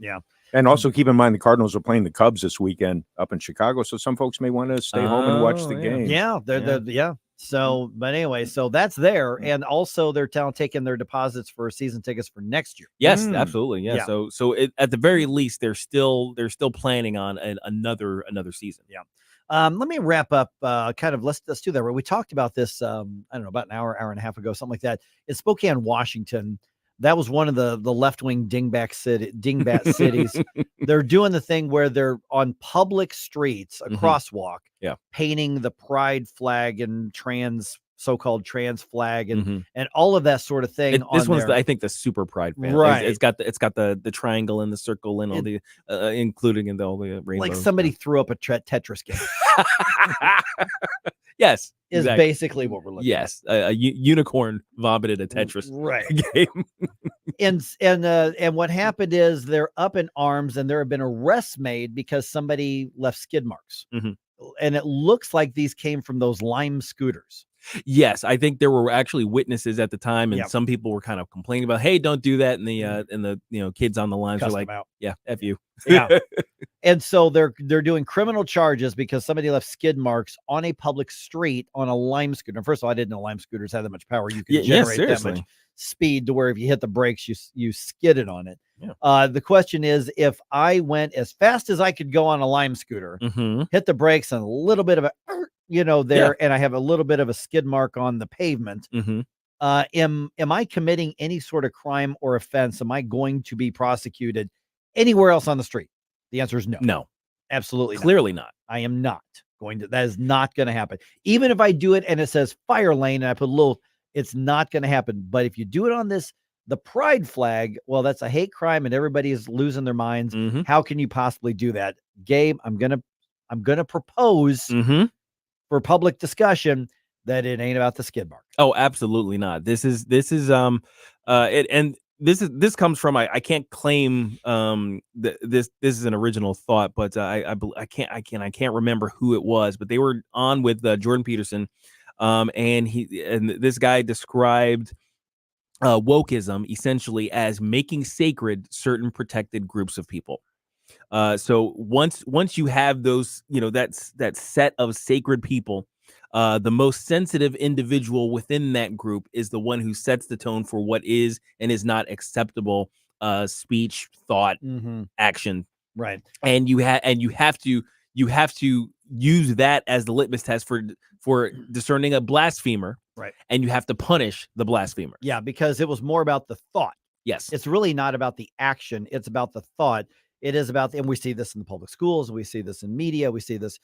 Speaker 3: Yeah.
Speaker 7: And also keep in mind the Cardinals are playing the Cubs this weekend up in Chicago, so some folks may want to stay home and watch the game.
Speaker 3: Yeah, they're So, but anyway, so that's there, and also they're taking their deposits for season tickets for next year.
Speaker 9: Yes, absolutely. Yeah. So at the very least, they're still planning on another season.
Speaker 3: Yeah. Let me wrap up. Let's do that. We talked about this. I don't know, about an hour and a half ago, something like that. In Spokane, Washington. That was one of the left-wing dingbat cities. They're doing the thing where they're on public streets, a crosswalk, painting the pride flag and so-called trans flag and all of that sort of thing.
Speaker 9: This one's I think the super pride fan.
Speaker 3: Right.
Speaker 9: It's got the triangle and the circle and all the including in all the rainbows.
Speaker 3: Like somebody threw up a Tetris game.
Speaker 9: Yes,
Speaker 3: is basically what we're looking at.
Speaker 9: A unicorn vomited a Tetris game.
Speaker 3: And what happened is they're up in arms and there have been arrests made because somebody left skid marks. And it looks like these came from those Lime scooters.
Speaker 9: Yes, I think there were actually witnesses at the time, and some people were kind of complaining about, "Hey, don't do that." And the kids on the lines are like, "Yeah, F you."
Speaker 3: Yeah. And so they're doing criminal charges because somebody left skid marks on a public street on a Lime scooter. First of all, I didn't know Lime scooters had that much power. You can generate that much speed to where if you hit the brakes, you skidded on it.
Speaker 9: Yeah.
Speaker 3: The question is, if I went as fast as I could go on a Lime scooter, hit the brakes and a little bit of a and I have a little bit of a skid mark on the pavement. Am I committing any sort of crime or offense? Am I going to be prosecuted anywhere else on the street? The answer is no.
Speaker 9: No,
Speaker 3: absolutely,
Speaker 9: clearly not.
Speaker 3: I am not going to. That is not going to happen. Even if I do it and it says fire lane and I put a little, it's not going to happen. But if you do it on the pride flag, well, that's a hate crime and everybody is losing their minds. How can you possibly do that, Gabe? I'm gonna propose for public discussion that it ain't about the skid mark.
Speaker 9: Oh, absolutely not. This is this comes from I can't claim this is an original thought, but I can't remember who it was, but they were on with Jordan Peterson, and this guy described wokeism essentially as making sacred certain protected groups of people. So once you have those, that set of sacred people, the most sensitive individual within that group is the one who sets the tone for what is and is not acceptable speech, thought, action.
Speaker 3: Right.
Speaker 9: And you have to use that as the litmus test for discerning a blasphemer.
Speaker 3: Right.
Speaker 9: And you have to punish the blasphemer.
Speaker 3: Yeah, because it was more about the thought.
Speaker 9: Yes.
Speaker 3: It's really not about the action. It's about the thought. It is about, and we see this in the public schools. We see this in media. We see this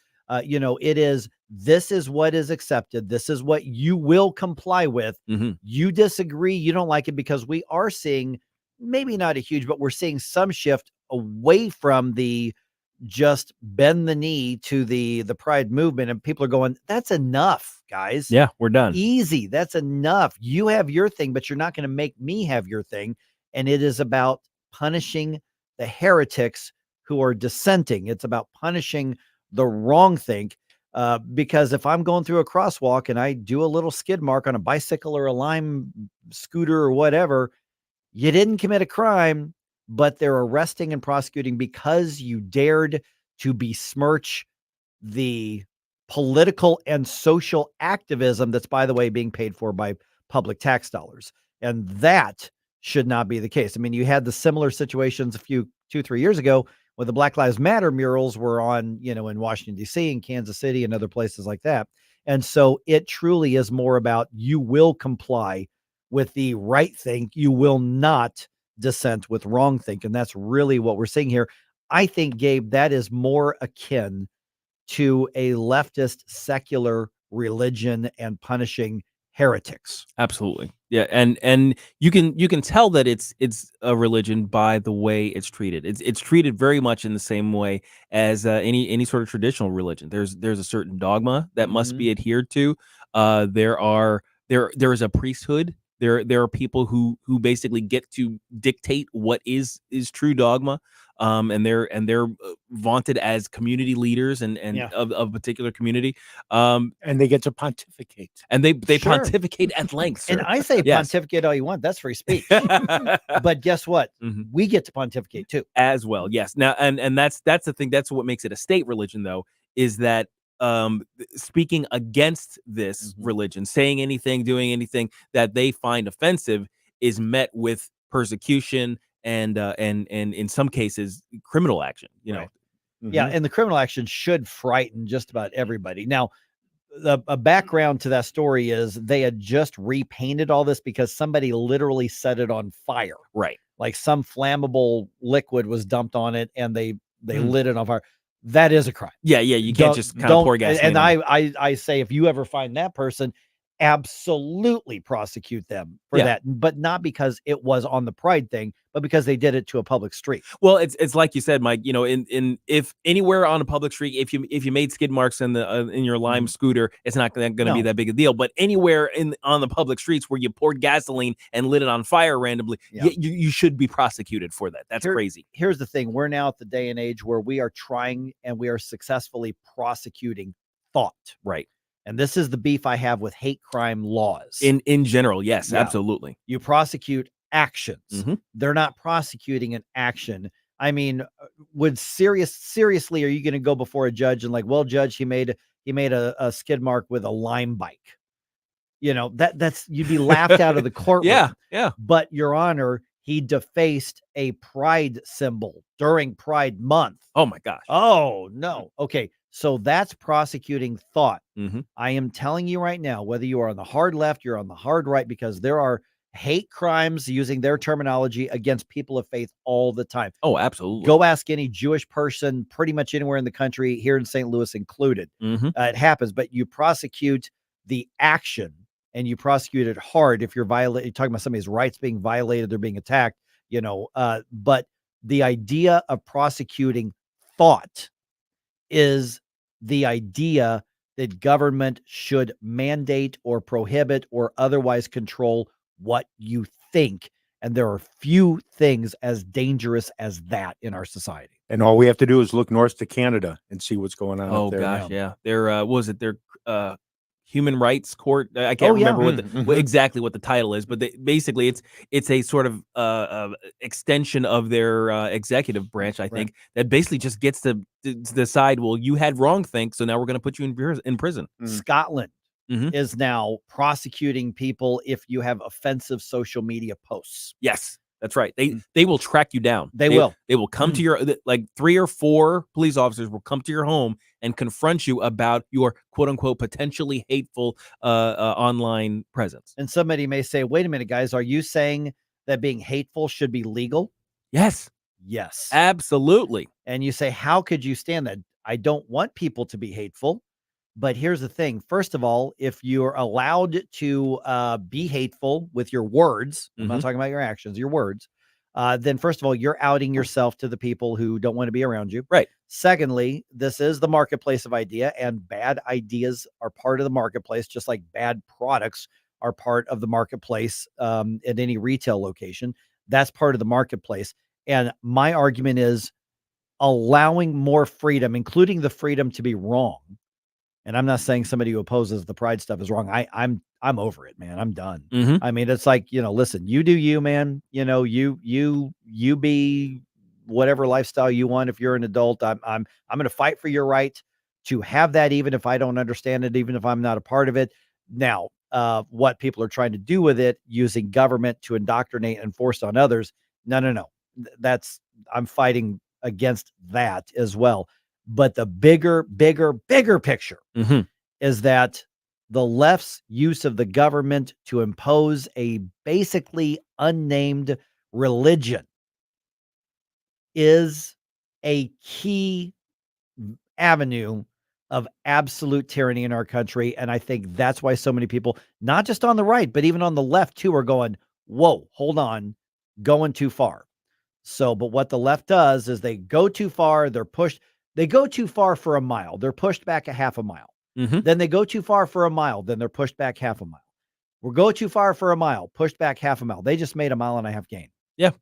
Speaker 3: This is what is accepted. This is what you will comply with. You disagree, you don't like it, because we are seeing, maybe not a huge, but we're seeing some shift away from the just bend the knee to the pride movement. And people are going, that's enough, guys.
Speaker 9: Yeah, we're done.
Speaker 3: Easy. That's enough. You have your thing, but you're not going to make me have your thing. And it is about punishing the heretics who are dissenting. It's about punishing the wrong think. Because if I'm going through a crosswalk and I do a little skid mark on a bicycle or a Lime scooter or whatever, you didn't commit a crime, but they're arresting and prosecuting because you dared to besmirch the political and social activism that's, by the way, being paid for by public tax dollars. And that should not be the case. I mean, you had the similar situations 2-3 years ago when the Black Lives Matter murals were on, in Washington, D.C., and Kansas City and other places like that. And so it truly is more about, you will comply with the right thing. You will not dissent with wrong think. And that's really what we're seeing here. I think, Gabe, that is more akin to a leftist secular religion and punishing heretics.
Speaker 9: Absolutely. Yeah. And you can tell that it's a religion by the way it's treated. It's treated very much in the same way as any sort of traditional religion. There's a certain dogma that must be adhered to. There is a priesthood. There are people who basically get to dictate what is true dogma. And they're vaunted as community leaders and of a particular community.
Speaker 7: And they get to pontificate.
Speaker 9: And they pontificate at length. Sir.
Speaker 3: And I say pontificate all you want. That's free speech. But guess what? We get to pontificate too.
Speaker 9: As well. Yes. Now, and that's the thing. That's what makes it a state religion, though, is that speaking against this religion, saying anything, doing anything that they find offensive is met with persecution and in some cases criminal action,
Speaker 3: Right. Yeah, and the criminal action should frighten just about everybody. Now, a background to that story is they had just repainted all this because somebody literally set it on fire.
Speaker 9: Right.
Speaker 3: Like some flammable liquid was dumped on it and they lit it on fire. That is a crime.
Speaker 9: Yeah, you can't just kind of pour gasoline.
Speaker 3: And I say, if you ever find that person, absolutely prosecute them for that, but not because it was on the pride thing, but because they did it to a public street.
Speaker 9: Well, it's like you said, Mike, in if anywhere on a public street, if you made skid marks in your Lime scooter, it's not going to be that big a deal. But anywhere on the public streets where you poured gasoline and lit it on fire randomly, you should be prosecuted for that. That's crazy.
Speaker 3: Here's the thing. We're now at the day and age where we are trying and we are successfully prosecuting thought.
Speaker 9: Right.
Speaker 3: And this is the beef I have with hate crime laws.
Speaker 9: In general, yes, absolutely.
Speaker 3: You prosecute actions. They're not prosecuting an action. I mean, seriously, are you going to go before a judge and like, well, judge, he made a skid mark with a Lime bike? That's you'd be laughed out of the courtroom.
Speaker 9: Yeah.
Speaker 3: But Your Honor, he defaced a pride symbol during Pride Month.
Speaker 9: Oh my gosh.
Speaker 3: Oh no. Okay. So that's prosecuting thought. I am telling you right now, whether you are on the hard left, you're on the hard right, because there are hate crimes, using their terminology, against people of faith all the time.
Speaker 9: Oh, absolutely.
Speaker 3: Go ask any Jewish person pretty much anywhere in the country, here in St. Louis included. It happens, but you prosecute the action and you prosecute it hard if you're talking about somebody's rights being violated, they're being attacked, but the idea of prosecuting thought is the idea that government should mandate or prohibit or otherwise control what you think. And there are few things as dangerous as that in our society.
Speaker 7: And all we have to do is look north to Canada and see what's going on up there.
Speaker 9: Oh gosh, yeah. There their human rights court. I can't remember exactly what the title is, but basically it's a sort of extension of their executive branch, I think, that basically just gets to decide, well, you had wrong think, so now we're going to put you in prison.
Speaker 3: Scotland is now prosecuting people if you have offensive social media posts.
Speaker 9: Yes. That's right. They will track you down.
Speaker 3: They will
Speaker 9: come to your, like 3 or 4 police officers will come to your home and confront you about your quote unquote potentially hateful online presence.
Speaker 3: And somebody may say, wait a minute, guys, are you saying that being hateful should be legal?
Speaker 9: Yes.
Speaker 3: Yes.
Speaker 9: Absolutely.
Speaker 3: And you say, how could you stand that? I don't want people to be hateful. But here's the thing. First of all, if you're allowed to be hateful with your words, I'm not talking about your actions, your words, then first of all, you're outing yourself to the people who don't want to be around you.
Speaker 9: Right.
Speaker 3: Secondly, this is the marketplace of idea, and bad ideas are part of the marketplace, just like bad products are part of the marketplace at any retail location. That's part of the marketplace. And my argument is allowing more freedom, including the freedom to be wrong. And I'm not saying somebody who opposes the pride stuff is wrong. I'm over it, man. I'm done. I mean, it's like, listen, you do you, man. You be whatever lifestyle you want. If you're an adult, I'm going to fight for your right to have that, even if I don't understand it, even if I'm not a part of it. Now, what people are trying to do with it, using government to indoctrinate and force on others. No. I'm fighting against that as well. But the bigger picture is that the left's use of the government to impose a basically unnamed religion is a key avenue of absolute tyranny in our country. And I think that's why so many people, not just on the right, but even on the left too, are going, whoa, hold on, going too far. So, but what the left does is they go too far, they're pushed. They go too far for a mile. They're pushed back a half a mile. Then they go too far for a mile. Then they're pushed back half a mile. We'll go too far for a mile, pushed back half a mile. They just made a mile and a half gain.
Speaker 9: Yeah.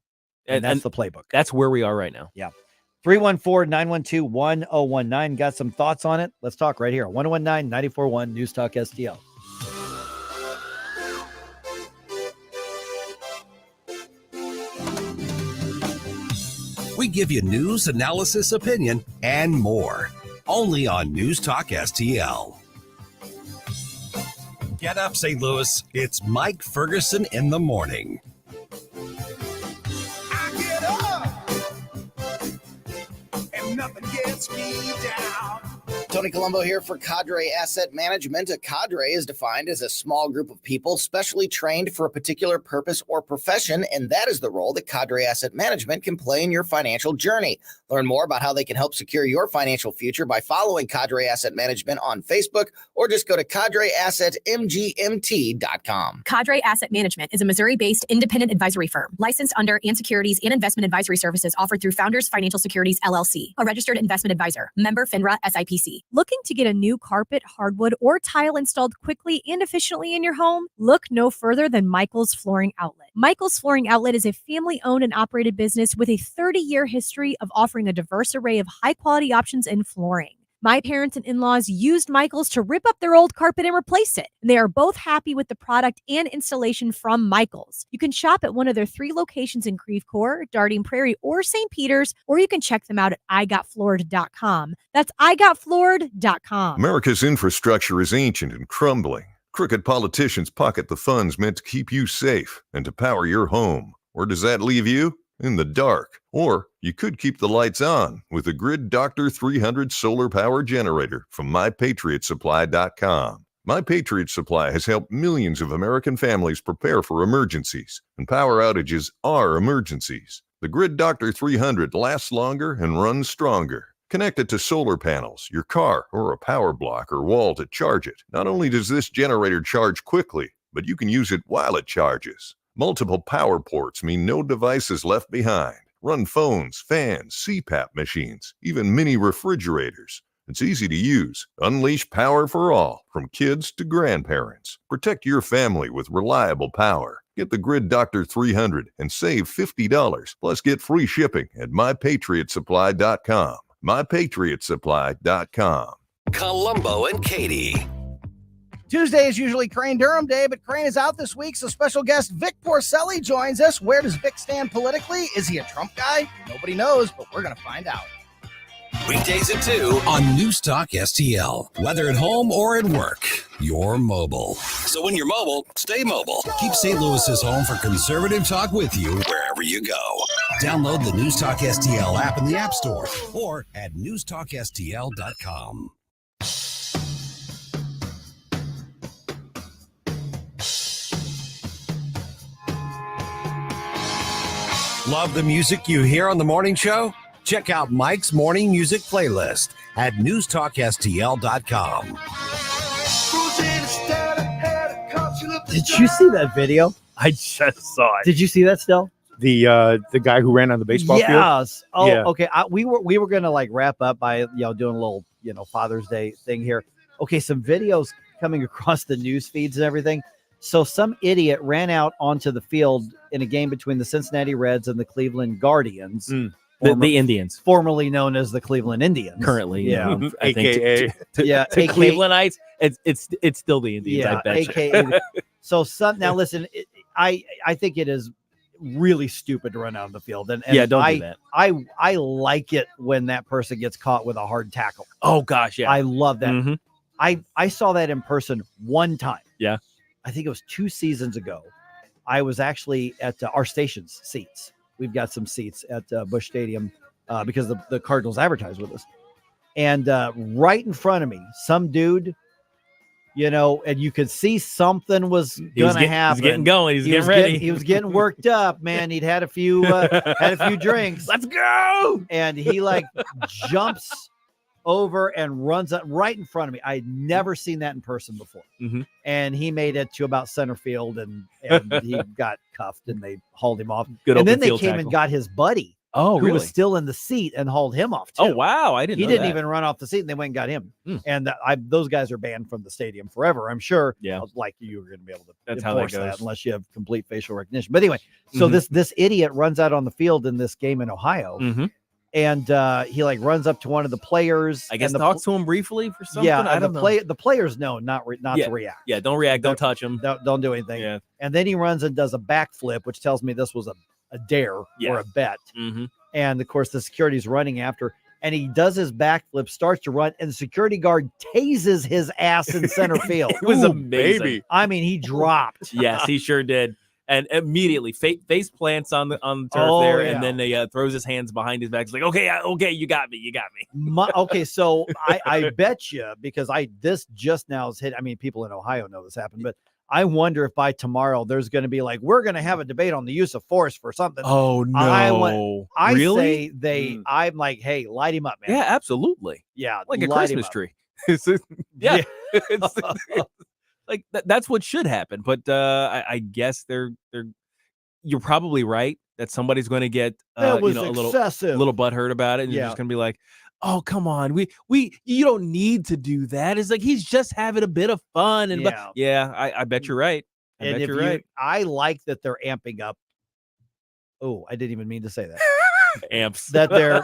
Speaker 3: And that's the playbook.
Speaker 9: That's where we are right now.
Speaker 3: Yeah. 314-912-1019. Got some thoughts on it? Let's talk right here. 1019-94.1 News Talk STL.
Speaker 2: We give you news, analysis, opinion, and more. Only on News Talk STL. Get up, St. Louis. It's Mike Ferguson in the morning.
Speaker 1: I get up and nothing gets me down.
Speaker 10: Tony Colombo here for Cadre Asset Management. A cadre is defined as a small group of people specially trained for a particular purpose or profession, and that is the role that Cadre Asset Management can play in your financial journey. Learn more about how they can help secure your financial future by following Cadre Asset Management on Facebook, or just go to cadreassetmgmt.com.
Speaker 19: Cadre Asset Management is a Missouri-based independent advisory firm licensed under and securities and investment advisory services offered through Founders Financial Securities, LLC, a registered investment advisor, member FINRA SIPC.
Speaker 12: Looking to get a new carpet, hardwood, or tile installed quickly and efficiently in your home? Look no further than Michael's Flooring Outlet. Michael's Flooring Outlet is a family-owned and operated business with a 30-year history of offering a diverse array of high-quality options in flooring. My parents and in-laws used Michael's to rip up their old carpet and replace it. They are both happy with the product and installation from Michael's. You can shop at one of their 3 locations in Creve Coeur, Darting Prairie, or St. Peters, or you can check them out at igotfloored.com. That's igotfloored.com.
Speaker 13: America's infrastructure is ancient and crumbling. Crooked politicians pocket the funds meant to keep you safe and to power your home. Where does that leave you? In the dark. Or you could keep the lights on with a Grid Doctor 300 solar power generator from MyPatriotSupply.com. My Patriot Supply has helped millions of American families prepare for emergencies, and power outages are emergencies. The Grid Doctor 300 lasts longer and runs stronger. Connect it to solar panels, your car, or a power block or wall to charge it. Not only does this generator charge quickly, but you can use it while it charges. Multiple power ports mean no device is left behind. Run phones, fans, CPAP machines, even mini refrigerators. It's easy to use. Unleash power for all, from kids to grandparents. Protect your family with reliable power. Get the Grid Doctor 300 and save $50, plus get free shipping at MyPatriotSupply.com. MyPatriotSupply.com.
Speaker 2: Colombo and Katie.
Speaker 14: Tuesday is usually Crane Durham Day, but Crane is out this week, so special guest Vic Porcelli joins us. Where does Vic stand politically? Is he a Trump guy? Nobody knows, but we're going to find out.
Speaker 2: Weekdays at 2 on News Talk STL. Whether at home or at work, you're mobile. So when you're mobile, stay mobile. Keep St. Louis's home for conservative talk with you wherever you go. Download the News Talk STL app in the App Store or at newstalkstl.com. Love the music you hear on the morning show? Check out Mike's Morning Music Playlist. at newstalkstl.com.
Speaker 3: Did you see that video?
Speaker 7: I just saw it.
Speaker 3: Did you see that still?
Speaker 7: The guy who ran on the baseball field?
Speaker 3: Yes. Oh,
Speaker 7: Yeah.
Speaker 3: okay. We were gonna like wrap up by doing a little Father's Day thing here. Okay, some videos coming across the news feeds and everything. So some idiot ran out onto the field in a game between the Cincinnati Reds and the Cleveland Guardians.
Speaker 9: The Indians,
Speaker 3: formerly known as the Cleveland Indians,
Speaker 9: currently,
Speaker 3: yeah,
Speaker 9: I think
Speaker 3: AKA,
Speaker 9: to Clevelandites, it's still the Indians.
Speaker 3: yeah,
Speaker 9: I bet
Speaker 3: AKA. So now listen, I think it is really stupid to run out on the field, and
Speaker 9: yeah, don't do that.
Speaker 3: I like it when that person gets caught with a hard tackle.
Speaker 9: Oh gosh, yeah,
Speaker 3: I love that.
Speaker 9: Mhm.
Speaker 3: I saw that in person one time.
Speaker 9: Yeah,
Speaker 3: I think it was 2 seasons ago. I was actually at our station's seats. We've got some seats at Busch Stadium because the Cardinals advertise with us. And right in front of me, some dude, and you could see something was going to happen.
Speaker 9: He's getting going. He's getting ready.
Speaker 3: He was getting worked up, man. He'd had a few drinks.
Speaker 9: Let's go.
Speaker 3: And he like jumps over and runs up right in front of me. I'd never seen that in person before.
Speaker 9: Mm-hmm.
Speaker 3: And he made it to about center field and he got cuffed and they hauled him off.
Speaker 9: Good
Speaker 3: and then
Speaker 9: open
Speaker 3: they
Speaker 9: field
Speaker 3: came
Speaker 9: tackle.
Speaker 3: and got his buddy.
Speaker 9: Oh,
Speaker 3: who
Speaker 9: really?
Speaker 3: was still in the seat and hauled him off too.
Speaker 9: Oh, wow. I didn't
Speaker 3: He
Speaker 9: know
Speaker 3: didn't
Speaker 9: that.
Speaker 3: even run off the seat and they went and got him. And those guys are banned from the stadium forever. I'm sure.
Speaker 9: Yeah.
Speaker 3: Like you were going to be able to
Speaker 9: That's how that
Speaker 3: enforce
Speaker 9: goes.
Speaker 3: unless you have complete facial recognition. But anyway, so this idiot runs out on the field in this game in Ohio.
Speaker 9: Mhm.
Speaker 3: And he like runs up to one of the players.
Speaker 9: I guess
Speaker 3: and the
Speaker 9: talks to him briefly for something.
Speaker 3: Yeah,
Speaker 9: I
Speaker 3: and
Speaker 9: don't know.
Speaker 3: the players know not
Speaker 9: Yeah.
Speaker 3: to react.
Speaker 9: Yeah, don't react. Don't touch him.
Speaker 3: Don't do anything.
Speaker 9: Yeah.
Speaker 3: And then he runs and does a backflip, which tells me this was a dare or a bet.
Speaker 9: Mm-hmm.
Speaker 3: And of course, the security's running after, and he does his backflip, starts to run, and the security guard tases his ass in center field.
Speaker 9: It was
Speaker 3: Ooh,
Speaker 9: amazing.
Speaker 3: baby. I mean, he dropped.
Speaker 9: Yes, he sure did. And immediately face plants on the turf there,
Speaker 3: yeah.
Speaker 9: and then he throws his hands behind his back. He's like, okay, you got me.
Speaker 3: Okay, so I bet you, because this just now is hit. I mean, people in Ohio know this happened, but I wonder if by tomorrow there's going to be like, we're going to have a debate on the use of force for something.
Speaker 9: Oh no!
Speaker 3: I
Speaker 9: really?
Speaker 3: say I'm like, hey, light him up, man.
Speaker 9: Yeah, absolutely.
Speaker 3: Yeah,
Speaker 9: Like a
Speaker 3: light him
Speaker 9: Christmas
Speaker 3: up.
Speaker 9: tree. Yeah. It's like that's what should happen. But I guess you're probably right that somebody's going to get
Speaker 3: That was
Speaker 9: a
Speaker 3: excessive.
Speaker 9: little butthurt about it, and you're
Speaker 3: Yeah.
Speaker 9: just going to be like, oh, come on, you don't need to do that. It's like he's just having a bit of fun, and I bet you're right. I bet you're right.
Speaker 3: I like that they're amping up. Oh, I didn't even mean to say that.
Speaker 9: Amps
Speaker 3: that they're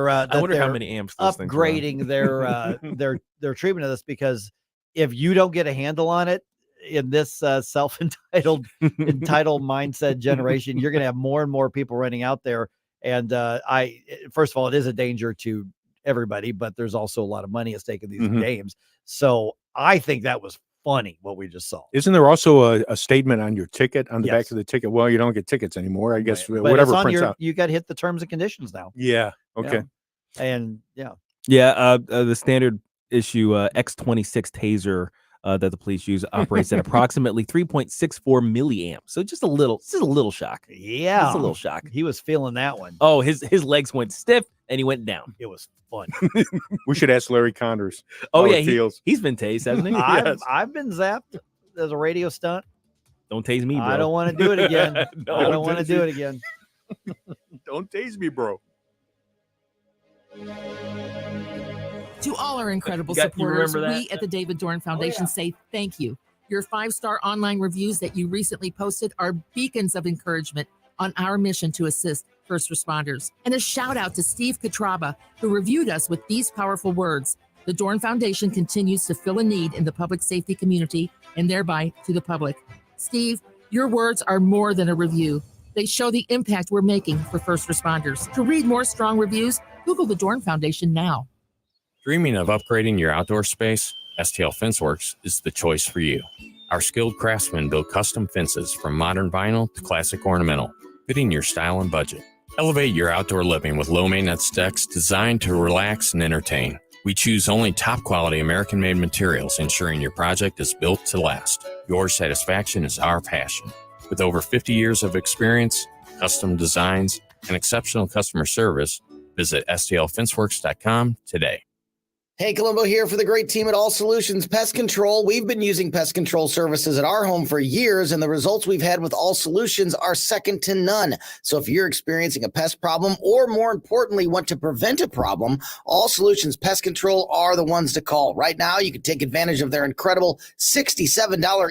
Speaker 9: I wonder how
Speaker 3: they're
Speaker 9: many amps those things run.
Speaker 3: upgrading their treatment of this, because if you don't get a handle on it in this entitled mindset generation, you're going to have more and more people running out there. And first of all, it is a danger to everybody, but there's also a lot of money at stake in these games. So I think that was funny what we just saw.
Speaker 7: Isn't there also a statement on your ticket, on the
Speaker 3: Yes.
Speaker 7: back of the ticket? Well, you don't get tickets anymore, I guess.
Speaker 3: But
Speaker 7: Whatever
Speaker 3: it's on
Speaker 7: prints out.
Speaker 3: you got to hit the terms and conditions now.
Speaker 7: Yeah. Okay.
Speaker 3: Yeah. And yeah.
Speaker 9: Yeah, the standard issue X26 taser that the police use operates at approximately 3.64 milliamps. So just a little shock.
Speaker 3: Yeah.
Speaker 9: Just a little shock.
Speaker 3: He was feeling that one.
Speaker 9: Oh, his legs went stiff and he went down.
Speaker 3: It was fun.
Speaker 7: We should ask Larry Condors.
Speaker 9: Oh
Speaker 7: how
Speaker 9: yeah,
Speaker 7: it feels.
Speaker 9: he's been tased, hasn't he?
Speaker 3: I've been zapped as a radio stunt.
Speaker 9: Don't tase me, bro.
Speaker 3: I don't want to do it again.
Speaker 9: No,
Speaker 3: I don't want to do it again.
Speaker 7: Don't tase me, bro.
Speaker 16: To all our incredible
Speaker 9: You
Speaker 16: supporters,
Speaker 9: remember that?
Speaker 16: we at the David Dorn Foundation say thank you. Your 5-star online reviews that you recently posted are beacons of encouragement on our mission to assist first responders. And a shout out to Steve Katraba, who reviewed us with these powerful words. The Dorn Foundation continues to fill a need in the public safety community and thereby to the public. Steve, your words are more than a review. They show the impact we're making for first responders. To read more strong reviews, Google the Dorn Foundation now.
Speaker 18: Dreaming of upgrading your outdoor space? STL FenceWorks is the choice for you. Our skilled craftsmen build custom fences from modern vinyl to classic ornamental, fitting your style and budget. Elevate your outdoor living with low-maintenance decks designed to relax and entertain. We choose only top-quality American-made materials, ensuring your project is built to last. Your satisfaction is our passion. With over 50 years of experience, custom designs, and exceptional customer service, visit stlfenceworks.com today.
Speaker 10: Hey, Columbo here for the great team at All Solutions Pest Control. We've been using pest control services at our home for years, and the results we've had with All Solutions are second to none. So if you're experiencing a pest problem, or more importantly, want to prevent a problem, All Solutions Pest Control are the ones to call. Right now, you can take advantage of their incredible $67